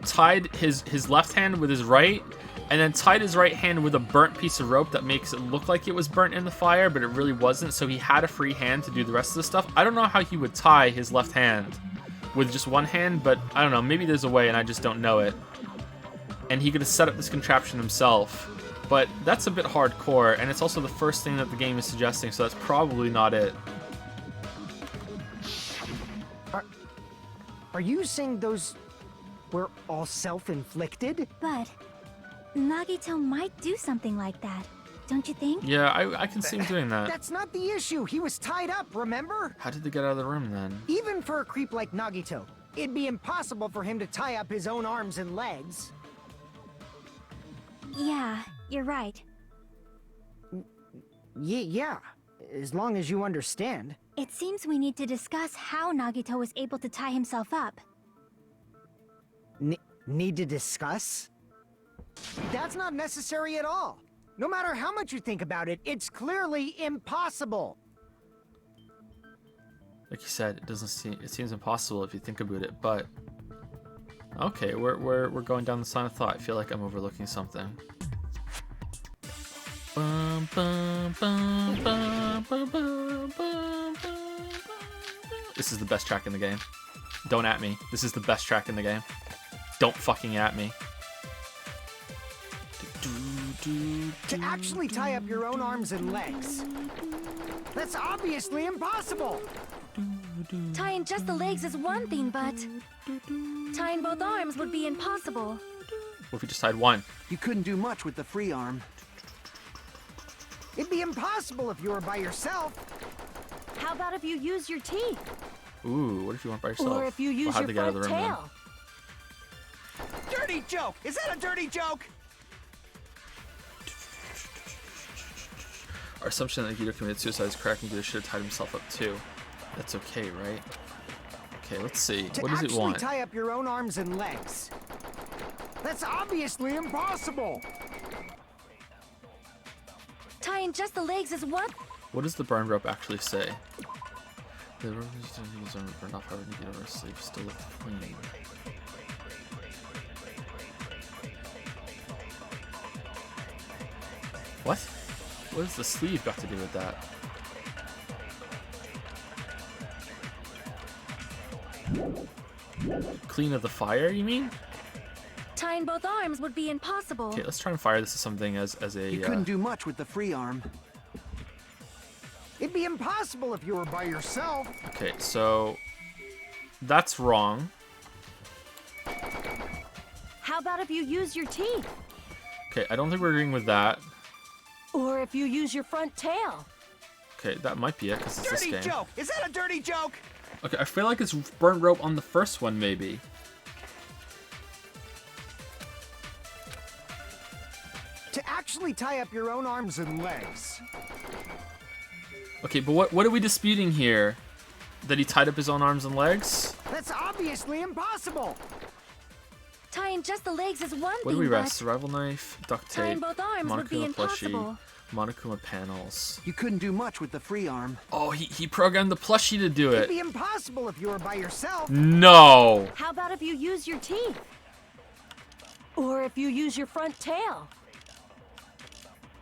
tied his left hand with his right and then tied his right hand with a burnt piece of rope that makes it look like it was burnt in the fire, but it really wasn't, so he had a free hand to do the rest of the stuff. I don't know how he would tie his left hand with just one hand, but I don't know, maybe there's a way and I just don't know it. And he could have set up this contraption himself, but that's a bit hardcore, and it's also the first thing that the game is suggesting, so that's probably not it. Are you saying those were all self-inflicted? But Nagito might do something like that, don't you think? Yeah, I can see him doing that. That's not the issue. He was tied up, remember? How did they get out of the room then? Even for a creep like Nagito, it'd be impossible for him to tie up his own arms and legs. Yeah, you're right. Yeah, as long as you understand. It seems we need to discuss how Nagito was able to tie himself up. Need to discuss? That's not necessary at all. No matter how much you think about it, it's clearly impossible. Like you said, it seems impossible if you think about it, but okay, we're going down the line of thought. I feel like I'm overlooking something. Bum, bum, bum, bum, bum, bum, bum, bum. This is the best track in the game. Don't at me. This is the best track in the game. Don't fucking at me. To actually tie up your own arms and legs. That's obviously impossible. Tying just the legs is one thing, but tying both arms would be impossible. What if we just tied one? You couldn't do much with the free arm. It'd be impossible if you were by yourself. How about if you use your teeth? Ooh, what if you weren't by yourself? Or if you use how'd your they get out of front the room then? tail? Dirty joke! Is that a dirty joke? Our assumption that Nagito committed suicide is correct. Nagito should have tied himself up too. That's okay, right? Okay, let's see. What does it want? To actually tie up your own arms and legs. That's obviously impossible. Tying just the legs is one. What does the burn rope actually say? The rope is burned off, however, Nagito or sleep still looked clean. What? What does the sleeve got to do with that? Clean of the fire, you mean? Tying both arms would be impossible. Okay, let's try and fire this as something as a... You couldn't do much with the free arm. It'd be impossible if you were by yourself. Okay, so... That's wrong. How about if you use your teeth? Okay, I don't think we're agreeing with that. Or if you use your front tail? Okay, that might be it, because it's this Dirty game. joke! Is that a dirty joke? Okay, I feel like it's burnt rope on the first one, maybe. To actually tie up your own arms and legs. Okay, but what are we disputing here? That he tied up his own arms and legs? That's obviously impossible. Tying just the legs is one What thing, do we but rest? Survival knife, duct tying tape, both arms would be Monokuma plushie, impossible. Monokuma panels. You couldn't do much with the free arm. Oh, he programmed the plushie to do It'd it. be impossible if you were by yourself. No! How about if you use your teeth? Or if you use your front tail?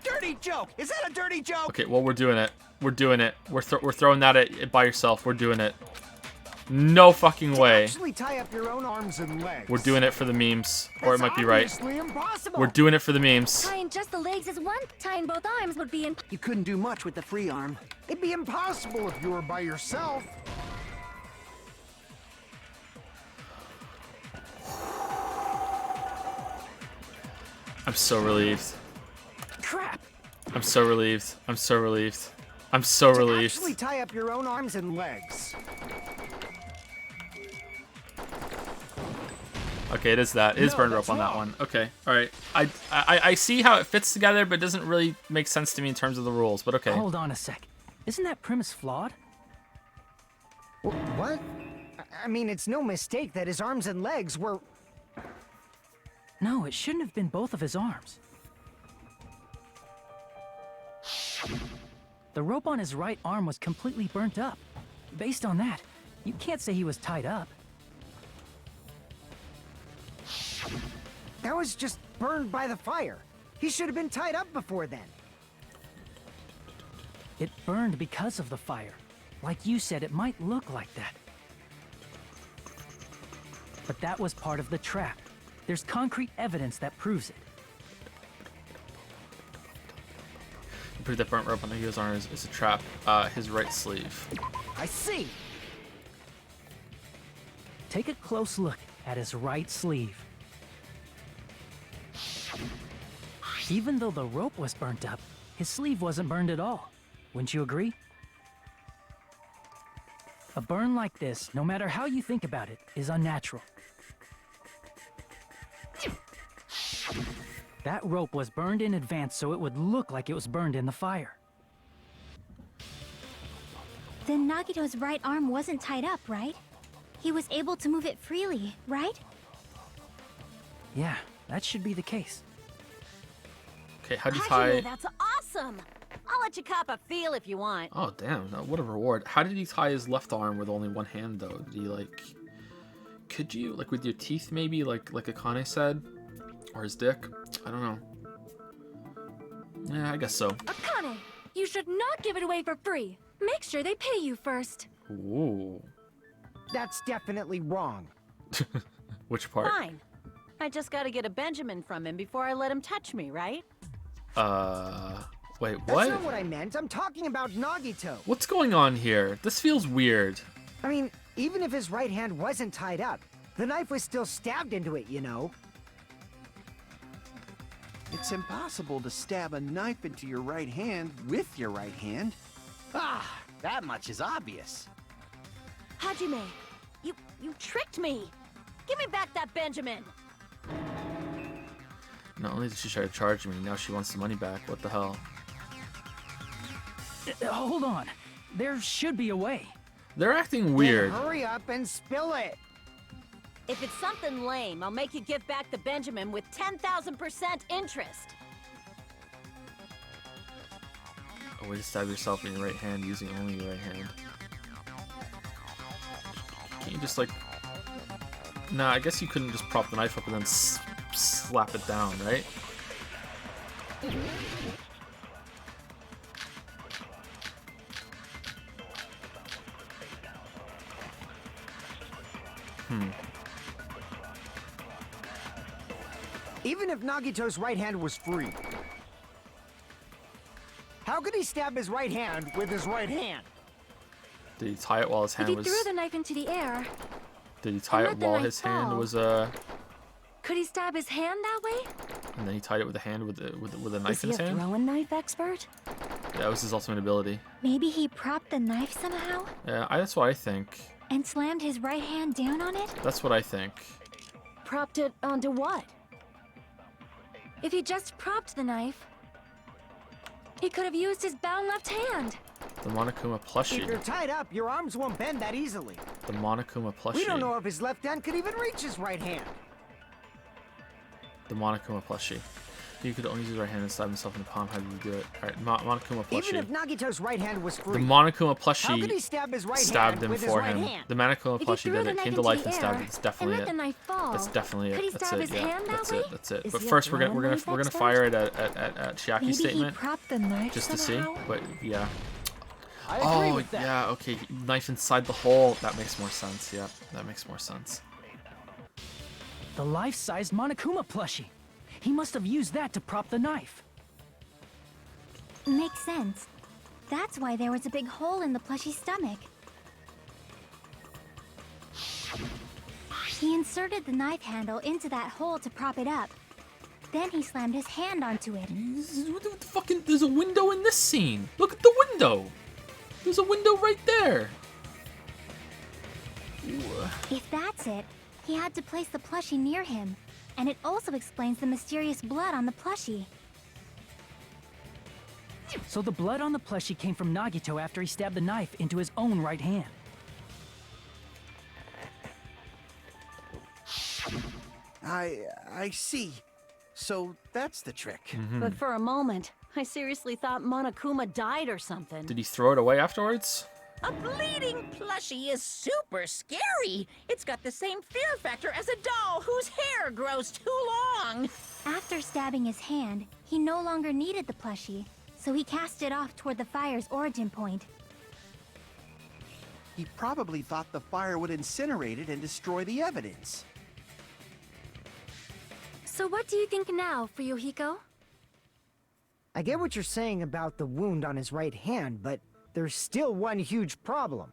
Dirty joke! Is that a dirty joke? Okay, well, we're doing it. We're doing it. We're throwing that at it by yourself. We're doing it. No fucking way. Actually tie up your own arms and legs. We're doing it for the memes. Or it That's might be right. obviously impossible. We're doing it for the memes. Tying just the legs is one. Tying both arms would be You couldn't do much with the free arm. It'd be impossible if you were by yourself. I'm so relieved. Crap. I'm so relieved. I'm so relieved. I'm so To relieved. actually tie up your own arms and legs. Okay, it is that. It is No, burned rope that's on that wrong. one. Okay, all right. I see how it fits together, but it doesn't really make sense to me in terms of the rules. But okay. Hold on a sec. Isn't that premise flawed? What? I mean, it's no mistake that his arms and legs were... No, it shouldn't have been both of his arms. The rope on his right arm was completely burnt up. Based on that, you can't say he was tied up. That was just burned by the fire. He should have been tied up before then. It burned because of the fire. Like you said, it might look like that. But that was part of the trap. There's concrete evidence that proves it. You put that burnt rope on Nagito's arm is a trap. His right sleeve. I see. Take a close look at his right sleeve. Even though the rope was burnt up, his sleeve wasn't burned at all. Wouldn't you agree? A burn like this, no matter how you think about it, is unnatural. That rope was burned in advance so it would look like it was burned in the fire. Then Nagito's right arm wasn't tied up, right? He was able to move it freely, right? Yeah, that should be the case. Okay, how do you Hajime, tie... that's awesome! I'll let you cop a feel if you want. Oh, damn. What a reward. How did he tie his left arm with only one hand, though? Did he, like... Could you? Like, with your teeth, maybe? Like Akane said? Or his dick? I don't know. Yeah, I guess so. Akane, you should not give it away for free. Make sure they pay you first. Ooh. That's definitely wrong. Which part? Fine. I just gotta get a Benjamin from him before I let him touch me, right? Wait, That's what? not what I meant. I'm talking about Nagito. What's going on here? This feels weird. I mean, even if his right hand wasn't tied up, the knife was still stabbed into it, you know? It's impossible to stab a knife into your right hand with your right hand. Ah, that much is obvious. Hajime, you tricked me! Give me back that Benjamin! Not only did she try to charge me, now she wants the money back. What the hell? Hold on. There should be a way. They're acting weird. Then hurry up and spill it. If it's something lame, I'll make you give back the Benjamin with 10,000% interest. A way to stab yourself in your right hand using only your right hand. Can't you just, like... Nah, I guess you couldn't just prop the knife up and then slap it down, right? Even if Nagito's right hand was free, how could he stab his right hand with his right hand? Did he tie it while his If hand he was... threw the knife into the air, Did he tie and it let the while knife his hand fall. was, could he stab his hand that way? And then he tied it with a hand with a Is knife he in his a hand? throwing knife expert? Yeah, that was his ultimate ability. Maybe he propped the knife somehow Yeah, that's what I think. and slammed his right hand down on it? That's what I think. Propped it onto what? If he just propped the knife, he could have used his bound left hand. The Monokuma If you're plushie. tied up, your arms won't bend that easily. The Monokuma plushie. We don't know if his left hand could even reach his right hand. The Monokuma plushie. He could only use his right hand and stab himself in the palm. How did he do it? Alright, Monokuma Even if plushie. Nagito's right hand was The free, Monokuma how could he plushie stab his right stabbed hand him with his for right him. hand? The Monokuma If he plushie threw did the it, knife came to into life the and stabbed air it. That's definitely and let it. the knife fall, That's definitely it. could he That's stab it. his Yeah, hand that that's way? it. That's it. Is But he a first, we're throwing gonna knife expert? fire it at Chiaki's Maybe statement he propped the knife just to somehow? see. But yeah. I agree Oh with that. yeah. Okay. Knife inside the hole. That makes more sense. Yeah, that makes more sense. The life-sized Monokuma plushie. He must have used that to prop the knife. Makes sense. That's why there was a big hole in the plushie's stomach. He inserted the knife handle into that hole to prop it up. Then he slammed his hand onto it. What the fucking? There's a window in this scene. Look at the window. There's a window right there. Ooh. If that's it, he had to place the plushie near him. And it also explains the mysterious blood on the plushie. So the blood on the plushie came from Nagito after he stabbed the knife into his own right hand. I see. So that's the trick. But for a moment, I seriously thought Monokuma died or something. Did he throw it away afterwards? A bleeding plushie is super scary. It's got the same fear factor as a doll whose hair grows too long. After stabbing his hand, he no longer needed the plushie, so he cast it off toward the fire's origin point. He probably thought the fire would incinerate it and destroy the evidence. So what do you think now, Fuyuhiko? I get what you're saying about the wound on his right hand, but there's still one huge problem.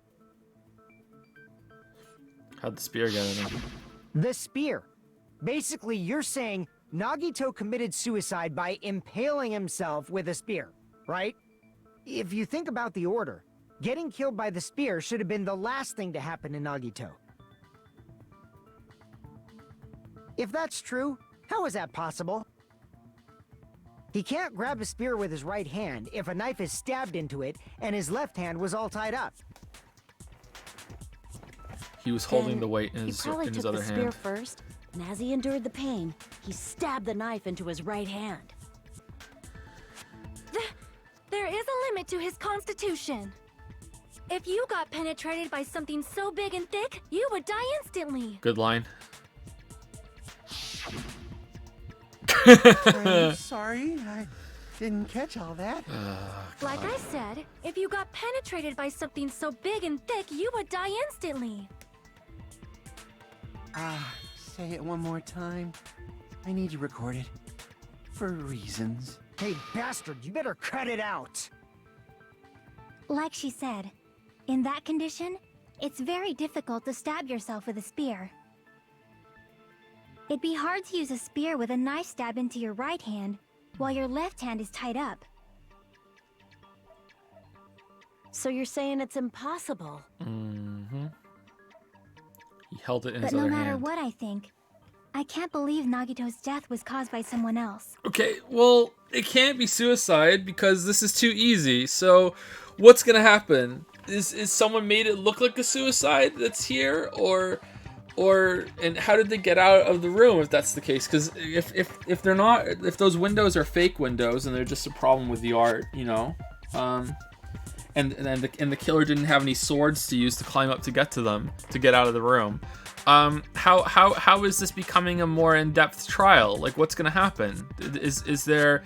How'd the spear get in him? The spear. Basically, you're saying Nagito committed suicide by impaling himself with a spear, right? If you think about the order, getting killed by the spear should have been the last thing to happen to Nagito. If that's true, how is that possible? He can't grab a spear with his right hand if a knife is stabbed into it and his left hand was all tied up. He was holding Then the weight in he his probably took other the spear hand. first, and as he endured the pain, he stabbed the knife into his right hand. There is a limit to his constitution. If you got penetrated by something so big and thick, you would die instantly. Good line. I'm sorry, I didn't catch all that. Like I said, if you got penetrated by something so big and thick, you would die instantly. Say it one more time. I need to record it. For reasons. Hey, bastard, you better cut it out! Like she said, in that condition, it's very difficult to stab yourself with a spear. It'd be hard to use a spear with a knife stab into your right hand while your left hand is tied up. So you're saying it's impossible? Mm-hmm. He held it in his But no other matter hand. what I think, I can't believe Nagito's death was caused by someone else. Okay, well, it can't be suicide because this is too easy. So, what's gonna happen? Is someone made it look like a suicide that's here, or and how did they get out of the room if that's the case? Because if they're not, if those windows are fake windows and they're just a problem with the art, you know, and the killer didn't have any swords to use to climb up to get to them to get out of the room. How is this becoming a more in-depth trial? Like, what's gonna happen? Is there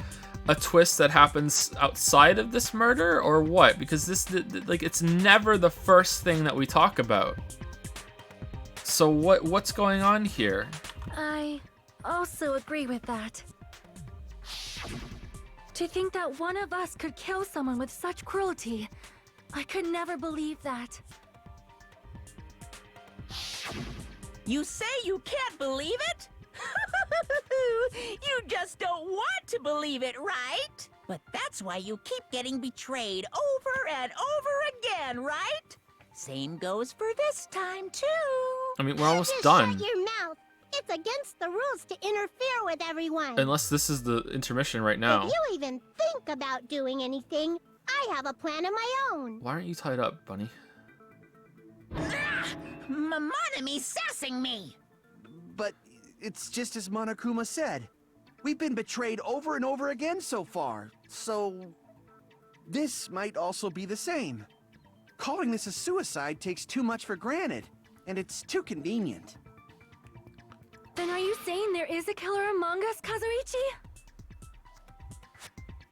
a twist that happens outside of this murder, or what? Because this, like, it's never the first thing that we talk about. So what's going on here? I also agree with that. To think that one of us could kill someone with such cruelty, I could never believe that. You say you can't believe it? You just don't want to believe it, right? But that's why you keep getting betrayed over and over again, right? Same goes for this time, too. I mean, we're almost Just done. Shut your mouth. It's against the rules to interfere with everyone. Unless this is the intermission right now. If you even think about doing anything, I have a plan of my own. Why aren't you tied up, Bunny? Monome's sassing me. But it's just as Monokuma said. We've been betrayed over and over again so far, so this might also be the same. Calling this a suicide takes too much for granted, and it's too convenient. Then are you saying there is a killer among us, Kazuichi?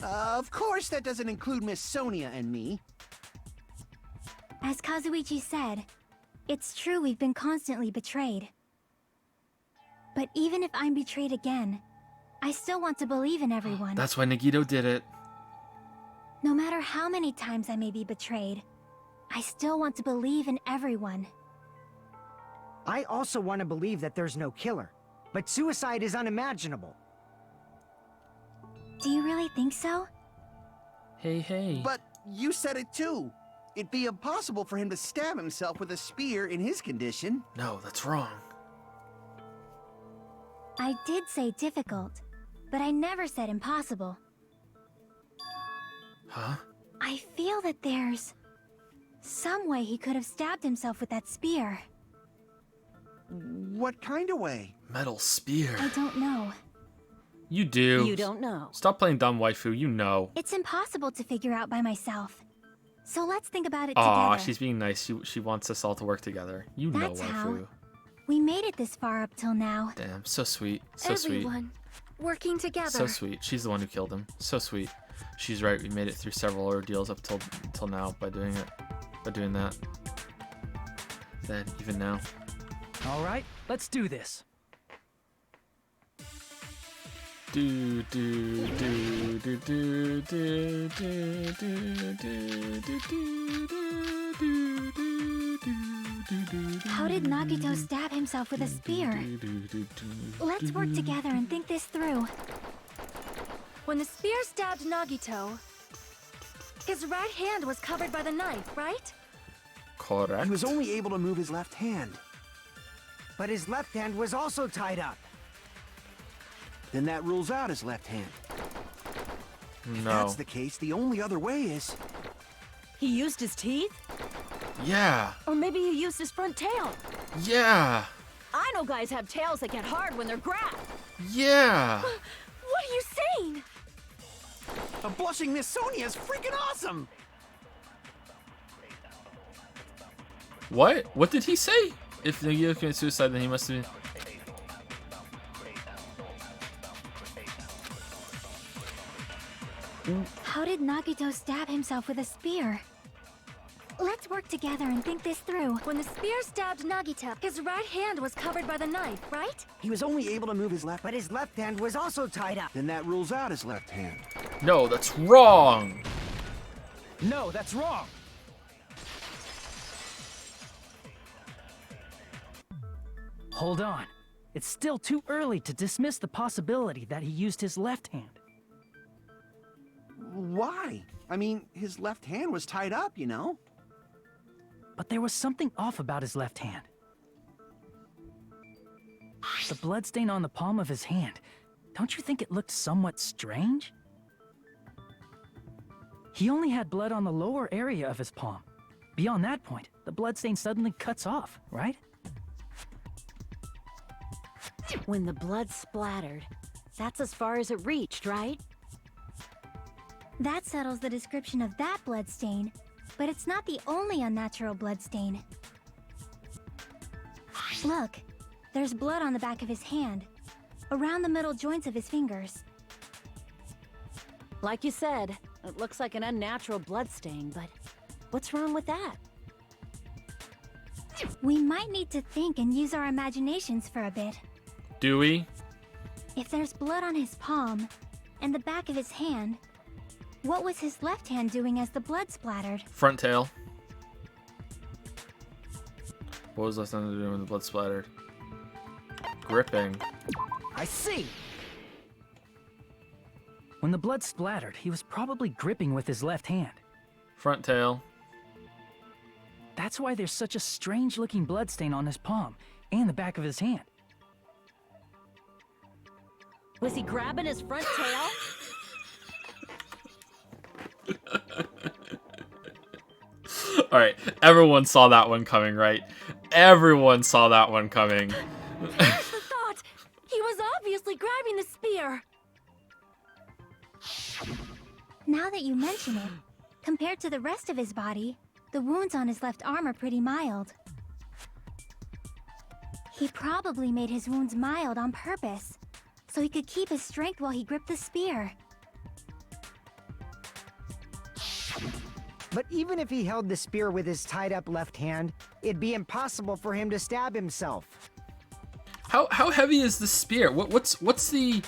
Of course that doesn't include Miss Sonia and me. As Kazuichi said, it's true we've been constantly betrayed. But even if I'm betrayed again, I still want to believe in everyone. That's why Nagito did it. No matter how many times I may be betrayed, I still want to believe in everyone. I also want to believe that there's no killer, but suicide is unimaginable. Do you really think so? Hey. But you said it too. It'd be impossible for him to stab himself with a spear in his condition. No, that's wrong. I did say difficult, but I never said impossible. Huh? I feel that there's some way he could have stabbed himself with that spear. What kind of way? Metal spear. I don't know. You do. You don't know. Stop playing dumb waifu, you know. It's impossible to figure out by myself. So let's think about it Aw, together. she's being nice. She wants us all to work together. You That's know, how. waifu. We made it this far up till now. Damn, so sweet. So sweet. Everyone working together. So sweet. She's the one who killed him. So sweet. She's right. We made it through several ordeals up till now by doing it. By doing that. Then even now. All right, let's do this. Do do do do do do do do do do do do. How did Nagito stab himself with a spear? Let's work together and think this through. When the spear stabbed Nagito, his right hand was covered by the knife, right? Correct. He was only able to move his left hand. But his left hand was also tied up. Then that rules out his left hand. If No. that's the case, the only other way is... He used his teeth? Yeah. Or maybe he used his front tail. Yeah. I know guys have tails that get hard when they're grabbed. Yeah. What are you saying? A blushing Miss Sonia is freaking awesome! What? What did he say? If Nagito committed suicide, then he must have been... How did Nagito stab himself with a spear? Let's work together and think this through. When the spear stabbed Nagito, his right hand was covered by the knife, right? He was only able to move his left... But his left hand was also tied up. Then that rules out his left hand. No, that's wrong. No, that's wrong. Hold on. It's still too early to dismiss the possibility that he used his left hand. Why? I mean, his left hand was tied up, you know? But there was something off about his left hand. The bloodstain on the palm of his hand. Don't you think it looked somewhat strange? He only had blood on the lower area of his palm. Beyond that point, the bloodstain suddenly cuts off, right? When the blood splattered, that's as far as it reached, right? That settles the description of that bloodstain, but it's not the only unnatural bloodstain. Look, there's blood on the back of his hand, around the middle joints of his fingers. Like you said, it looks like an unnatural bloodstain, but what's wrong with that? We might need to think and use our imaginations for a bit. Do we? If there's blood on his palm and the back of his hand, what was his left hand doing as the blood splattered? Front tail. What was left hand doing when the blood splattered? Gripping. I see! When the blood splattered, he was probably gripping with his left hand. Front tail. That's why there's such a strange-looking bloodstain on his palm and the back of his hand. Was he grabbing his front tail? Alright, everyone saw that one coming, right? Everyone saw that one coming. There's the thought! He was obviously grabbing the spear! Now that you mention it, compared to the rest of his body, the wounds on his left arm are pretty mild. He probably made his wounds mild on purpose, so he could keep his strength while he gripped the spear. But even if he held the spear with his tied-up left hand, it'd be impossible for him to stab himself. How heavy is the spear? What's the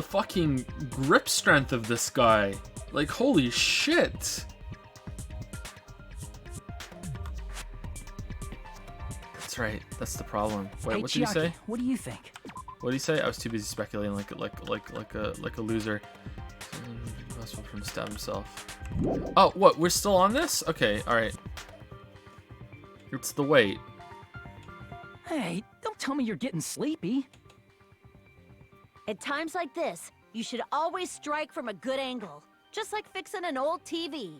fucking grip strength of this guy? Like, holy shit. That's right. That's the problem. Wait, Hey, what did you say? Chiaki, what do you think? What did he say? I was too busy speculating like a loser. Possible for him to stab himself. Oh, what? We're still on this? Okay, all right. It's the weight. Hey, don't tell me you're getting sleepy. At times like this, you should always strike from a good angle. Just like fixing an old TV.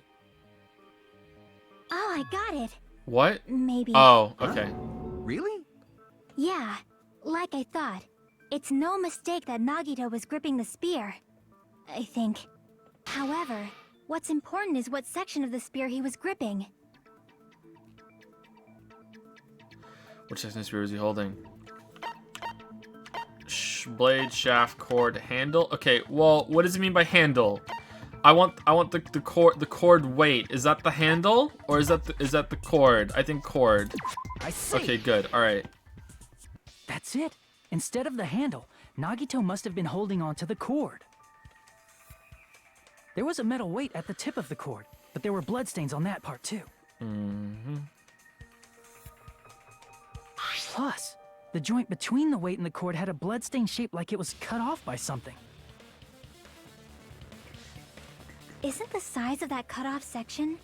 Oh, I got it. What? Maybe. Oh, okay. Really? Yeah, like I thought. It's no mistake that Nagito was gripping the spear. I think. However, What's important is what section of the spear he was gripping. Which section of the spear was he holding? Blade, shaft, cord, handle. Okay, well, what does it mean by handle? I want the cord weight. Is that the handle or is that the cord? I think cord. I see. Okay, good. All right. That's it. Instead of the handle, Nagito must have been holding on to the cord. There was a metal weight at the tip of the cord, but there were bloodstains on that part too. Mm-hmm. Plus, the joint between the weight and the cord had a bloodstain shaped like it was cut off by something. Isn't the size of that cut-off section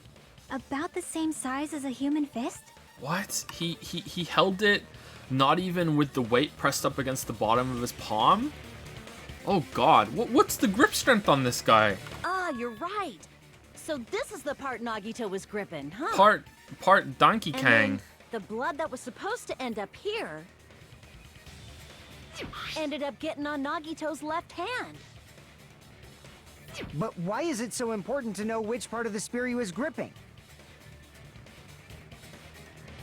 about the same size as a human fist? What? He held it not even with the weight pressed up against the bottom of his palm? Oh god, what's the grip strength on this guy? Ah, you're right. So this is the part Nagito was gripping, huh? Part Donkey And Kang. then the blood that was supposed to end up here ended up getting on Nagito's left hand. But why is it so important to know which part of the spear he was gripping?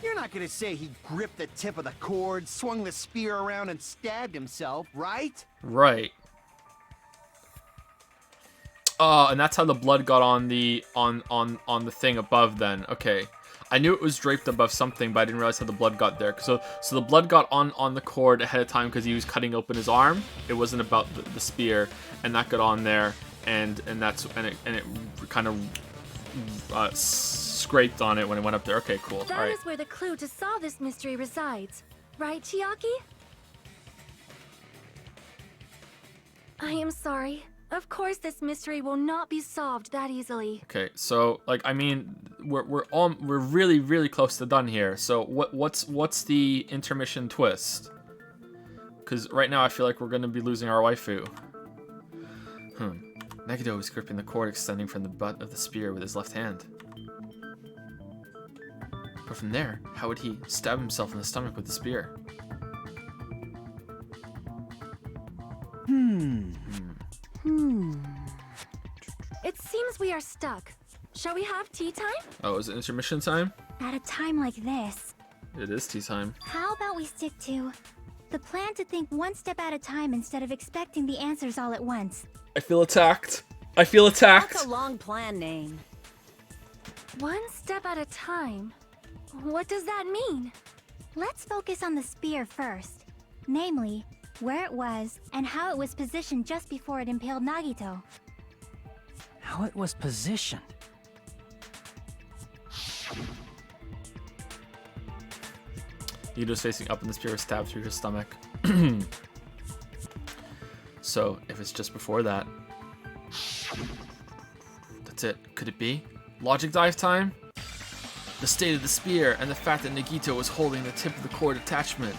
You're not gonna say he gripped the tip of the cord, swung the spear around, and stabbed himself, right? Right. And that's how the blood got on the the thing above then. Okay. I knew it was draped above something, but I didn't realize how the blood got there. So the blood got on the cord ahead of time because he was cutting open his arm. It wasn't about the spear, and that got on there, and it kind of scraped on it when it went up there. Okay, cool. That All right. is where the clue to solve this mystery resides, right, Chiaki? I am sorry. Of course, this mystery will not be solved that easily. Okay, so like I mean, we're really really close to done here. So what's the intermission twist? Because right now I feel like we're gonna be losing our waifu. Nagito was gripping the cord extending from the butt of the spear with his left hand. But from there, how would he stab himself in the stomach with the spear? It seems we are stuck. Shall we have tea time? Oh, is it intermission time? At a time like this, It is tea time. how about we stick to the plan to think one step at a time instead of expecting the answers all at once? I feel attacked. I feel attacked. That's a long plan name. One step at a time. What does that mean? Let's focus on the spear first. Namely, where it was and how it was positioned just before it impaled Nagito. How it was positioned. Nagito's facing up and the spear was stabbed through his stomach. So, if it's just before that... That's it. Could it be? Logic dive time? The state of the spear and the fact that Nagito was holding the tip of the cord attachment.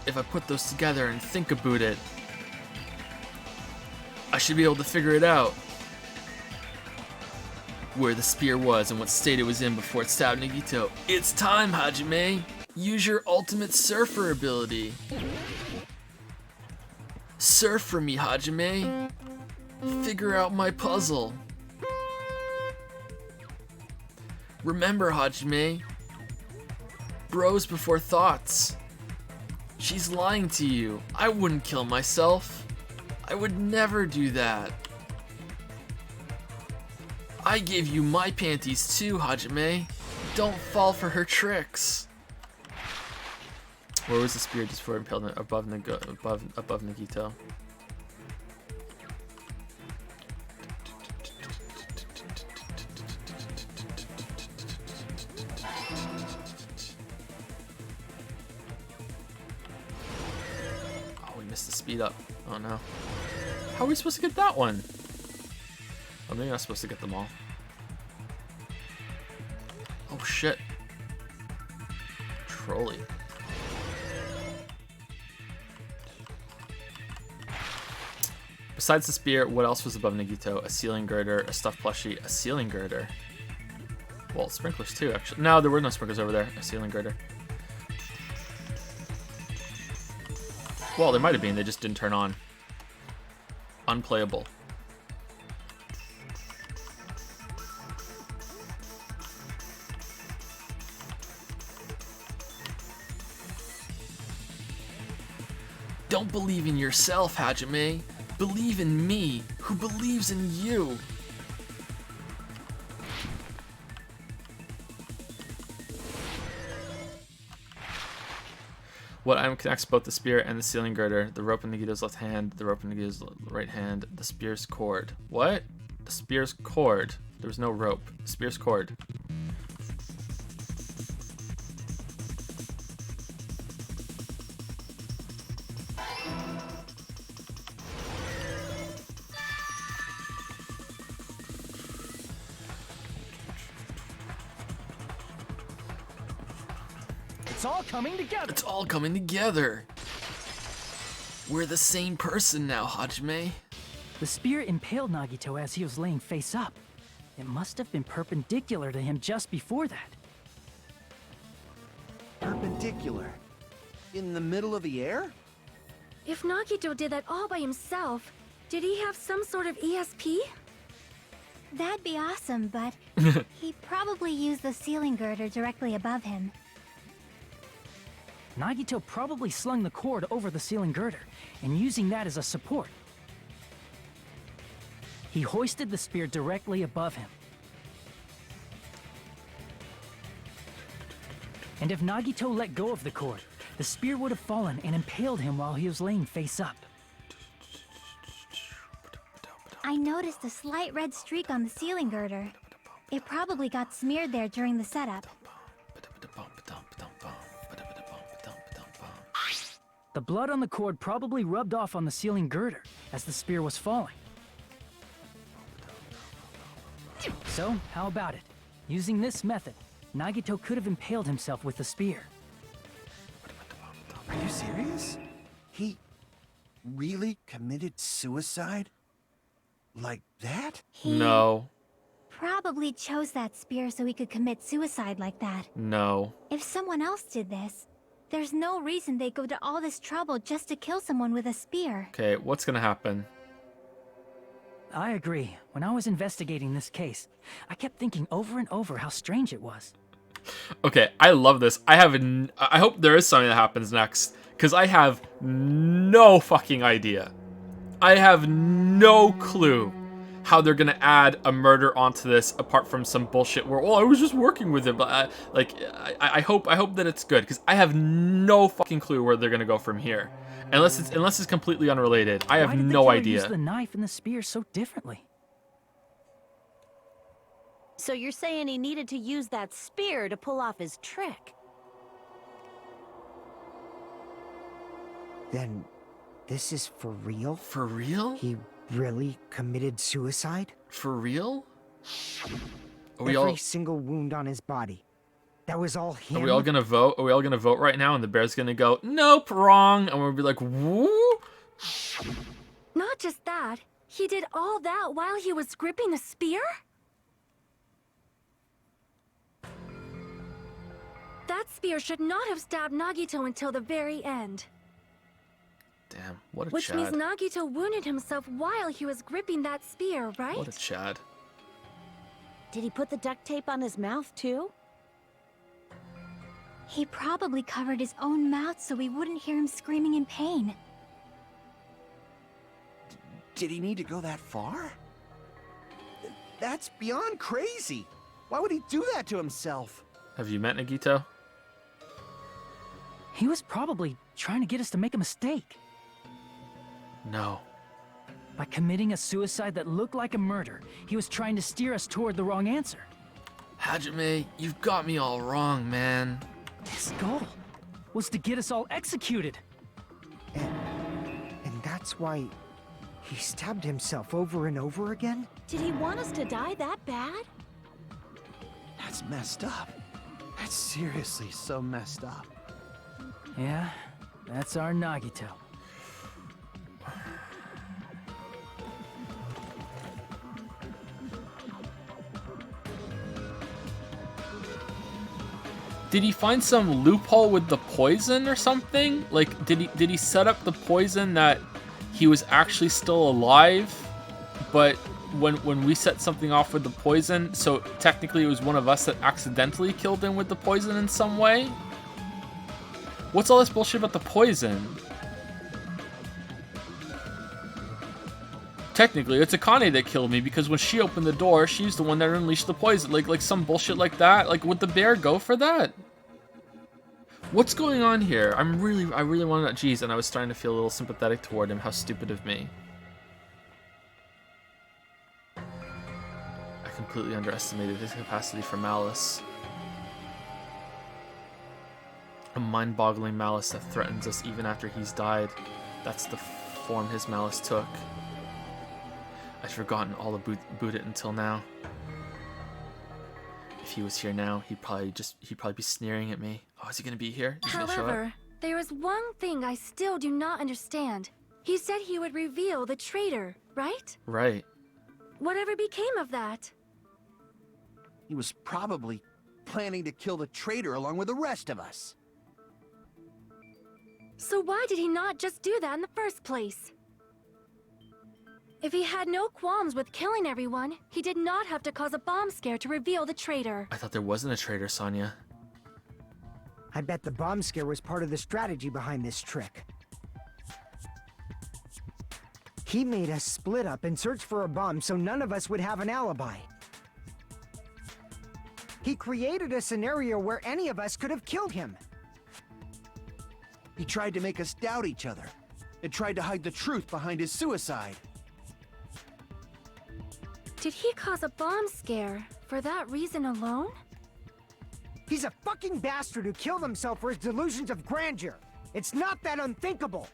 If I put those together and think about it, I should be able to figure it out. Where the spear was and what state it was in before it stabbed Nagito. It's time, Hajime! Use your ultimate surfer ability. Surf for me, Hajime. Figure out my puzzle. Remember, Hajime. Bros before thoughts. She's lying to you. I wouldn't kill myself. I would never do that. I gave you my panties too, Hajime. Don't fall for her tricks. Where was the spear just before impaled above Nagito? Oh, we missed the speed up. Oh no. How are we supposed to get that one? Oh, maybe I'm not supposed to get them all. Oh shit. Trolley. Besides the spear, what else was above Nagito? A ceiling girder, a stuffed plushie, a ceiling girder. Well, sprinklers too, actually. No, there were no sprinklers over there. A ceiling girder. Well, there might have been. They just didn't turn on. Unplayable. Don't believe in yourself, Hajime. Believe in me, who believes in you. What item connects both the spear and the ceiling girder? The rope in Nagito's left hand, the rope in Nagito's right hand, the spear's cord. What? The spear's cord. There was no rope. The spear's cord. It's all coming together. It's all coming together. We're the same person now, Hajime. The spear impaled Nagito as he was laying face up. It must have been perpendicular to him just before that. Perpendicular? In the middle of the air? If Nagito did that all by himself, did he have some sort of ESP? That'd be awesome, but he probably used the ceiling girder directly above him. Nagito probably slung the cord over the ceiling girder, and using that as a support. He hoisted the spear directly above him. And if Nagito let go of the cord, the spear would have fallen and impaled him while he was laying face up. I noticed a slight red streak on the ceiling girder. It probably got smeared there during the setup. The blood on the cord probably rubbed off on the ceiling girder as the spear was falling. So, how about it? Using this method, Nagito could have impaled himself with the spear. Are you serious? He really committed suicide? Like that? No. Probably chose that spear so he could commit suicide like that. No. If someone else did this, there's no reason they'd go to all this trouble just to kill someone with a spear. Okay, what's gonna happen? I agree. When I was investigating this case, I kept thinking over and over how strange it was. Okay, I love this. I hope there is something that happens next, because I have no fucking idea. I have no clue how they're gonna add a murder onto this, apart from some bullshit where, oh, I was just working with him. But I hope that it's good, because I have no fucking clue where they're gonna go from here, unless it's completely unrelated. I have no Why did the idea. killer use the knife and the spear so differently? So you're saying he needed to use that spear to pull off his trick? Then, this is for real? For real? He really committed suicide? For real? Are Every single wound on his body. That was all him? Are we all gonna vote? Are we all gonna vote right now? And the bear's gonna go, nope, wrong. And we'll be like, woo? Not just that, he did all that while he was gripping the spear? That spear should not have stabbed Nagito until the very end. Damn, what a Which Chad. means Nagito wounded himself while he was gripping that spear, right? What a Chad. Did he put the duct tape on his mouth too? He probably covered his own mouth so we wouldn't hear him screaming in pain. Did he need to go that far? That's beyond crazy. Why would he do that to himself? Have you met Nagito? He was probably trying to get us to make a mistake. No. By committing a suicide that looked like a murder, he was trying to steer us toward the wrong answer. Hajime, you've got me all wrong, man. His goal was to get us all executed. And that's why he stabbed himself over and over again? Did he want us to die that bad? That's messed up. That's seriously so messed up. Yeah, that's our Nagito. Did he find some loophole with the poison or something? Like, did he set up the poison that he was actually still alive, but when we set something off with the poison, so technically it was one of us that accidentally killed him with the poison in some way? What's all this bullshit about the poison? Technically, it's Akane that killed me because when she opened the door, she's the one that unleashed the poison. Like some bullshit like that. Like, would the bear go for that? What's going on here? I really wanted to. Jeez, and I was starting to feel a little sympathetic toward him. How stupid of me. I completely underestimated his capacity for malice. A mind-boggling malice that threatens us even after he's died. That's the form his malice took. I'd forgotten all about it until now. If he was here now, he'd probably be sneering at me. Oh, is he gonna be here? Is he gonna show up? However, there is one thing I still do not understand. He said he would reveal the traitor, right? Right. Whatever became of that? He was probably planning to kill the traitor along with the rest of us. So why did he not just do that in the first place? If he had no qualms with killing everyone, he did not have to cause a bomb scare to reveal the traitor. I thought there wasn't a traitor, Sonia. I bet the bomb scare was part of the strategy behind this trick. He made us split up and search for a bomb so none of us would have an alibi. He created a scenario where any of us could have killed him. He tried to make us doubt each other and tried to hide the truth behind his suicide. Did he cause a bomb scare for that reason alone? He's a fucking bastard who killed himself for his delusions of grandeur. It's not that unthinkable.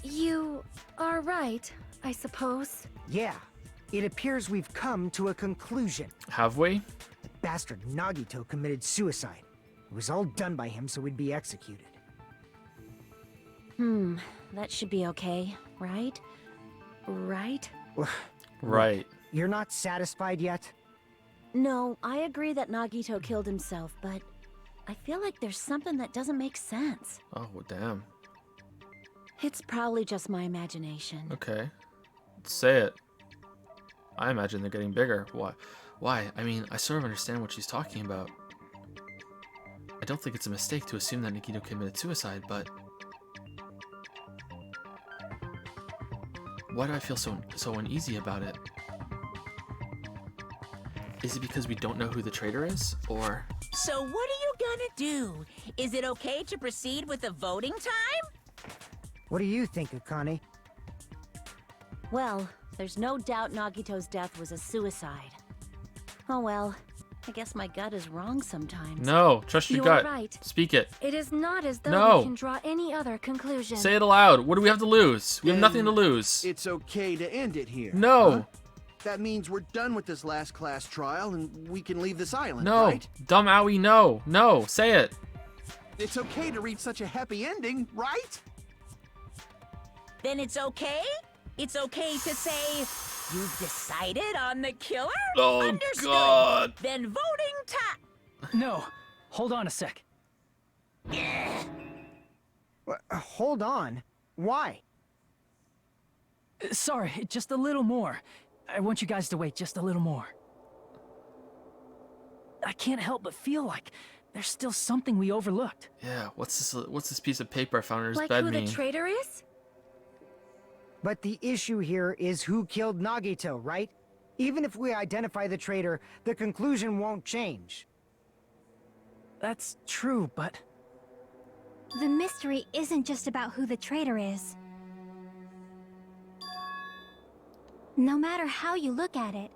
You are right, I suppose. Yeah, it appears we've come to a conclusion. Have we? The bastard Nagito committed suicide. It was all done by him so we'd be executed. That should be okay, right? Right? Right. You're not satisfied yet? No, I agree that Nagito killed himself, but I feel like there's something that doesn't make sense. Oh, well, damn. It's probably just my imagination. Okay. Say it. I imagine they're getting bigger. Why? Why? I mean, I sort of understand what she's talking about. I don't think it's a mistake to assume that Nagito committed suicide, but... why do I feel so uneasy about it? Is it because we don't know who the traitor is, or... So what are you gonna do? Is it okay to proceed with the voting time? What do you think, Akane? Well, there's no doubt Nagito's death was a suicide. Oh well, I guess my gut is wrong sometimes. No, trust your You gut. are right. Speak it. It is not as though No. we can draw any other conclusion. Say it aloud. What do we have to lose? We have nothing to lose. It's okay to end it here. No. Huh? That means we're done with this last class trial and we can leave this island, No. right? Dumb owie, no. No. Say it. It's okay to reach such a happy ending, right? Then it's okay? It's okay to say, you've decided on the killer? Oh, Understood. God. Then voting time. No, hold on a sec. Hold on. Why? Sorry, just a little more. I want you guys to wait just a little more. I can't help but feel like there's still something we overlooked. Yeah, what's this piece of paper I found in his Like bed who mean? the traitor is? But the issue here is who killed Nagito, right? Even if we identify the traitor, the conclusion won't change. That's true, but... The mystery isn't just about who the traitor is. No matter how you look at it,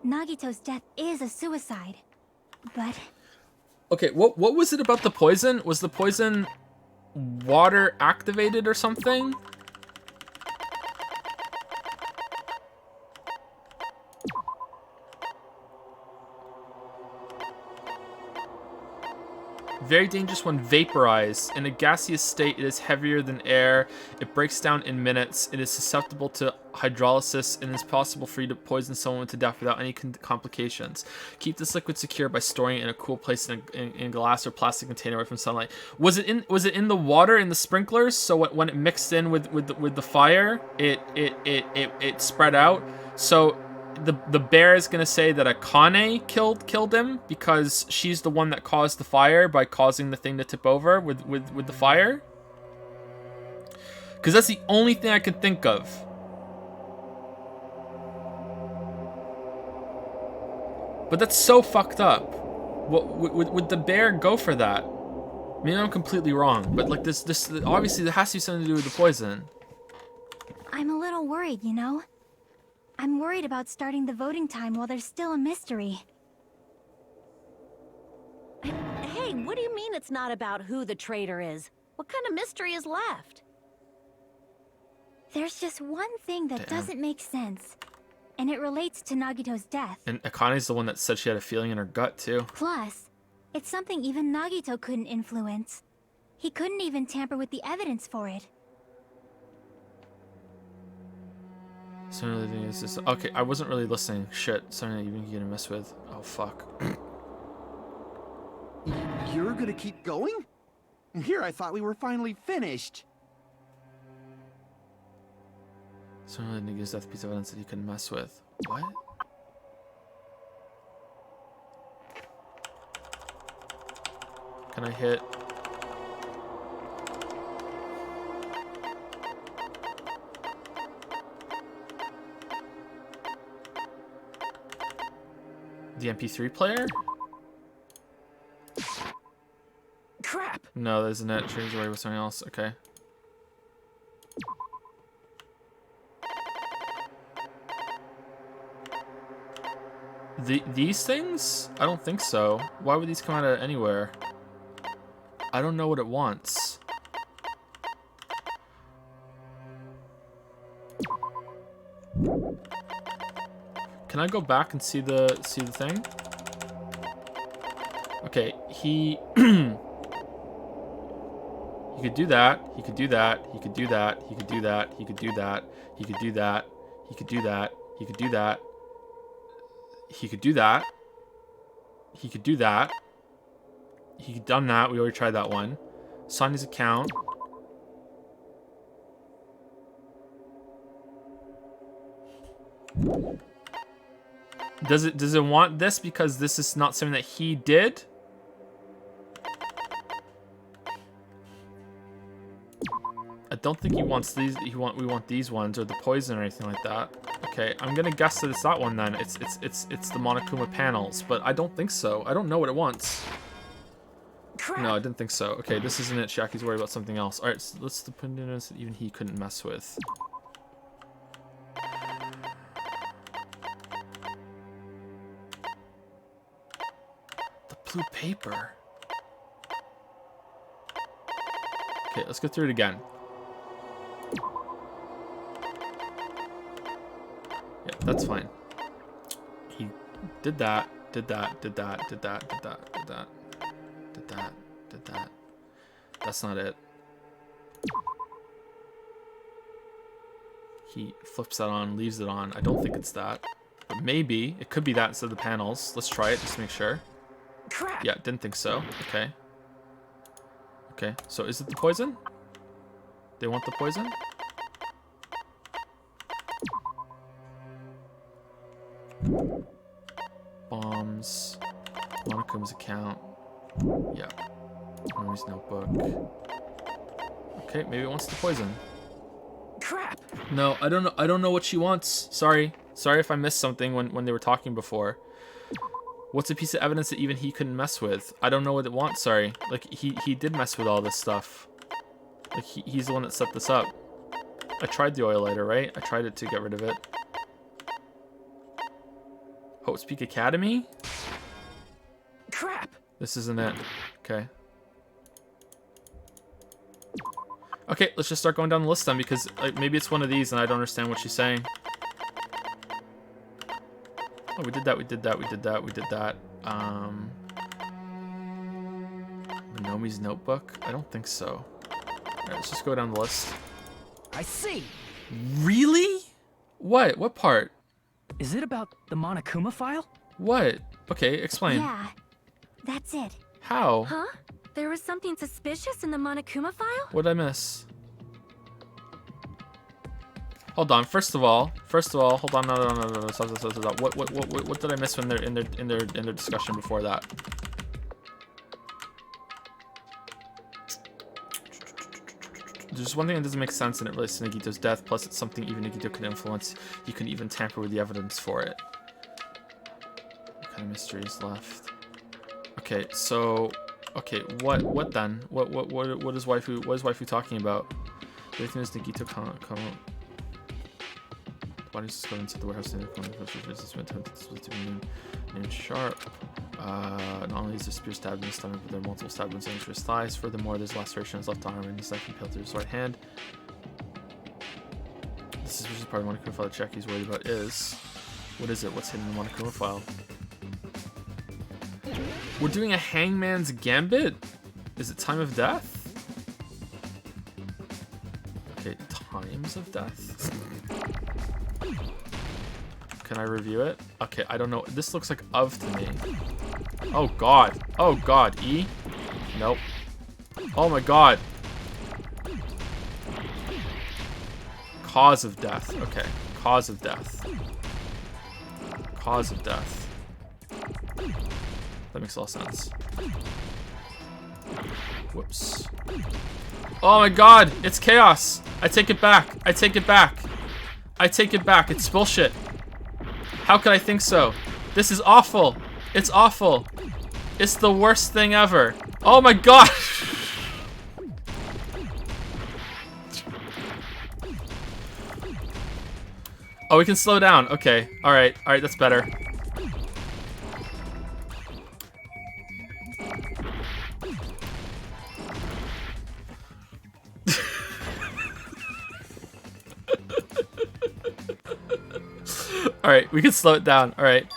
Nagito's death is a suicide. But... Okay, what was it about the poison? Was the poison water activated or something? Very dangerous when vaporized. In a gaseous state, it is heavier than air. It breaks down in minutes. It is susceptible to hydrolysis and it is possible for you to poison someone to death without any complications. Keep this liquid secure by storing it in a cool place in a glass or plastic container away from sunlight. Was it in the water in the sprinklers? So when it mixed in with the fire, it spread out. So the bear is gonna say that Akane killed him because she's the one that caused the fire by causing the thing to tip over with the fire. Because that's the only thing I can think of. But that's so fucked up. Would the bear go for that? Maybe I'm completely wrong, but like this obviously there has to be something to do with the poison. I'm a little worried, you know? I'm worried about starting the voting time while there's still a mystery. Hey, what do you mean it's not about who the traitor is? What kind of mystery is left? There's just one thing that doesn't make sense, and it relates to Nagito's death. And Akane's the one that said she had a feeling in her gut too. Plus, it's something even Nagito couldn't influence. He couldn't even tamper with the evidence for it. So another thing is this. Okay, I wasn't really listening. Shit, something that you're gonna mess with. Oh fuck. You're gonna keep going? Here, I thought we were finally finished. So another thing is that the piece of evidence that you can mess with. What? Can I hit? The MP3 player? Crap! No, that isn't it. Change away with something else. Okay. These things? I don't think so. Why would these come out of anywhere? I don't know what it wants. Can I go back and see the thing? Okay, he he could do that. He could do that. He could do that. He could do that. He could do that. He could do that. He could do that. He could do that. He could do that. He could do that. He could done that. We already tried that one. Sign his account. Does it want this because this is not something that he did? I don't think he wants these. We want these ones or the poison or anything like that. Okay, I'm gonna guess that it's that one then. It's the Monokuma panels, but I don't think so. I don't know what it wants. No, I didn't think so. Okay, this isn't it. Shaki's worried about something else. All right, so let's put in that even he couldn't mess with. The blue paper. Okay, let's go through it again. Yeah, that's fine. He did that, did that, did that, did that, did that, did that, did that, did that. That's not it. He flips that on, leaves it on. I don't think it's that. But maybe. It could be that instead of the panels. Let's try it just to make sure. Crap. Yeah, didn't think so. Okay. Okay, so is it the poison? They want the poison? Bombs. Monokuma's account. Yeah. Memory's notebook. Okay, maybe it wants the poison. Crap. No, I don't know what she wants. Sorry if I missed something when they were talking before. What's a piece of evidence that even he couldn't mess with? I don't know what it wants, sorry. Like, he did mess with all this stuff. Like, he's the one that set this up. I tried the oil lighter, right? I tried it to get rid of it. Hope Speak Academy? Crap. This isn't it. Okay. Okay, let's just start going down the list then, because like, maybe it's one of these and I don't understand what she's saying. Oh, we did that, we did that, we did that, we did that. Nomi's notebook? I don't think so. Alright, let's just go down the list. I see. Really? What? What part? Is it about the Monokuma file? What? Okay, explain. Yeah, that's it. How? Huh? There was something suspicious in the Monokuma file? What did I miss? Hold on. First of all, hold on. No. Stop. What did I miss when they're in their discussion before that? There's one thing that doesn't make sense, and it relates to Nagito's death. Plus, it's something even Nagito could influence. You can even tamper with the evidence for it. What kind of mystery is left? Okay, so, okay, what then? What is waifu talking about? Everything is Nagito come. Bodies discovered inside the warehouse in the corner of the business went to be named Sharp. Not only is there spear stabbed in his stomach, but there are multiple stab wounds on his thighs. Furthermore, there's laceration in his left arm and his knife impaled through his right hand. This is part of the Monokuma file that Jackie's worried about is... What is it? What's hidden in the Monokuma file? We're doing a Hangman's Gambit? Is it Time of Death? Okay, Times of Death? Can I review it? Okay, I don't know. This looks like of to me. Oh god. Oh god. E? Nope. Oh my god. Cause of death. Okay. Cause of death. Cause of death. That makes a lot of sense. Whoops. Oh my god. It's chaos. I take it back. I take it back. I take it back. It's bullshit. How could I think so? This is awful. It's awful. It's the worst thing ever. Oh my god. Oh, we can slow down. Okay. Alright. Alright, that's better. Alright, we can slow it down. Alright.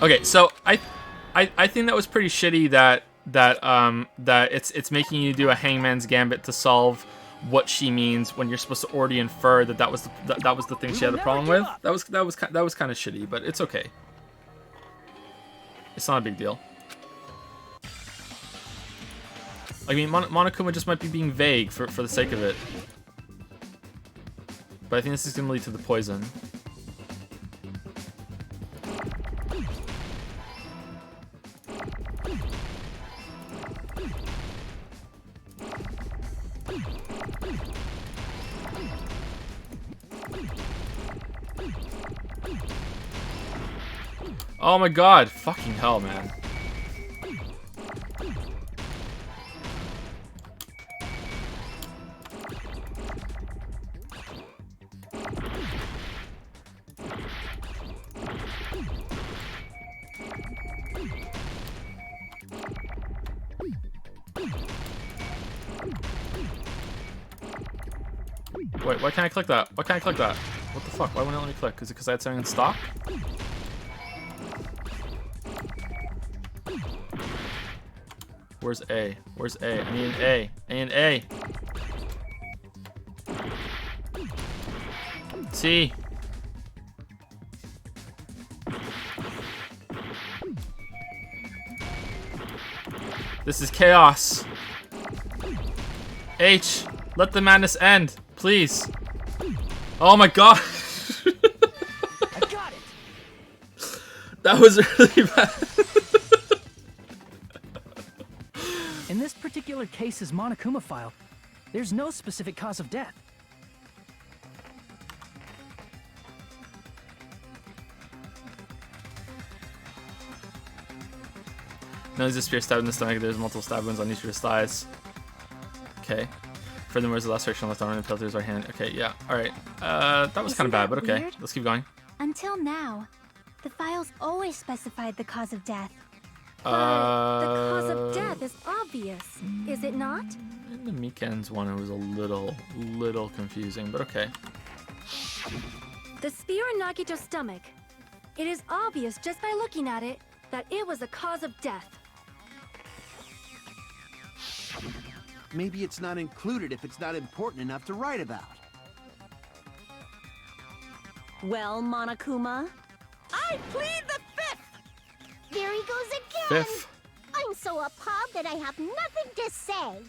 Okay, so I think that was pretty shitty that it's making you do a Hangman's Gambit to solve what she means when you're supposed to already infer that was the thing she had a problem with. That was kind of shitty, but it's okay. It's not a big deal. I mean, Monokuma just might be being vague for the sake of it. But I think this is going to lead to the poison. Oh my god, fucking hell, man. Wait, why can't I click that? Why can't I click that? What the fuck? Why wouldn't it let me click? Is it because I had something in stock? Where's A? Where's A? I need an A. I need an A. C. This is chaos. H. Let the madness end, please. Oh my god. I got it. That was really bad. In this particular case's Monokuma file, there's no specific cause of death. No, he's a spear stabbed in the stomach. There's multiple stab wounds on each of his thighs. Okay. Furthermore, there's a laceration on the left arm and impaled through his right hand. Okay, yeah. Alright. That was kind of bad, but okay. Weird? Let's keep going. Until now, the files always specified the cause of death. But the cause of death is obvious, is it not? In the Mikens one, it was a little confusing, but okay. The spear in Nagito's stomach. It is obvious just by looking at it that it was the cause of death. Maybe it's not included if it's not important enough to write about. Well, Monokuma, I plead the fifth! There he goes again! Fifth. I'm so appalled that I have nothing to say.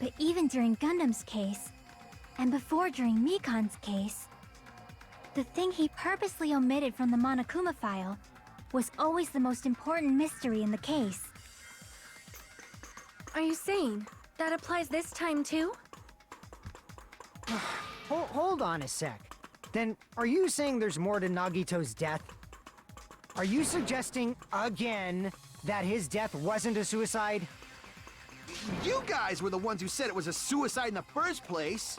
But even during Gundam's case, and before during Mikan's case, the thing he purposely omitted from the Monokuma file was always the most important mystery in the case. Are you saying that applies this time too? Hold on a sec. Then, are you saying there's more to Nagito's death? Are you suggesting, again, that his death wasn't a suicide? You guys were the ones who said it was a suicide in the first place.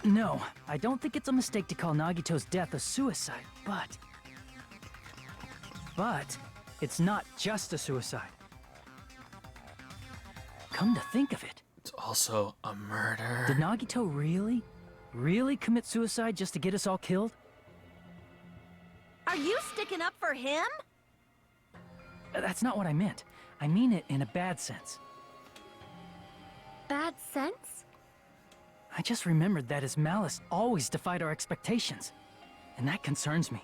No, I don't think it's a mistake to call Nagito's death a suicide, but it's not just a suicide. Come to think of it, It's also a murder. did Nagito really commit suicide just to get us all killed? are you sticking up for him? That's not what I meant. I mean it in a bad sense. Bad sense? I just remembered that his malice always defied our expectations, and that concerns me.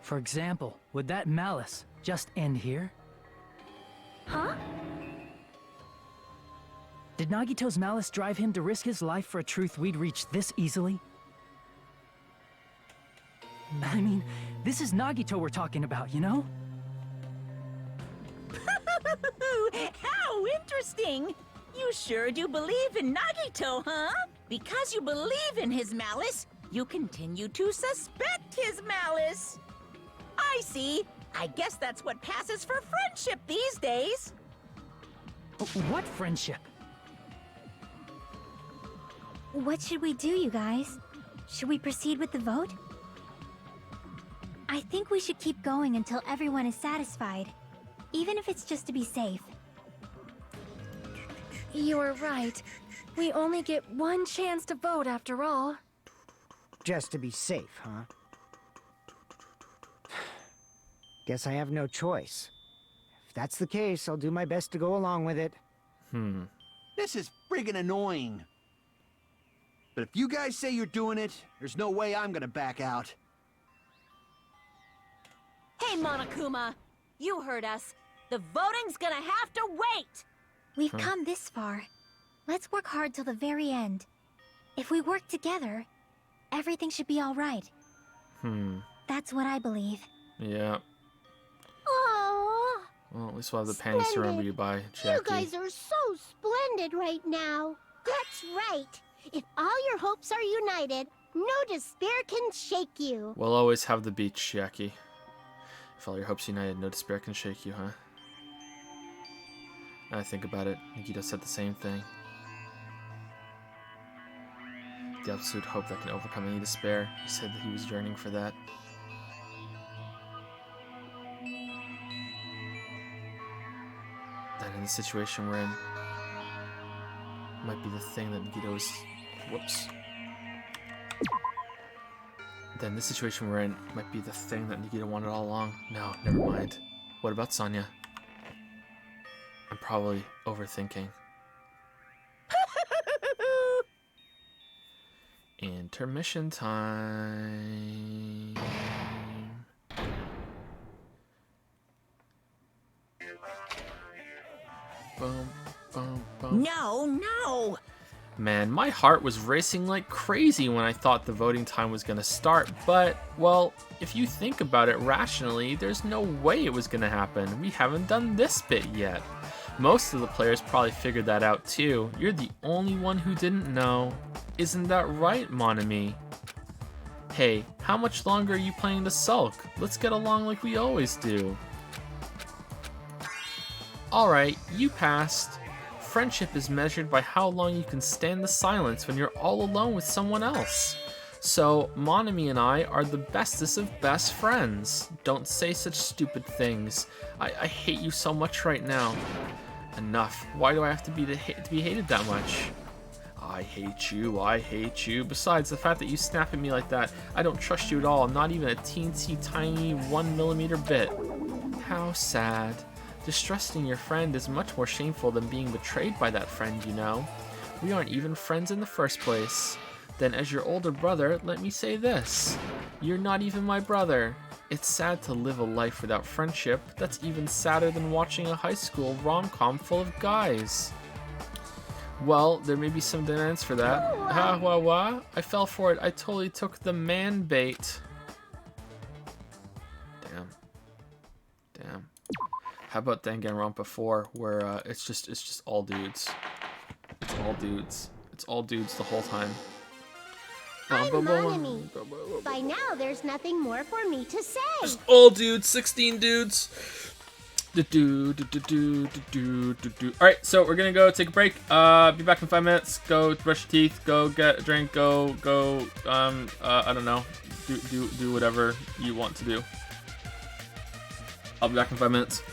For example, would that malice just end here? Huh? Did Nagito's malice drive him to risk his life for a truth we'd reach this easily? I mean, this is Nagito we're talking about, you know? How interesting! You sure do believe in Nagito, huh? Because you believe in his malice, you continue to suspect his malice. I see. I guess that's what passes for friendship these days. What friendship? What should we do, you guys? Should we proceed with the vote? I think we should keep going until everyone is satisfied, even if it's just to be safe. You're right. We only get one chance to vote after all. Just to be safe, huh? Guess I have no choice. If that's the case, I'll do my best to go along with it. This is friggin' annoying. But if you guys say you're doing it, there's no way I'm gonna back out. Hey, Monokuma, you heard us. The voting's gonna have to wait. We've come this far. Let's work hard till the very end. If we work together, everything should be all right. That's what I believe. Yeah. Aww. Well, at least we'll have the panties to remember you by, Jackie. You guys are so splendid right now. That's right. If all your hopes are united, no despair can shake you. We'll always have the beach, Jackie. If all your hopes united, no despair can shake you, huh? Now I think about it, Nikito said the same thing. The absolute hope that can overcome any despair. He said that he was yearning for that. That in the situation we're in might be the thing that Nikito is... Whoops. Then the situation we're in might be the thing that Nikito wanted all along. No, never mind. What about Sonya? I'm probably overthinking. Intermission time. Boom, boom, boom. No! Man, my heart was racing like crazy when I thought the voting time was gonna start, but, well, if you think about it rationally, there's no way it was gonna happen. We haven't done this bit yet. Most of the players probably figured that out too. You're the only one who didn't know. Isn't that right, mon ami? Hey, how much longer are you planning to sulk? Let's get along like we always do. Alright, you passed. Friendship is measured by how long you can stand the silence when you're all alone with someone else. So, Monami and I are the bestest of best friends. Don't say such stupid things. I hate you so much right now. Enough. Why do I have to be hated that much? I hate you, I hate you. Besides, the fact that you snap at me like that, I don't trust you at all, not even a teensy tiny 1mm bit. How sad. Distrusting your friend is much more shameful than being betrayed by that friend, you know. We aren't even friends in the first place. Then as your older brother, let me say this. You're not even my brother. It's sad to live a life without friendship. That's even sadder than watching a high school rom-com full of guys. Well, there may be some demands for that. Ha wah wah. I fell for it. I totally took the man bait. Damn. How about Danganronpa 4, where it's just all dudes. It's all dudes. It's all dudes the whole time. I'm Monami. By now, there's nothing more for me to say. Just all dudes, 16 dudes. Alright, so we're gonna go take a break. Be back in 5 minutes. Go brush your teeth, go get a drink, go, I don't know. Do whatever you want to do. I'll be back in 5 minutes.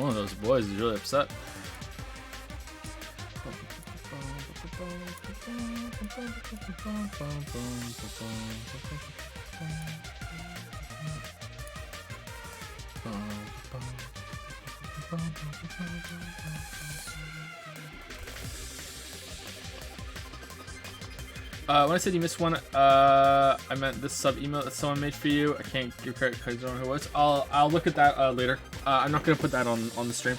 One of those boys is really upset. When I said you missed one, I meant this sub email that someone made for you. I can't give credit because I don't know who it was. I'll look at that later. I'm not gonna put that on the stream.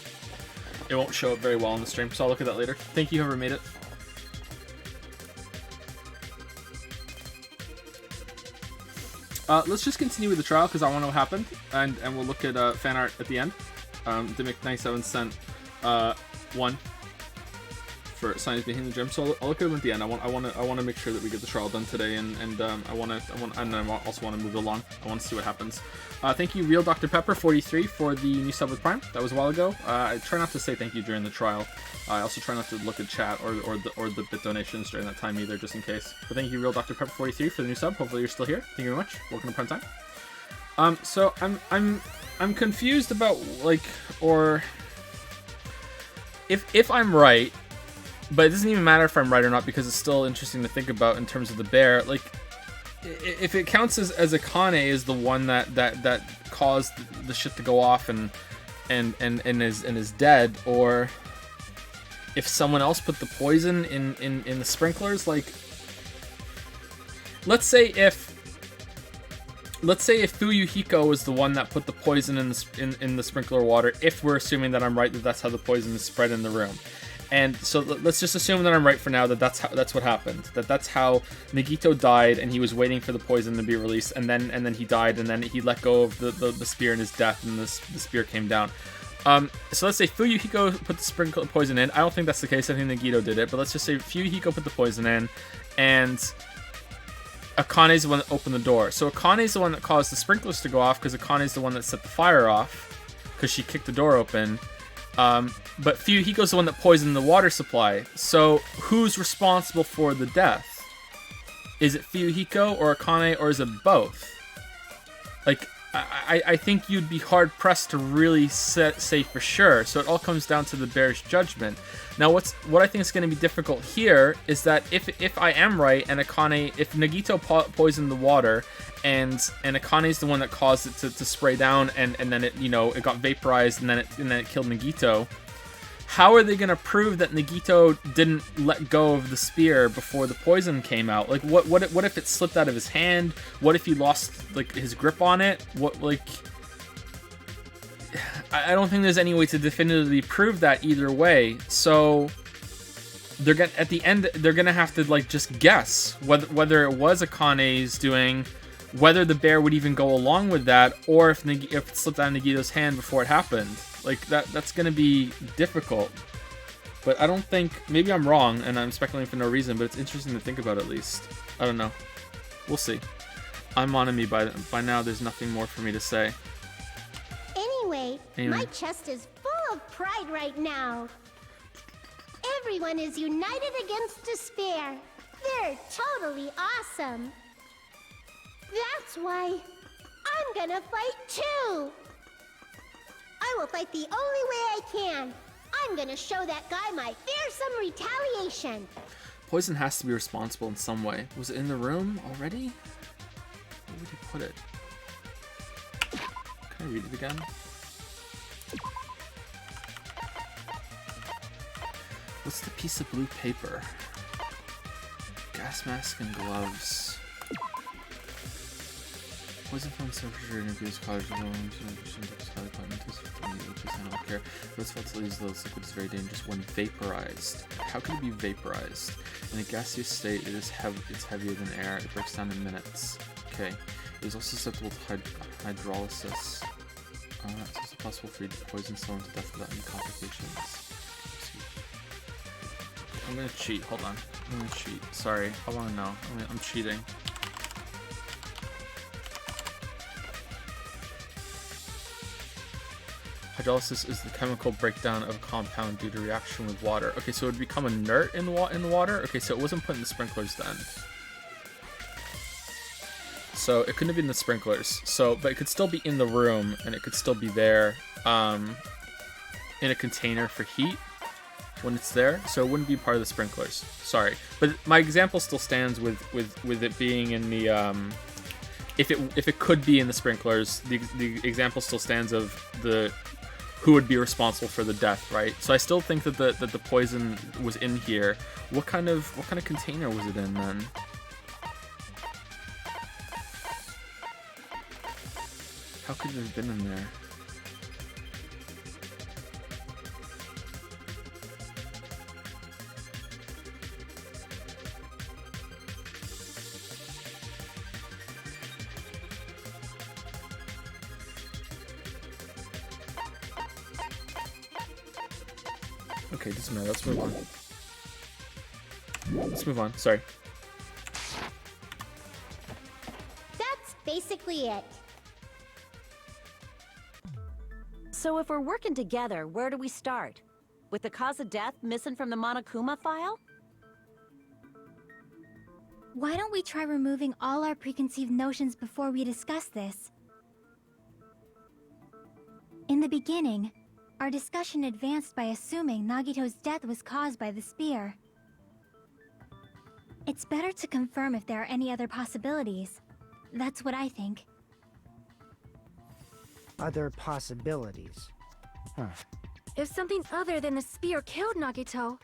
It won't show up very well on the stream, so I'll look at that later. Thank you, whoever made it. Let's just continue with the trial because I want to know what happened, and we'll look at fan art at the end. To make 97-cent one for signs behind the gym. So I'll look at them at the end. I want to make sure that we get the trial done today, and I also want to move along. I want to see what happens. Thank you, Real Dr. Pepper 43 for the new sub with Prime. That was a while ago. I try not to say thank you during the trial. I also try not to look at chat or the bit donations during that time either, just in case. But thank you, Real Dr. Pepper 43 for the new sub. Hopefully you're still here. Thank you very much. Welcome to Prime Time. So I'm confused about or if I'm right, but it doesn't even matter if I'm right or not because it's still interesting to think about in terms of the bear. Like, if it counts as Akane is the one that caused the shit to go off and is dead, or if someone else put the poison in the sprinklers, like, let's say if Fuyuhiko was the one that put the poison in the sprinkler water, if we're assuming that I'm right that that's how the poison is spread in the room. And so let's just assume that I'm right for now, that that's what happened. That's how Nagito died, and he was waiting for the poison to be released, and then he died, and then he let go of the spear in his death, and the spear came down. So let's say Fuyuhiko put the sprinkler poison in. I don't think that's the case. I think Nagito did it, but let's just say Fuyuhiko put the poison in, and Akane's the one that opened the door. So Akane's the one that caused the sprinklers to go off because Akane's the one that set the fire off because she kicked the door open. But Fuyuhiko's the one that poisoned the water supply. So who's responsible for the death? Is it Fuyuhiko or Akane, or is it both? Like, I think you'd be hard pressed to really say for sure. So it all comes down to the bear's judgment. Now, what I think is going to be difficult here is that if I am right and Akane, if Nagito poisoned the water and Akane's the one that caused it to spray down and then it got vaporized and then it killed Nagito, how are they going to prove that Nagito didn't let go of the spear before the poison came out? Like, what if it slipped out of his hand? What if he lost his grip on it? I don't think there's any way to definitively prove that either way. So at the end they're gonna have to just guess whether it was Akane's doing, whether the bear would even go along with that, or if it slipped out of Nagito's hand before it happened. That's gonna be difficult. But I don't think, maybe I'm wrong and I'm speculating for no reason, but it's interesting to think about at least. I don't know. We'll see. I'm on me by now. There's nothing more for me to say. Anyway, my chest is full of pride right now. Everyone is united against despair. They're totally awesome. That's why I'm gonna fight too. I will fight the only way I can. I'm gonna show that guy my fearsome retaliation. Poison has to be responsible in some way. Was it in the room already? Where would he put it? Can I read it again? What's the piece of blue paper? Gas mask and gloves. Poison from surface interviews college rooms care. Those felt to leave those liquid is very dangerous when vaporized. How can it be vaporized? In a gaseous state, it's heavier than air. It breaks down in minutes. Okay. It is also susceptible to hydrolysis. It's also possible for you to poison someone to death without any complications. I'm gonna cheat. Hold on. I'm gonna cheat. Sorry. I want to know. I'm cheating. Hydrolysis is the chemical breakdown of a compound due to reaction with water. Okay, so it would become inert in the water? Okay, so it wasn't put in the sprinklers then. So it couldn't have been the sprinklers. But it could still be in the room, and it could still be there. in a container for heat when it's there, so it wouldn't be part of the sprinklers. Sorry, but my example still stands with it being in the if it could be in the sprinklers, the example still stands of the who would be responsible for the death, right? So I still think that the poison was in here. What kind of container was it in then? How could it have been in there? Okay, doesn't matter. Let's move on. Let's move on. Sorry. That's basically it. So if we're working together, where do we start? With the cause of death missing from the Monokuma file? Why don't we try removing all our preconceived notions before we discuss this? In the beginning, our discussion advanced by assuming Nagito's death was caused by the spear. It's better to confirm if there are any other possibilities. That's what I think. Other possibilities. Huh. If something other than the spear killed Nagito,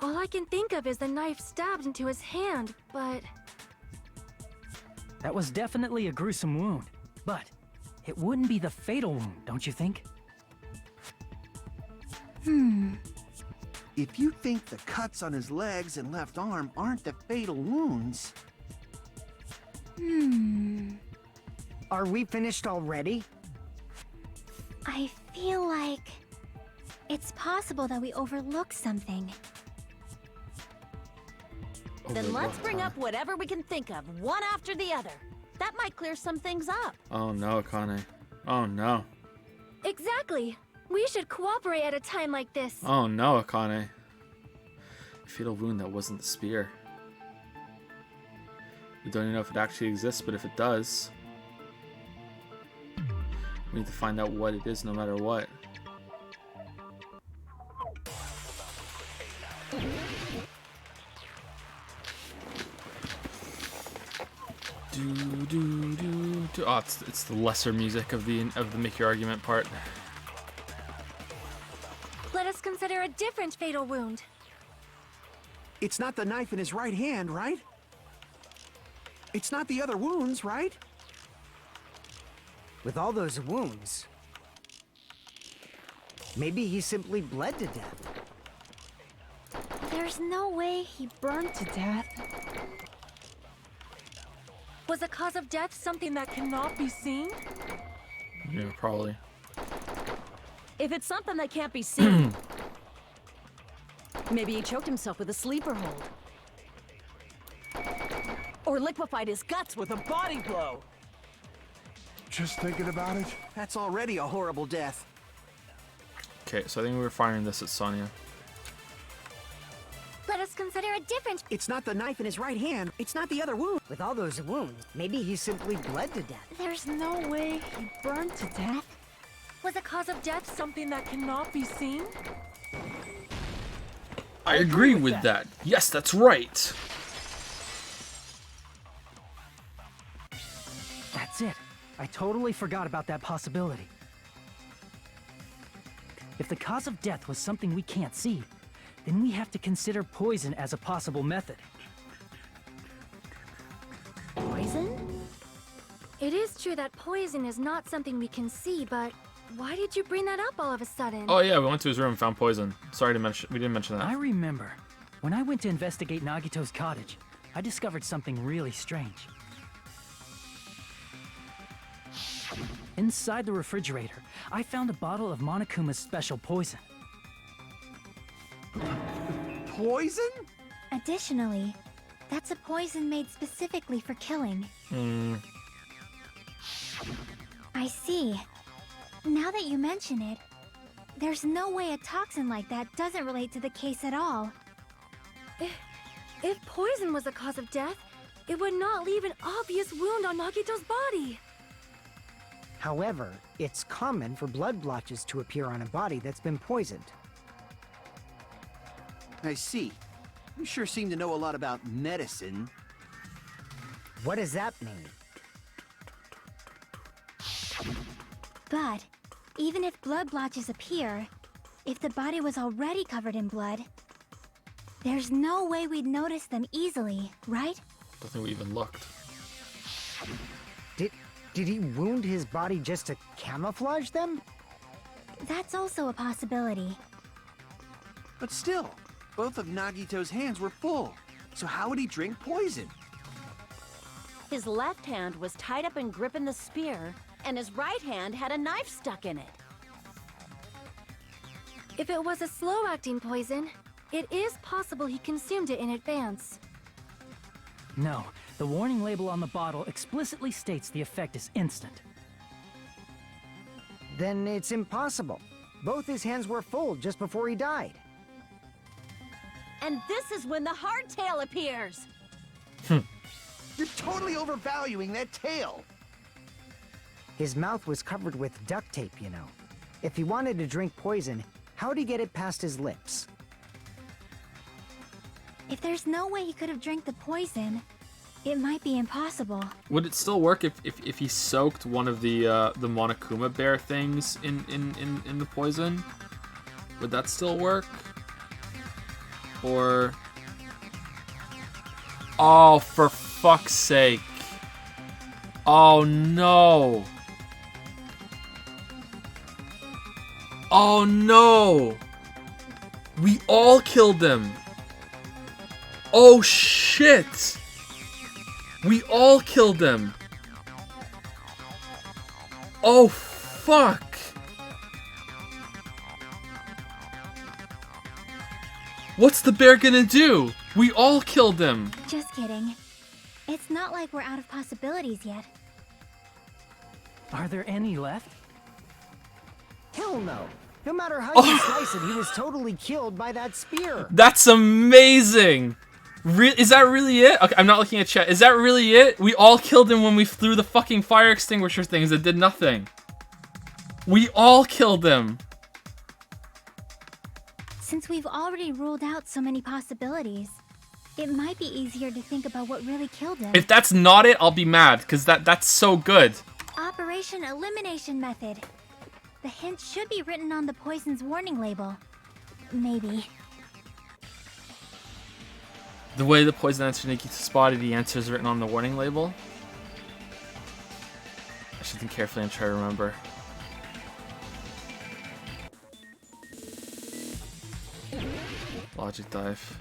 all I can think of is the knife stabbed into his hand, but... That was definitely a gruesome wound, but it wouldn't be the fatal wound, don't you think? If you think the cuts on his legs and left arm aren't the fatal wounds... Are we finished already? I feel like... it's possible that we overlooked something. Then let's bring up whatever we can think of, one after the other. That might clear some things up. Oh no, Akane. Oh no. Exactly! We should cooperate at a time like this. Oh no, Akane. Fatal wound that wasn't the spear. We don't even know if it actually exists, but if it does, we need to find out what it is no matter what. Oh, it's the lesser music of the make your argument part. Let us consider a different fatal wound. It's not the knife in his right hand, right? It's not the other wounds, right? With all those wounds, maybe he simply bled to death. There's no way he burned to death. Was the cause of death something that cannot be seen? Yeah, probably. If it's something that can't be seen, maybe he choked himself with a sleeper hold. Or liquefied his guts with a body blow. Just thinking about it? That's already a horrible death. Okay, so I think we were finding this at Sonya. Let us consider a different... It's not the knife in his right hand. It's not the other wound. With all those wounds, maybe he simply bled to death. There's no way he burned to death. Was the cause of death something that cannot be seen? I agree with that. Yes, that's right. That's it. I totally forgot about that possibility. If the cause of death was something we can't see, then we have to consider poison as a possible method. Poison? It is true that poison is not something we can see, but why did you bring that up all of a sudden? Oh yeah, we went to his room and found poison. Sorry to mention, we didn't mention that. I remember. When I went to investigate Nagito's cottage, I discovered something really strange. Inside the refrigerator, I found a bottle of Monokuma's special poison. Poison? Additionally, that's a poison made specifically for killing. I see. Now that you mention it, there's no way a toxin like that doesn't relate to the case at all. If poison was the cause of death, it would not leave an obvious wound on Nagito's body. However, it's common for blood blotches to appear on a body that's been poisoned. I see. You sure seem to know a lot about medicine. What does that mean? But even if blood blotches appear, if the body was already covered in blood, there's no way we'd notice them easily, right? Don't think we even looked. Did he wound his body just to camouflage them? That's also a possibility. But still, both of Nagito's hands were full. So how would he drink poison? His left hand was tied up and gripping the spear, and his right hand had a knife stuck in it. If it was a slow-acting poison, it is possible he consumed it in advance. No, the warning label on the bottle explicitly states the effect is instant. Then it's impossible. Both his hands were full just before he died. And this is when the hardtail appears. You're totally overvaluing that tail. His mouth was covered with duct tape, you know. If he wanted to drink poison, how'd he get it past his lips? If there's no way he could have drank the poison, it might be impossible. Would it still work if he soaked one of the Monokuma bear things in the poison? Would that still work? Or... Oh, for fuck's sake. Oh no. Oh no. We all killed them. Oh shit. We all killed them. Oh fuck. What's the bear gonna do? We all killed them. Just kidding. It's not like we're out of possibilities yet. Are there any left? Hell no. No matter how you slice it, he was totally killed by that spear. That's amazing. Is that really it? Okay, I'm not looking at chat. Is that really it? We all killed him when we threw the fucking fire extinguisher things that did nothing. We all killed him. Since we've already ruled out so many possibilities, it might be easier to think about what really killed him. If that's not it, I'll be mad, because that's so good. Operation Elimination Method. The hint should be written on the poison's warning label. Maybe. The way the poison enters Nikita's body, the answer is written on the warning label. I should think carefully and try to remember. Logic dive.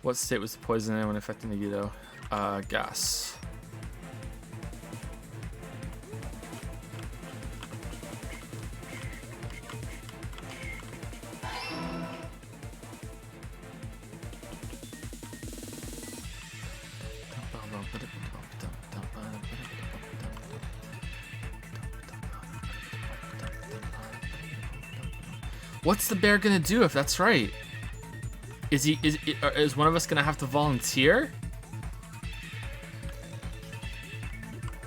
What state was the poison in when affecting Nagito? Gas. What's the bear gonna do if that's right? Is one of us gonna have to volunteer?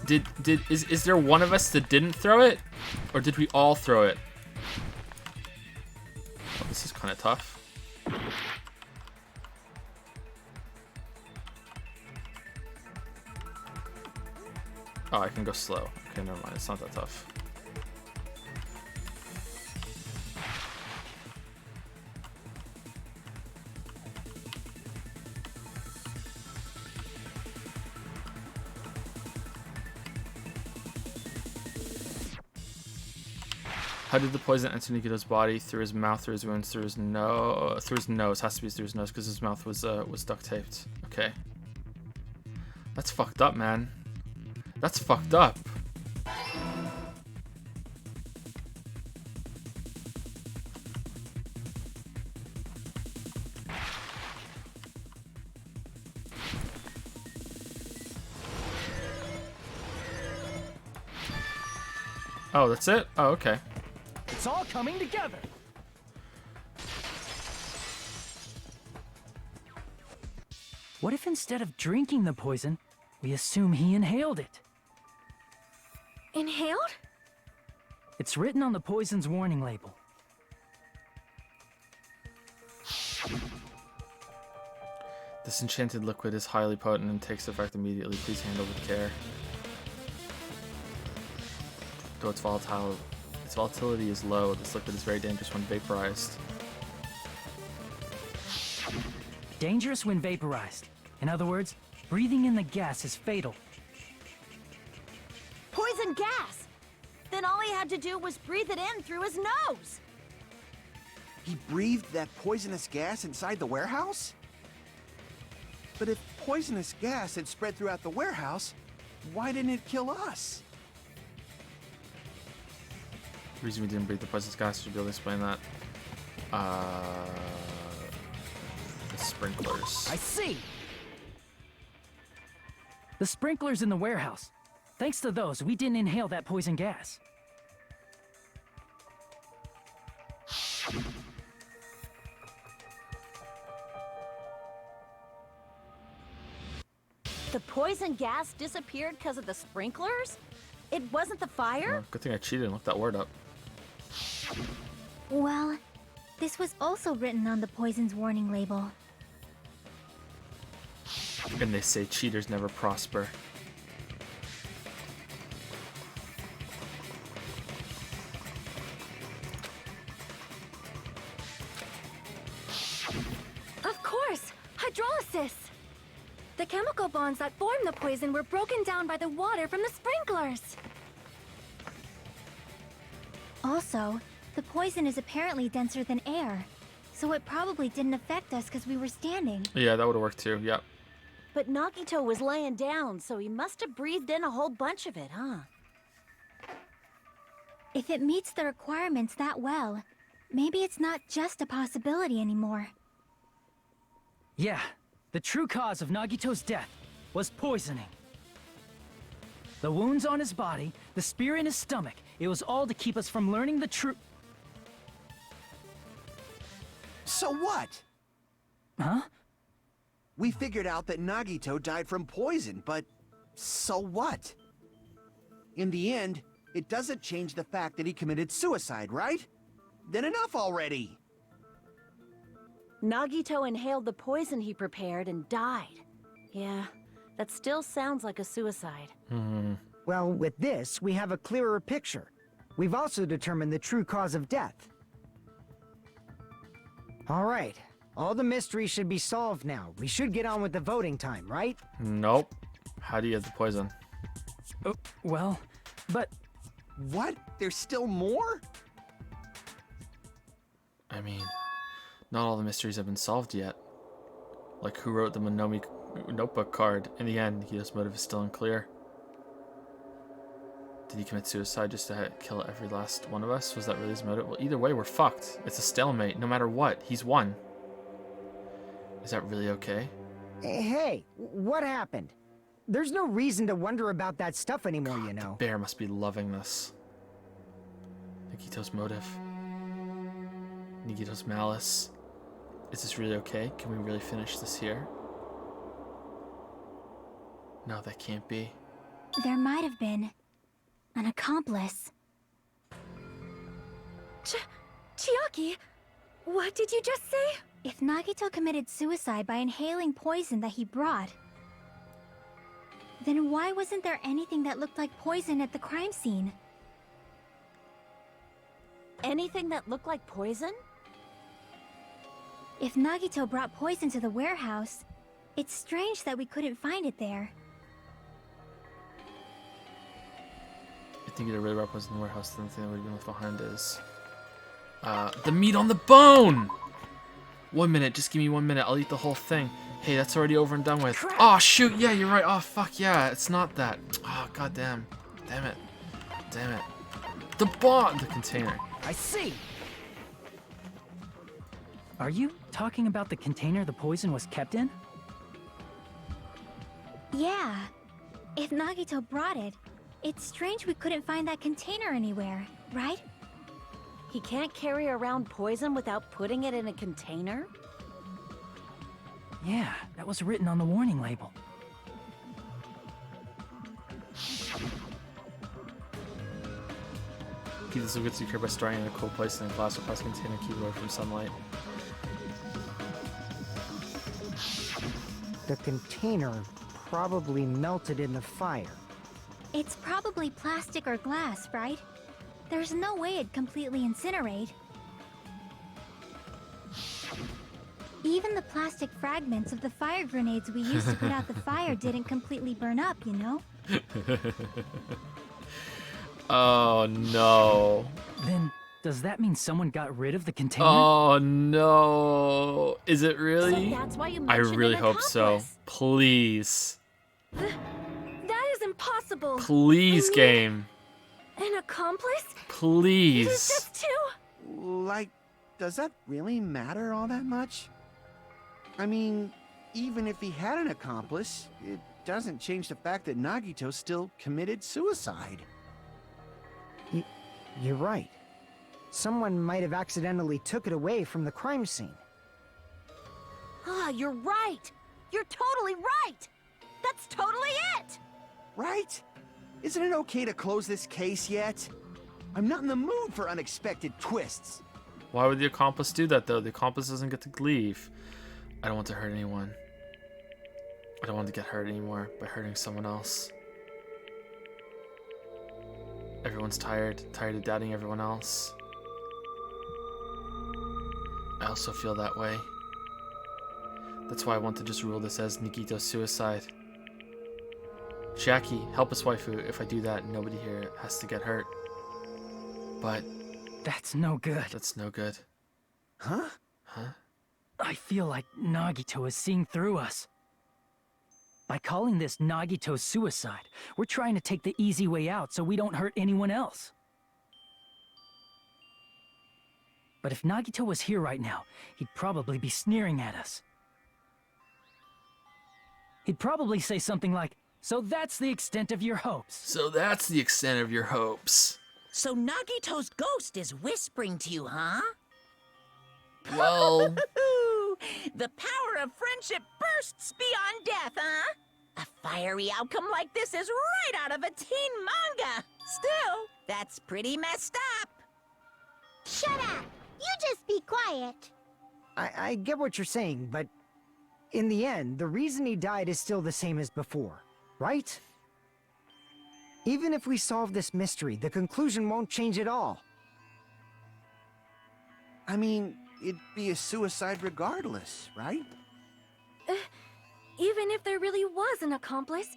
Is there one of us that didn't throw it? Or did we all throw it? Oh, this is kind of tough. Oh, I can go slow. Okay, never mind. It's not that tough. How did the poison enter Nikito's body? Through his mouth, through his wounds, through his nose. Through his nose. Has to be through his nose because his mouth was duct taped. Okay. That's fucked up, man. That's fucked up. Oh, that's it? Oh, okay. It's all coming together. What if instead of drinking the poison, we assume he inhaled it? Inhaled? It's written on the poison's warning label. This enchanted liquid is highly potent and takes effect immediately. Please handle with care. Though its volatility is low, this liquid is very dangerous when vaporized. Dangerous when vaporized. In other words, breathing in the gas is fatal. Poison gas! Then all he had to do was breathe it in through his nose! He breathed that poisonous gas inside the warehouse? But if poisonous gas had spread throughout the warehouse, why didn't it kill us? The reason we didn't breathe the poisonous gas should be able to explain that. The sprinklers. I see! The sprinklers in the warehouse. Thanks to those, we didn't inhale that poison gas. The poison gas disappeared because of the sprinklers? It wasn't the fire? Oh, good thing I cheated and looked that word up. Well, this was also written on the poison's warning label. And they say cheaters never prosper. Of course! Hydrolysis! The chemical bonds that form the poison were broken down by the water from the sprinklers. Also, the poison is apparently denser than air, so it probably didn't affect us because we were standing. Yeah, that would have worked too. Yep. But Nagito was laying down, so he must have breathed in a whole bunch of it, huh? If it meets the requirements that well, maybe it's not just a possibility anymore. Yeah, the true cause of Nagito's death was poisoning. The wounds on his body, the spear in his stomach, it was all to keep us from learning the truth. So what? Huh? We figured out that Nagito died from poison, but so what? In the end, it doesn't change the fact that he committed suicide, right? Then enough already! Nagito inhaled the poison he prepared and died. Yeah, that still sounds like a suicide. Well, with this, we have a clearer picture. We've also determined the true cause of death. All right. All the mysteries should be solved now. We should get on with the voting time, right? Nope. How do you get the poison? Oh, well, but... What? There's still more? I mean, not all the mysteries have been solved yet. Like who wrote the Monomi notebook card. In the end, Nikito's motive is still unclear. Did he commit suicide just to kill every last one of us? Was that really his motive? Well, either way, we're fucked. It's a stalemate. No matter what, he's won. Is that really okay? Hey, what happened? There's no reason to wonder about that stuff anymore, you know. The bear must be loving this. Nikito's motive. Nikito's malice. Is this really okay? Can we really finish this here? No, that can't be. There might have been an accomplice. Chiaki, what did you just say? If Nagito committed suicide by inhaling poison that he brought, then why wasn't there anything that looked like poison at the crime scene? Anything that looked like poison? If Nagito brought poison to the warehouse, it's strange that we couldn't find it there. I think it really brought poison in the warehouse. The only thing that would have been left behind is the meat on the bone! 1 minute, just give me 1 minute. I'll eat the whole thing. Hey, that's already over and done with. Crap. Oh, shoot. Yeah, you're right. Oh, fuck yeah. It's not that. Oh, goddamn. Damn it. Damn it. The bomb. The container. I see. Are you talking about the container the poison was kept in? Yeah. If Nagito brought it, it's strange we couldn't find that container anywhere, right? He can't carry around poison without putting it in a container? Yeah, that was written on the warning label. Keep this a good secret by storing in a cool place in a glass or plastic container, keep it away from sunlight. The container probably melted in the fire. It's probably plastic or glass, right? There's no way it'd completely incinerate. Even the plastic fragments of the fire grenades we used to put out the fire didn't completely burn up, you know? Oh no. Then, does that mean someone got rid of the container? Oh no. Is it really? So that's why you I mentioned really an hope so. accomplice. Please. That is impossible. Please, I mean, game. An accomplice? He's Please. just too... Like, does that really matter all that much? I mean, even if he had an accomplice, it doesn't change the fact that Nagito still committed suicide. You're right. Someone might have accidentally took it away from the crime scene. Ah, you're right. You're totally right. That's totally it. Right? Isn't it okay to close this case yet? I'm not in the mood for unexpected twists. Why would the accomplice do that, though? The accomplice doesn't get to leave. I don't want to hurt anyone. I don't want to get hurt anymore by hurting someone else. Everyone's tired of doubting everyone else. I also feel that way. That's why I want to just rule this as Nagito's suicide. Jackie, help us, waifu. If I do that, nobody here has to get hurt. But That's no good. that's no good. Huh? Huh? I feel like Nagito is seeing through us. By calling this Nagito's suicide, we're trying to take the easy way out so we don't hurt anyone else. But if Nagito was here right now, he'd probably be sneering at us. He'd probably say something like, "So that's the extent of your hopes." So that's the extent of your hopes. So Nagito's ghost is whispering to you, huh? Well, The power of friendship bursts beyond death, huh? A fiery outcome like this is right out of a teen manga. Still, that's pretty messed up. Shut up! You just be quiet. I get what you're saying, but in the end, the reason he died is still the same as before, right? Even if we solve this mystery, the conclusion won't change at all. I mean, it'd be a suicide regardless, right? Even if there really was an accomplice,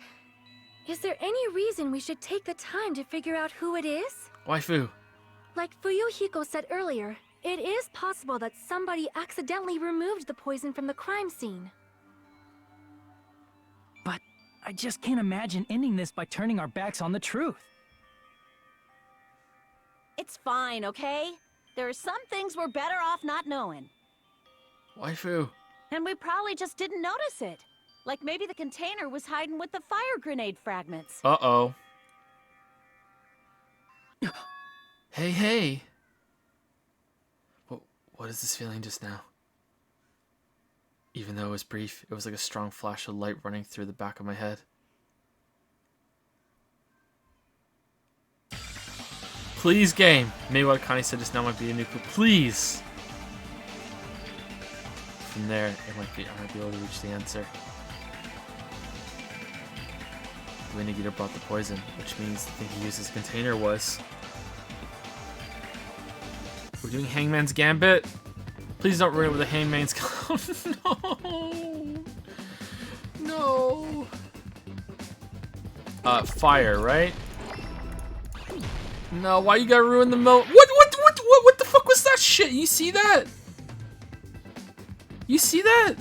is there any reason we should take the time to figure out who it is? waifu. Like Fuyuhiko said earlier, it is possible that somebody accidentally removed the poison from the crime scene. But I just can't imagine ending this by turning our backs on the truth. It's fine, okay? There are some things we're better off not knowing. Waifu. And we probably just didn't notice it. Like maybe the container was hiding with the fire grenade fragments. Uh-oh. Hey, hey. What is this feeling just now? Even though it was brief, it was like a strong flash of light running through the back of my head. Please, game. Maybe what Connie said just now might be a new clue. Please. From there, I might be able to reach the answer. Nagito brought the poison, which means the thing he used as a container was... We're doing Hangman's Gambit? Please don't ruin it with a Hangman's... Oh, no! No! Fire, right? No, why you gotta ruin the What the fuck was that shit? You see that? You see that?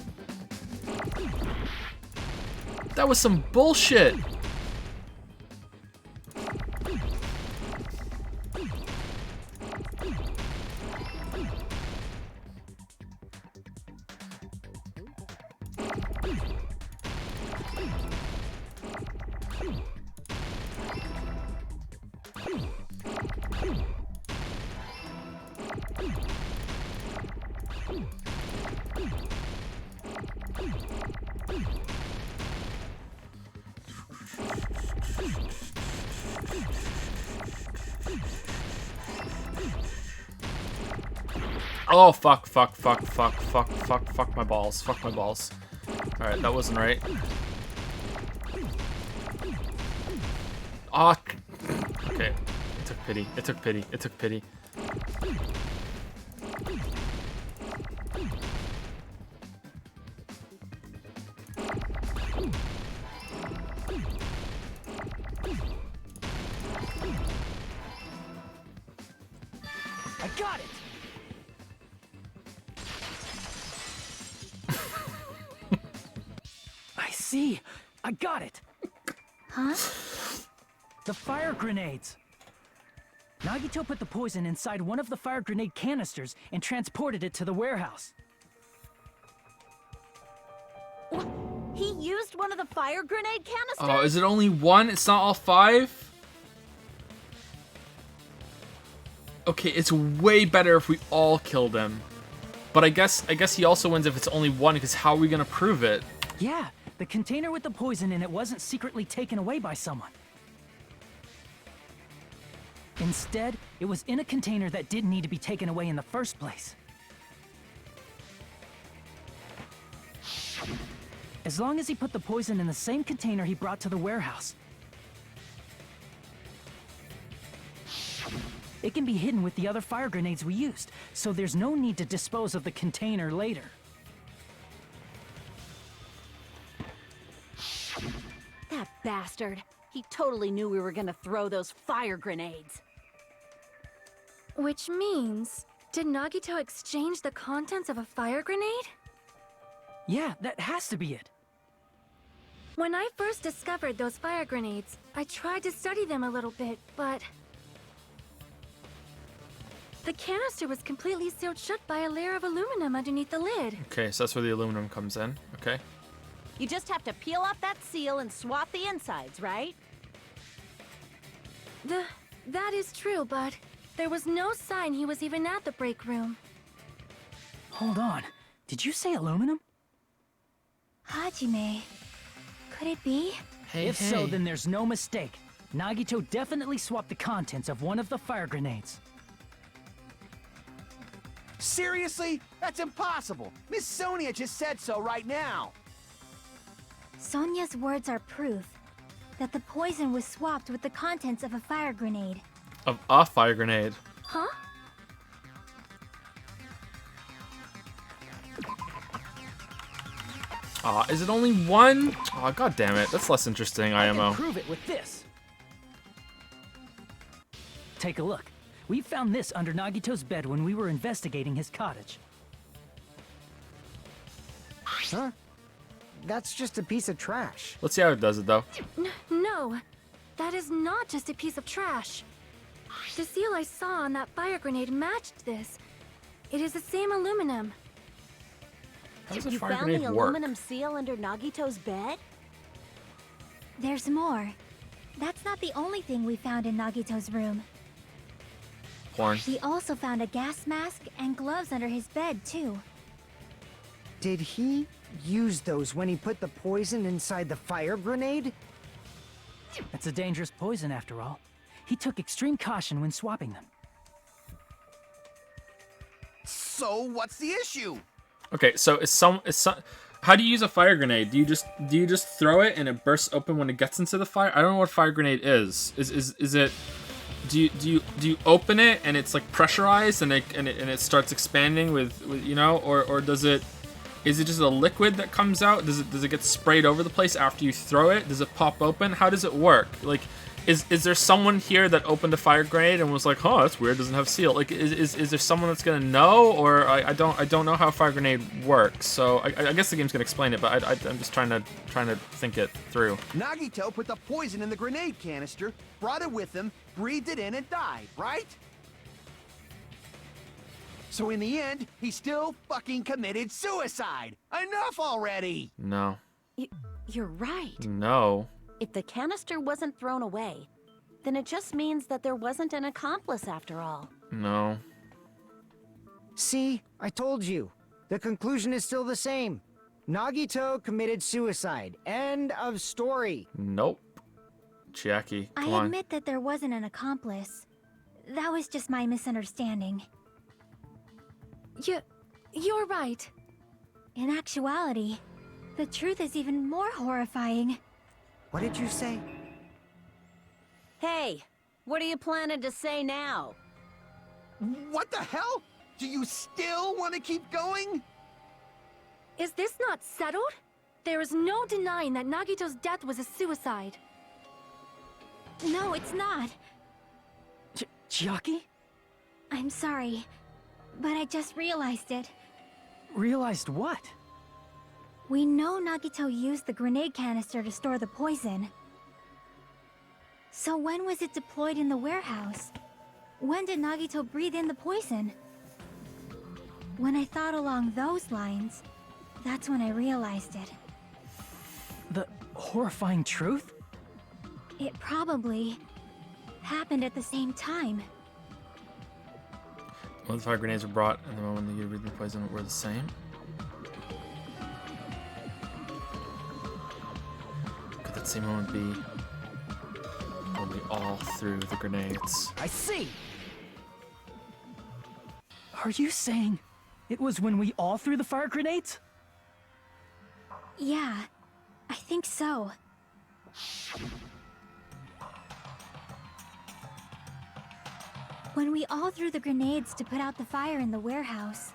That was some bullshit. Oh, fuck my balls. Fuck my balls. Alright, that wasn't right. Ah, okay. It took pity. It took pity. It took pity. I got it! I see. I got it. Huh? The fire grenades. Nagito put the poison inside one of the fire grenade canisters and transported it to the warehouse. He used one of the fire grenade canisters? Oh, is it only one? It's not all 5? Okay, it's way better if we all killed him. But I guess he also wins if it's only one, because how are we gonna prove it? Yeah, the container with the poison in it wasn't secretly taken away by someone. Instead, it was in a container that didn't need to be taken away in the first place. As long as he put the poison in the same container he brought to the warehouse. It can be hidden with the other fire grenades we used, so there's no need to dispose of the container later. That bastard. He totally knew we were gonna throw those fire grenades. Which means, did Nagito exchange the contents of a fire grenade? Yeah, that has to be it. When I first discovered those fire grenades, I tried to study them a little bit, but... the canister was completely sealed shut by a layer of aluminum underneath the lid. Okay, so that's where the aluminum comes in. Okay. You just have to peel off that seal and swap the insides, right? That is true, but there was no sign he was even at the break room. Hold on. Did you say aluminum? Hajime. Could it be? If so, then there's no mistake. Nagito definitely swapped the contents of one of the fire grenades. Seriously? That's impossible. Miss Sonia just said so right now. Sonia's words are proof that the poison was swapped with the contents of a fire grenade. Of a fire grenade. Huh? Is it only one? Aw, god damn it. That's less interesting, I IMO. can prove it with this. Take a look. We found this under Nagito's bed when we were investigating his cottage. Huh? That's just a piece of trash. Let's see how it does it, though. No, that is not just a piece of trash. The seal I saw on that fire grenade matched this. It is the same aluminum. How does a You fire found grenade the work? aluminum seal under Nagito's bed? There's more. That's not the only thing we found in Nagito's room. Porn. We also found a gas mask and gloves under his bed, too. Did he use those when he put the poison inside the fire grenade? It's a dangerous poison, after all. He took extreme caution when swapping them. So what's the issue? Okay, so how do you use a fire grenade? Do you just throw it and it bursts open when it gets into the fire? I don't know what a fire grenade is. Is it? Do you open it and it's like pressurized and it starts expanding with you know, or does it? Is it just a liquid that comes out? Does it get sprayed over the place after you throw it? Does it pop open? How does it work? Like, Is there someone here that opened a fire grenade and was like, "Oh, that's weird. Doesn't have seal." Like, is there someone that's gonna know, or I don't know how a fire grenade works. So I guess the game's gonna explain it, but I'm just trying to think it through. Nagito put the poison in the grenade canister, brought it with him, breathed it in, and died, right? So in the end, he still fucking committed suicide. Enough already! No. You're right. No. If the canister wasn't thrown away, then it just means that there wasn't an accomplice after all. No. See, I told you. The conclusion is still the same. Nagito committed suicide. End of story. Nope. Chiaki, come on. I admit that there wasn't an accomplice. That was just my misunderstanding. You're right. In actuality, the truth is even more horrifying. What did you say? Hey, what are you planning to say now? What the hell? Do you still want to keep going? Is this not settled? There is no denying that Nagito's death was a suicide. No, it's not. Chiaki? I'm sorry, but I just realized it. Realized what? We know Nagito used the grenade canister to store the poison. So when was it deployed in the warehouse? When did Nagito breathe in the poison? When I thought along those lines, that's when I realized it. The horrifying truth? It probably happened at the same time. When the fire grenades were brought and the moment the breathing poison were the same? Could that same moment be when we all threw the grenades? I see! Are you saying it was when we all threw the fire grenades? Yeah, I think so. When we all threw the grenades to put out the fire in the warehouse,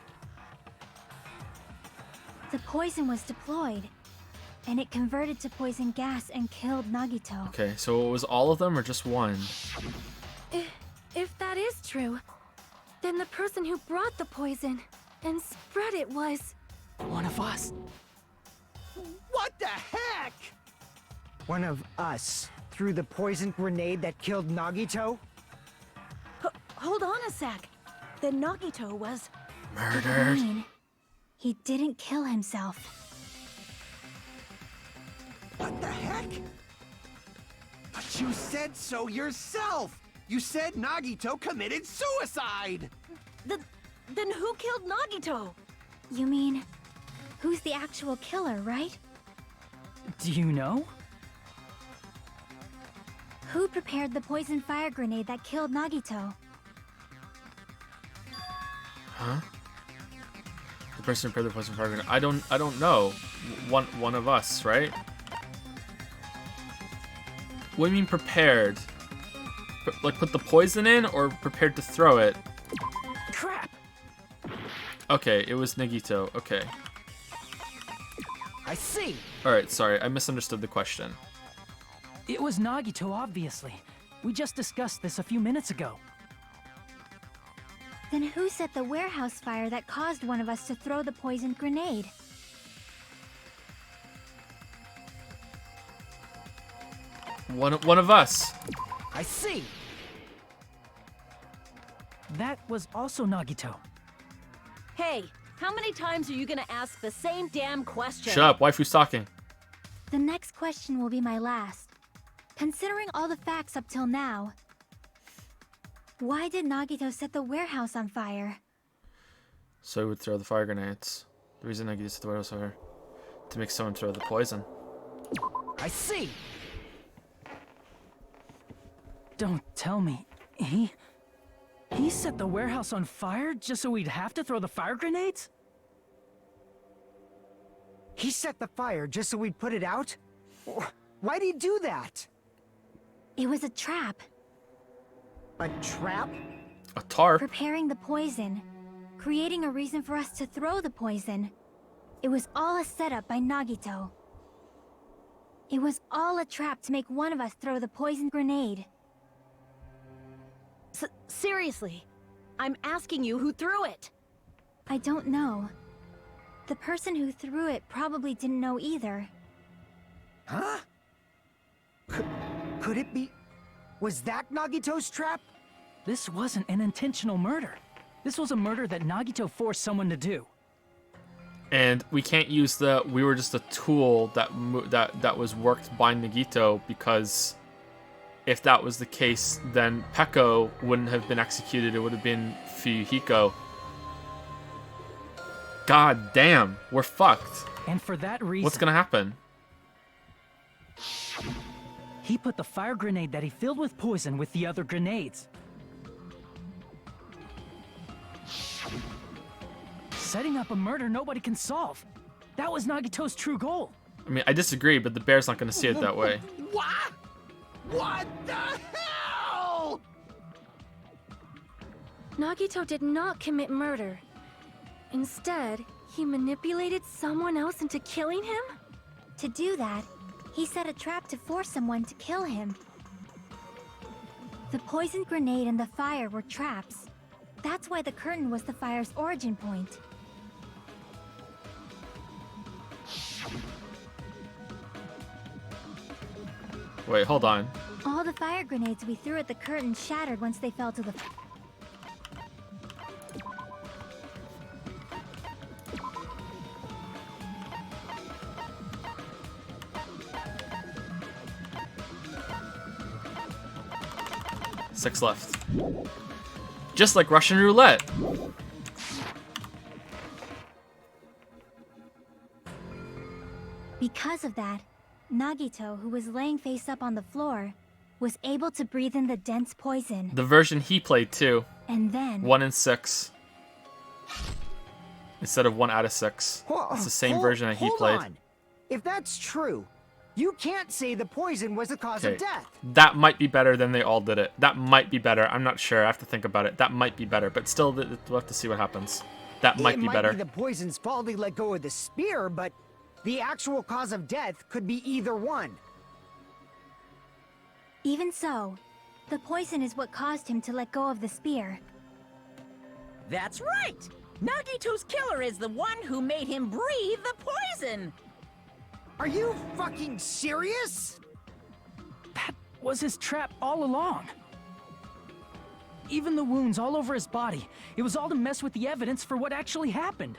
the poison was deployed, and it converted to poison gas and killed Nagito. Okay, so it was all of them or just one? If that is true, then the person who brought the poison and spread it was... One of us. What the heck? One of us threw the poison grenade that killed Nagito? Hold on a sec. Then Nagito was... Murdered. Fine. He didn't kill himself. What the heck? But you said so yourself! You said Nagito committed suicide! Then who killed Nagito? You mean, who's the actual killer, right? Do you know? Who prepared the poison fire grenade that killed Nagito? Huh? The person who prepared the poison fire grenade. I don't know. One of us, right? What do you mean prepared? Like put the poison in or prepared to throw it? Crap! Okay, it was Nagito. Okay. I see! Alright, sorry. I misunderstood the question. It was Nagito, obviously. We just discussed this a few minutes ago. Then who set the warehouse fire that caused one of us to throw the poisoned grenade? One of us. I see! That was also Nagito. Hey, how many times are you gonna ask the same damn question? Shut up, waifu's talking. The next question will be my last. Considering all the facts up till now, why did Nagito set the warehouse on fire? So he would throw the fire grenades. The reason Nagito set the warehouse on fire to make someone throw the poison. I see! Don't tell me. He set the warehouse on fire just so we'd have to throw the fire grenades? He set the fire just so we'd put it out? Why'd he do that? It was a trap. A trap? A tarp? Preparing the poison. Creating a reason for us to throw the poison. It was all a setup by Nagito. It was all a trap to make one of us throw the poison grenade. Seriously, I'm asking you who threw it. I don't know. The person who threw it probably didn't know either. Huh? Could it be... Was that Nagito's trap? This wasn't an intentional murder. This was a murder that Nagito forced someone to do. And we can't use the "we were just a tool that was worked by Nagito," because if that was the case, then Peko wouldn't have been executed. It would have been Fuyuhiko. God damn, we're fucked. And for that reason... What's gonna happen? He put the fire grenade that he filled with poison with the other grenades. Setting up a murder nobody can solve. That was Nagito's true goal. I mean, I disagree, but the bear's not gonna see it that way. What? What the hell? Nagito did not commit murder. Instead, he manipulated someone else into killing him? To do that, he set a trap to force someone to kill him. The poison grenade and the fire were traps. That's why the curtain was the fire's origin point. Wait, hold on. All the fire grenades we threw at the curtain shattered once they fell to the... Six left. Just like Russian roulette. Because of that, Nagito, who was laying face up on the floor, was able to breathe in the dense poison. The version he played too. And then... 1 in 6. Instead of 1 out of 6. It's the same version that he played. On. If that's true, you can't say the poison was the cause of death. That might be better than they all did it. That might be better. I'm not sure. I have to think about it. That might be better. But still, we'll have to see what happens. That might be better. It might be the poison's fault he let go of the spear, but the actual cause of death could be either one. Even so, the poison is what caused him to let go of the spear. That's right! Nagito's killer is the one who made him breathe the poison! Are you fucking serious? That was his trap all along. Even the wounds all over his body, it was all to mess with the evidence for what actually happened.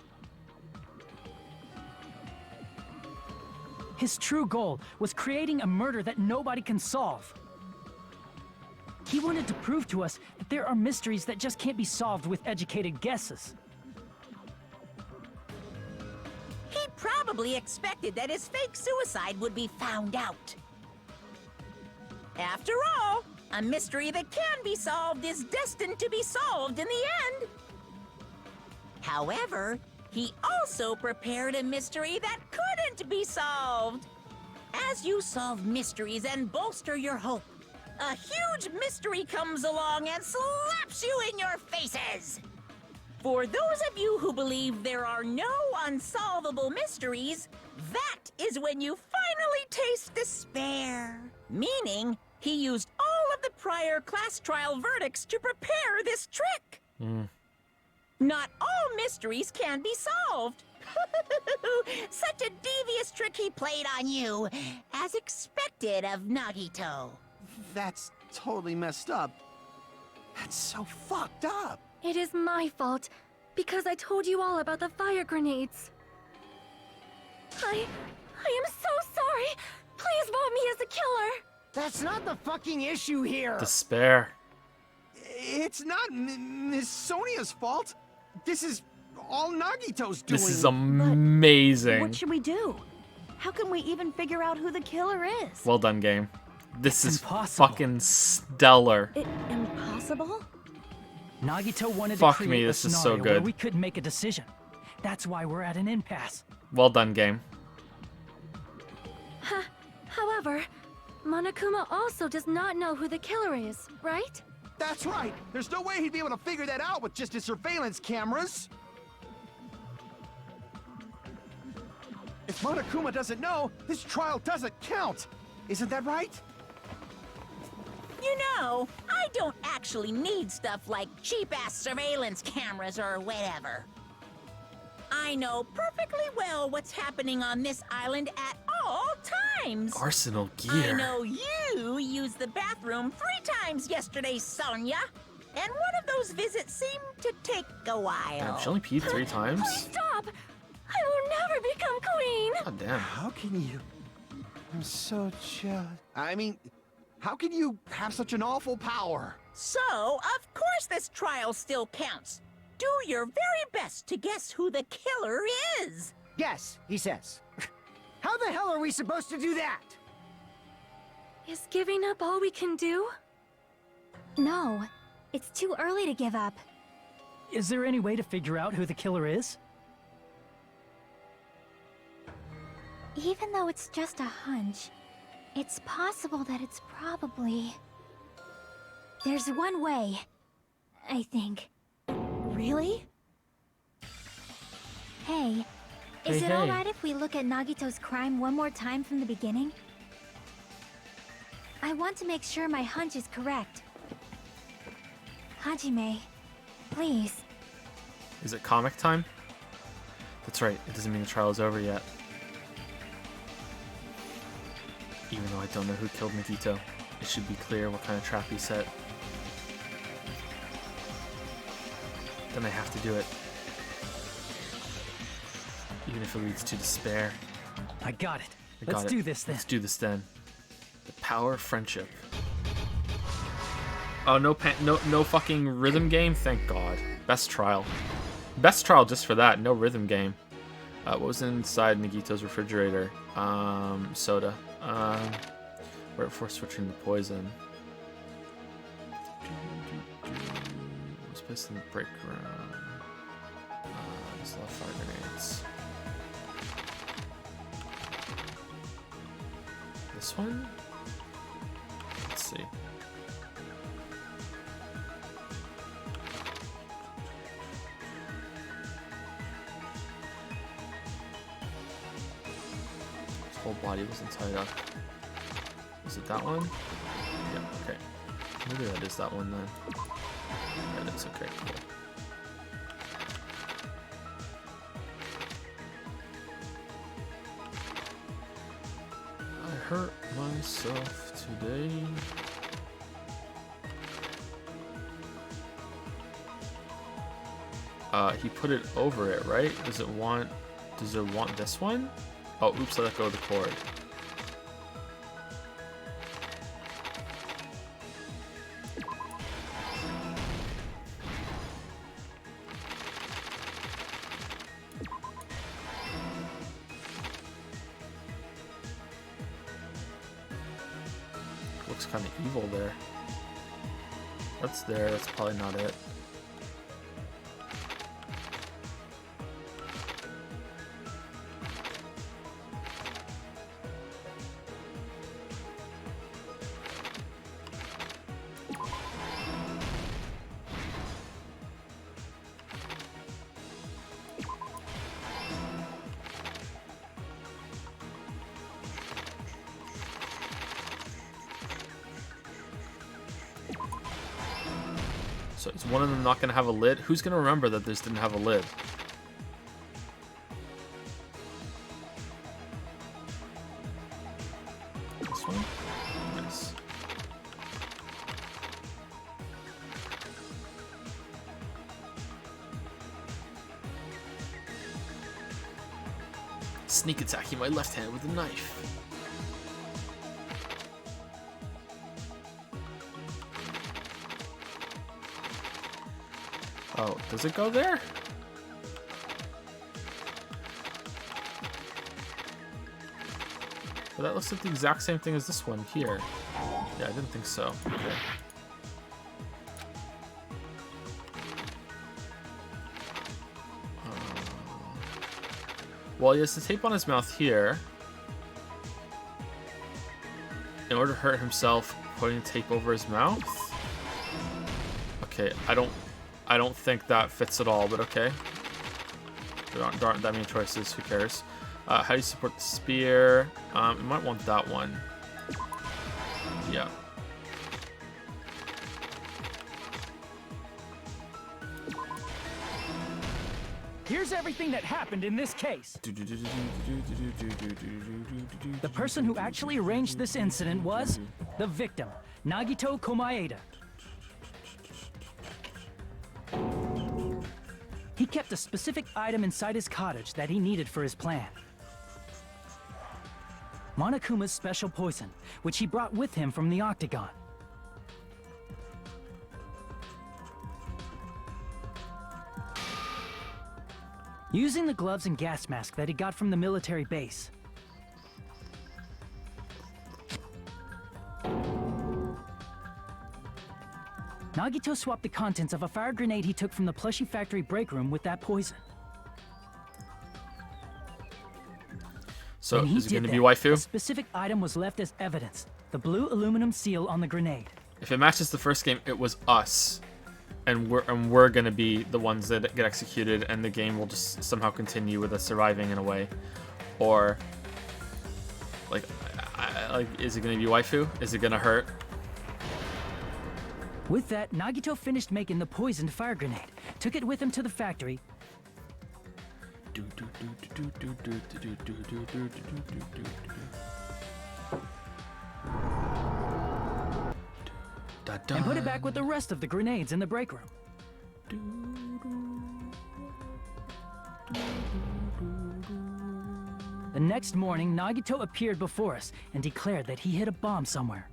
His true goal was creating a murder that nobody can solve. He wanted to prove to us that there are mysteries that just can't be solved with educated guesses. He probably expected that his fake suicide would be found out. After all, a mystery that can be solved is destined to be solved in the end. However, he also prepared a mystery that couldn't be solved. As you solve mysteries and bolster your hope, a huge mystery comes along and slaps you in your faces. For those of you who believe there are no unsolvable mysteries, that is when you finally taste despair. Meaning, he used all of the prior class trial verdicts to prepare this trick. Not all mysteries can be solved. Such a devious trick he played on you, as expected of Nagito. That's totally messed up. That's so fucked up. It is my fault, because I told you all about the fire grenades. I am so sorry. Please vote me as a killer. That's not the fucking issue here. Despair. It's not Miss Sonia's fault. This is all Nagito's doing. This is amazing. What should we do? How can we even figure out who the killer is? Well done, game. This is impossible. fucking stellar. Impossible? Nagito wanted Fuck to create me, a this is so scenario where good. we couldn't make a decision. That's why we're at an impasse. Well done, game. However, Monokuma also does not know who the killer is, right? That's right. There's no way he'd be able to figure that out with just his surveillance cameras. If Monokuma doesn't know, this trial doesn't count. Isn't that right? You know, I don't actually need stuff like cheap-ass surveillance cameras or whatever. I know perfectly well what's happening on this island at all times. Arsenal I gear. know you used the bathroom 3 times yesterday, Sonia. And one of those visits seemed to take a while. Damn, she only peed 3 times? Please stop! I will never become queen! God damn. How can you? I'm so jealous. I mean, how can you have such an awful power? So, of course this trial still counts. Do your very best to guess who the killer is. Yes, he says. How the hell are we supposed to do that? Is giving up all we can do? No, it's too early to give up. Is there any way to figure out who the killer is? Even though it's just a hunch, it's possible that it's probably... There's one way, I think. Really? Hey, is it alright if we look at Nagito's crime one more time from the beginning? I want to make sure my hunch is correct. Hajime, please. Is it comic time? That's right, it doesn't mean the trial is over yet. Even though I don't know who killed Nagito, it should be clear what kind of trap he set. Then I have to do it. Even if it leads to despair. I got it. I got Let's it. do this then. Let's do this then. The power of friendship. Oh, no fucking rhythm game? Thank God. Best trial. Best trial just for that. No rhythm game. What was inside Nagito's refrigerator? Soda. Right before switching to poison. Was placed in the break room. There's a lot of fire grenades. This one? Let's see. His whole body wasn't tied up. Is it that one? Yeah, okay. Maybe that is that one then. That is okay, cool. I hurt myself today. He put it over it, right? Does it want this one? Oh, oops, I let go of the cord. Looks kind of evil there. What's there? That's probably not it. So is one of them not going to have a lid? Who's going to remember that this didn't have a lid? This one? Nice. Sneak attacking my left hand with a knife. Oh, does it go there? Well, that looks like the exact same thing as this one here. Yeah, I didn't think so. Okay. Well, he has the tape on his mouth here. In order to hurt himself, putting the tape over his mouth? Okay, I don't think that fits at all, but okay. There aren't that many choices, who cares? How do you support the spear? You might want that one. Yeah. Here's everything that happened in this case. The person who actually arranged this incident was the victim, Nagito Komaeda. He kept a specific item inside his cottage that he needed for his plan. Monokuma's special poison, which he brought with him from the Octagon. Using the gloves and gas mask that he got from the military base. Nagito swapped the contents of a fire grenade he took from the plushie factory break room with that poison. So, is it going to be A waifu? specific item was left as evidence. The blue aluminum seal on the grenade. If it matches the first game, it was us. And we're going to be the ones that get executed, and the game will just somehow continue with us surviving in a way. Or, like, is it going to be waifu? Is it going to hurt? With that, Nagito finished making the poisoned fire grenade, took it with him to the factory, and put it back with the rest of the grenades in the break room. The next morning, Nagito appeared before us and declared that he hid a bomb somewhere.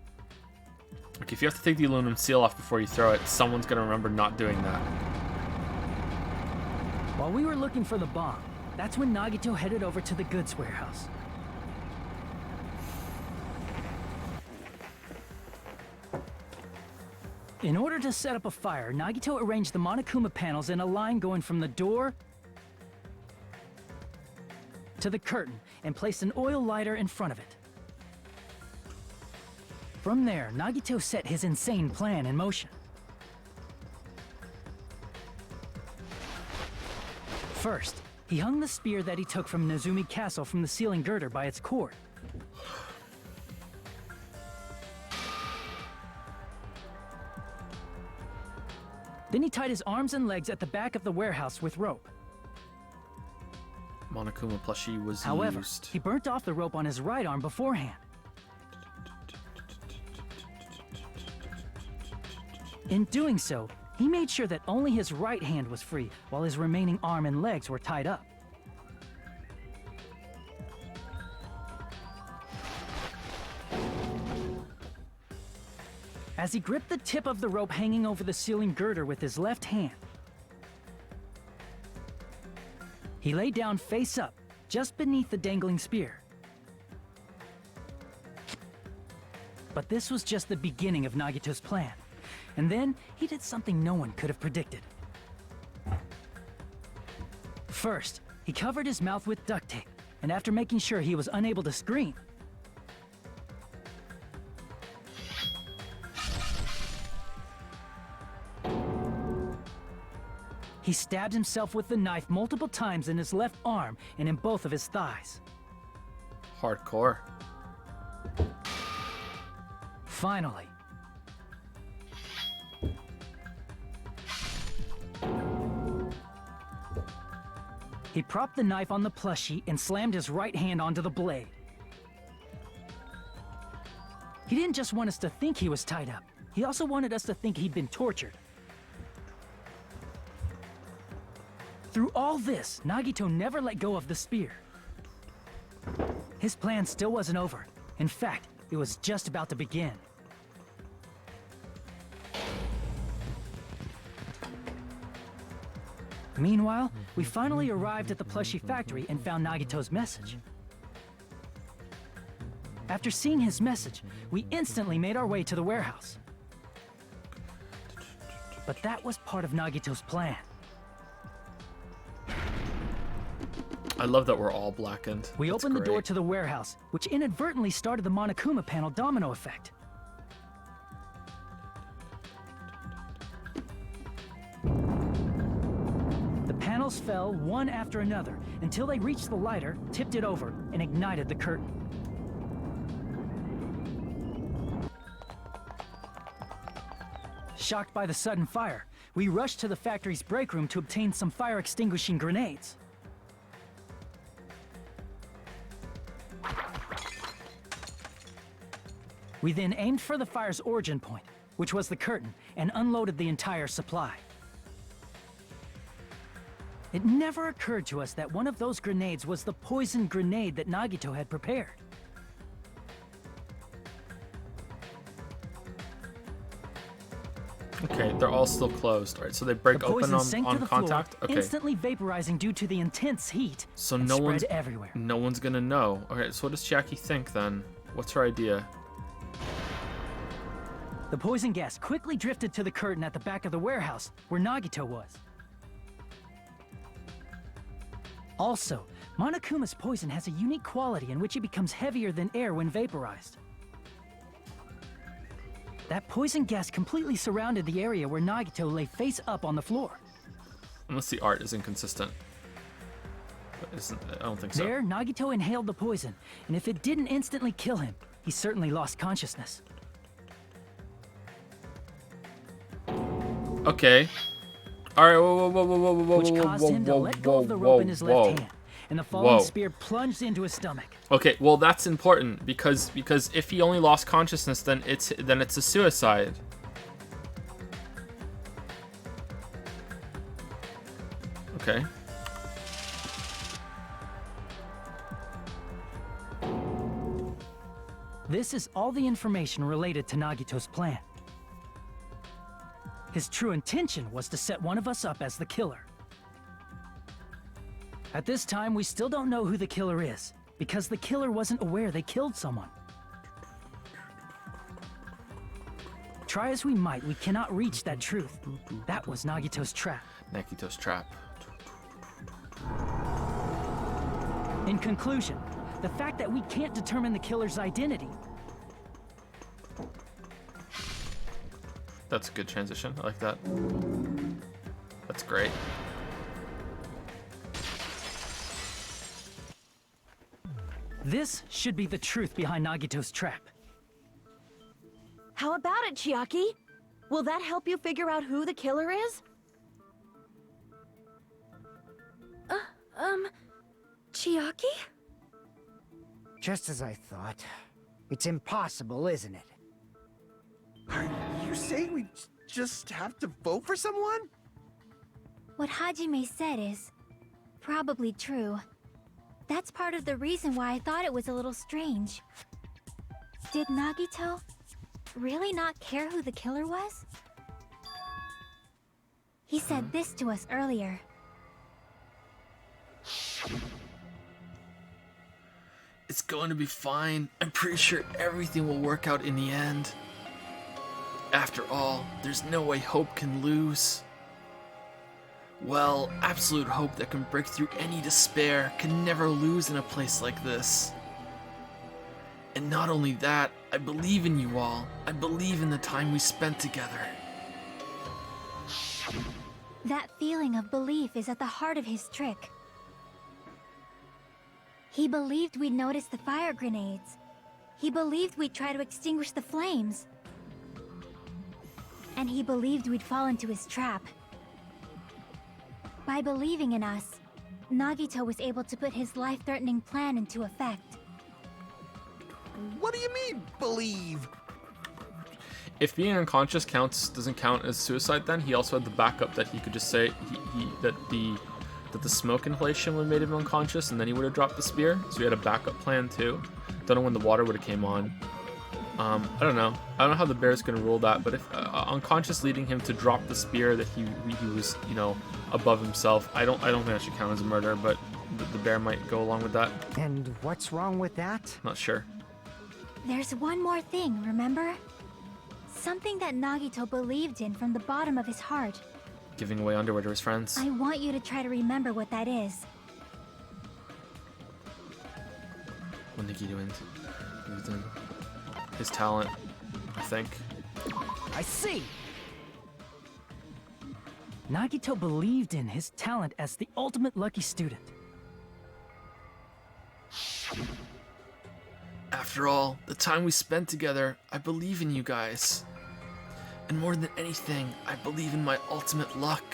Like, if you have to take the aluminum seal off before you throw it, someone's gonna remember not doing that. While we were looking for the bomb, that's when Nagito headed over to the goods warehouse. In order to set up a fire, Nagito arranged the Monokuma panels in a line going from the door to the curtain and placed an oil lighter in front of it. From there, Nagito set his insane plan in motion. First, he hung the spear that he took from Nezumi Castle from the ceiling girder by its cord. Then he tied his arms and legs at the back of the warehouse with rope. Monokuma plushie was However, used. he burnt off the rope on his right arm beforehand. In doing so, he made sure that only his right hand was free, while his remaining arm and legs were tied up. As he gripped the tip of the rope hanging over the ceiling girder with his left hand, he lay down face up, just beneath the dangling spear. But this was just the beginning of Nagito's plan. And then, he did something no one could have predicted. First, he covered his mouth with duct tape, and after making sure he was unable to scream, he stabbed himself with the knife multiple times in his left arm and in both of his thighs. Hardcore. Finally, he propped the knife on the plushie and slammed his right hand onto the blade. He didn't just want us to think he was tied up. He also wanted us to think he'd been tortured. Through all this, Nagito never let go of the spear. His plan still wasn't over. In fact, it was just about to begin. Meanwhile, we finally arrived at the plushie factory and found Nagito's message. After seeing his message, we instantly made our way to the warehouse. But that was part of Nagito's plan. I love that we're all blackened. We That's opened the door great. to the warehouse, which inadvertently started the Monokuma panel domino effect. The panels fell one after another until they reached the lighter, tipped it over, and ignited the curtain. Shocked by the sudden fire, we rushed to the factory's break room to obtain some fire-extinguishing grenades. We then aimed for the fire's origin point, which was the curtain, and unloaded the entire supply. It never occurred to us that one of those grenades was the poison grenade that Nagito had prepared. Okay, they're all still closed. All right, so they break open on contact. Okay. Instantly vaporizing due to the intense heat. So and no spread one's everywhere. No one's gonna know. Okay, so what does Chiaki think then? What's her idea? The poison gas quickly drifted to the curtain at the back of the warehouse, where Nagito was. Also, Monokuma's poison has a unique quality in which it becomes heavier than air when vaporized. That poison gas completely surrounded the area where Nagito lay face up on the floor. Unless the art is inconsistent. But I don't think so. There, Nagito inhaled the poison, and if it didn't instantly kill him, he certainly lost consciousness. Okay. Alright, whoa, which caused him to let go of the rope in his left hand, and the falling spear plunged into his stomach. Okay, well that's important because if he only lost consciousness, then it's a suicide. Okay. This is all the information related to Nagito's plan. His true intention was to set one of us up as the killer. At this time, we still don't know who the killer is, because the killer wasn't aware they killed someone. Try as we might, we cannot reach that truth. That was Nagito's trap. Nagito's trap. In conclusion, the fact that we can't determine the killer's identity. That's a good transition. I like that. That's great. This should be the truth behind Nagito's trap. How about it, Chiaki? Will that help you figure out who the killer is? Chiaki? Just as I thought. It's impossible, isn't it? Are you saying we just have to vote for someone? What Hajime said is probably true. That's part of the reason why I thought it was a little strange. Did Nagito really not care who the killer was? He said this to us earlier. It's going to be fine. I'm pretty sure everything will work out in the end. After all, there's no way hope can lose. Well, absolute hope that can break through any despair can never lose in a place like this. And not only that, I believe in you all. I believe in the time we spent together. That feeling of belief is at the heart of his trick. He believed we'd notice the fire grenades. He believed we'd try to extinguish the flames. And he believed we'd fall into his trap. By believing in us, Nagito was able to put his life-threatening plan into effect. What do you mean, believe? If being unconscious doesn't count as suicide, then he also had the backup that he could just say that the smoke inhalation would have made him unconscious, and then he would have dropped the spear. So he had a backup plan too. Don't know when the water would have came on. I don't know. I don't know how the bear's gonna rule that, but if unconscious leading him to drop the spear that he was, you know, above himself, I don't think that should count as a murder, but the bear might go along with that. And what's wrong with that? Not sure. There's one more thing, remember? Something that Nagito believed in from the bottom of his heart. Giving away underwear to his friends. I want you to try to remember what that is. What Nikki doing? Using his talent, I think. I see! Nagito believed in his talent as the ultimate lucky student. After all, the time we spent together, I believe in you guys. And more than anything, I believe in my ultimate luck.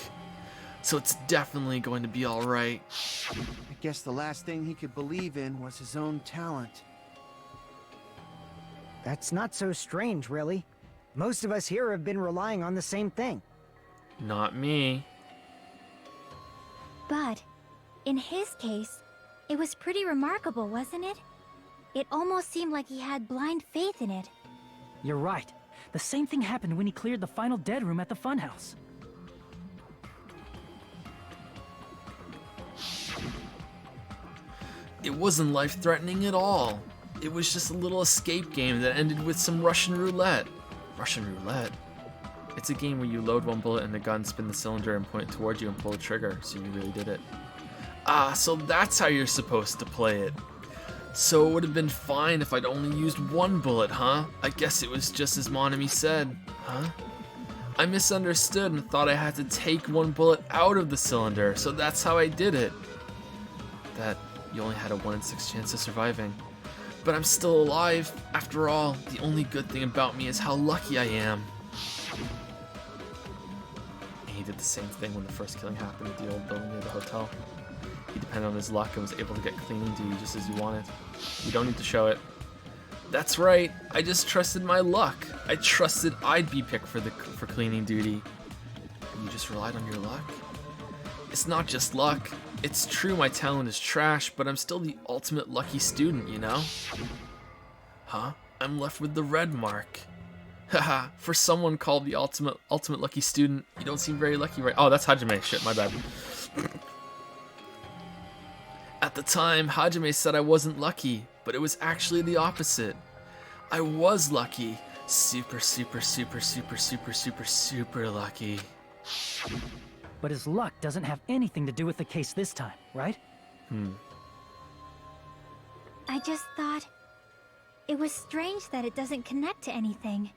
So it's definitely going to be alright. I guess the last thing he could believe in was his own talent. That's not so strange, really. Most of us here have been relying on the same thing. Not me. But, in his case, it was pretty remarkable, wasn't it? It almost seemed like he had blind faith in it. You're right. The same thing happened when he cleared the final dead room at the funhouse. It wasn't life-threatening at all. It was just a little escape game that ended with some Russian roulette. Russian roulette? It's a game where you load one bullet in the gun, spin the cylinder, and point it toward you and pull the trigger, so you really did it. Ah, so that's how you're supposed to play it. So it would have been fine if I'd only used one bullet, huh? I guess it was just as Monami said, huh? I misunderstood and thought I had to take one bullet out of the cylinder, so that's how I did it. That you only had a 1 in 6 chance of surviving. But I'm still alive. After all, the only good thing about me is how lucky I am. He did the same thing when the first killing happened at the old building near the hotel. He depended on his luck and was able to get cleaning duty just as he wanted. You don't need to show it. That's right, I just trusted my luck. I trusted I'd be picked for cleaning duty. And you just relied on your luck? It's not just luck. It's true my talent is trash, but I'm still the ultimate lucky student, you know? Huh? I'm left with the red mark. Haha, for someone called the ultimate lucky student, you don't seem very lucky, right? Oh, that's Hajime. Shit, my bad. At the time, Hajime said I wasn't lucky, but it was actually the opposite. I was lucky. Super, super, super, super, super, super, super lucky. But his luck doesn't have anything to do with the case this time, right? I just thought it was strange that it doesn't connect to anything.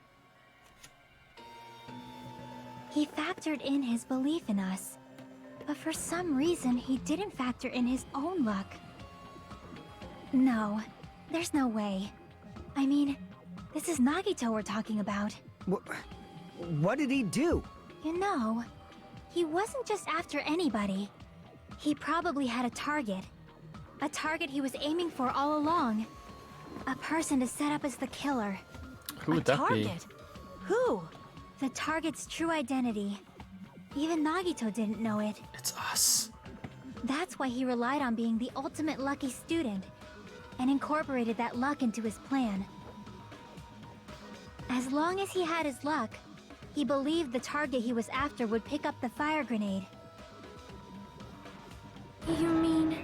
He factored in his belief in us, but for some reason he didn't factor in his own luck. No, there's no way. I mean, this is Nagito we're talking about. What did he do? You know, he wasn't just after anybody. He probably had a target. A target he was aiming for all along. A person to set up as the killer. Who would that be? Who? The target's true identity. Even Nagito didn't know it. It's us. That's why he relied on being the ultimate lucky student, and incorporated that luck into his plan. As long as he had his luck, he believed the target he was after would pick up the fire grenade. You mean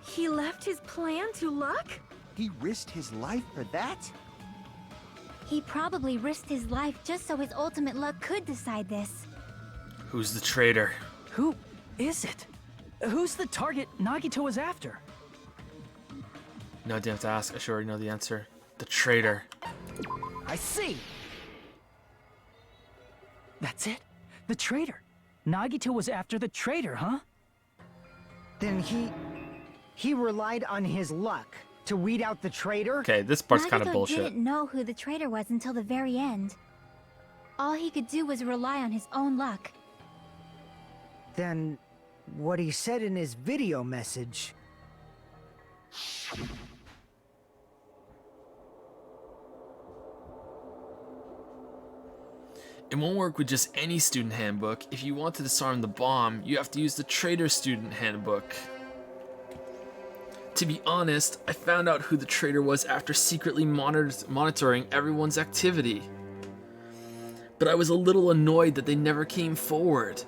he left his plan to luck? He risked his life for that? He probably risked his life just so his ultimate luck could decide this. Who's the traitor? Who is it? Who's the target Nagito was after? No, I didn't have to ask. I should already know the answer. The traitor. I see! That's it? The traitor. Nagito was after the traitor, huh? Then he relied on his luck to weed out the traitor? Okay, this part's kind of bullshit. Nagito didn't know who the traitor was until the very end. All he could do was rely on his own luck. Then what he said in his video message... It won't work with just any student handbook. If you want to disarm the bomb, you have to use the traitor student handbook. To be honest, I found out who the traitor was after secretly monitoring everyone's activity. But I was a little annoyed that they never came forward.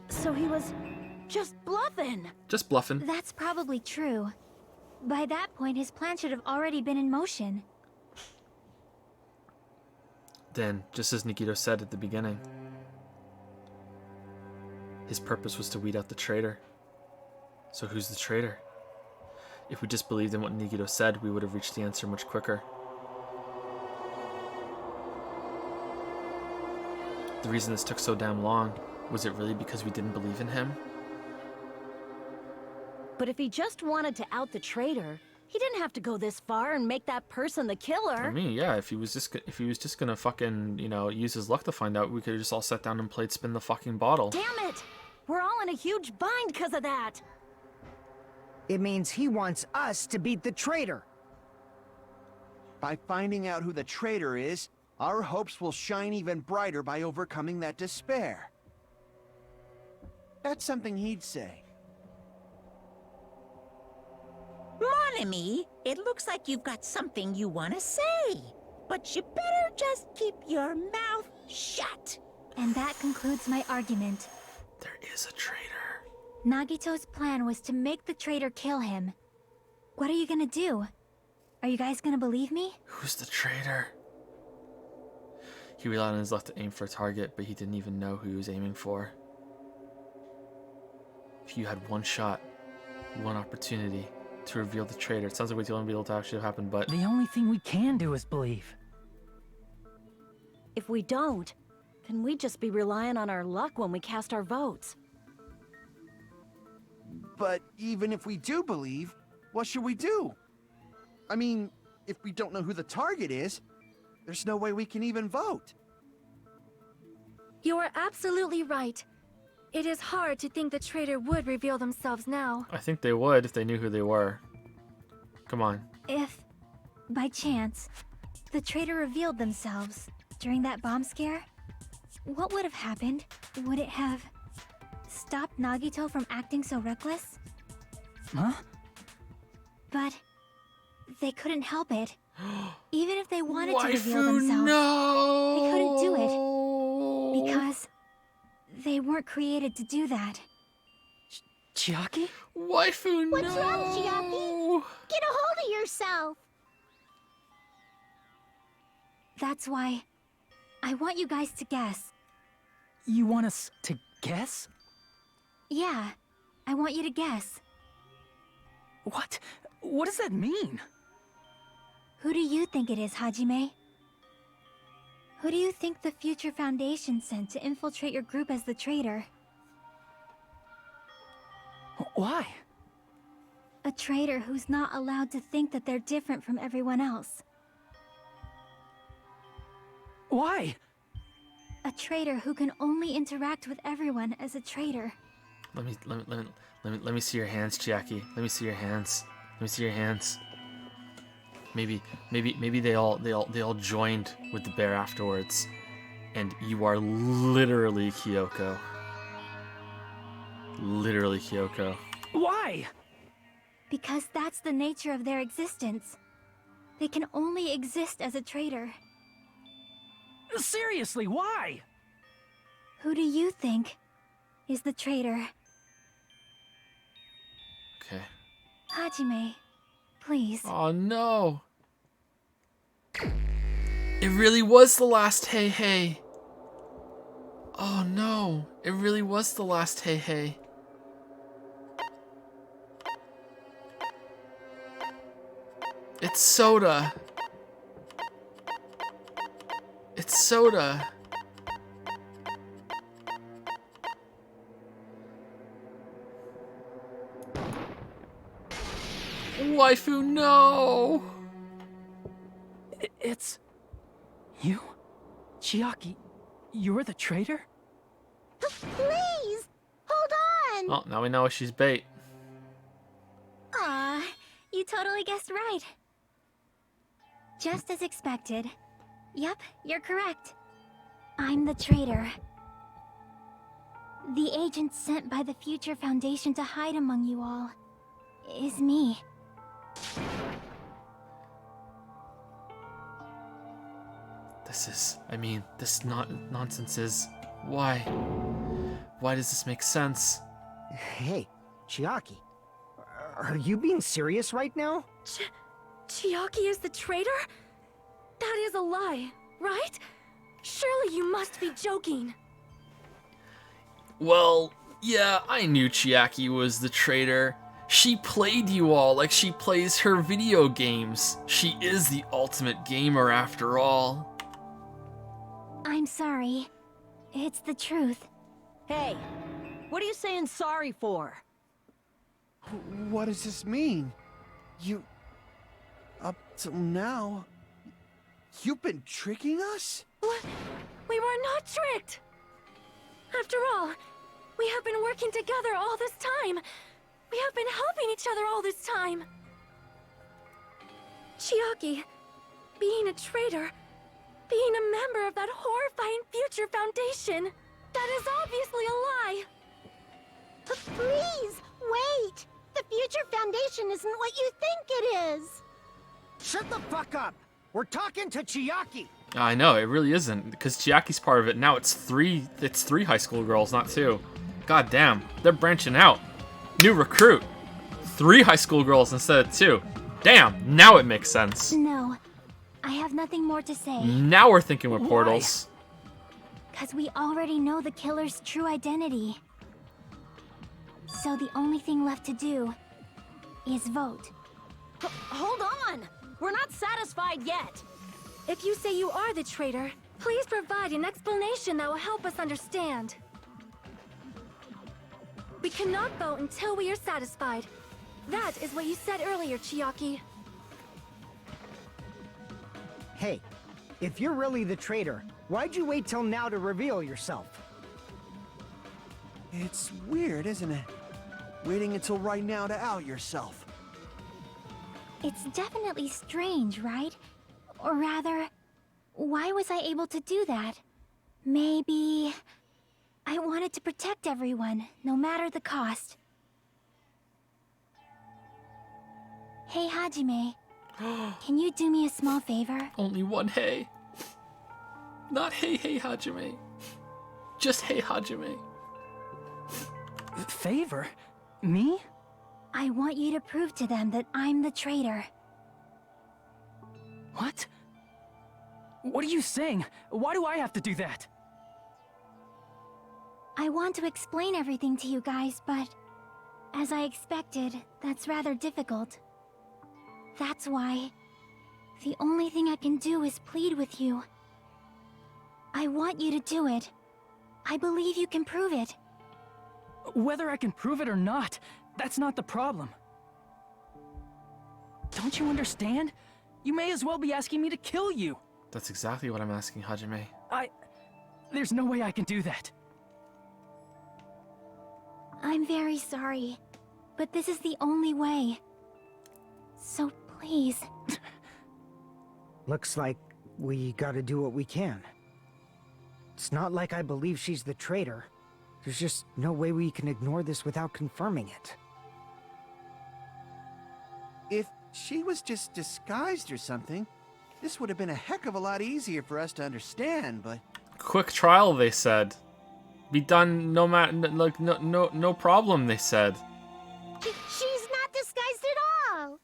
So he was just bluffing. Just bluffing. That's probably true. By that point, his plan should have already been in motion. Then, just as Nikito said at the beginning, his purpose was to weed out the traitor. So who's the traitor? If we just believed in what Nikito said, we would have reached the answer much quicker. The reason this took so damn long, was it really because we didn't believe in him? But if he just wanted to out the traitor, he didn't have to go this far and make that person the killer. I mean, yeah, if he was just gonna fucking, you know, use his luck to find out, we could have just all sat down and played spin the fucking bottle. Damn it! We're all in a huge bind because of that. It means he wants us to beat the traitor. By finding out who the traitor is, our hopes will shine even brighter by overcoming that despair. That's something he'd say. Mon ami, it looks like you've got something you want to say. But you better just keep your mouth shut. And that concludes my argument. There is a traitor. Nagito's plan was to make the traitor kill him. What are you gonna do? Are you guys gonna believe me? Who's the traitor? He relied on his luck to aim for a target, but he didn't even know who he was aiming for. If you had one shot, one opportunity to reveal the traitor, it sounds like we don't be able to actually happen, but... The only thing we can do is believe. If we don't, then we'd just be relying on our luck when we cast our votes. But even if we do believe, what should we do? I mean, if we don't know who the target is, there's no way we can even vote. You are absolutely right. It is hard to think the traitor would reveal themselves now. I think they would if they knew who they were. Come on. If, by chance, the traitor revealed themselves during that bomb scare, what would have happened? Would it have stopped Nagito from acting so reckless? Huh? But they couldn't help it. Even if they wanted to Waifu, reveal themselves, no! they couldn't do it. Because they weren't created to do that. Chiaki? Waifu, What's no! wrong, Chiaki? Get a hold of yourself! That's why I want you guys to guess. You want us to guess? Yeah, I want you to guess. What? What does that mean? Who do you think it is, Hajime? Who do you think the Future Foundation sent to infiltrate your group as the traitor? Why? A traitor who's not allowed to think that they're different from everyone else. Why? A traitor who can only interact with everyone as a traitor. Let me see your hands, Chiaki. Let me see your hands. Let me see your hands. Maybe they all joined with the bear afterwards, and you are literally Kyoko. Literally Kyoko. Why? Because that's the nature of their existence. They can only exist as a traitor. Seriously, why? Who do you think is the traitor? Okay. Hajime, please. Oh no! It really was the last Hey Hey. Oh no! It really was the last Hey Hey. It's Soda. It's Soda. Waifu, no! It's... you? Chiaki, you're the traitor? Please! Hold on! Well, now we know she's bait. Aw, you totally guessed right. Just as expected. Yep, you're correct. I'm the traitor. The agent sent by the Future Foundation to hide among you all is me. This nonsense is... Why? Why does this make sense? Hey, Chiaki. Are you being serious right now? Chiaki is the traitor? That is a lie, right? Surely you must be joking. Well, yeah, I knew Chiaki was the traitor. She played you all like she plays her video games. She is the ultimate gamer after all. I'm sorry. It's the truth. Hey, what are you saying sorry for? What does this mean? You... Up till now... You've been tricking us? What? We were not tricked! After all, we have been working together all this time. We have been helping each other all this time. Chiaki, being a traitor, being a member of that horrifying future foundation, that is obviously a lie. But please, wait! The future foundation isn't what you think it is! Shut the fuck up! We're talking to Chiaki! I know, it really isn't, because Chiaki's part of it. Now it's three high school girls, not 2. God damn, they're branching out. New recruit. 3 high school girls instead of 2. Damn, now it makes sense. No, I have nothing more to say. Now we're thinking with portals. Because we already know the killer's true identity. So the only thing left to do is vote. Hold on! We're not satisfied yet! If you say you are the traitor, please provide an explanation that will help us understand. We cannot vote until we are satisfied. That is what you said earlier, Chiaki. Hey, if you're really the traitor, why'd you wait till now to reveal yourself? It's weird, isn't it? Waiting until right now to out yourself. It's definitely strange, right? Or rather, why was I able to do that? Maybe... I wanted to protect everyone, no matter the cost. Hey, Hajime. Can you do me a small favor? Only one hey. Not hey Hajime. Just hey Hajime. Favor? Me? I want you to prove to them that I'm the traitor. What? What are you saying? Why do I have to do that? I want to explain everything to you guys, but... as I expected, that's rather difficult. That's why... the only thing I can do is plead with you. I want you to do it. I believe you can prove it. Whether I can prove it or not, that's not the problem. Don't you understand? You may as well be asking me to kill you. That's exactly what I'm asking, Hajime. There's no way I can do that. I'm very sorry, but this is the only way. So please. Looks like we gotta do what we can. It's not like I believe she's the traitor. There's just no way we can ignore this without confirming it. If she was just disguised or something, this would have been a heck of a lot easier for us to understand, but... Quick trial, they said. Be done no matter, like, no problem, they said. She's not disguised at all!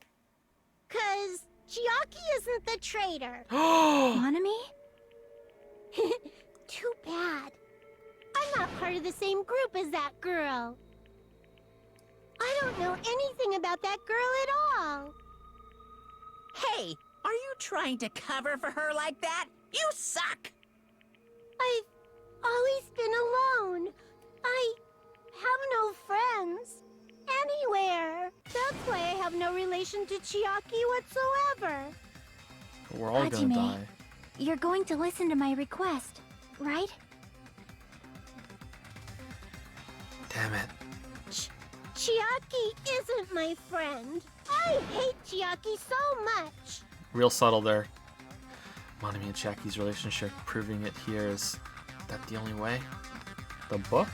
'Cause Chiaki isn't the traitor. Monami? Too bad. I'm not part of the same group as that girl. I don't know anything about that girl at all. Hey, are you trying to cover for her like that? You suck! I've always been alone. I have no friends. Anywhere. That's why I have no relation to Chiaki whatsoever. We're all gonna Hajime, die. you're going to listen to my request, right? Damn it. Chiaki isn't my friend. I hate Chiaki so much. Real subtle there. Monami and Chiaki's relationship, proving it here is that the only way? The book?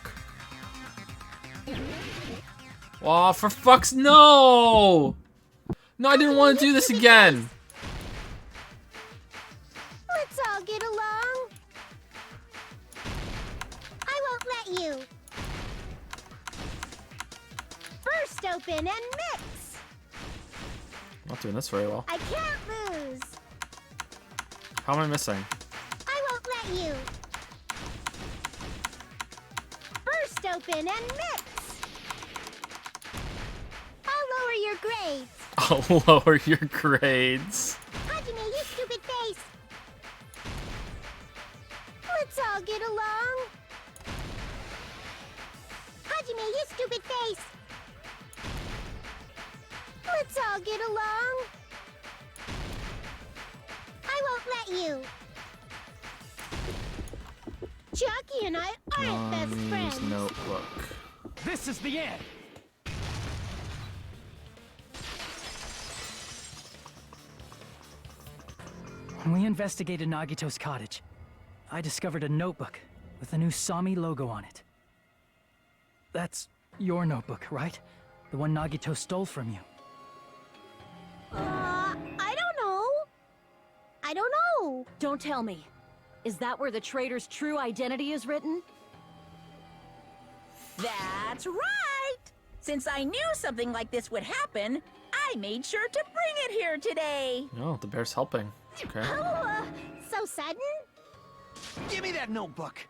Aw, for fuck's no! No, I didn't want to do this again! Let's all get along. I won't let you. Burst open and mix. Not doing this very well. I can't lose. How am I missing? I won't let you. Burst open and mix. I'll lower your grades. I'll lower your grades. Hajime, you stupid face. Let's all get along. stupid face. Let's all get along. I won't let you. Chiaki and I aren't best friends. Notebook. This is the end! When we investigated Nagito's cottage, I discovered a notebook with the new Sami logo on it. That's your notebook, right? The one Nagito stole from you. I don't know. I don't know. Don't tell me. Is that where the traitor's true identity is written? That's right! Since I knew something like this would happen, I made sure to bring it here today. No, the bear's helping. Okay. Oh, so sudden? Give me that notebook.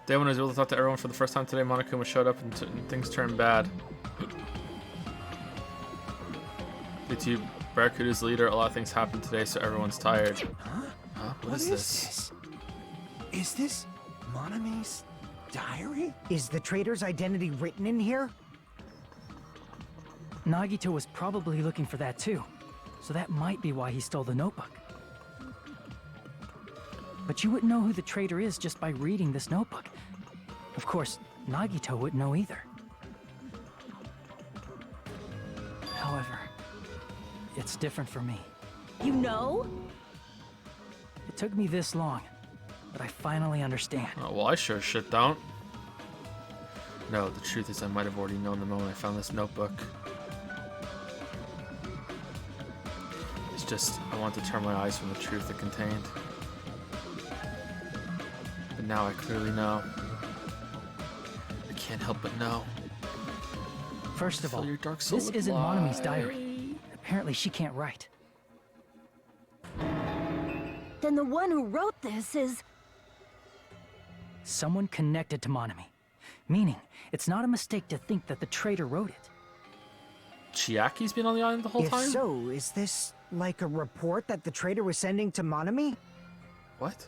Day when I was able to talk to everyone for the first time today, Monokuma showed up and things turned bad. Due to Barracuda's leader, a lot of things happened today, so everyone's tired. Huh? What is this? Is this Monami's diary? Is the traitor's identity written in here? Nagito was probably looking for that too, so that might be why he stole the notebook. But you wouldn't know who the traitor is just by reading this notebook. Of course, Nagito wouldn't know either. However, it's different for me. You know? It took me this long, but I finally understand. Oh, well, I sure shit don't. No, the truth is I might have already known the moment I found this notebook. It's just, I want to turn my eyes from the truth it contained. But now I clearly know. I can't help but know. First of all, Fill your dark soul this with isn't light. Monami's diary. Apparently she can't write. Then the one who wrote this is... Someone connected to Monami. Meaning, it's not a mistake to think that the traitor wrote it. Chiaki's been on the island the whole If time? so, is this like a report that the traitor was sending to Monami? What?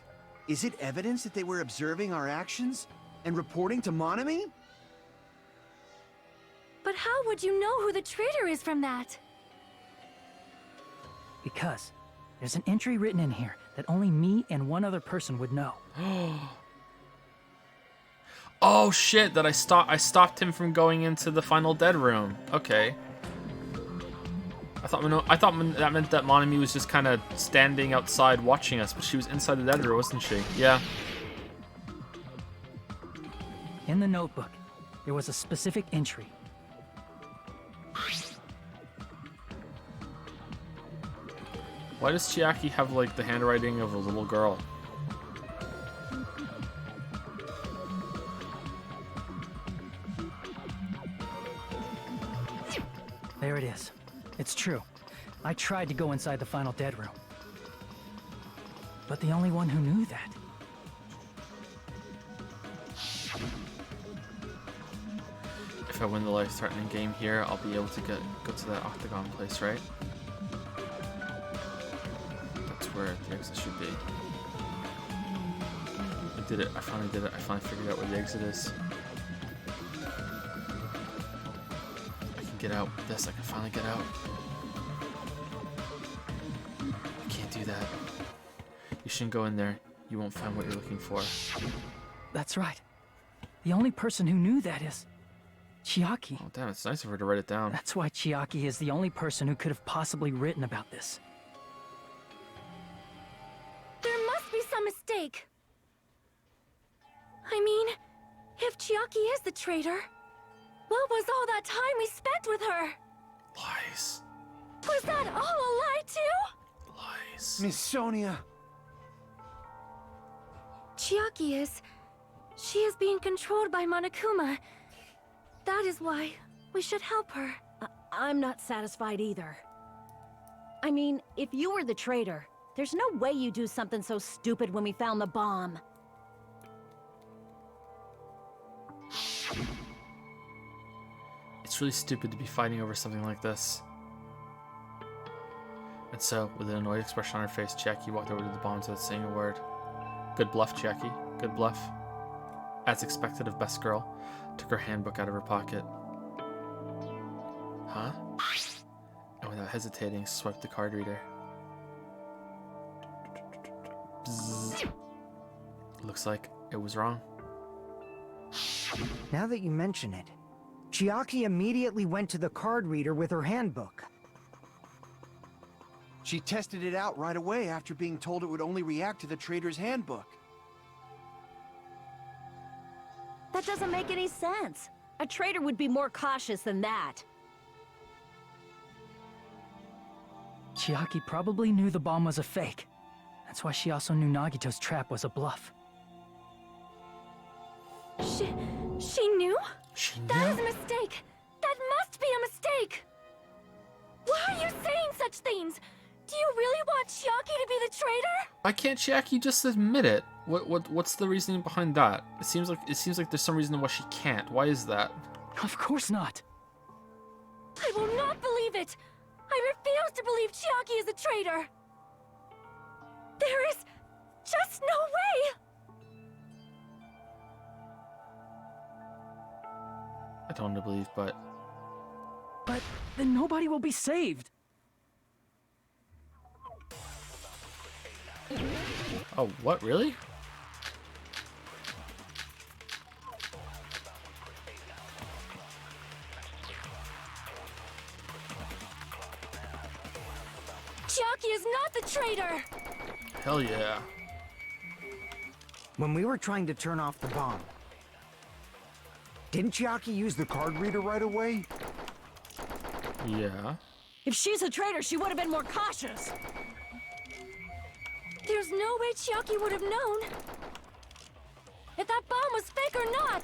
Is it evidence that they were observing our actions and reporting to Monami? But how would you know who the traitor is from that? Because there's an entry written in here that only me and one other person would know. Oh shit! That I stopped him from going into the final dead room. Okay. I thought that meant that Monami was just kind of standing outside watching us, but she was inside the dead room, wasn't she? Yeah. In the notebook, there was a specific entry. Why does Chiaki have like the handwriting of a little girl? There it is. It's true. I tried to go inside the final dead room. But the only one who knew that. If I win the life-threatening game here, I'll be able to go to that octagon place, right? That's where the exit should be. I did it. I finally did it. I finally figured out where the exit is. I can get out with this. I can finally get out. I can't do that. You shouldn't go in there. You won't find what you're looking for. That's right. The only person who knew that is Chiaki. Oh, damn, it's nice of her to write it down. That's why Chiaki is the only person who could have possibly written about this. There must be some mistake. I mean, if Chiaki is the traitor, what was all that time we spent with her? Lies. Was that all a lie too? Lies. Miss Sonia. Chiaki is... She is being controlled by Monokuma. That is why we should help her. I'm not satisfied either. I mean, if you were the traitor, there's no way you do something so stupid when we found the bomb. It's really stupid to be fighting over something like this. And so, with an annoyed expression on her face, Chiaki walked over to the bombs without saying a word. Good bluff, Chiaki. Good bluff. as expected of Best Girl, took her handbook out of her pocket. Huh? And without hesitating, swiped the card reader. Bzzz. Looks like it was wrong. Now that you mention it, Chiaki immediately went to the card reader with her handbook. She tested it out right away after being told it would only react to the trader's handbook. That doesn't make any sense. A traitor would be more cautious than that. Chiaki probably knew the bomb was a fake. That's why she also knew Nagito's trap was a bluff. She knew? She knew? That is a mistake. That must be a mistake. Why are you saying such things? Do you really want Chiaki to be the traitor? Why can't Chiaki just admit it? What's the reasoning behind that? It seems like there's some reason why she can't. Why is that? Of course not. I will not believe it. I refuse to believe Chiaki is a traitor. There is just no way. I don't want to believe, but then nobody will be saved. oh, what, really? Chiaki is not the traitor. Hell yeah. When we were trying to turn off the bomb, didn't Chiaki use the card reader right away? Yeah. If she's a traitor, she would have been more cautious. There's no way Chiaki would have known if that bomb was fake or not.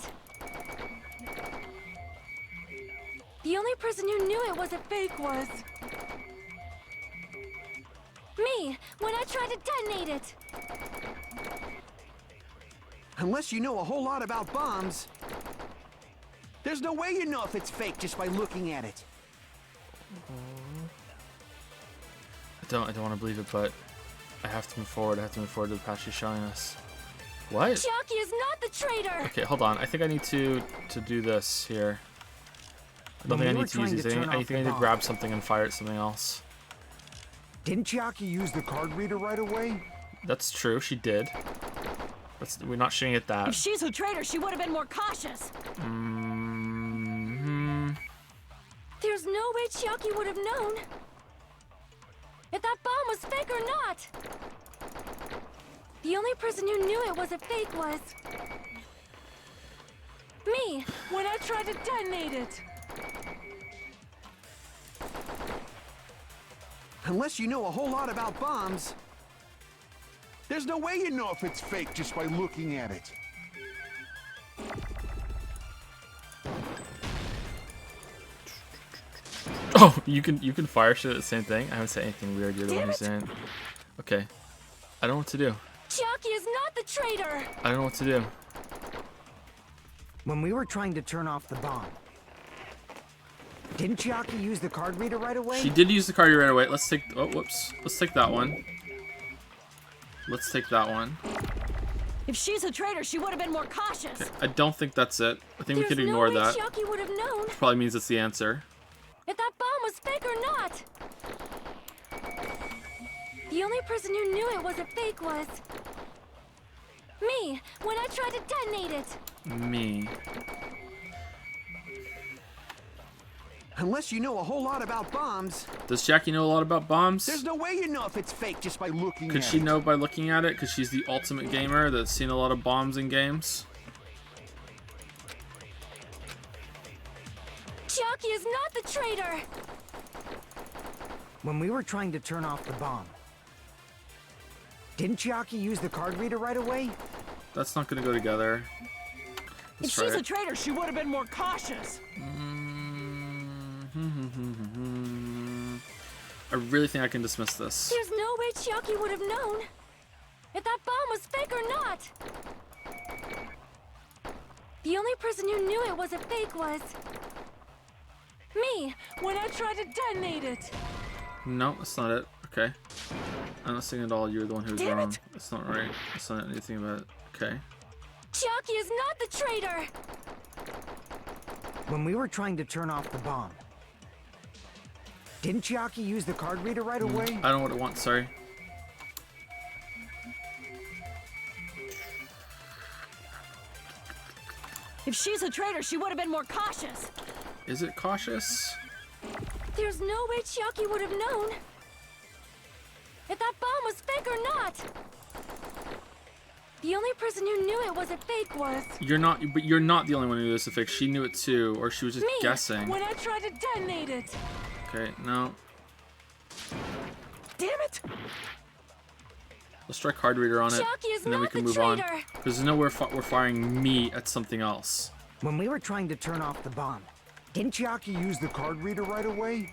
The only person who knew it was a fake was me, when I tried to detonate it. Unless you know a whole lot about bombs, there's no way you know if it's fake just by looking at it. I don't want to believe it, but I have to move forward. I have to move forward to the path she's showing us. What? Chiaki is not the traitor. Okay, hold on. I think I need to do this here. I don't think I need to use these. I think I need to grab something and fire at something else. Didn't Chiaki use the card reader right away? That's true. She did. We're not shooting at that. If she's a traitor, she would have been more cautious. There's no way Chiaki would have known if that bomb was fake or not. The only person who knew it was a fake was me, when I tried to detonate it. Unless you know a whole lot about bombs, there's no way you know if it's fake just by looking at it. Oh, you can fire shit at the same thing? I haven't said anything weird. You're the one who's saying. Okay. I don't know what to do. Chiaki is not the traitor. I don't know what to do. When we were trying to turn off the bomb, didn't Chiaki use the card reader right away? She did use the card reader right away. Let's take. Oh, whoops. Let's take that one. Let's take that one. If she's a traitor, she would have been more cautious. Okay. I don't think that's it. I think we can ignore that. Chiaki would have known Probably means it's the answer. if that bomb was fake or not. The only person who knew it was a fake was me, when I tried to detonate it. Me. Unless you know a whole lot about bombs, Does Jackie know a lot about bombs? there's no way you know if it's fake just by looking at it. Could she know by looking at it? Because she's the ultimate gamer that's seen a lot of bombs in games. Chiaki is not the traitor. When we were trying to turn off the bomb, didn't Chiaki use the card reader right away? That's not gonna go together. If she's a traitor, she would have been more cautious. I really think I can dismiss this. There's no way Chiaki would have known if that bomb was fake or not. The only person who knew it was a fake was me, when I tried to detonate it. No, that's not it. Okay. I'm not saying at all you're the one who's wrong. That's not right. That's not anything about it. Okay. Chiaki is not the traitor! When we were trying to turn off the bomb, didn't Chiaki use the card reader right away? I don't know what it wants, sorry. If she's a traitor, she would have been more cautious. Is it cautious? There's no way Chiaki would have known if that bomb was fake or not. The only person who knew it was a fake was But you're not the only one who knew this was a fake. She knew it too, or she was just me, guessing. when I tried to detonate it. Okay, no. Damn it! Let's try card reader on it, Chiaki is and then we not can the move on. traitor. Because there's no way we're firing me at something else. When we were trying to turn off the bomb, didn't Chiaki use the card reader right away?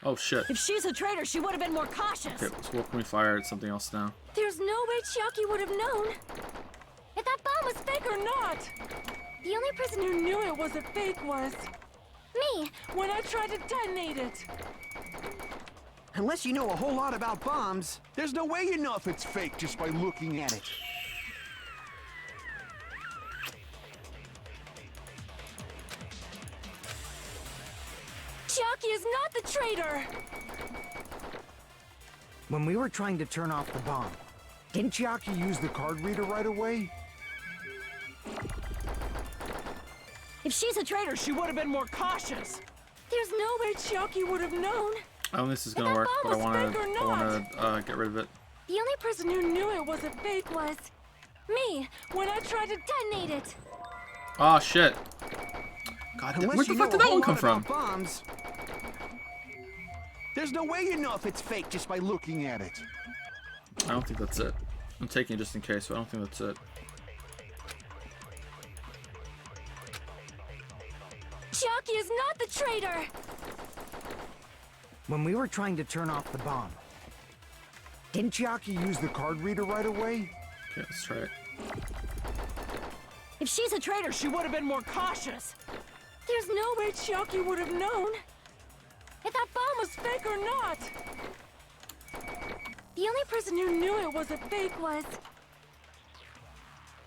Oh shit. If she's a traitor, she would have been more cautious. Okay, so what can we fire at something else now? There's no way Chiaki would have known if that bomb was fake or not. The only person who knew it was a fake was me, when I tried to detonate it. Unless you know a whole lot about bombs, there's no way you know if it's fake just by looking at it. Chiaki is not the traitor. When we were trying to turn off the bomb, didn't Chiaki use the card reader right away? If she's a traitor, she would have been more cautious. There's no way Chiaki would have known. I don't think this is gonna work, but I wanna get rid of it. The only person who knew it was a fake was me, when I tried to detonate it. Oh shit. God damn, where the fuck did that one come from? Bombs, there's no way you know if it's fake just by looking at it. I don't think that's it. I'm taking it just in case, but I don't think that's it. Chiaki is not the traitor. When we were trying to turn off the bomb, didn't Chiaki use the card reader right away? Okay, let's try it. If she's a traitor, she would have been more cautious. There's no way Chiaki would have known if that bomb was fake or not. The only person who knew it was a fake was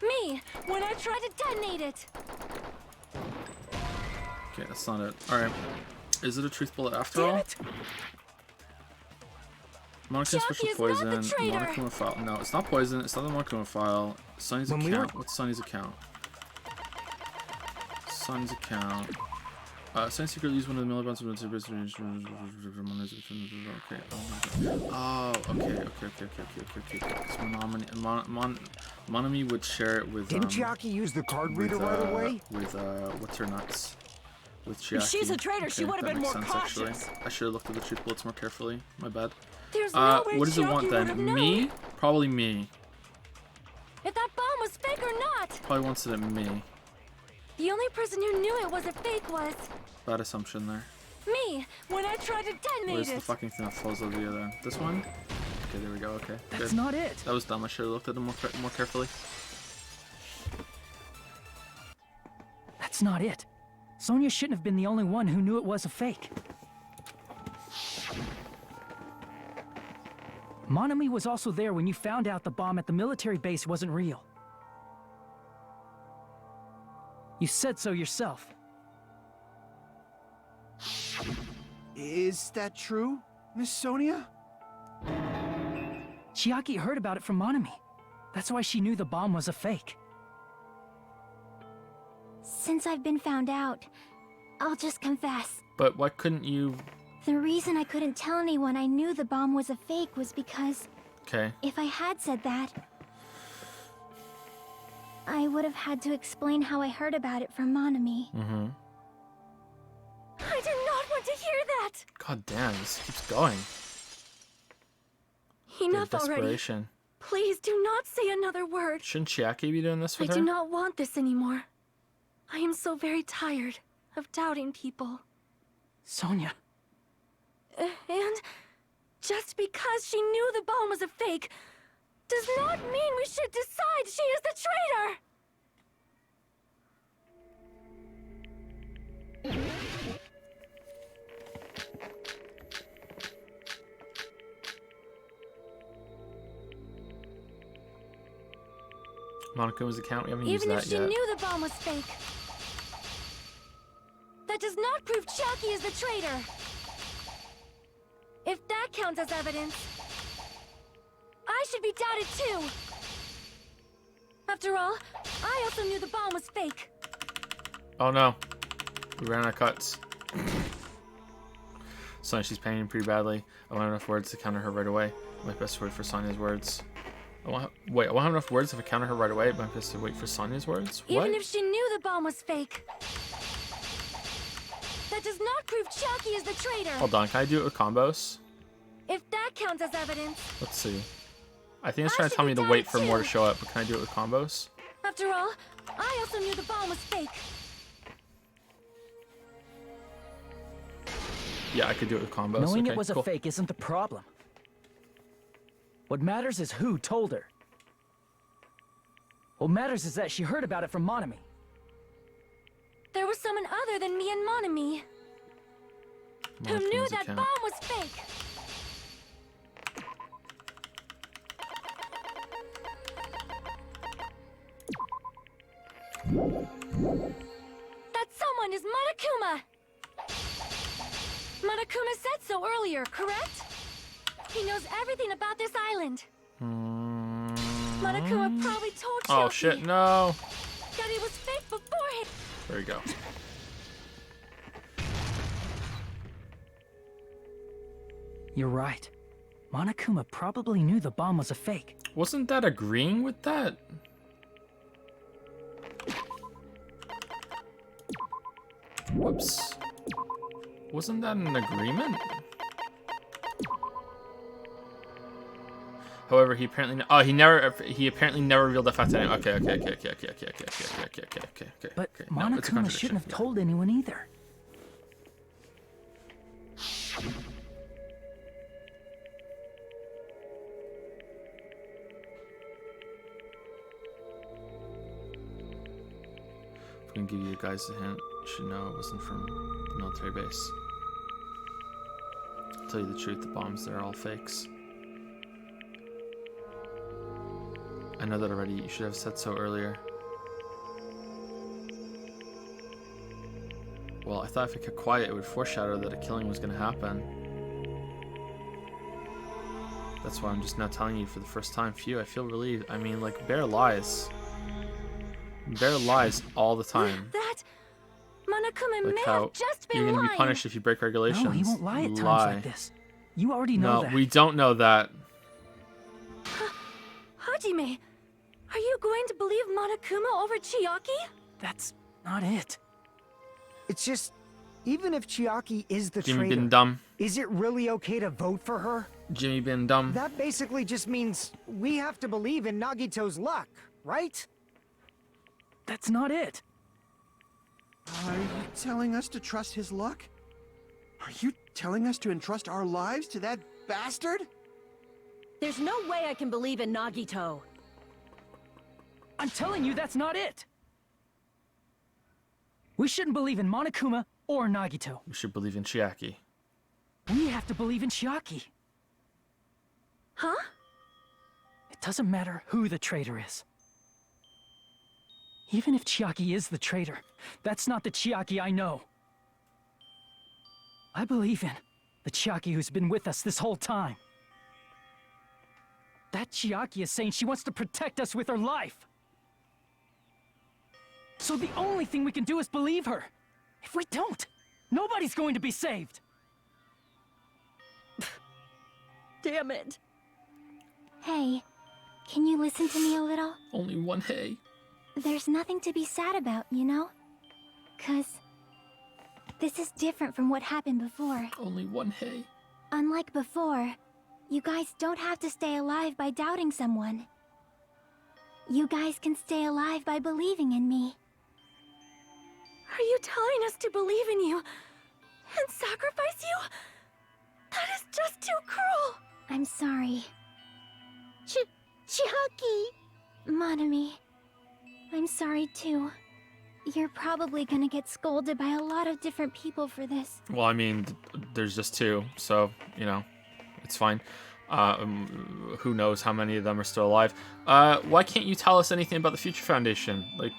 me, when I tried to detonate it. Okay, that's not it. Alright. Is it a truth bullet after all? Monokuma special poison. Monokuma file. No, it's not poison. It's not the Monokuma file. Sunny's account. What's Sunny's account? Sunny's account. Sunny secret used one of the millibots of the okay. Oh, okay. So Monami would share it with. Didn't Chiaki use the card reader right away? With what's her nuts? With Chiaki. If she's a traitor, she would have been more Actually. cautious. I should have looked at the truth bullets more carefully. My bad. There's no way what does it want then? Me? Probably me. If that bomb was fake or not. Probably wants it at me. The only person who knew it was a fake was Bad assumption there. me, when I tried to detonate Where's it. the fucking thing that falls over the other? This one? Okay, there we go. Okay. That's good. not it. That was dumb. I should have looked at them more carefully. That's not it. Sonia shouldn't have been the only one who knew it was a fake. Monami was also there when you found out the bomb at the military base wasn't real. You said so yourself. Is that true, Miss Sonia? Chiaki heard about it from Monami. That's why she knew the bomb was a fake. Since I've been found out, I'll just confess. But why couldn't you... The reason I couldn't tell anyone I knew the bomb was a fake was because... Okay. If I had said that, I would have had to explain how I heard about it from Monami. Mm-hmm. I did not want to hear that! God damn, this keeps going. Enough already. Desperation. Please do not say another word. Shouldn't Chiaki be doing this with I her? do not want this anymore. I am so very tired of doubting people. Sonia. And just because she knew the bomb was a fake does not mean we should decide she is the traitor! Monaco's account. We haven't Even if used she that yet. knew the bomb was fake, that does not prove Chiaki is the traitor. If that counts as evidence, I should be doubted too. After all, I also knew the bomb was fake. Oh no. We ran out of cuts. Sonya, she's painting pretty badly. I want enough words to counter her right away. My best word for Sonya's words. I want enough words if I counter her right away. My best to wait for Sonya's words? What? Even if she knew the bomb was fake, that does not prove Chiaki is the traitor. Hold on, can I do it with combos? If that counts as evidence, Let's see. I think it's trying to tell me to wait for more to show up, but can I do it with combos? after all, I also knew the bomb was fake. Yeah, I could do it with combos. Knowing okay, it was cool. a fake isn't the problem. What matters is who told her. What matters is that she heard about it from Monami. There was someone other than me and Monami who knew Monaco's that account. bomb was fake. That someone is Monokuma! Monokuma said so earlier, correct? He knows everything about this island. Monokuma probably told Chiaki Oh shit, no. that it was fake beforehand. There you go. You're right. Monokuma probably knew the bomb was a fake. Wasn't that agreeing with that? Whoops. Wasn't that an agreement? However, he apparently he apparently never revealed the fact that okay. But No, it's a Monokuma contradiction. shouldn't have told anyone either. If we can give you guys a hint, you should know it wasn't from the military base. To tell you the truth, the bombs there are all fakes. I know that already. You should have said so earlier. Well, I thought if I kept quiet, it would foreshadow that a killing was going to happen. That's why I'm just now telling you for the first time. Phew, I feel relieved. I mean, like, Bear lies. Bear lies all the time. That Monokuma Like may how have just been you're going to be lying. punished if you break regulations. No, he won't lie at times like this. You already know No, that. we don't know that. Hajime, are you going to believe Monokuma over Chiaki? That's not it. It's just, even if Chiaki is the Jimmy traitor, been dumb. is it really okay to vote for her? Jimmy been dumb. That basically just means we have to believe in Nagito's luck, right? That's not it. Are you telling us to trust his luck? Are you telling us to entrust our lives to that bastard? There's no way I can believe in Nagito. I'm telling you that's not it. We shouldn't believe in Monokuma or Nagito. We should believe in Chiaki. We have to believe in Chiaki. Huh? It doesn't matter who the traitor is. Even if Chiaki is the traitor, that's not the Chiaki I know. I believe in the Chiaki who's been with us this whole time. That Chiaki is saying she wants to protect us with her life. So the only thing we can do is believe her. If we don't, nobody's going to be saved. Damn it. Hey, can you listen to me a little? Only one hey. There's nothing to be sad about, you know? 'Cause this is different from what happened before. Only one hey. Unlike before, you guys don't have to stay alive by doubting someone. You guys can stay alive by believing in me. Are you telling us to believe in you and sacrifice you? That is just too cruel. I'm sorry. Chiaki! Monami, I'm sorry too. You're probably gonna get scolded by a lot of different people for this. Well, I mean, there's just two, so, you know, it's fine. Who knows how many of them are still alive. Why can't you tell us anything about the Future Foundation? Like,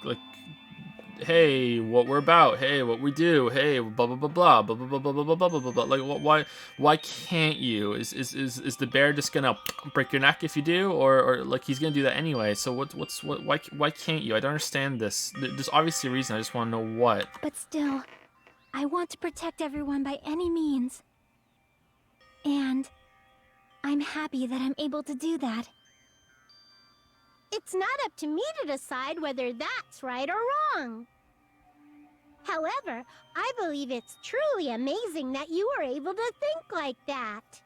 hey, what we're about, hey, what we do, hey, blah blah blah blah blah blah blah blah blah blah blah blah blah. Like, why can't you? Is the bear just gonna break your neck if you do, or like he's gonna do that anyway? So why can't you? I don't understand this. There's obviously a reason. I just want to know what. But still, I want to protect everyone by any means. And I'm happy that I'm able to do that. It's not up to me to decide whether that's right or wrong. However, I believe it's truly amazing that you were able to think like that.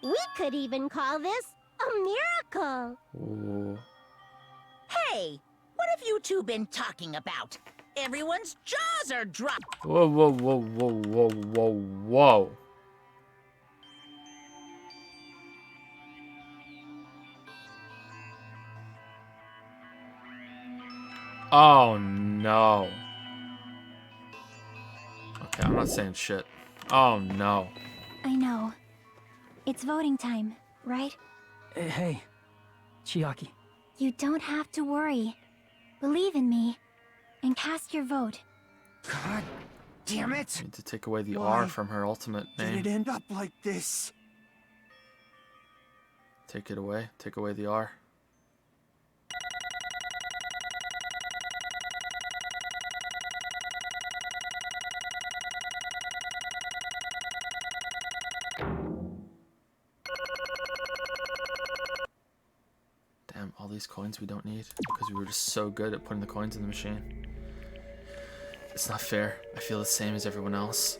We could even call this a miracle. Ooh. Hey, what have you two been talking about? Everyone's jaws are dropped. Whoa, whoa, whoa, whoa, whoa, whoa, whoa. Oh, no. Okay, I'm not saying shit. Oh, no. I know. It's voting time, right? Hey, Chiaki. You don't have to worry. Believe in me, and cast your vote. God damn it! Need to take away the Why R from her ultimate Did name. it end up like this? Take it away. Take away the R. Damn, all these coins we don't need because we were just so good at putting the coins in the machine. It's not fair. I feel the same as everyone else.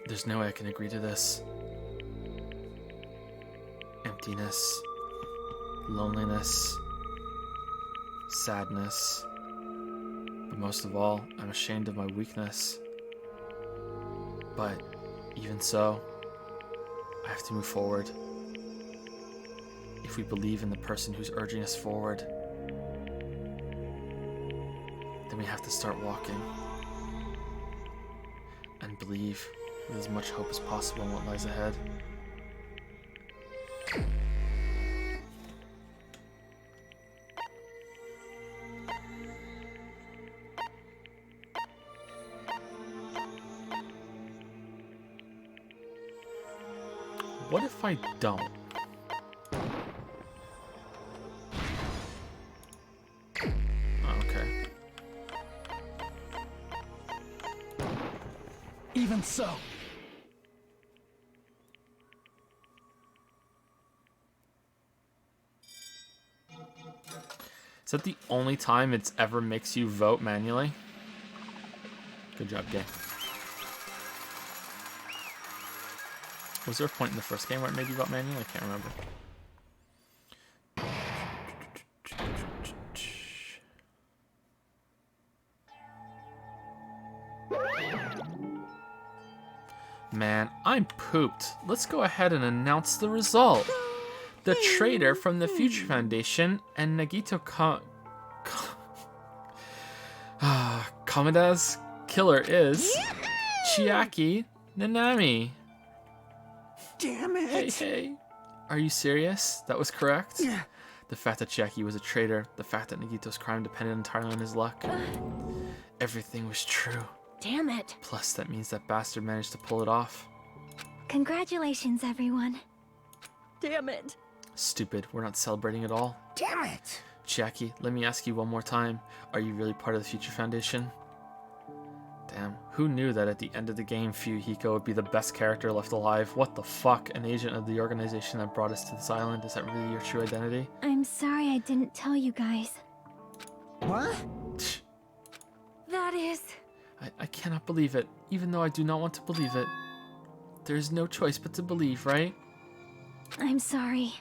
There's no way I can agree to this. Emptiness, loneliness, sadness, but most of all, I'm ashamed of my weakness. But even so, I have to move forward. If we believe in the person who's urging us forward, then we have to start walking and believe with as much hope as possible in what lies ahead. What if I don't? Okay. Even so. Is that the only time it's ever makes you vote manually? Good job, game. Was there a point in the first game where it made you vote manually? I can't remember. Man, I'm pooped. Let's go ahead and announce the result. The traitor from the Future Foundation and Nagito Kamada's killer is Chiaki Nanami. Damn it! Hey. Are you serious? That was correct? Yeah. The fact that Chiaki was a traitor, the fact that Nagito's crime depended entirely on his luck. Everything was true. Damn it. Plus, that means that bastard managed to pull it off. Congratulations, everyone. Damn it. Stupid, we're not celebrating at all. Damn it! Chiaki, let me ask you one more time. Are you really part of the Future Foundation? Damn, who knew that at the end of the game, Fuyuhiko would be the best character left alive? What the fuck? An agent of the organization that brought us to this island? Is that really your true identity? I'm sorry I didn't tell you guys. What? That is... I cannot believe it, even though I do not want to believe it. There is no choice but to believe, right? I'm sorry.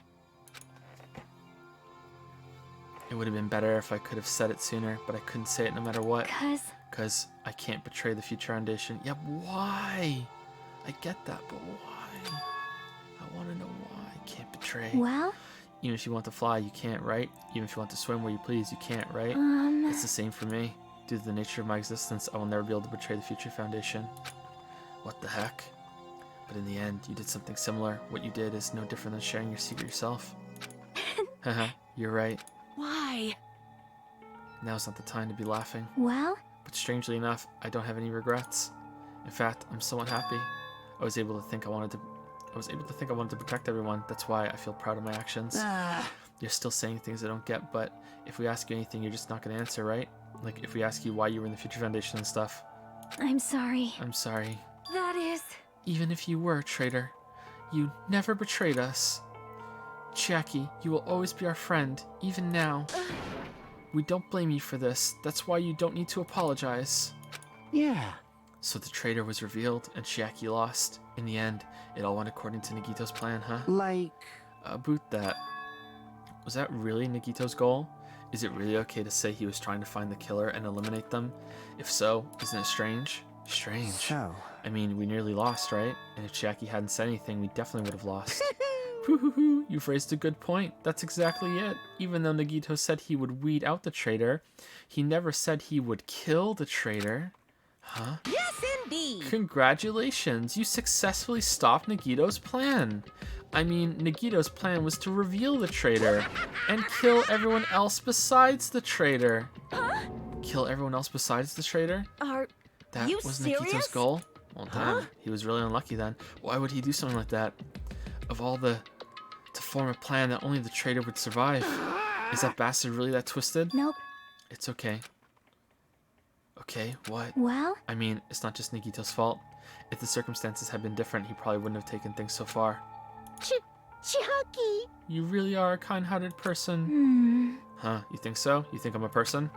It would have been better if I could have said it sooner, but I couldn't say it no matter what. 'Cause I can't betray the Future Foundation. Yeah, why? I get that, but why? I want to know why I can't betray. Well? Even if you want to fly, you can't, right? Even if you want to swim where you please, you can't, right? It's the same for me. Due to the nature of my existence, I will never be able to betray the Future Foundation. What the heck? But in the end, you did something similar. What you did is no different than sharing your secret yourself. Haha, you're right. Why? Now's not the time to be laughing. Well? But strangely enough, I don't have any regrets. In fact, I'm somewhat happy. I was able to think I wanted to protect everyone. That's why I feel proud of my actions. You're still saying things I don't get, but if we ask you anything, you're just not going to answer, right? Like, if we ask you why you were in the Future Foundation and stuff. I'm sorry. I'm sorry. That is... Even if you were a traitor, you never betrayed us. Jackie, you will always be our friend, even now. We don't blame you for this. That's why you don't need to apologize. Yeah. So the traitor was revealed, and Chiaki lost. In the end, it all went according to Nagito's plan, huh? Like... About that. Was that really Nagito's goal? Is it really okay to say he was trying to find the killer and eliminate them? If so, isn't it strange? Strange. So... I mean, we nearly lost, right? And if Chiaki hadn't said anything, we definitely would have lost. Hoo-hoo-hoo, you've raised a good point. That's exactly it. Even though Nagito said he would weed out the traitor, he never said he would kill the traitor. Huh? Yes, indeed. Congratulations, you successfully stopped Nagito's plan. I mean, Nagito's plan was to reveal the traitor and kill everyone else besides the traitor. Huh? Kill everyone else besides the traitor? That you was serious? Nagito's goal? Well, damn, he was really unlucky then. Why would he do something like that? To form a plan that only the traitor would survive. Is that bastard really that twisted? Nope. It's okay. Okay, what? Well? I mean, it's not just Nagito's fault. If the circumstances had been different, he probably wouldn't have taken things so far. Chiaki! You really are a kind-hearted person. Huh, you think so? You think I'm a person?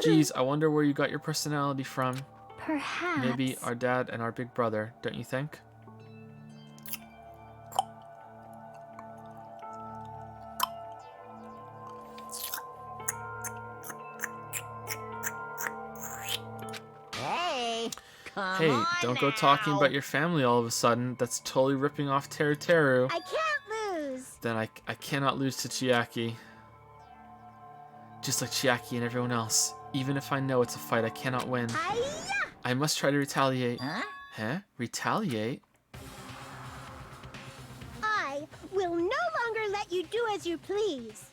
Geez, I wonder where you got your personality from. Perhaps. Maybe our dad and our big brother, don't you think? Hey, don't go talking about your family all of a sudden. That's totally ripping off Teru Teru. I can't lose. Then I cannot lose to Chiaki. Just like Chiaki and everyone else. Even if I know it's a fight I cannot win. Hi-ya! I must try to retaliate. Huh? Huh? Retaliate? I will no longer let you do as you please.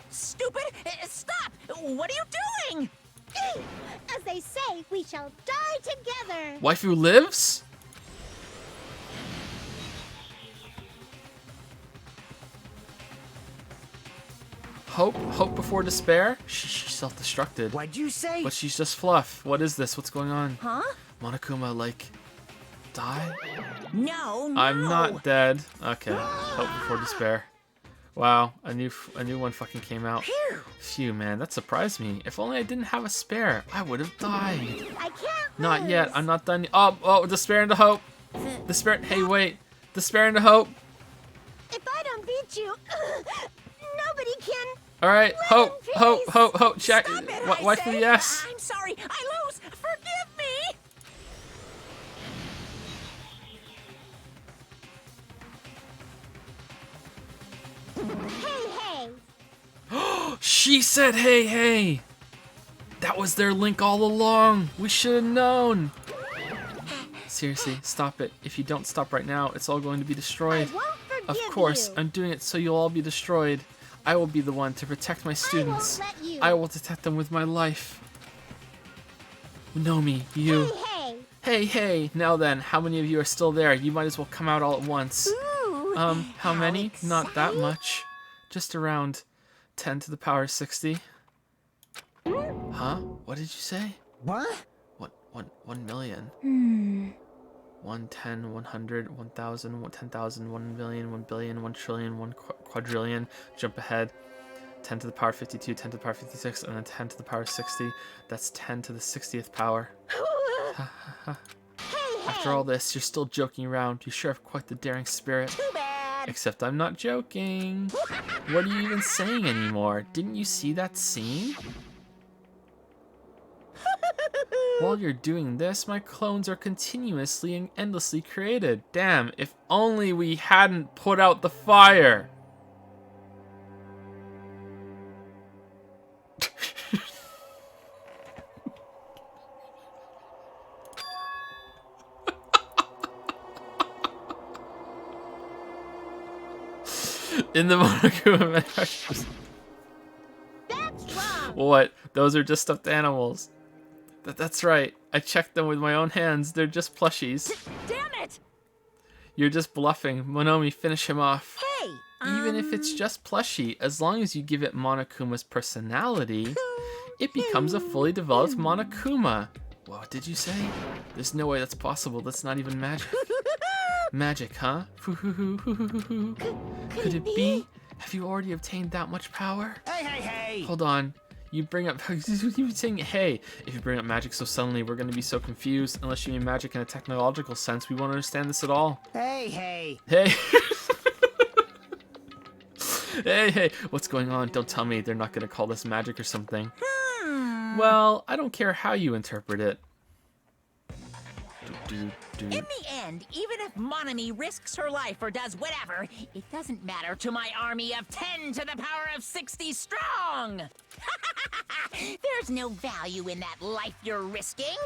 Stupid! Stop! What are you doing? As they say, we shall die together. Waifu lives? Hope before despair? She's self-destructed. What'd you say? But she's just fluff. What is this? What's going on? Huh? Monokuma, like, die? No. I'm not dead. Okay. Hope before despair. Wow, a new one fucking came out. Phew, man, that surprised me. If only I didn't have a spare, I would have died. I can't Not lose. yet. I'm not done. Oh, despair into hope. Despair. Hey, wait. Despair into hope. If I don't beat you, nobody can. All right, hope. Check. Stop it, I Waifu, say. yes. I'm sorry. I lose. Forgive me. Hey, She said, hey, hey. That was their link all along. We should have known. Seriously, stop it. If you don't stop right now, it's all going to be destroyed. I won't forgive Of course, you. I'm doing it so you'll all be destroyed. I will be the one to protect my students. let you. I will protect them with my life. Nomi, you. Hey. Now then, how many of you are still there? You might as well come out all at once. Ooh, How many? Not that much. Just around 10 to the power 60. Huh? What did you say? What? 1 million. 1, 10, 100, 1,000, 10,000, 1 million, 1 billion, 1 trillion, 1 quadrillion. Jump ahead. 10 to the power 52, 10 to the power 56, and then 10 to the power 60. That's 10 to the 60th power. After all this, you're still joking around. You sure have quite the daring spirit. Too bad. Except I'm not joking. What are you even saying anymore? Didn't you see that scene? While you're doing this, my clones are continuously and endlessly created. Damn, if only we hadn't put out the fire. In the Monokuma manufacturers. That's wrong. What? Those are just stuffed animals. That's right. I checked them with my own hands. They're just plushies. Damn it! You're just bluffing. Monomi, finish him off. Hey, Even if it's just plushie, as long as you give it Monokuma's personality, it becomes a fully developed Monokuma. What did you say? There's no way that's possible. That's not even magic. Magic, huh? Could it be? Have you already obtained that much power? Hey! Hold on. You bring up... you saying, hey, if you bring up magic so suddenly, we're going to be so confused. Unless you mean magic in a technological sense, we won't understand this at all. Hey! Hey. Hey, what's going on? Don't tell me they're not going to call this magic or something. Well, I don't care how you interpret it. in the end, even if Monomi risks her life or does whatever, it doesn't matter to my army of 10 to the power of 60 strong! There's no value in that life you're risking.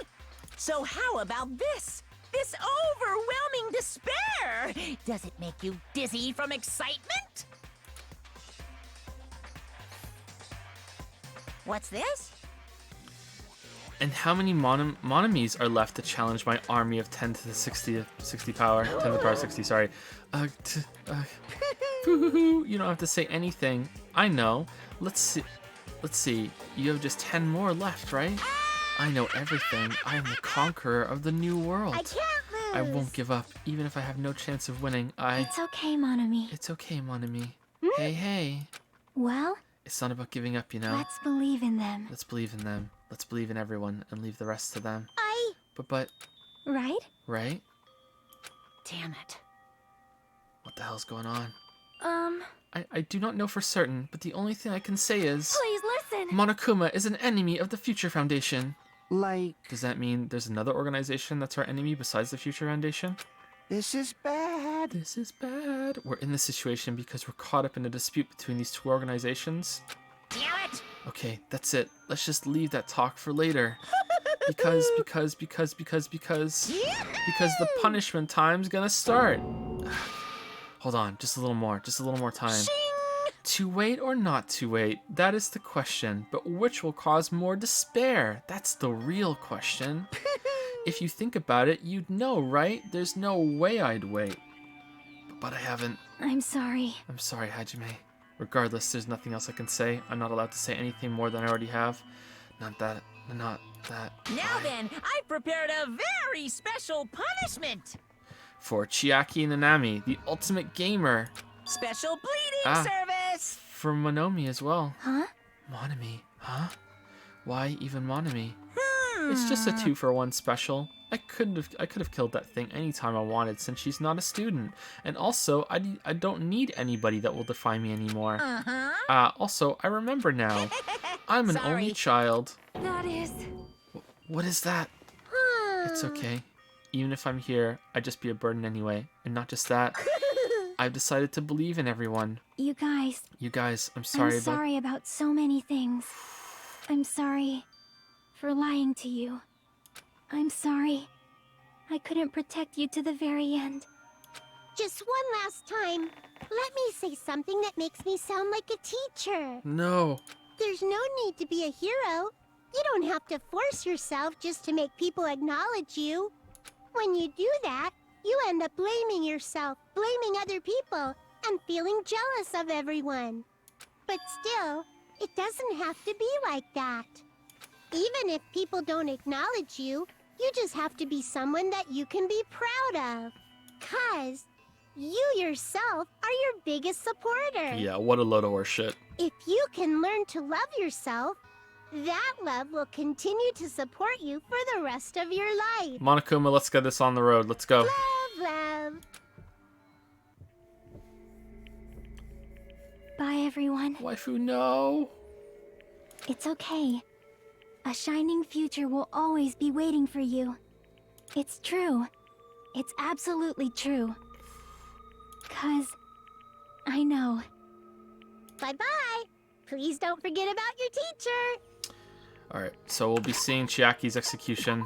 So how about this? This overwhelming despair! Does it make you dizzy from excitement? What's this? And how many Monomis are left to challenge my army of 10 to the 60 power? 10 to the power 60, sorry. You don't have to say anything. I know. Let's see. You have just 10 more left, right? I know everything. I am the conqueror of the new world. I can't lose. I won't give up, even if I have no chance of winning. It's okay, Monomi. It's okay, Monomi. Hey. Well, It's not about giving up, you know. let's believe in them. Let's believe in them. Let's believe in everyone and leave the rest to them. But, Right? right? Damn it. What the hell's going on? I do not know for certain, but the only thing I can say is... Please listen. Monokuma is an enemy of the Future Foundation. Like, Does that mean there's another organization that's our enemy besides the Future Foundation? this is bad. This is bad. We're in this situation because we're caught up in a dispute between these two organizations. Damn it! Okay, that's it. Let's just leave that talk for later. Because the punishment time's gonna start. Hold on, just a little more time. To wait or not to wait, that is the question. But which will cause more despair? That's the real question. If you think about it, you'd know, right? There's no way I'd wait. But I haven't. I'm sorry. I'm sorry, Hajime. Regardless, there's nothing else I can say. I'm not allowed to say anything more than I already have. Not that. Now then, I've prepared a very special punishment. For Chiaki and Nanami, the ultimate gamer. Special bleeding service. For Monomi as well. Huh? Monomi, huh? Why even Monomi? It's just a 2-for-1 special. I could have killed that thing anytime I wanted since she's not a student. And also, I don't need anybody that will define me anymore. Also, I remember now. I'm an only child. That is... What is that? It's okay. Even if I'm here, I'd just be a burden anyway. And not just that. I've decided to believe in everyone. You guys, I'm sorry I'm sorry about so many things. I'm sorry for lying to you. I'm sorry. I couldn't protect you to the very end. Just one last time, let me say something that makes me sound like a teacher. No. There's no need to be a hero. You don't have to force yourself just to make people acknowledge you. When you do that, you end up blaming yourself, blaming other people, and feeling jealous of everyone. But still, it doesn't have to be like that. Even if people don't acknowledge you, you just have to be someone that you can be proud of. 'Cause you yourself are your biggest supporter. Yeah, what a load of horse shit. If you can learn to love yourself, that love will continue to support you for the rest of your life. Monokuma, let's get this on the road. Let's go. Love. Bye, everyone. Waifu, no. It's okay. A shining future will always be waiting for you. It's true. It's absolutely true. 'Cause I know. Bye-bye. Please don't forget about your teacher. Alright, so we'll be seeing Chiaki's execution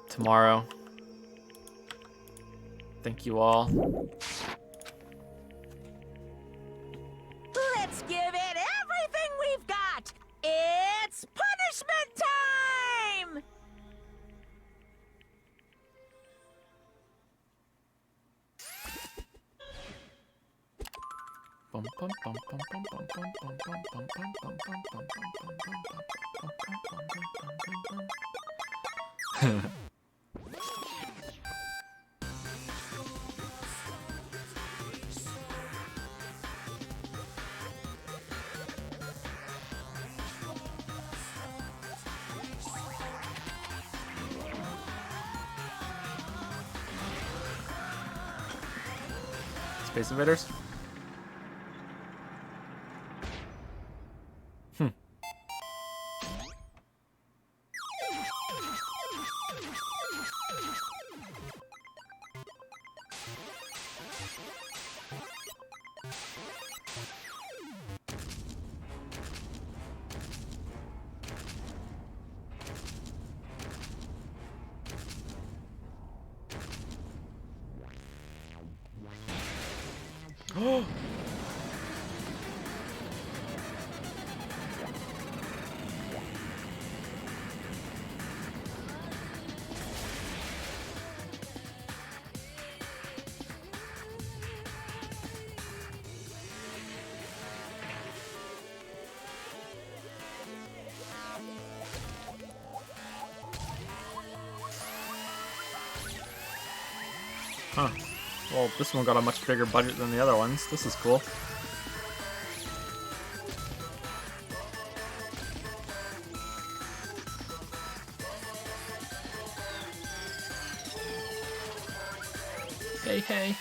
tomorrow. Thank you all. Space Invaders? Huh. Well, this one got a much bigger budget than the other ones. This is cool. Hey, hey.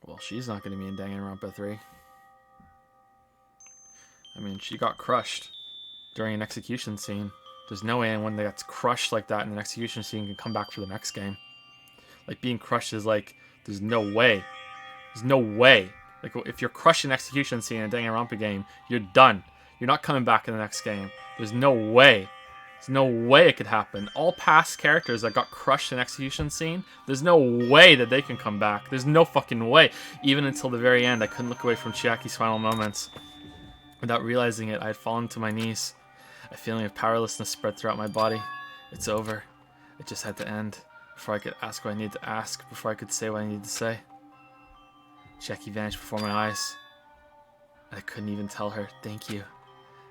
Well, she's not going to be in Danganronpa 3. I mean, she got crushed during an execution scene. There's no way anyone that gets crushed like that in an execution scene can come back for the next game. Like, being crushed is like, there's no way. There's no way. Like, if you're crushed in an execution scene in a Danganronpa game, you're done. You're not coming back in the next game. There's no way. There's no way it could happen. All past characters that got crushed in an execution scene, there's no way that they can come back. There's no fucking way. Even until the very end, I couldn't look away from Chiaki's final moments. Without realizing it, I had fallen to my knees. A feeling of powerlessness spread throughout my body. It's over. It just had to end. Before I could ask what I needed to ask. Before I could say what I needed to say. Chiaki vanished before my eyes. And I couldn't even tell her, thank you.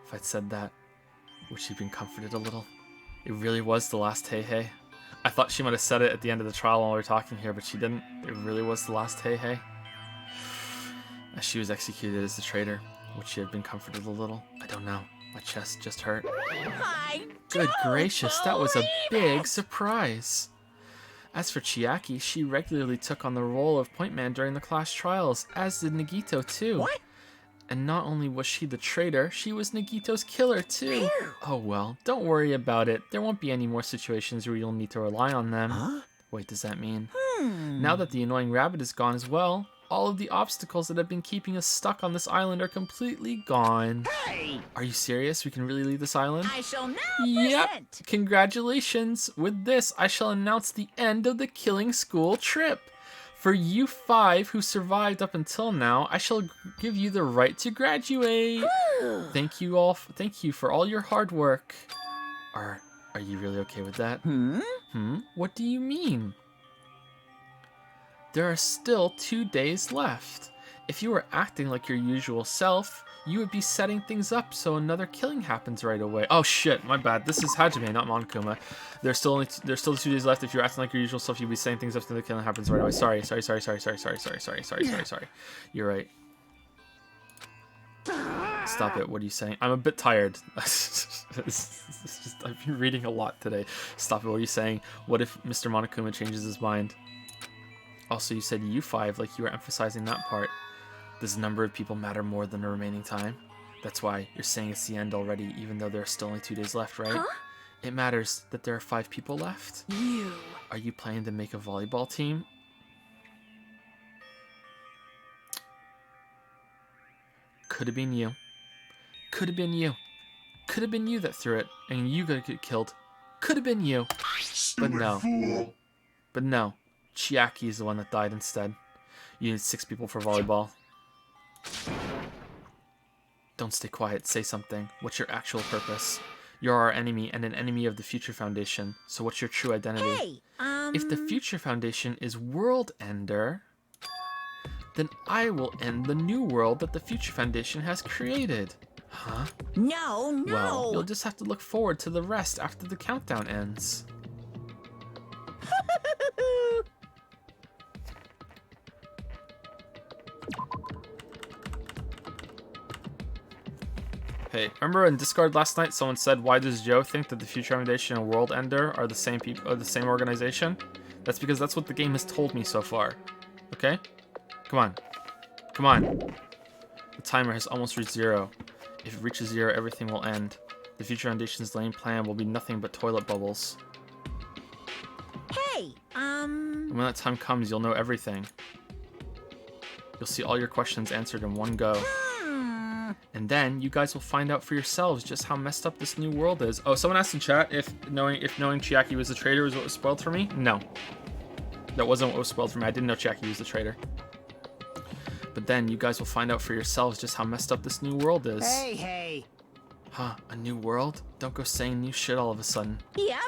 If I'd said that, would she have been comforted a little? It really was the last hey hey. I thought she might have said it at the end of the trial while we were talking here, but she didn't. It really was the last hey hey. As she was executed as the traitor, would she have been comforted a little? I don't know. My chest just hurt. Good gracious, that was a big surprise. As for Chiaki, she regularly took on the role of point man during the class trials, as did Nagito too. What? And not only was she the traitor, she was Nagito's killer too. Oh well, don't worry about it. There won't be any more situations where you'll need to rely on them. Huh? Wait, does that mean? Now that the annoying rabbit is gone as well, all of the obstacles that have been keeping us stuck on this island are completely gone. Hey! Are you serious? We can really leave this island? I shall now Yep. present. Congratulations. With this, I shall announce the end of the killing school trip. For you 5 who survived up until now, I shall give you the right to graduate. Thank you all. Thank you for all your hard work. Are you really okay with that? What do you mean? There are still 2 days left. If you were acting like your usual self, you would be setting things up so another killing happens right away. Oh shit, my bad. This is Hajime, not Monokuma. There's still 2 days left. If you're acting like your usual self, you'd be setting things up so the killing happens right away. Sorry. You're right. Stop it. What are you saying? I'm a bit tired. I've been reading a lot today. Stop it. What are you saying? What if Mr. Monokuma changes his mind? Also, you said you 5, like you were emphasizing that part. Does the number of people matter more than the remaining time? That's why you're saying it's the end already, even though there are still only 2 days left, right? Huh? It matters that there are 5 people left. You. Are you planning to make a volleyball team? Could have been you. Could have been you. Could have been you that threw it, and you got to get killed. Could have been you. But no. But no. Chiaki is the one that died instead. You need 6 people for volleyball. Don't stay quiet. Say something. What's your actual purpose? You're our enemy and an enemy of the Future Foundation. So what's your true identity? Hey, If the Future Foundation is World Ender, then I will end the new world that the Future Foundation has created. Huh? No. Well, you'll just have to look forward to the rest after the countdown ends. Hey, remember in Discord last night someone said, why does Joe think that the Future Foundation and World Ender are the same people, or the same organization? That's because that's what the game has told me so far. Okay? Come on. Come on. The timer has almost reached 0. If it reaches 0, everything will end. The Future Foundation's lame plan will be nothing but toilet bubbles. Hey, And when that time comes, you'll know everything. You'll see all your questions answered in one go. And then you guys will find out for yourselves just how messed up this new world is. Oh, someone asked in chat if knowing Chiaki was a traitor was what was spoiled for me. No. That wasn't what was spoiled for me. I didn't know Chiaki was a traitor. But then you guys will find out for yourselves just how messed up this new world is. Hey. Huh, a new world? Don't go saying new shit all of a sudden. Yep.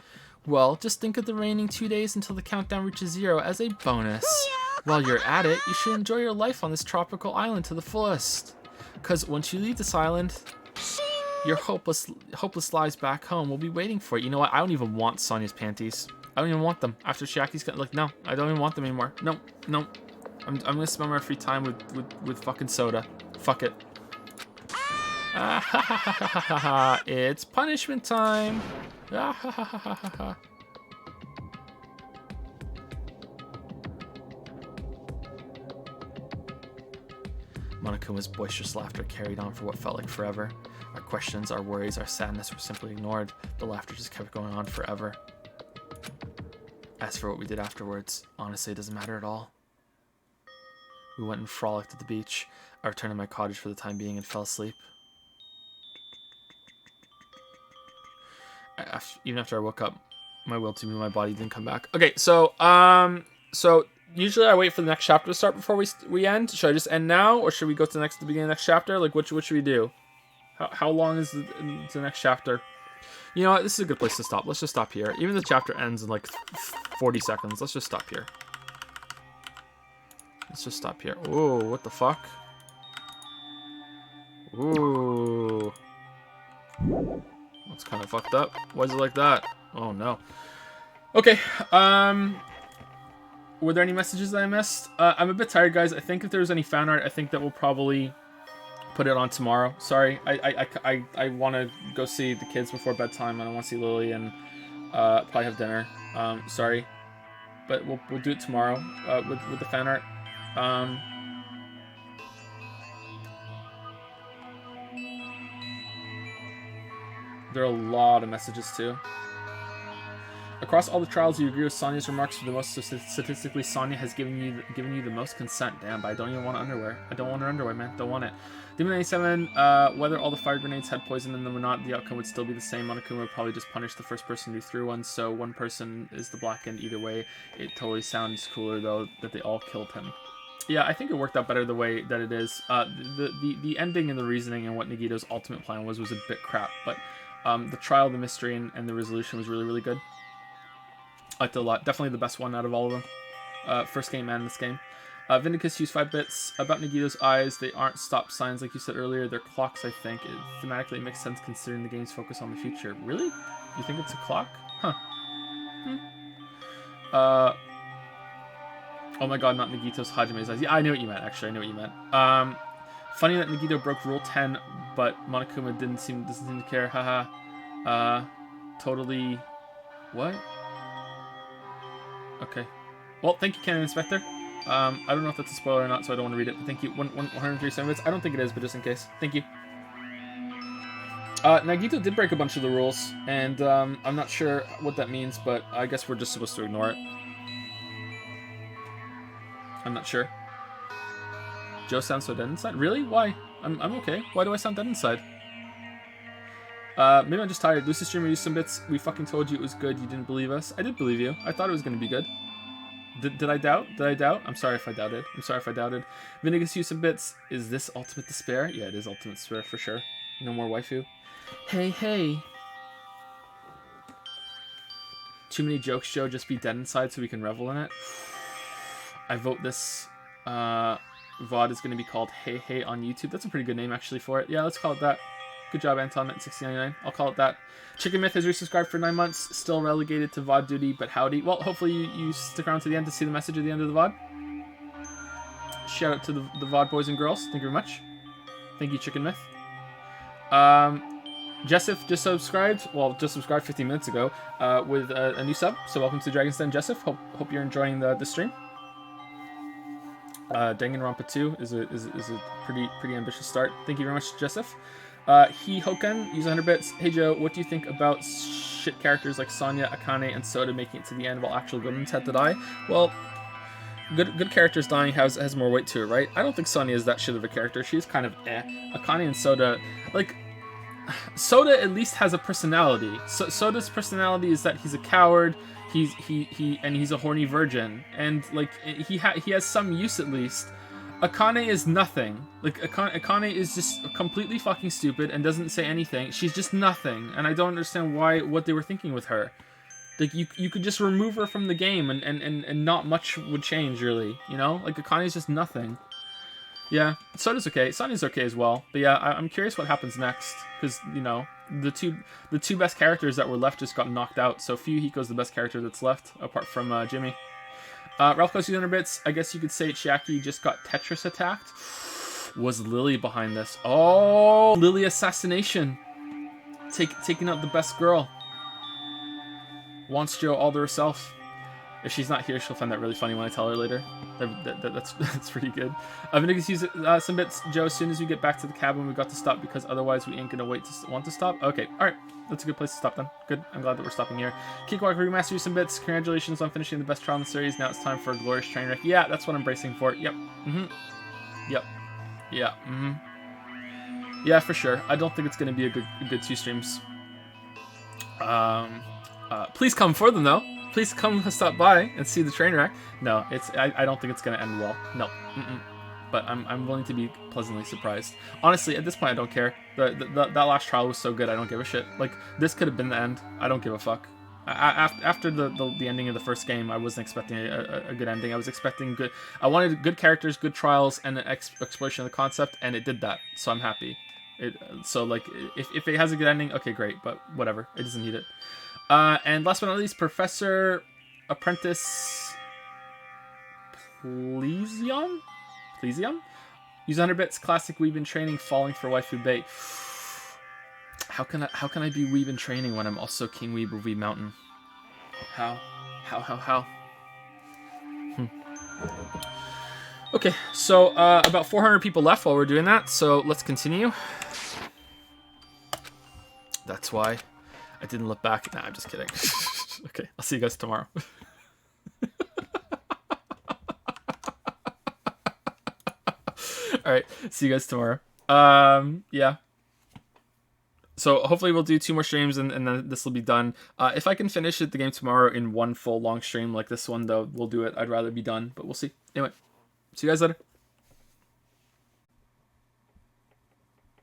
Well, just think of the remaining 2 days until the countdown reaches 0 as a bonus. While you're at it, you should enjoy your life on this tropical island to the fullest. Because once you leave this island, your hopeless lives back home will be waiting for you. You know what? I don't even want Sonya's panties. I don't even want them. After Chiaki's got, like, no, I don't even want them anymore. No. I'm gonna spend my free time with fucking soda. Fuck it. It's punishment time. Monokuma's boisterous laughter carried on for what felt like forever. Our questions, our worries, our sadness were simply ignored. The laughter just kept going on forever. As for what we did afterwards, honestly, it doesn't matter at all. We went and frolicked at the beach. I returned to my cottage for the time being and fell asleep. Even after I woke up, my will to move my body didn't come back. Okay, so usually I wait for the next chapter to start before we end. Should I just end now, or should we go to the beginning of the next chapter? Like, what should we do? How long is the next chapter? You know what? This is a good place to stop. Let's just stop here. Even the chapter ends in like 40 seconds. Let's just stop here. Let's just stop here. Ooh, what the fuck? Ooh. That's kind of fucked up. Why is it like that? Oh no. Okay, were there any messages that I missed? I'm a bit tired, guys. I think if there's any fan art, I think that we'll probably put it on tomorrow. Sorry, I want to go see the kids before bedtime. I don't want to see Lily and probably have dinner. Sorry, but we'll do it tomorrow with the fan art. There are a lot of messages too. Across all the trials, you agree with Sonya's remarks for the most. Statistically, Sonya has given you the most consent. Damn, but I don't even want underwear. I don't want her underwear, man. Don't want it. Demon 97, whether all the fire grenades had poison in them or not, the outcome would still be the same. Monokuma would probably just punish the first person who threw one, so one person is the black end either way. It totally sounds cooler, though, that they all killed him. Yeah, I think it worked out better the way that it is. The ending and the reasoning and what Nagito's ultimate plan was a bit crap, but the trial, the mystery, and the resolution was really, really good. I liked it a lot. Definitely the best one out of all of them. First game and this game. Vindicus used 5 bits. About Nagito's eyes, they aren't stop signs like you said earlier. They're clocks, I think. It thematically makes sense considering the game's focus on the future. Really? You think it's a clock? Huh. Oh my god, not Nagito's, Hajime's eyes. Yeah, I know what you meant, actually. I know what you meant. Funny that Nagito broke Rule 10, but Monokuma doesn't seem to care. Haha. Totally... What? Okay. Well, thank you, Canon Inspector. I don't know if that's a spoiler or not, so I don't want to read it, but thank you. 137 bits. I don't think it is, but just in case. Thank you. Nagito did break a bunch of the rules, and I'm not sure what that means, but I guess we're just supposed to ignore it. I'm not sure. Joe sounds so dead inside. Really? Why? I'm okay. Why do I sound dead inside? Maybe I'm just tired. Lucy Streamer used some bits. We fucking told you it was good. You didn't believe us. I did believe you. I thought it was going to be good. Did I doubt? Did I doubt? I'm sorry if I doubted. I'm sorry if I doubted. Vinicius use some bits. Is this ultimate despair? Yeah, it is ultimate despair for sure. No more waifu. Hey, hey. Too many jokes, Joe. Just be dead inside so we can revel in it. I vote this VOD is going to be called Hey Hey on YouTube. That's a pretty good name actually for it. Yeah, let's call it that. Good job, Anton at 60.99. I'll call it that. Chicken Myth has resubscribed for 9 months. Still relegated to VOD duty, but howdy. Well, hopefully you stick around to the end to see the message at the end of the VOD. Shout out to the VOD boys and girls. Thank you very much. Thank you, Chicken Myth. Jessif just subscribed. Well, just subscribed 15 minutes ago with a new sub. So welcome to Dragon's Den, Jessif. Hope you're enjoying the stream. Danganronpa 2 is a pretty ambitious start. Thank you very much, Jessif. He Hoken, use 100 bits. Hey Joe, what do you think about shit characters like Sonya, Akane, and Soda making it to the end while actual good ones had to die? Well, good characters dying has more weight to it, right? I don't think Sonya is that shit of a character. She's kind of eh. Akane and Soda, like, Soda at least has a personality. Soda's personality is that he's a coward. He's a horny virgin, and like he has some use at least. Akane is nothing. Like Akane is just completely fucking stupid and doesn't say anything. She's just nothing, and I don't understand what they were thinking with her. Like you could just remove her from the game and not much would change really. You know, like Akane's just nothing. Yeah, Soda's okay. Sonya's okay as well. But yeah, I'm curious what happens next because you know the two best characters that were left just got knocked out. So Fuyuhiko's the best character that's left apart from Jimmy. Ralph goes 200 bits. I guess you could say Chiaki just got Tetris attacked. Was Lily behind this? Oh, Lily assassination. Taking out the best girl. Wants Joe all to herself. If she's not here, she'll find that really funny when I tell her later. That's pretty good. I'm gonna use some bits, Joe. As soon as we get back to the cabin, we got to stop because otherwise we ain't gonna want to stop. Okay, all right, that's a good place to stop then. Good. I'm glad that we're stopping here. Kickwalk remaster, use some bits. Congratulations on finishing the best trial in the series. Now it's time for a glorious train wreck. Yeah, that's what I'm bracing for. Yep. Yep. Yeah. Yeah, for sure. I don't think it's gonna be a good 2 streams. Please come for them though. Please come stop by and see the train wreck. No, I don't think it's gonna end well. No, but I'm willing to be pleasantly surprised. Honestly, at this point, I don't care. That last trial was so good, I don't give a shit. Like this could have been the end. I don't give a fuck. After the ending of the first game, I wasn't expecting a good ending. I was expecting good. I wanted good characters, good trials, and an exploration of the concept, and it did that. So I'm happy. So like, if it has a good ending, okay, great. But whatever, it doesn't need it. And last but not least, Professor Apprentice Plesium? Use 100 bits. Classic we've been training, falling for waifu bait. How can I be weeb in training when I'm also King Weeb of Weeb Mountain? How? Okay, so about 400 people left while we're doing that, so let's continue. That's why I didn't look back. Nah, I'm just kidding. Okay, I'll see you guys tomorrow. Alright, see you guys tomorrow. Yeah. So hopefully we'll do 2 more streams and then this will be done. If I can finish the game tomorrow in one full long stream like this one, though, we'll do it. I'd rather be done, but we'll see. Anyway, see you guys later.